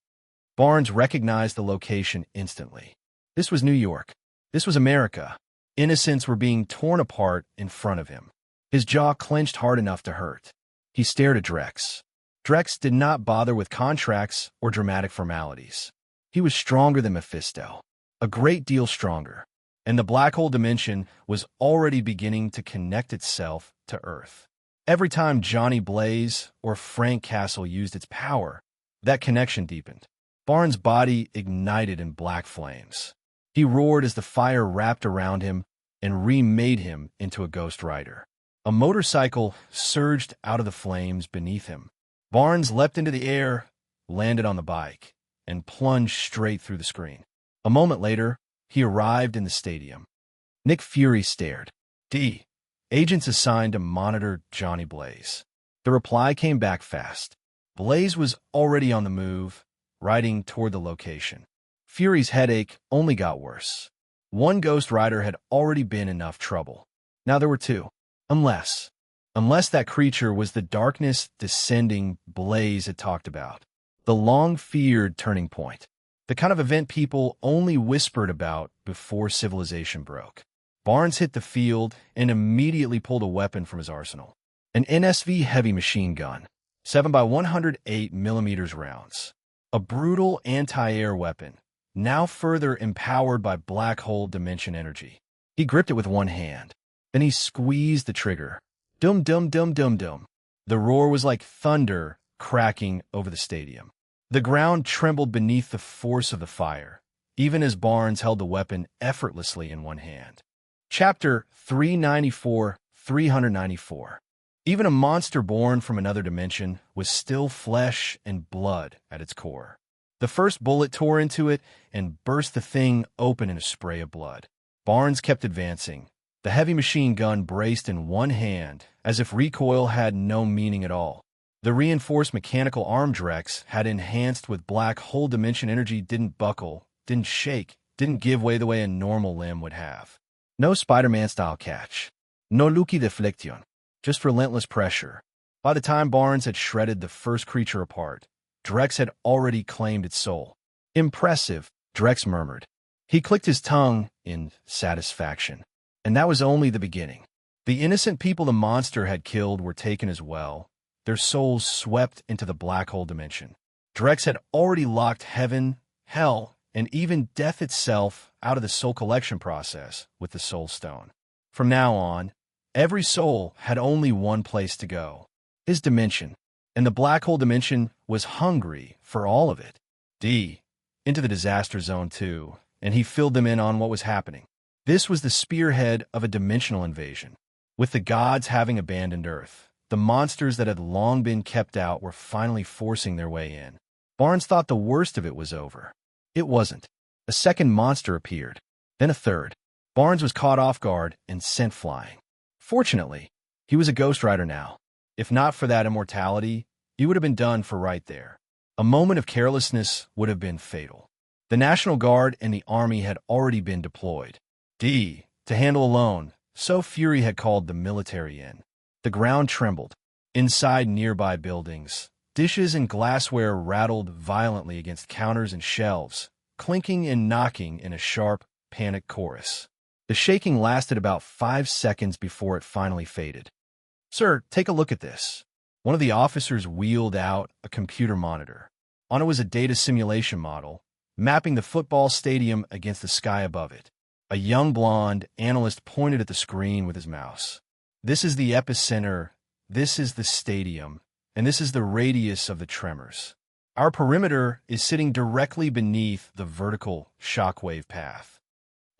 Barnes recognized the location instantly. This was New York. This was America. Innocents were being torn apart in front of him. His jaw clenched hard enough to hurt. He stared at Drex. Drex did not bother with contracts or dramatic formalities. He was stronger than Mephisto, a great deal stronger, and the black hole dimension was already beginning to connect itself to Earth. Every time Johnny Blaze or Frank Castle used its power, that connection deepened. Barnes' body ignited in black flames. He roared as the fire wrapped around him and remade him into a Ghost Rider. A motorcycle surged out of the flames beneath him. Barnes leapt into the air, landed on the bike, and plunged straight through the screen. A moment later, he arrived in the stadium. Nick Fury stared. D. Agents assigned to monitor Johnny Blaze. The reply came back fast. Blaze was already on the move, riding toward the location. Fury's headache only got worse. One Ghost Rider had already been enough trouble. Now there were two. Unless that creature was the darkness descending Blaze had talked about. The long-feared turning point. The kind of event people only whispered about before civilization broke. Barnes hit the field and immediately pulled a weapon from his arsenal. An NSV heavy machine gun, 7x108mm rounds. A brutal anti-air weapon, now further empowered by black hole dimension energy. He gripped it with one hand. Then he squeezed the trigger. Dum dum dum dum dum. The roar was like thunder cracking over the stadium. The ground trembled beneath the force of the fire, even as Barnes held the weapon effortlessly in one hand. Chapter 394. Even a monster born from another dimension was still flesh and blood at its core. The first bullet tore into it and burst the thing open in a spray of blood. Barnes kept advancing, the heavy machine gun braced in one hand, as if recoil had no meaning at all. The reinforced mechanical arm Drex had enhanced with black hole dimension energy didn't buckle, didn't shake, didn't give way the way a normal limb would have. No Spider-Man-style catch. No Lucky deflection. Just relentless pressure. By the time Barnes had shredded the first creature apart, Drex had already claimed its soul. Impressive, Drex murmured. He clicked his tongue in satisfaction. And that was only the beginning. The innocent people the monster had killed were taken as well, their souls swept into the black hole dimension. Drex had already locked heaven, hell, and even death itself out of the soul collection process with the Soul Stone. From now on, every soul had only one place to go, his dimension, and the black hole dimension was hungry for all of it. D. Into the disaster zone too, and he filled them in on what was happening. This was the spearhead of a dimensional invasion. With the gods having abandoned Earth, the monsters that had long been kept out were finally forcing their way in. Barnes thought the worst of it was over. It wasn't. A second monster appeared, then a third. Barnes was caught off guard and sent flying. Fortunately, He was a Ghost Rider now. If not for that immortality, he would have been done for right there. A moment of carelessness would have been fatal. The National Guard and the Army had already been deployed. To handle alone, so Fury had called the military in. The ground trembled. Inside nearby buildings, dishes and glassware rattled violently against counters and shelves, clinking and knocking in a sharp, panicked chorus. The shaking lasted about 5 seconds before it finally faded. "Sir, take a look at this." One of the officers wheeled out a computer monitor. On it was a data simulation model, mapping the football stadium against the sky above it. A young blonde analyst pointed at the screen with his mouse. "This is the epicenter, this is the stadium, and this is the radius of the tremors. Our perimeter is sitting directly beneath the vertical shockwave path."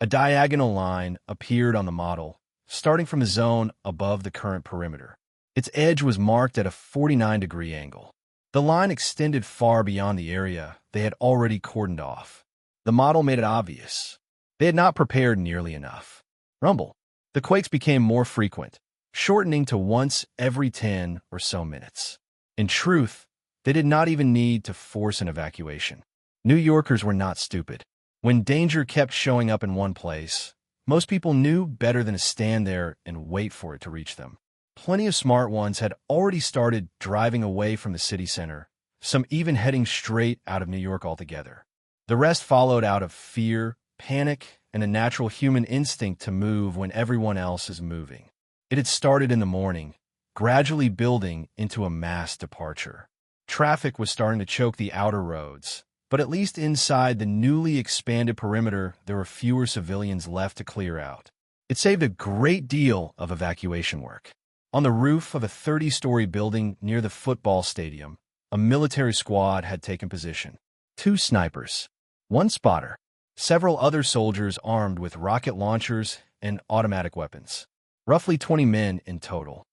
A diagonal line appeared on the model, starting from the zone above the current perimeter. Its edge was marked at a 49-degree angle. The line extended far beyond the area they had already cordoned off. The model made it obvious. They had not prepared nearly enough. Rumble. The quakes became more frequent, shortening to once every 10 or so minutes. In truth, they did not even need to force an evacuation. New Yorkers were not stupid. When danger kept showing up in one place, most people knew better than to stand there and wait for it to reach them. Plenty of smart ones had already started driving away from the city center, some even heading straight out of New York altogether. The rest followed out of fear, panic, and a natural human instinct to move when everyone else is moving. It had started in the morning, gradually building into a mass departure. Traffic was starting to choke the outer roads, but at least inside the newly expanded perimeter, there were fewer civilians left to clear out. It saved a great deal of evacuation work. On the roof of a 30-story building near the football stadium, a military squad had taken position. 2 snipers, 1 spotter, several other soldiers armed with rocket launchers and automatic weapons. Roughly 20 men in total.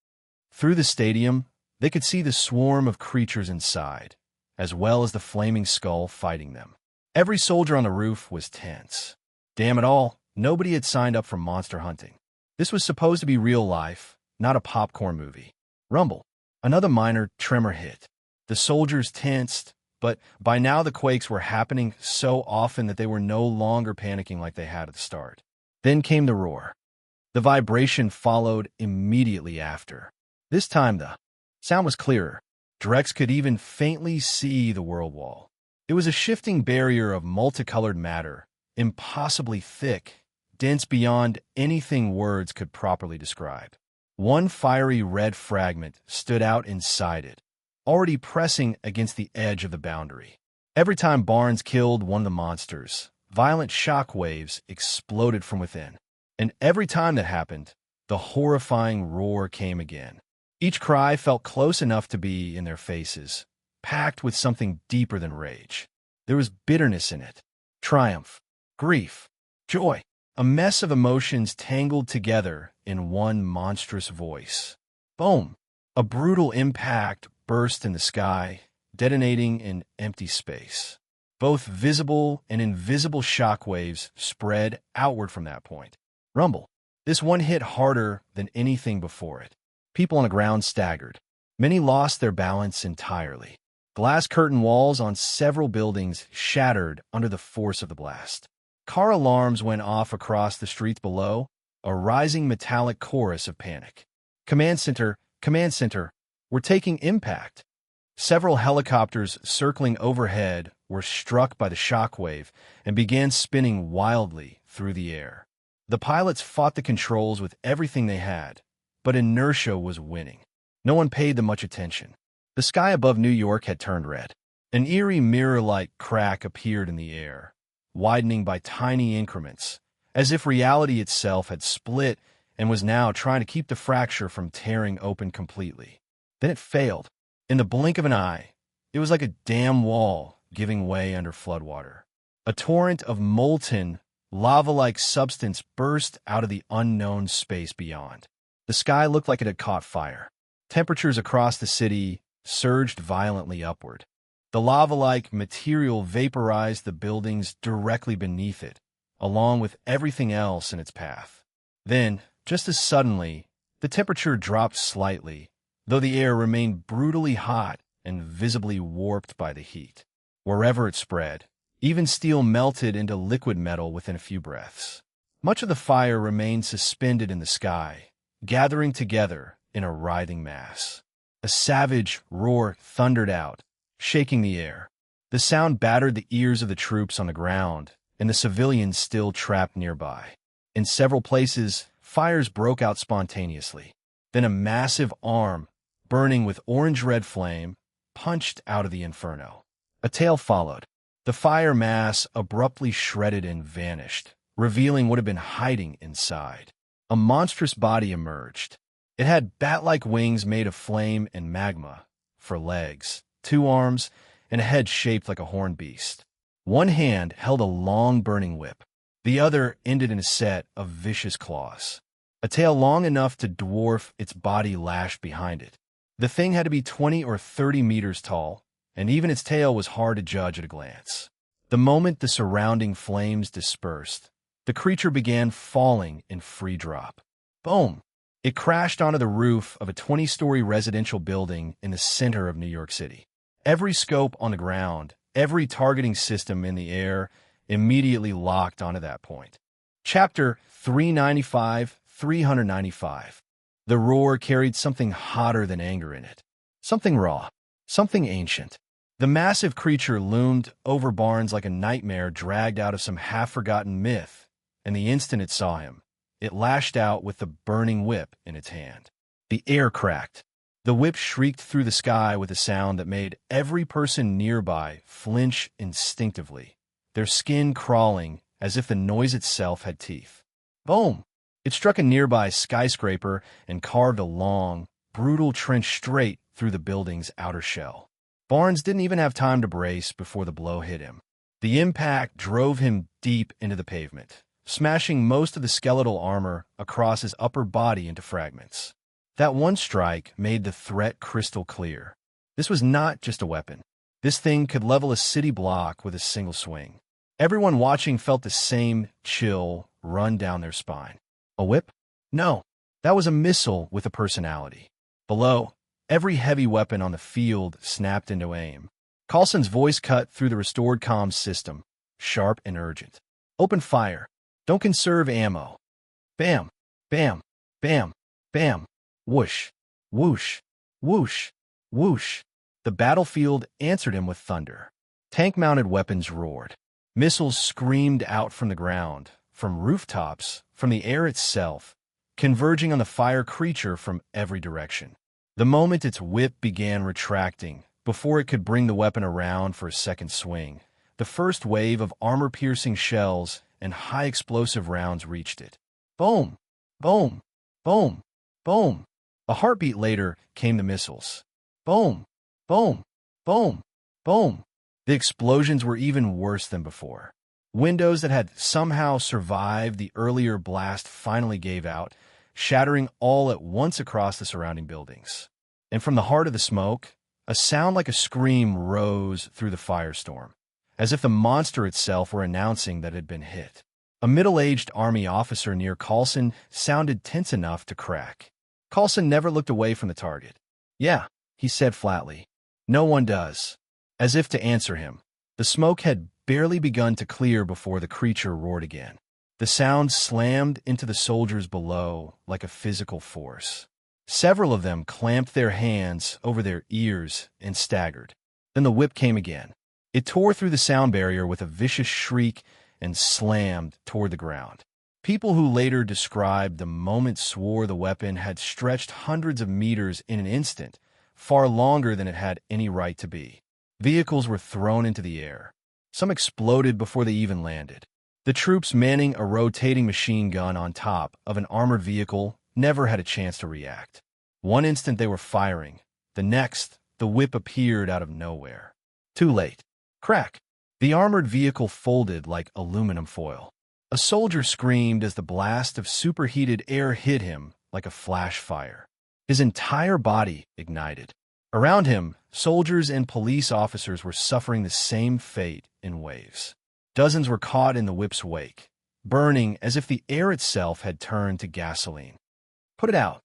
Through the stadium, they could see the swarm of creatures inside, as well as the flaming skull fighting them. Every soldier on the roof was tense. Damn it all, nobody had signed up for monster hunting. This was supposed to be real life, not a popcorn movie. Rumble. Another minor tremor hit. The soldiers tensed, but by now the quakes were happening so often that they were no longer panicking like they had at the start. Then came the roar. The vibration followed immediately after. This time the sound was clearer. Drex could even faintly see the world wall. It was a shifting barrier of multicolored matter, impossibly thick, dense beyond anything words could properly describe. One fiery red fragment stood out inside it, already pressing against the edge of the boundary. Every time Barnes killed one of the monsters, violent shock waves exploded from within. And every time that happened, the horrifying roar came again. Each cry felt close enough to be in their faces, packed with something deeper than rage. There was bitterness in it, triumph, grief, joy, a mess of emotions tangled together in one monstrous voice. Boom! A brutal impact burst in the sky, detonating in empty space. Both visible and invisible shockwaves spread outward from that point. Rumble. This one hit harder than anything before it. People on the ground staggered. Many lost their balance entirely. Glass curtain walls on several buildings shattered under the force of the blast. Car alarms went off across the streets below, a rising metallic chorus of panic. Command center, we're taking impact. Several helicopters circling overhead were struck by the shockwave and began spinning wildly through the air. The pilots fought the controls with everything they had, but inertia was winning. No one paid them much attention. The sky above New York had turned red. An eerie mirror-like crack appeared in the air, widening by tiny increments, as if reality itself had split and was now trying to keep the fracture from tearing open completely. Then it failed. In the blink of an eye, it was like a dam wall giving way under floodwater. A torrent of molten, lava-like substance burst out of the unknown space beyond. The sky looked like it had caught fire. Temperatures across the city surged violently upward. The lava-like material vaporized the buildings directly beneath it, along with everything else in its path. Then, just as suddenly, The temperature dropped slightly, though the air remained brutally hot and visibly warped by the heat. Wherever it spread, even steel melted into liquid metal within a few breaths. Much of the fire remained suspended in the sky, gathering together in a writhing mass. A savage roar thundered out, shaking the air. The sound battered the ears of the troops on the ground and the civilians still trapped nearby. In several places, fires broke out spontaneously. Then a massive arm, burning with orange-red flame, punched out of the inferno. A tail followed. The fire mass abruptly shredded and vanished, revealing what had been hiding inside. A monstrous body emerged. It had bat-like wings made of flame and magma for legs, 2 arms, and a head shaped like a horned beast. One hand held a long burning whip. The other ended in a set of vicious claws. A tail long enough to dwarf its body lashed behind it. The thing had to be 20 or 30 meters tall, and even its tail was hard to judge at a glance. The moment the surrounding flames dispersed, the creature began falling in free drop. Boom! It crashed onto the roof of a 20-story residential building in the center of New York City. Every scope on the ground, every targeting system in the air, immediately locked onto that point. Chapter 395. The roar carried something hotter than anger in it. Something raw. Something ancient. The massive creature loomed over Barnes like a nightmare dragged out of some half-forgotten myth, and the instant it saw him, it lashed out with the burning whip in its hand. The air cracked. The whip shrieked through the sky with a sound that made every person nearby flinch instinctively, their skin crawling as if the noise itself had teeth. Boom! It struck a nearby skyscraper and carved a long, brutal trench straight through the building's outer shell. Barnes didn't even have time to brace before the blow hit him. The impact drove him deep into the pavement, smashing most of the skeletal armor across his upper body into fragments. That one strike made the threat crystal clear. This was not just a weapon. This thing could level a city block with a single swing. Everyone watching felt the same chill run down their spine. A whip? No, that was a missile with a personality. Below, every heavy weapon on the field snapped into aim. Coulson's voice cut through the restored comms system, sharp and urgent. Open fire. Don't conserve ammo. Bam, bam, bam, bam. Whoosh, whoosh, whoosh, whoosh. The battlefield answered him with thunder. Tank-mounted weapons roared. Missiles screamed out from the ground, from rooftops, from the air itself, converging on the fire creature from every direction. The moment its whip began retracting, before it could bring the weapon around for a second swing, the first wave of armor-piercing shells and high-explosive rounds reached it. Boom! Boom! Boom! Boom! A heartbeat later came the missiles. Boom! Boom! Boom! Boom! The explosions were even worse than before. Windows that had somehow survived the earlier blast finally gave out, shattering all at once across the surrounding buildings. And from the heart of the smoke, a sound like a scream rose through the firestorm, as if the monster itself were announcing that it had been hit. A middle-aged army officer near Coulson sounded tense enough to crack. Coulson never looked away from the target. "Yeah," he said flatly. "No one does." As if to answer him, the smoke had barely begun to clear before the creature roared again. The sound slammed into the soldiers below like a physical force. Several of them clamped their hands over their ears and staggered. Then the whip came again. It tore through the sound barrier with a vicious shriek and slammed toward the ground. People who later described the moment swore the weapon had stretched hundreds of meters in an instant, far longer than it had any right to be. Vehicles were thrown into the air. Some exploded before they even landed. The troops manning a rotating machine gun on top of an armored vehicle never had a chance to react. One instant they were firing. The next, the whip appeared out of nowhere. Too late. Crack! The armored vehicle folded like aluminum foil. A soldier screamed as the blast of superheated air hit him like a flash fire. His entire body ignited. Around him, soldiers and police officers were suffering the same fate in waves. Dozens were caught in the whip's wake, burning as if the air itself had turned to gasoline. "Put it out.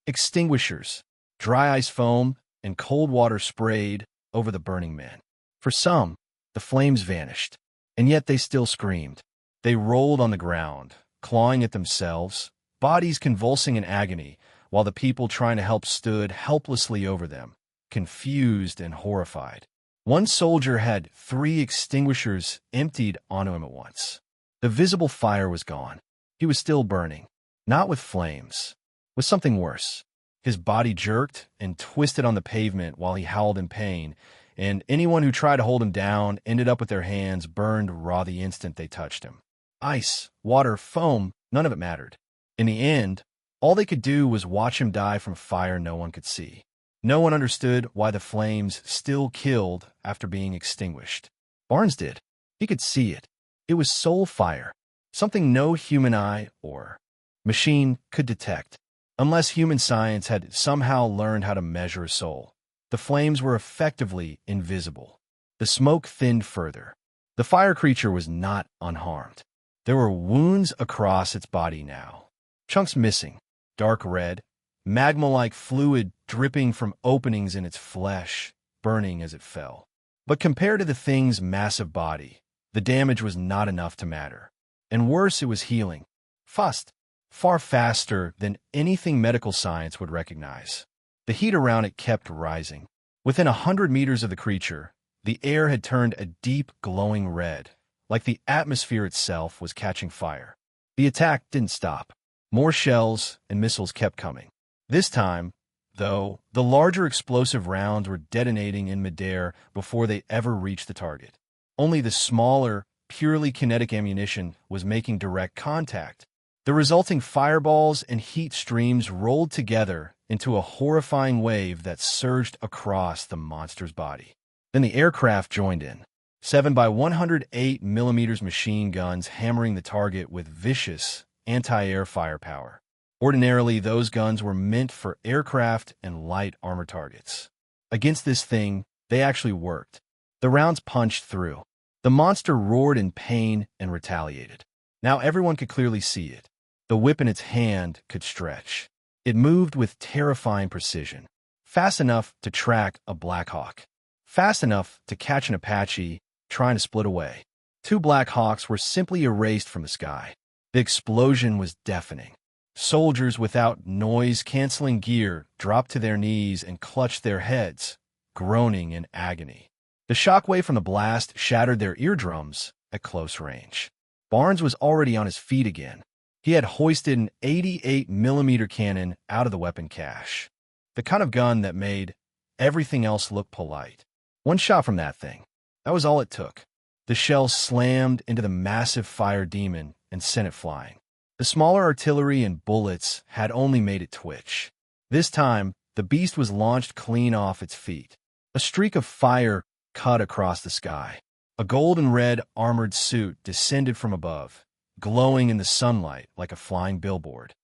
extinguishers, dry ice foam, and cold water sprayed over the burning men. For some, the flames vanished, and yet they still screamed. They rolled on the ground, clawing at themselves, bodies convulsing in agony, while the people trying to help stood helplessly over them, confused and horrified. One soldier had 3 extinguishers emptied onto him at once. The visible fire was gone. He was still burning, not with flames, with something worse. His body jerked and twisted on the pavement while he howled in pain, and anyone who tried to hold him down ended up with their hands burned raw the instant they touched him. Ice, water, foam, none of it mattered. In the end, all they could do was watch him die from fire no one could see. No one understood why the flames still killed after being extinguished. Barnes did. He could see it. It was soul fire, something no human eye or machine could detect. Unless human science had somehow learned how to measure a soul, the flames were effectively invisible. The smoke thinned further. The fire creature was not unharmed. There were wounds across its body now. Chunks missing, dark red, magma-like fluid dripping from openings in its flesh, burning as it fell. But compared to the thing's massive body, the damage was not enough to matter. And worse, it was healing. Fast. Far faster than anything medical science would recognize. The heat around it kept rising. Within 100 meters of the creature, the air had turned a deep, glowing red, like the atmosphere itself was catching fire. The attack didn't stop. More shells and missiles kept coming. This time, though, the larger explosive rounds were detonating in midair before they ever reached the target. Only the smaller, purely kinetic ammunition was making direct contact. The resulting fireballs and heat streams rolled together into a horrifying wave that surged across the monster's body. Then the aircraft joined in, 7 by 108 mm machine guns hammering the target with vicious anti-air firepower. Ordinarily, those guns were meant for aircraft and light armor targets. Against this thing, they actually worked. The rounds punched through. The monster roared in pain and retaliated. Now everyone could clearly see it. The whip in its hand could stretch. It moved with terrifying precision, fast enough to track a Black Hawk, fast enough to catch an Apache trying to split away. 2 Black Hawks were simply erased from the sky. The explosion was deafening. Soldiers without noise-canceling gear dropped to their knees and clutched their heads, groaning in agony. The shockwave from the blast shattered their eardrums at close range. Barnes was already on his feet again. He had hoisted an 88 mm cannon out of the weapon cache, the kind of gun that made everything else look polite. One shot from that thing. That was all it took. The shell slammed into the massive fire demon and sent it flying. The smaller artillery and bullets had only made it twitch. This time, the beast was launched clean off its feet. A streak of fire cut across the sky. A gold and red armored suit descended from above, glowing in the sunlight like a flying billboard.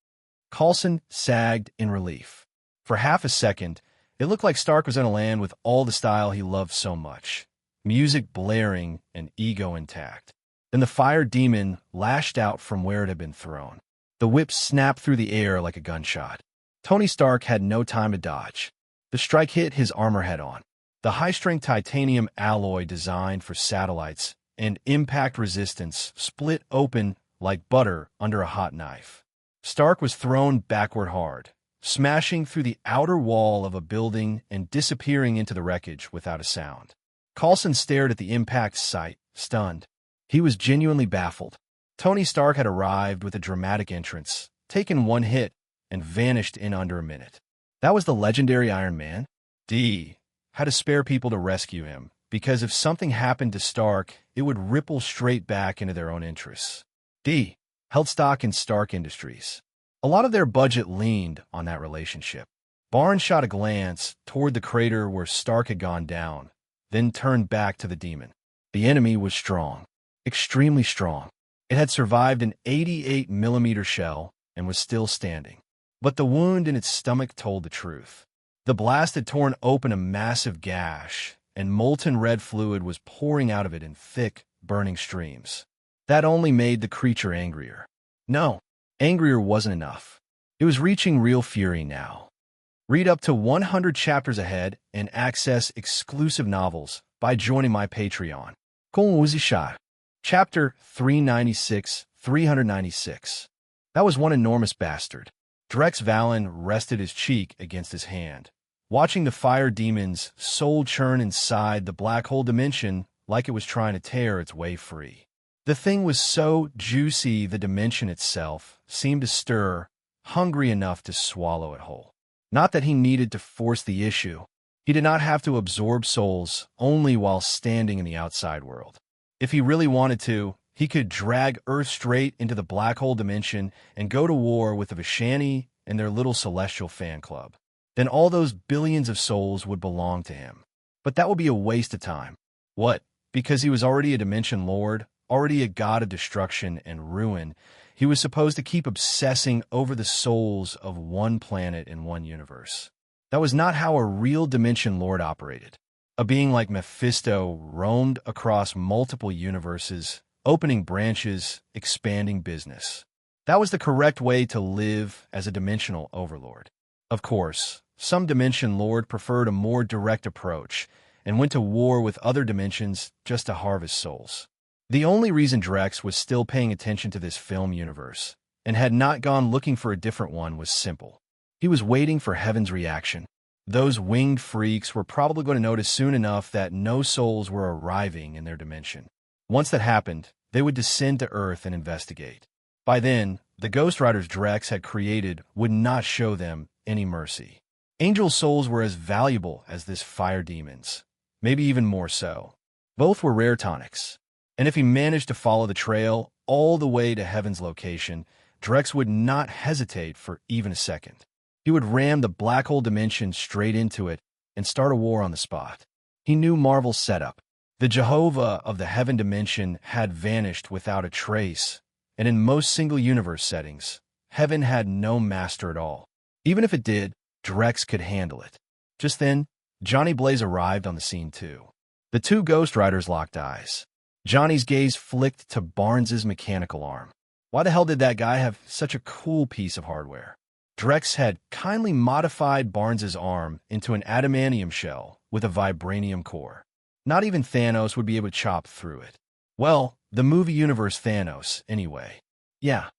Coulson sagged in relief. For half a second, it looked like Stark was going to land with all the style he loved so much, music blaring and ego intact. Then the fire demon lashed out from where it had been thrown. The whip snapped through the air like a gunshot. Tony Stark had no time to dodge. The strike hit his armor head-on. The high-strength titanium alloy designed for satellites and impact resistance split open like butter under a hot knife. Stark was thrown backward hard, smashing through the outer wall of a building and disappearing into the wreckage without a sound. Coulson stared at the impact site, stunned. He was genuinely baffled. Tony Stark had arrived with a dramatic entrance, taken one hit, and vanished in under a minute. That was the legendary Iron Man? D had to spare people to rescue him, because if something happened to Stark, it would ripple straight back into their own interests. D held stock in Stark Industries. A lot of their budget leaned on that relationship. Barnes shot a glance toward the crater where Stark had gone down, then turned back to the demon. The enemy was strong, extremely strong. It had survived an 88 mm shell and was still standing. But the wound in its stomach told the truth. The blast had torn open a massive gash, and molten red fluid was pouring out of it in thick, burning streams. That only made the creature angrier. No, angrier wasn't enough. It was reaching real fury now. Read up to 100 chapters ahead and access exclusive novels by joining my Patreon. Chapter 396. That was one enormous bastard. Drex Valen rested his cheek against his hand, watching the fire demon's soul churn inside the black hole dimension like it was trying to tear its way free. The thing was so juicy the dimension itself seemed to stir, hungry enough to swallow it whole. Not that he needed to force the issue. He did not have to absorb souls only while standing in the outside world. If he really wanted to, he could drag Earth straight into the black hole dimension and go to war with the Vashani and their little celestial fan club. Then all those billions of souls would belong to him. But that would be a waste of time. What? Because he was already a dimension lord, already a god of destruction and ruin, he was supposed to keep obsessing over the souls of one planet in one universe. That was not how a real dimension lord operated. A being like Mephisto roamed across multiple universes, opening branches, expanding business. That was the correct way to live as a dimensional overlord. Of course, some dimension lord preferred a more direct approach and went to war with other dimensions just to harvest souls. The only reason Drex was still paying attention to this film universe and had not gone looking for a different one was simple. He was waiting for Heaven's reaction. Those winged freaks were probably going to notice soon enough that no souls were arriving in their dimension. Once that happened, they would descend to Earth and investigate. By then, the Ghost Riders Drex had created would not show them any mercy. Angel souls were as valuable as this fire demon's, maybe even more so. Both were rare tonics, and if he managed to follow the trail all the way to Heaven's location, Drex would not hesitate for even a second. He would ram the black hole dimension straight into it and start a war on the spot. He knew Marvel's setup. The Jehovah of the Heaven dimension had vanished without a trace, and in most single-universe settings, Heaven had no master at all. Even if it did, Drex could handle it. Just then, Johnny Blaze arrived on the scene too. The two Ghost Riders locked eyes. Johnny's gaze flicked to Barnes's mechanical arm. Why the hell did that guy have such a cool piece of hardware? Drex had kindly modified Barnes's arm into an adamantium shell with a vibranium core. Not even Thanos would be able to chop through it. Well, the movie universe Thanos, anyway. Yeah,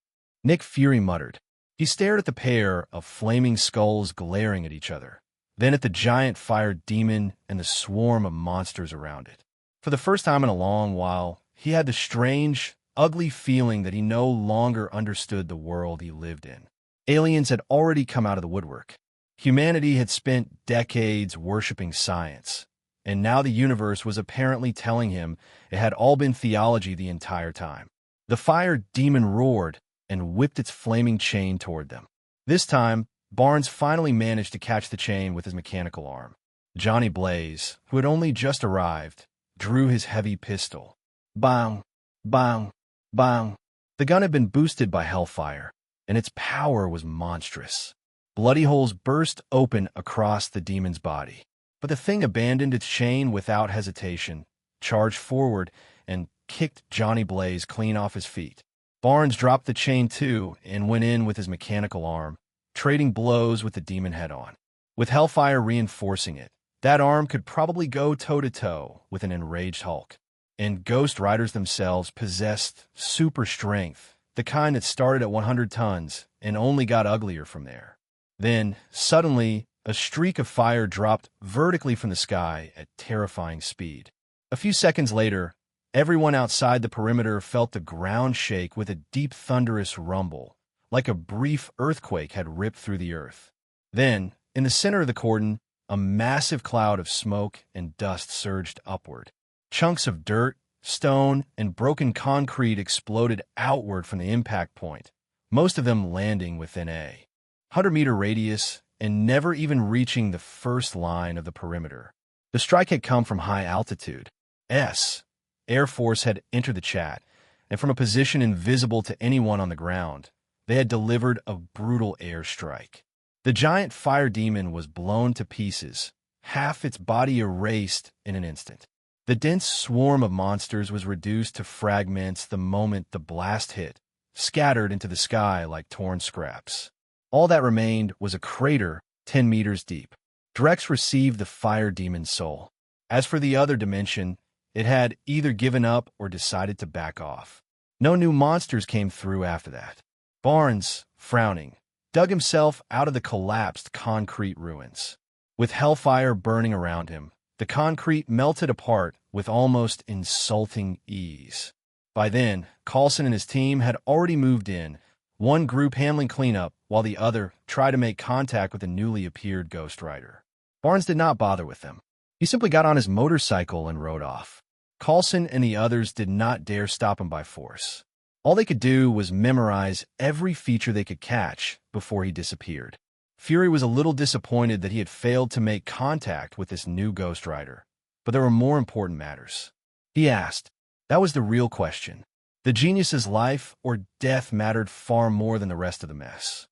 Nick Fury muttered. He stared at the pair of flaming skulls glaring at each other, then at the giant fire demon and the swarm of monsters around it. For the first time in a long while, he had the strange, ugly feeling that he no longer understood the world he lived in. Aliens had already come out of the woodwork. Humanity had spent decades worshipping science, and now the universe was apparently telling him it had all been theology the entire time. The fire demon roared and whipped its flaming chain toward them. This time, Barnes finally managed to catch the chain with his mechanical arm. Johnny Blaze, who had only just arrived, drew his heavy pistol. Bang! Bang! Bang! The gun had been boosted by Hellfire, and its power was monstrous. Bloody holes burst open across the demon's body. But the thing abandoned its chain without hesitation, charged forward, and kicked Johnny Blaze clean off his feet. Barnes dropped the chain too and went in with his mechanical arm, trading blows with the demon head-on. With Hellfire reinforcing it, that arm could probably go toe-to-toe with an enraged Hulk. And Ghost Riders themselves possessed super strength, the kind that started at 100 tons and only got uglier from there. Then, suddenly, a streak of fire dropped vertically from the sky at terrifying speed. A few seconds later, everyone outside the perimeter felt the ground shake with a deep thunderous rumble, like a brief earthquake had ripped through the earth. Then, in the center of the cordon, a massive cloud of smoke and dust surged upward. Chunks of dirt, stone, and broken concrete exploded outward from the impact point, most of them landing within a 100-meter radius and never even reaching the first line of the perimeter. The strike had come from high altitude. Air Force had entered the chat, and from a position invisible to anyone on the ground, they had delivered a brutal airstrike. The giant fire demon was blown to pieces, half its body erased in an instant. The dense swarm of monsters was reduced to fragments the moment the blast hit, scattered into the sky like torn scraps. All that remained was a crater 10 meters deep. Drex received the fire demon's soul. As for the other dimension, it had either given up or decided to back off. No new monsters came through after that. Barnes, frowning, dug himself out of the collapsed concrete ruins. With hellfire burning around him, the concrete melted apart with almost insulting ease. By then, Coulson and his team had already moved in, one group handling cleanup while the other tried to make contact with the newly appeared Ghost Rider. Barnes did not bother with them. He simply got on his motorcycle and rode off. Coulson and the others did not dare stop him by force. All they could do was memorize every feature they could catch before he disappeared. Fury was a little disappointed that he had failed to make contact with this new Ghost Rider, but there were more important matters. He asked. That was the real question. The genius's life or death mattered far more than the rest of the mess.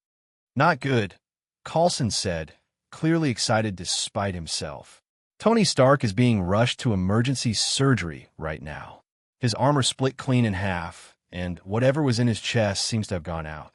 Not good, Coulson said, clearly excited despite himself. Tony Stark is being rushed to emergency surgery right now. His armor split clean in half, and whatever was in his chest seems to have gone out.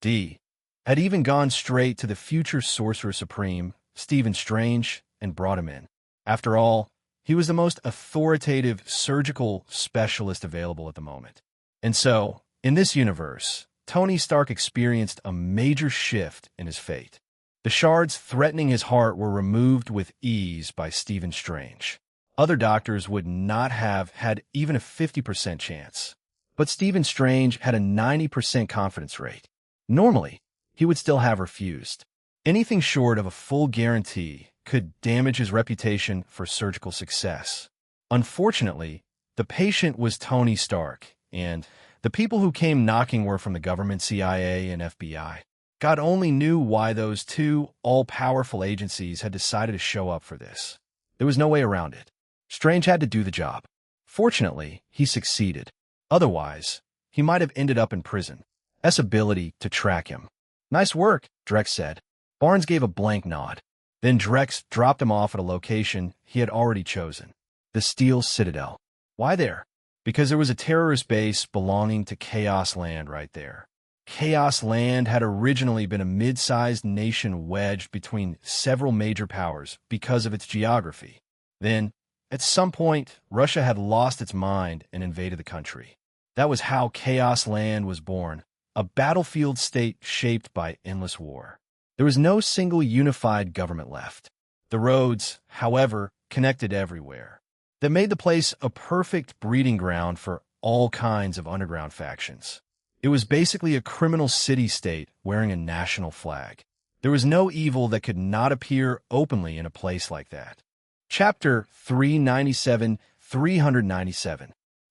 D had even gone straight to the future Sorcerer Supreme, Stephen Strange, and brought him in. After all, he was the most authoritative surgical specialist available at the moment. And so, in this universe, Tony Stark experienced a major shift in his fate. The shards threatening his heart were removed with ease by Stephen Strange. Other doctors would not have had even a 50% chance. But Stephen Strange had a 90% confidence rate. Normally, he would still have refused. Anything short of a full guarantee could damage his reputation for surgical success. Unfortunately, the patient was Tony Stark, and the people who came knocking were from the government, CIA, and FBI. God only knew why those two all-powerful agencies had decided to show up for this. There was no way around it. Strange had to do the job. Fortunately, he succeeded. Otherwise, he might have ended up in prison. S ability to track him. Nice work, Drex said. Barnes gave a blank nod. Then Drex dropped him off at a location he had already chosen. The Steel Citadel. Why there? Because there was a terrorist base belonging to Chaos Land right there. Chaos Land had originally been a mid-sized nation wedged between several major powers because of its geography. Then, at some point, Russia had lost its mind and invaded the country. That was how Chaos Land was born, a battlefield state shaped by endless war. There was no single unified government left. The roads, however, connected everywhere. That made the place a perfect breeding ground for all kinds of underground factions. It was basically a criminal city-state wearing a national flag. There was no evil that could not appear openly in a place like that. Chapter 397.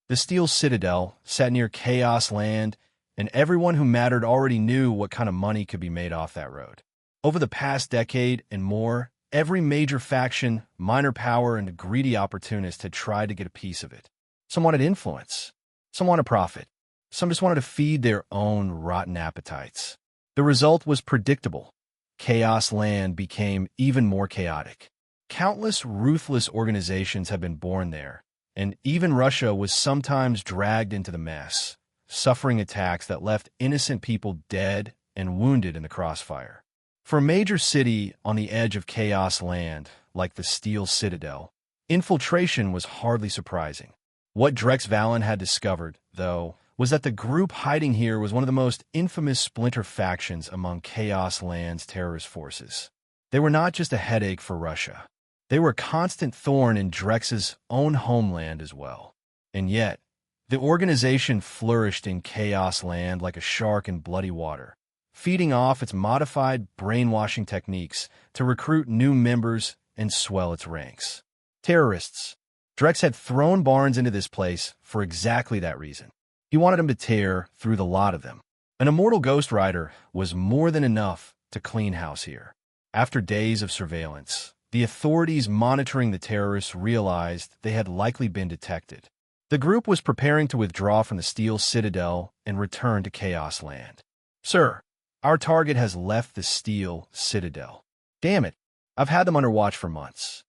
The Steel Citadel sat near Chaos Land, and everyone who mattered already knew what kind of money could be made off that road. Over the past decade and more, every major faction, minor power, and greedy opportunist had tried to get a piece of it. Some wanted influence. Some wanted profit. Some just wanted to feed their own rotten appetites. The result was predictable. Chaos Land became even more chaotic. Countless ruthless organizations had been born there, and even Russia was sometimes dragged into the mess, suffering attacks that left innocent people dead and wounded in the crossfire. For a major city on the edge of Chaos Land, like the Steel Citadel, infiltration was hardly surprising. What Drex Valen had discovered, though, was that the group hiding here was one of the most infamous splinter factions among Chaos Land's terrorist forces. They were not just a headache for Russia. They were a constant thorn in Drex's own homeland as well. And yet, the organization flourished in Chaos Land like a shark in bloody water, feeding off its modified brainwashing techniques to recruit new members and swell its ranks. Terrorists. Drex had thrown Barnes into this place for exactly that reason. He wanted him to tear through the lot of them. An immortal Ghost Rider was more than enough to clean house here. After days of surveillance, the authorities monitoring the terrorists realized they had likely been detected. The group was preparing to withdraw from the Steel Citadel and return to Chaos Land. Sir, our target has left the Steel Citadel. Damn it, I've had them under watch for months.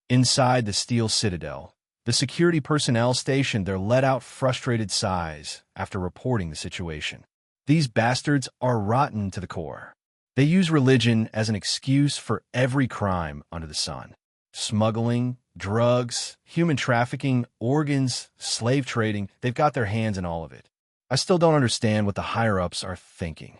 Inside the Steel Citadel, the security personnel stationed there let out frustrated sighs after reporting the situation. These bastards are rotten to the core. They use religion as an excuse for every crime under the sun. Smuggling, drugs, human trafficking, organs, slave trading, they've got their hands in all of it. I still don't understand what the higher-ups are thinking.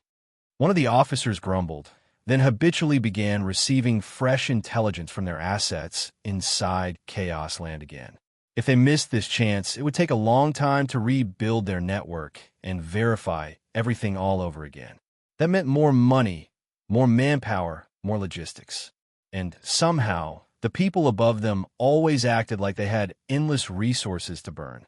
One of the officers grumbled, then habitually began receiving fresh intelligence from their assets inside Chaos Land again. If they missed this chance, it would take a long time to rebuild their network and verify everything all over again. That meant more money, more manpower, more logistics. And somehow, the people above them always acted like they had endless resources to burn.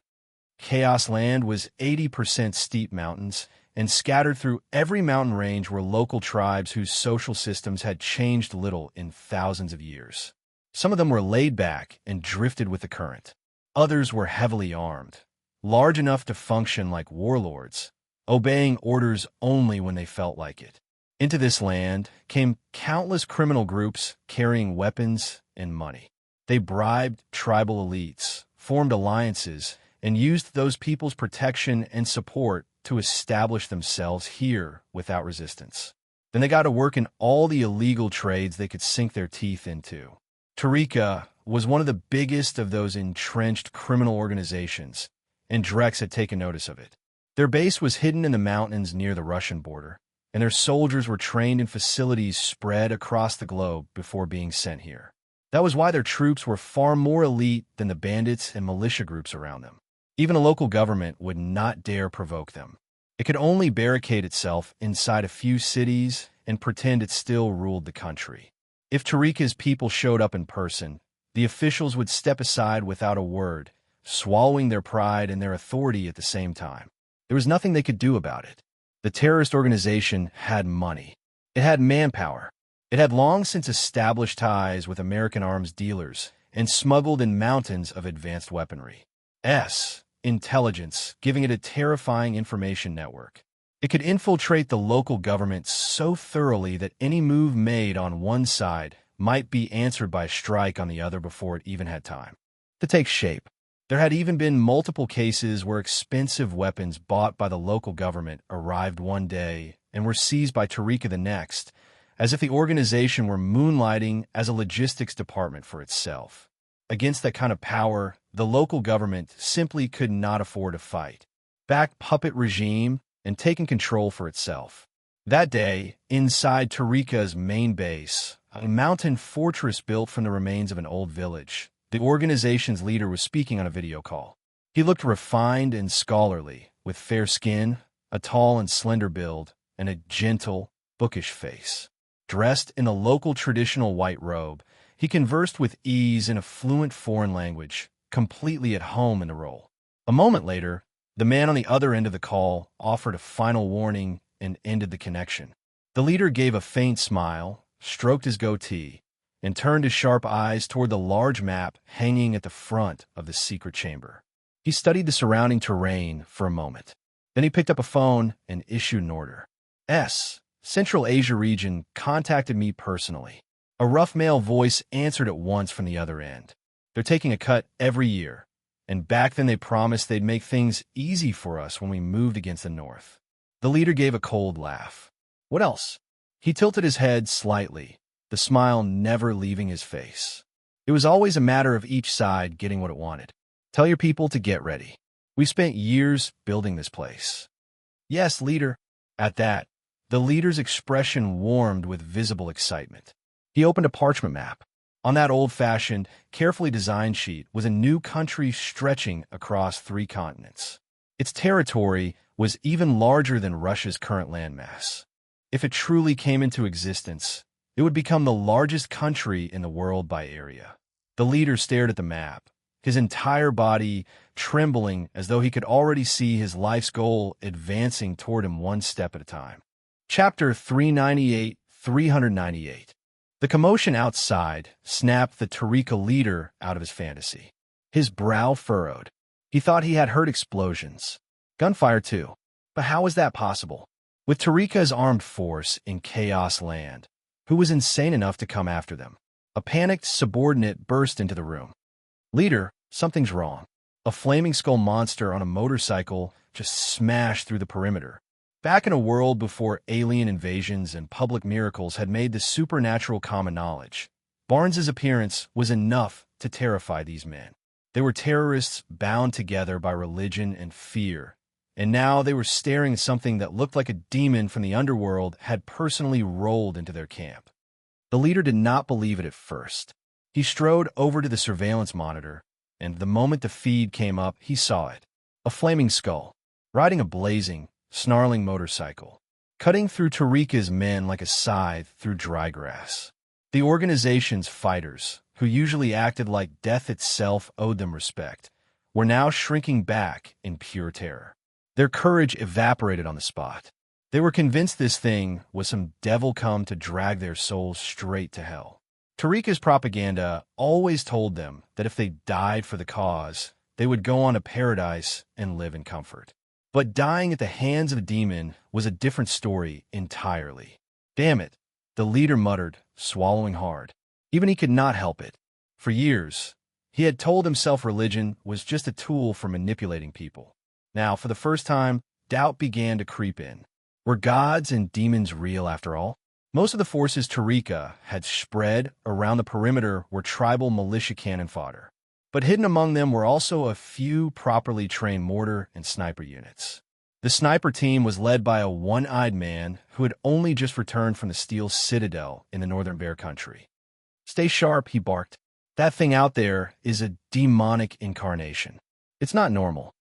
Chaos Land was 80% steep mountains, and scattered through every mountain range were local tribes whose social systems had changed little in thousands of years. Some of them were laid back and drifted with the current. Others were heavily armed, large enough to function like warlords, obeying orders only when they felt like it. Into this land came countless criminal groups carrying weapons and money. They bribed tribal elites, formed alliances, and used those people's protection and support to establish themselves here without resistance. Then they got to work in all the illegal trades they could sink their teeth into. Tarika was one of the biggest of those entrenched criminal organizations, and Drex had taken notice of it. Their base was hidden in the mountains near the Russian border, and their soldiers were trained in facilities spread across the globe before being sent here. That was why their troops were far more elite than the bandits and militia groups around them. Even a local government would not dare provoke them. It could only barricade itself inside a few cities and pretend it still ruled the country. If Tarika's people showed up in person, the officials would step aside without a word, swallowing their pride and their authority at the same time. There was nothing they could do about it. The terrorist organization had money. It had manpower. It had long since established ties with American arms dealers and smuggled in mountains of advanced weaponry. Intelligence, giving it a terrifying information network. It could infiltrate the local government so thoroughly that any move made on one side might be answered by a strike on the other before it even had time to take shape. There had even been multiple cases where expensive weapons bought by the local government arrived one day and were seized by Tarika the next, as if the organization were moonlighting as a logistics department for itself. Against that kind of power, the local government simply could not afford to fight. Back puppet regime and taking control for itself. That day, inside Tarika's main base, a mountain fortress built from the remains of an old village, the organization's leader was speaking on a video call. He looked refined and scholarly, with fair skin, a tall and slender build, and a gentle, bookish face. Dressed in a local traditional white robe, he conversed with ease in a fluent foreign language, completely at home in the role. A moment later, the man on the other end of the call offered a final warning and ended the connection. The leader gave a faint smile, stroked his goatee, and turned his sharp eyes toward the large map hanging at the front of the secret chamber. He studied the surrounding terrain for a moment. Then he picked up a phone and issued an order. Central Asia region contacted me personally. A rough male voice answered at once from the other end. They're taking a cut every year, and back then they promised they'd make things easy for us when we moved against the North. The leader gave a cold laugh. What else? He tilted his head slightly, the smile never leaving his face. It was always a matter of each side getting what it wanted. Tell your people to get ready. We spent years building this place. Yes, leader. At that, the leader's expression warmed with visible excitement. He opened a parchment map. On that old-fashioned, carefully designed sheet was a new country stretching across 3 continents. Its territory was even larger than Russia's current landmass. If it truly came into existence, it would become the largest country in the world by area. The leader stared at the map, his entire body trembling as though he could already see his life's goal advancing toward him one step at a time. Chapter 398. The commotion outside snapped the Tarika leader out of his fantasy. His brow furrowed. He thought he had heard explosions. Gunfire too. But how was that possible? With Tarika's armed force in Chaos Land, who was insane enough to come after them? A panicked subordinate burst into the room. Leader, something's wrong. A flaming skull monster on a motorcycle just smashed through the perimeter. Back in a world before alien invasions and public miracles had made the supernatural common knowledge, Barnes's appearance was enough to terrify these men. They were terrorists bound together by religion and fear, and now they were staring at something that looked like a demon from the underworld had personally rolled into their camp. The leader did not believe it at first. He strode over to the surveillance monitor, and the moment the feed came up, he saw it. A flaming skull, riding a blazing, snarling motorcycle, cutting through Tarika's men like a scythe through dry grass. The organization's fighters, who usually acted like death itself owed them respect, were now shrinking back in pure terror. Their courage evaporated on the spot. They were convinced this thing was some devil come to drag their souls straight to hell. Tarika's propaganda always told them that if they died for the cause, they would go on to paradise and live in comfort. But dying at the hands of a demon was a different story entirely. Damn it, the leader muttered, swallowing hard. Even he could not help it. For years, he had told himself religion was just a tool for manipulating people. Now, for the first time, doubt began to creep in. Were gods and demons real after all? Most of the forces Tarika had spread around the perimeter were tribal militia cannon fodder. But hidden among them were also a few properly trained mortar and sniper units. The sniper team was led by a one-eyed man who had only just returned from the Steel Citadel in the Northern Bear Country. "Stay sharp," he barked. "That thing out there is a demonic incarnation. It's not normal."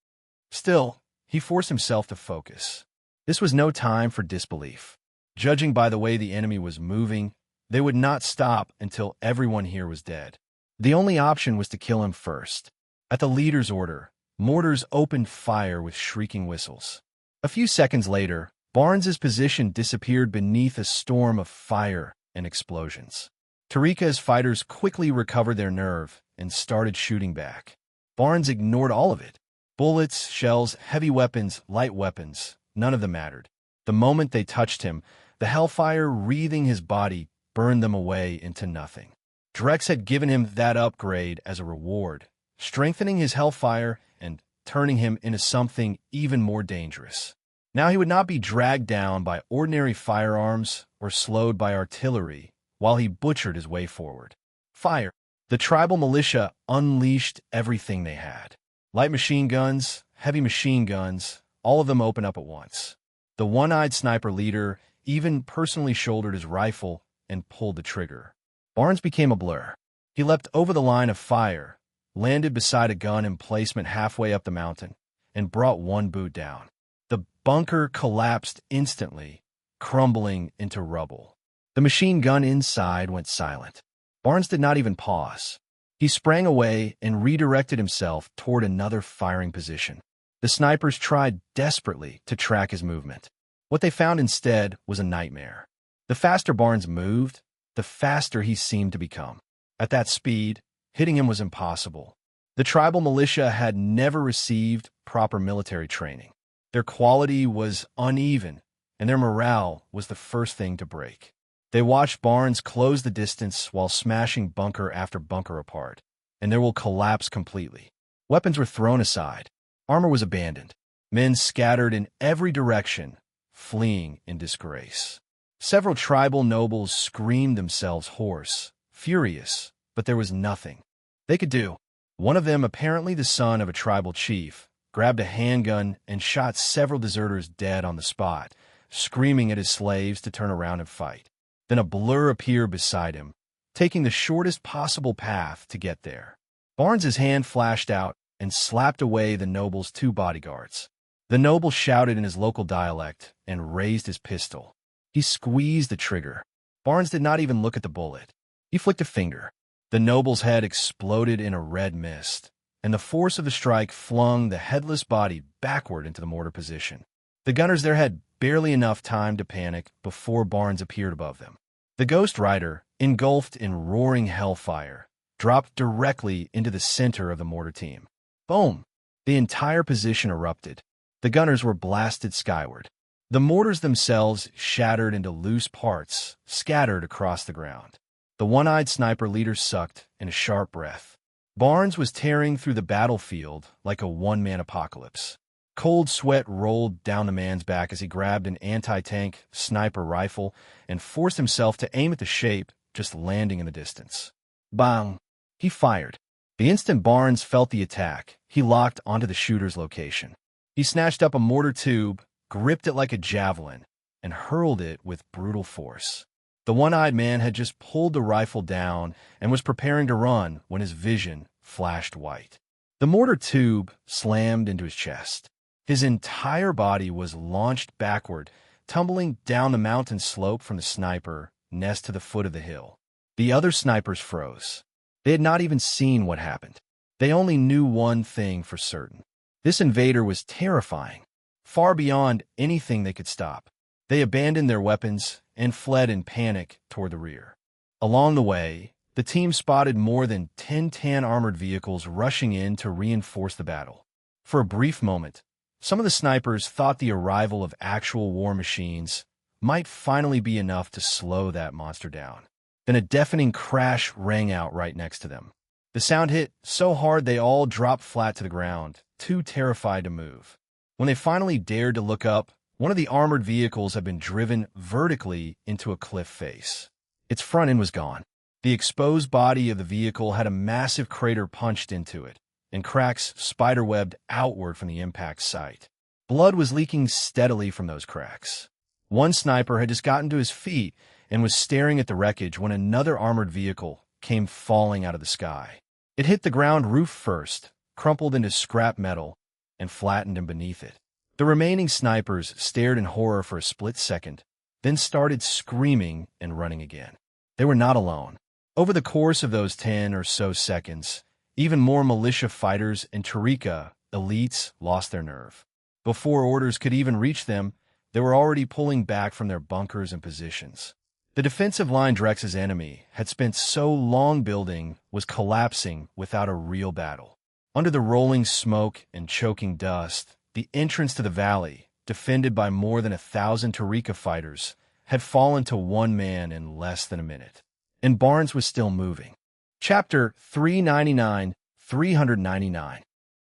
Still, he forced himself to focus. This was no time for disbelief. Judging by the way the enemy was moving, they would not stop until everyone here was dead. The only option was to kill him first. At the leader's order, mortars opened fire with shrieking whistles. A few seconds later, Barnes's position disappeared beneath a storm of fire and explosions. Tarika's fighters quickly recovered their nerve and started shooting back. Barnes ignored all of it. Bullets, shells, heavy weapons, light weapons, none of them mattered. The moment they touched him, the hellfire wreathing his body burned them away into nothing. Drex had given him that upgrade as a reward, strengthening his hellfire and turning him into something even more dangerous. Now he would not be dragged down by ordinary firearms or slowed by artillery while he butchered his way forward. Fire. The tribal militia unleashed everything they had. Light machine guns, heavy machine guns, all of them opened up at once. The one-eyed sniper leader even personally shouldered his rifle and pulled the trigger. Barnes became a blur. He leapt over the line of fire, landed beside a gun emplacement halfway up the mountain, and brought one boot down. The bunker collapsed instantly, crumbling into rubble. The machine gun inside went silent. Barnes did not even pause. He sprang away and redirected himself toward another firing position. The snipers tried desperately to track his movement. What they found instead was a nightmare. The faster Barnes moved, the faster he seemed to become. At that speed, hitting him was impossible. The tribal militia had never received proper military training. Their quality was uneven, and their morale was the first thing to break. They watched Barnes close the distance while smashing bunker after bunker apart, and there will collapse completely. Weapons were thrown aside. Armor was abandoned. Men scattered in every direction, fleeing in disgrace. Several tribal nobles screamed themselves hoarse, furious, but there was nothing they could do. One of them, apparently the son of a tribal chief, grabbed a handgun and shot several deserters dead on the spot, screaming at his slaves to turn around and fight. Then a blur appeared beside him, taking the shortest possible path to get there. Barnes's hand flashed out and slapped away the noble's two bodyguards. The noble shouted in his local dialect and raised his pistol. He squeezed the trigger. Barnes did not even look at the bullet. He flicked a finger. The noble's head exploded in a red mist, and the force of the strike flung the headless body backward into the mortar position. The gunners there had barely enough time to panic before Barnes appeared above them. The Ghost Rider, engulfed in roaring hellfire, dropped directly into the center of the mortar team. Boom! The entire position erupted. The gunners were blasted skyward. The mortars themselves shattered into loose parts, scattered across the ground. The one-eyed sniper leader sucked in a sharp breath. Barnes was tearing through the battlefield like a one-man apocalypse. Cold sweat rolled down the man's back as he grabbed an anti-tank sniper rifle and forced himself to aim at the shape, just landing in the distance. Bang! He fired. The instant Barnes felt the attack, he locked onto the shooter's location. He snatched up a mortar tube, gripped it like a javelin, and hurled it with brutal force. The one-eyed man had just pulled the rifle down and was preparing to run when his vision flashed white. The mortar tube slammed into his chest. His entire body was launched backward, tumbling down the mountain slope from the sniper nest to the foot of the hill. The other snipers froze. They had not even seen what happened. They only knew one thing for certain. This invader was terrifying, far beyond anything they could stop. They abandoned their weapons and fled in panic toward the rear. Along the way, the team spotted more than 10 tan armored vehicles rushing in to reinforce the battle. For a brief moment, some of the snipers thought the arrival of actual war machines might finally be enough to slow that monster down. Then a deafening crash rang out right next to them. The sound hit so hard they all dropped flat to the ground, too terrified to move. When they finally dared to look up, one of the armored vehicles had been driven vertically into a cliff face. Its front end was gone. The exposed body of the vehicle had a massive crater punched into it, and cracks spiderwebbed outward from the impact site. Blood was leaking steadily from those cracks. One sniper had just gotten to his feet and was staring at the wreckage when another armored vehicle came falling out of the sky. It hit the ground roof first, crumpled into scrap metal, and flattened in beneath it. The remaining snipers stared in horror for a split second, then started screaming and running again. They were not alone. Over the course of those 10 or so seconds, even more militia fighters and Tarika elites lost their nerve. Before orders could even reach them, they were already pulling back from their bunkers and positions. The defensive line Drex's enemy had spent so long building was collapsing without a real battle. Under the rolling smoke and choking dust, the entrance to the valley, defended by more than 1,000 Tarika fighters, had fallen to one man in less than a minute. And Barnes was still moving. Chapter 399.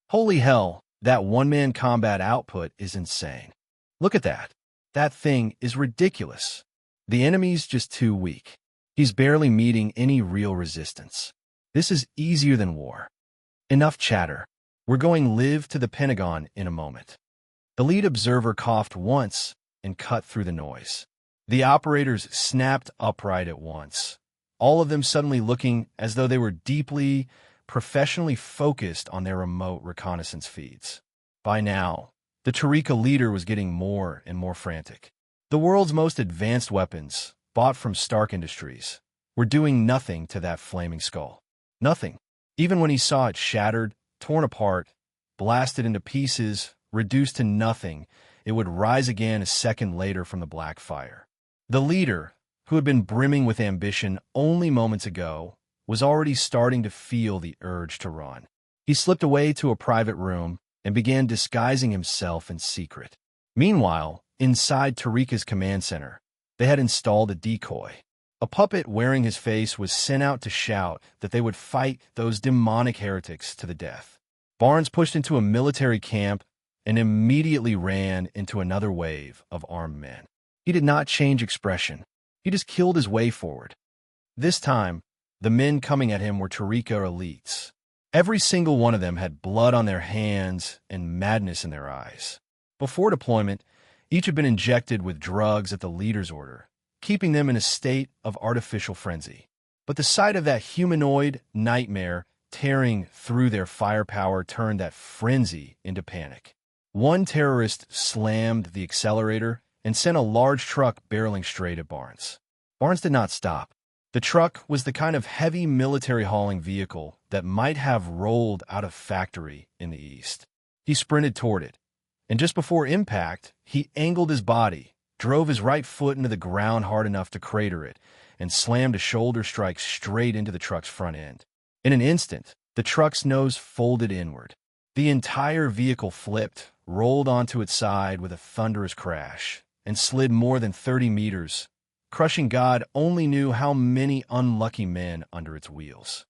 Holy hell, that one-man combat output is insane. Look at that. That thing is ridiculous. The enemy's just too weak. He's barely meeting any real resistance. This is easier than war. Enough chatter. We're going live to the Pentagon in a moment. The lead observer coughed once and cut through the noise. The operators snapped upright at once, all of them suddenly looking as though they were deeply, professionally focused on their remote reconnaissance feeds. By now, the Tarika leader was getting more and more frantic. The world's most advanced weapons, bought from Stark Industries, were doing nothing to that flaming skull. Nothing. Even when he saw it shattered, torn apart, blasted into pieces, reduced to nothing, it would rise again a second later from the black fire. The leader, who had been brimming with ambition only moments ago, was already starting to feel the urge to run. He slipped away to a private room and began disguising himself in secret. Meanwhile, inside Tarika's command center, they had installed a decoy. A puppet wearing his face was sent out to shout that they would fight those demonic heretics to the death. Barnes pushed into a military camp and immediately ran into another wave of armed men. He did not change expression. He just killed his way forward. This time, the men coming at him were Tarika elites. Every single one of them had blood on their hands and madness in their eyes. Before deployment, each had been injected with drugs at the leader's order, keeping them in a state of artificial frenzy. But the sight of that humanoid nightmare tearing through their firepower turned that frenzy into panic. One terrorist slammed the accelerator and sent a large truck barreling straight at Barnes. Barnes did not stop. The truck was the kind of heavy military hauling vehicle that might have rolled out of factory in the East. He sprinted toward it, and just before impact, he angled his body, drove his right foot into the ground hard enough to crater it, and slammed a shoulder strike straight into the truck's front end. In an instant, the truck's nose folded inward. The entire vehicle flipped, rolled onto its side with a thunderous crash, and slid more than 30 meters, crushing God only knew how many unlucky men under its wheels.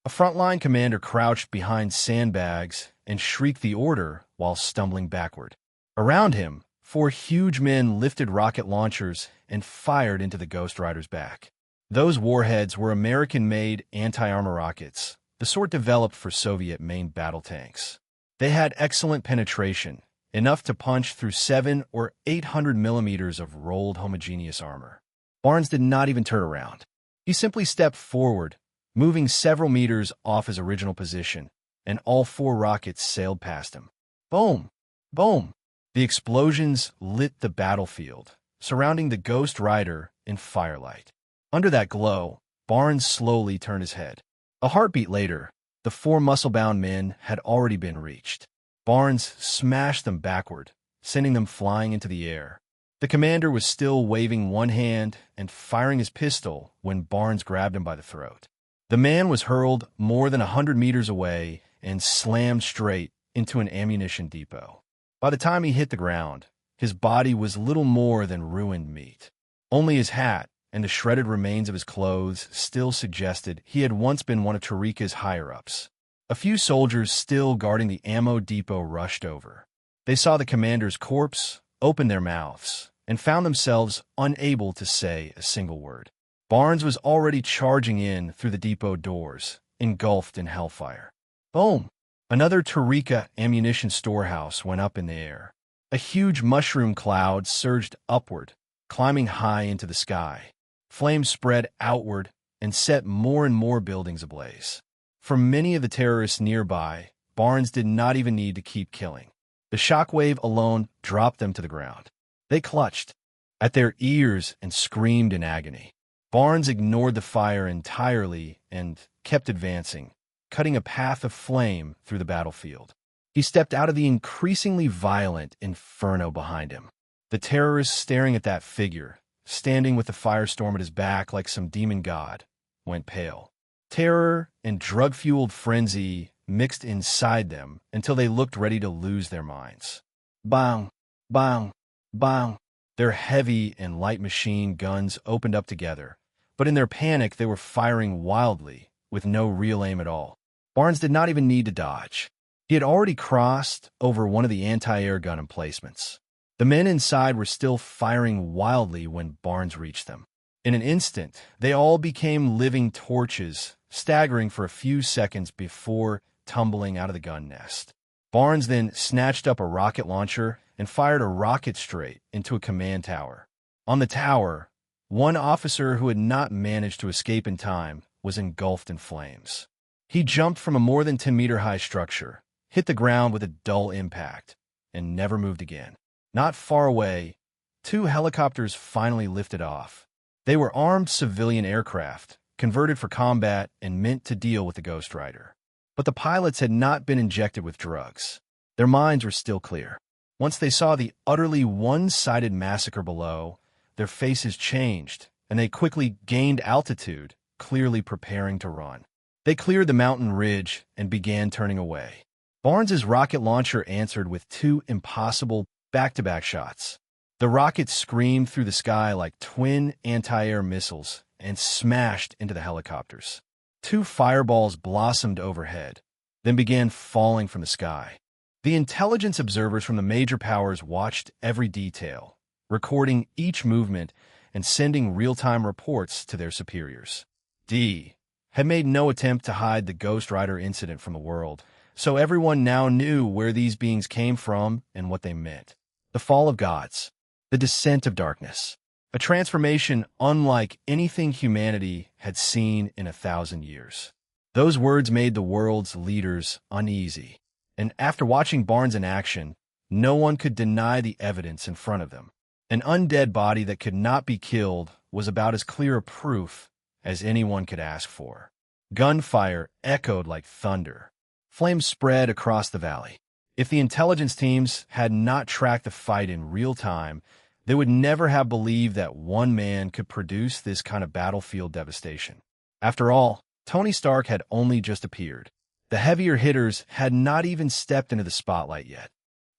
A frontline commander crouched behind sandbags and shrieked the order while stumbling backward. Around him, 4 huge men lifted rocket launchers and fired into the Ghost Rider's back. Those warheads were American-made anti-armor rockets, the sort developed for Soviet main battle tanks. They had excellent penetration, enough to punch through 700 or 800 millimeters of rolled homogeneous armor. Barnes did not even turn around. He simply stepped forward, moving several meters off his original position, and all 4 rockets sailed past him. Boom! Boom! The explosions lit the battlefield, surrounding the Ghost Rider in firelight. Under that glow, Barnes slowly turned his head. A heartbeat later, the 4 muscle-bound men had already been reached. Barnes smashed them backward, sending them flying into the air. The commander was still waving one hand and firing his pistol when Barnes grabbed him by the throat. The man was hurled more than 100 meters away and slammed straight into an ammunition depot. By the time he hit the ground, his body was little more than ruined meat. Only his hat and the shredded remains of his clothes still suggested he had once been one of Tariq's higher-ups. A few soldiers still guarding the ammo depot rushed over. They saw the commander's corpse, opened their mouths, and found themselves unable to say a single word. Barnes was already charging in through the depot doors, engulfed in hellfire. Boom! Another Tariq ammunition storehouse went up in the air. A huge mushroom cloud surged upward, climbing high into the sky. Flames spread outward and set more and more buildings ablaze. For many of the terrorists nearby, Barnes did not even need to keep killing. The shockwave alone dropped them to the ground. They clutched at their ears and screamed in agony. Barnes ignored the fire entirely and kept advancing, cutting a path of flame through the battlefield. He stepped out of the increasingly violent inferno behind him. The terrorists staring at that figure, standing with the firestorm at his back like some demon god, went pale. Terror and drug-fueled frenzy mixed inside them until they looked ready to lose their minds. Bang! Bang! Bang! Their heavy and light machine guns opened up together, but in their panic they were firing wildly, with no real aim at all. Barnes did not even need to dodge. He had already crossed over one of the anti-air gun emplacements. The men inside were still firing wildly when Barnes reached them. In an instant, they all became living torches, staggering for a few seconds before tumbling out of the gun nest. Barnes then snatched up a rocket launcher and fired a rocket straight into a command tower. On the tower, one officer who had not managed to escape in time was engulfed in flames. He jumped from a more than 10-meter-high structure, hit the ground with a dull impact, and never moved again. Not far away, 2 helicopters finally lifted off. They were armed civilian aircraft, converted for combat and meant to deal with the Ghost Rider. But the pilots had not been injected with drugs. Their minds were still clear. Once they saw the utterly one-sided massacre below, their faces changed, and they quickly gained altitude, clearly preparing to run. They cleared the mountain ridge and began turning away. Barnes's rocket launcher answered with 2 impossible back-to-back shots. The rockets screamed through the sky like twin anti-air missiles and smashed into the helicopters. 2 fireballs blossomed overhead, then began falling from the sky. The intelligence observers from the major powers watched every detail, recording each movement and sending real-time reports to their superiors. D had made no attempt to hide the Ghost Rider incident from the world, so everyone now knew where these beings came from and what they meant. The fall of gods, the descent of darkness, a transformation unlike anything humanity had seen in 1,000 years. Those words made the world's leaders uneasy, and after watching Barnes in action, no one could deny the evidence in front of them. An undead body that could not be killed was about as clear a proof as anyone could ask for. Gunfire echoed like thunder. Flames spread across the valley. If the intelligence teams had not tracked the fight in real time, they would never have believed that one man could produce this kind of battlefield devastation. After all, Tony Stark had only just appeared. The heavier hitters had not even stepped into the spotlight yet.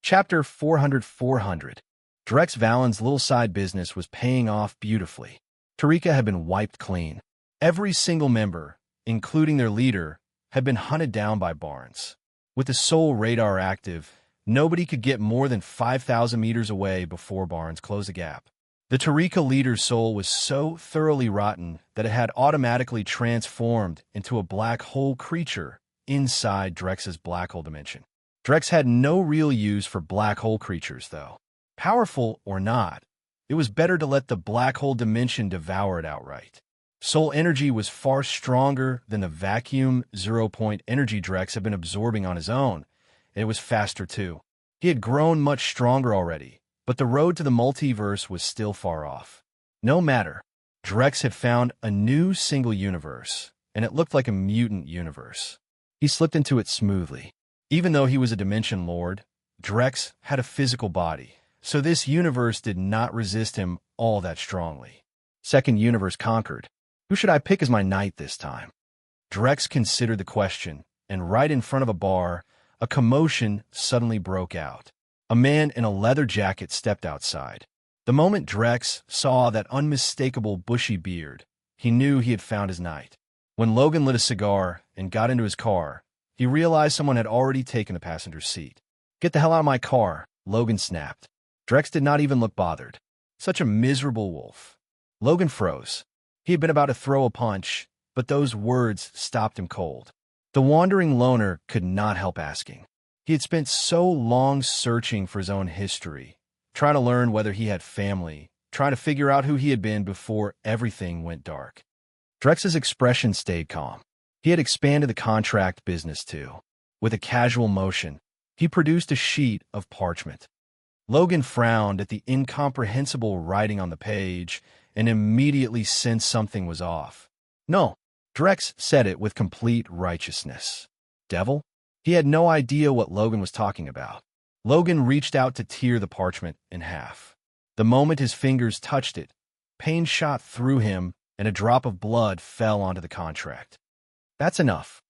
Chapter 400. Drex Valen's little side business was paying off beautifully. Tariq had been wiped clean. Every single member, including their leader, had been hunted down by Barnes. With the sole radar active, Nobody could get more than 5,000 meters away before Barnes closed the gap. The Tarika leader's soul was so thoroughly rotten that it had automatically transformed into a black hole creature inside Drex's black hole dimension. Drex had no real use for black hole creatures, though. Powerful or not, it was better to let the black hole dimension devour it outright. Soul energy was far stronger than the vacuum zero-point energy Drex had been absorbing on his own, and it was faster too. He had grown much stronger already, but the road to the multiverse was still far off. No matter, Drex had found a new single universe, and it looked like a mutant universe. He slipped into it smoothly. Even though he was a dimension lord, Drex had a physical body, so this universe did not resist him all that strongly. Second universe conquered. Who should I pick as my knight this time? Drex considered the question, and right in front of a bar, a commotion suddenly broke out. A man in a leather jacket stepped outside. The moment Drex saw that unmistakable bushy beard, he knew he had found his knight. When Logan lit a cigar and got into his car, he realized someone had already taken the passenger seat. "Get the hell out of my car," Logan snapped. Drex did not even look bothered. Such a miserable wolf. Logan froze. He had been about to throw a punch, but those words stopped him cold. The wandering loner could not help asking. He had spent so long searching for his own history, trying to learn whether he had family, trying to figure out who he had been before everything went dark. Drex's expression stayed calm. He had expanded the contract business too. With a casual motion, he produced a sheet of parchment. Logan frowned at the incomprehensible writing on the page and immediately sensed something was off. "No," Drex said it with complete righteousness. "Devil?" He had no idea what Logan was talking about. Logan reached out to tear the parchment in half. The moment his fingers touched it, pain shot through him and a drop of blood fell onto the contract. "That's enough."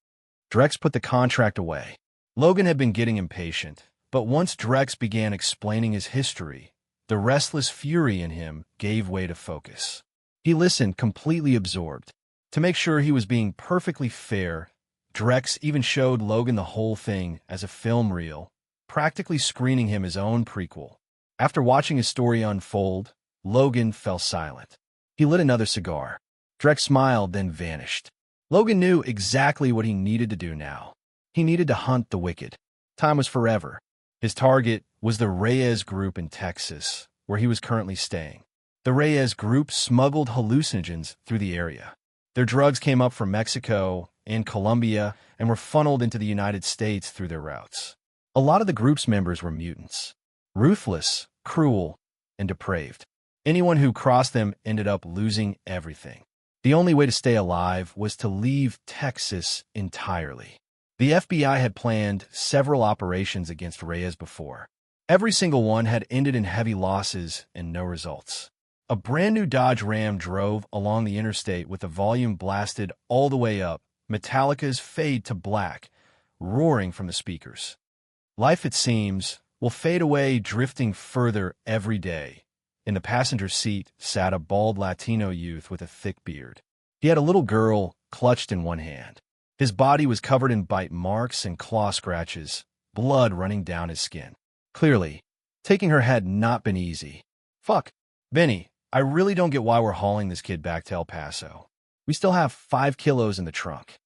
Drex put the contract away. Logan had been getting impatient, but once Drex began explaining his history, the restless fury in him gave way to focus. He listened, completely absorbed. To make sure he was being perfectly fair, Drex even showed Logan the whole thing as a film reel, practically screening him his own prequel. After watching his story unfold, Logan fell silent. He lit another cigar. Drex smiled, then vanished. Logan knew exactly what he needed to do now. He needed to hunt the wicked. Time was forever. His target was the Reyes Group in Texas, where he was currently staying. The Reyes Group smuggled hallucinogens through the area. Their drugs came up from Mexico and Colombia and were funneled into the United States through their routes. A lot of the group's members were mutants. Ruthless, cruel, and depraved. Anyone who crossed them ended up losing everything. The only way to stay alive was to leave Texas entirely. The FBI had planned several operations against Reyes before. Every single one had ended in heavy losses and no results. A brand new Dodge Ram drove along the interstate with the volume blasted all the way up, Metallica's Fade to Black, roaring from the speakers. Life, it seems, will fade away, drifting further every day. In the passenger seat sat a bald Latino youth with a thick beard. He had a little girl clutched in one hand. His body was covered in bite marks and claw scratches, blood running down his skin. Clearly, taking her had not been easy. "Fuck, Benny, I really don't get why we're hauling this kid back to El Paso. We still have 5 kilos in the trunk."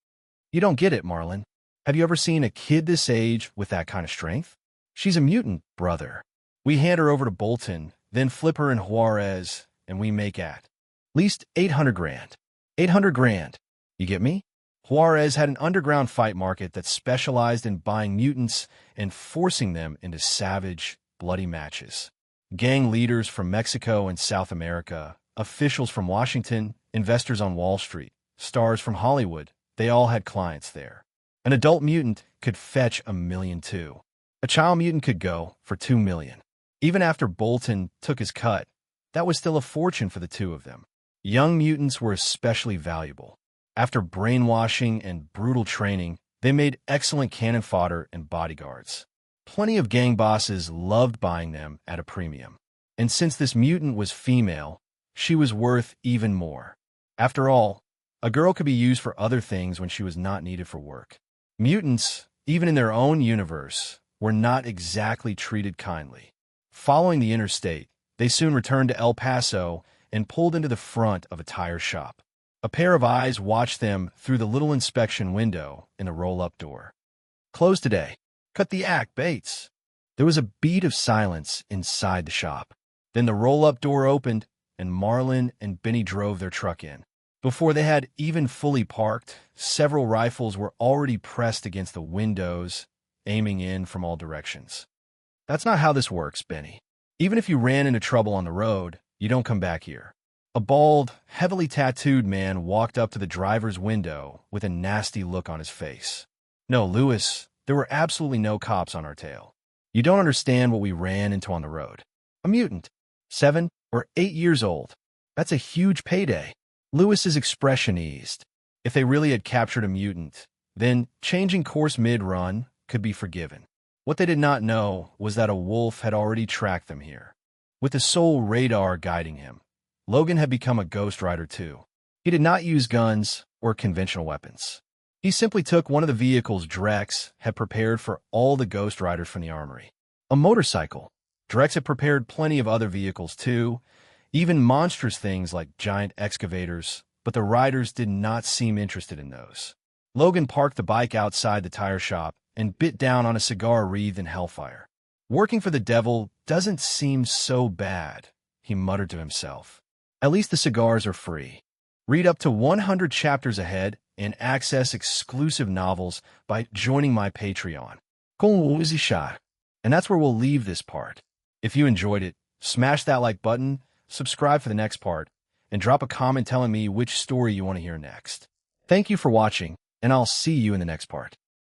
"You don't get it, Marlon. Have you ever seen a kid this age with that kind of strength? She's a mutant, brother. We hand her over to Bolton, then flip her in Juarez, and we make at least 800 grand. 800 grand. You get me?" Juarez had an underground fight market that specialized in buying mutants and forcing them into savage, bloody matches. Gang leaders from Mexico and South America, officials from Washington, investors on Wall Street, stars from Hollywood, they all had clients there. An adult mutant could fetch $1 million too. A child mutant could go for $2 million. Even after Bolton took his cut, that was still a fortune for the two of them. Young mutants were especially valuable. After brainwashing and brutal training, they made excellent cannon fodder and bodyguards. Plenty of gang bosses loved buying them at a premium. And since this mutant was female, she was worth even more. After all, a girl could be used for other things when she was not needed for work. Mutants, even in their own universe, were not exactly treated kindly. Following the interstate, they soon returned to El Paso and pulled into the front of a tire shop. A pair of eyes watched them through the little inspection window in the roll-up door. "Closed today. Cut the act, Bates." There was a beat of silence inside the shop. Then the roll-up door opened, and Marlin and Benny drove their truck in. Before they had even fully parked, several rifles were already pressed against the windows, aiming in from all directions. "That's not how this works, Benny. Even if you ran into trouble on the road, you don't come back here." A bald, heavily tattooed man walked up to the driver's window with a nasty look on his face. "No, Lewis, there were absolutely no cops on our tail. You don't understand what we ran into on the road. A mutant, 7 or 8 years old. That's a huge payday." Lewis's expression eased. If they really had captured a mutant, then changing course mid-run could be forgiven. What they did not know was that a wolf had already tracked them here. With the sole radar guiding him, Logan had become a Ghost Rider too. He did not use guns or conventional weapons. He simply took one of the vehicles Drex had prepared for all the Ghost Riders from the armory. A motorcycle. Drex had prepared plenty of other vehicles too, even monstrous things like giant excavators, but the riders did not seem interested in those. Logan parked the bike outside the tire shop and bit down on a cigar wreathed in hellfire. "Working for the devil doesn't seem so bad," he muttered to himself. "At least the cigars are free." Read up to 100 chapters ahead and access exclusive novels by joining my Patreon. And that's where we'll leave this part. If you enjoyed it, smash that like button, subscribe for the next part, and drop a comment telling me which story you want to hear next. Thank you for watching, and I'll see you in the next part.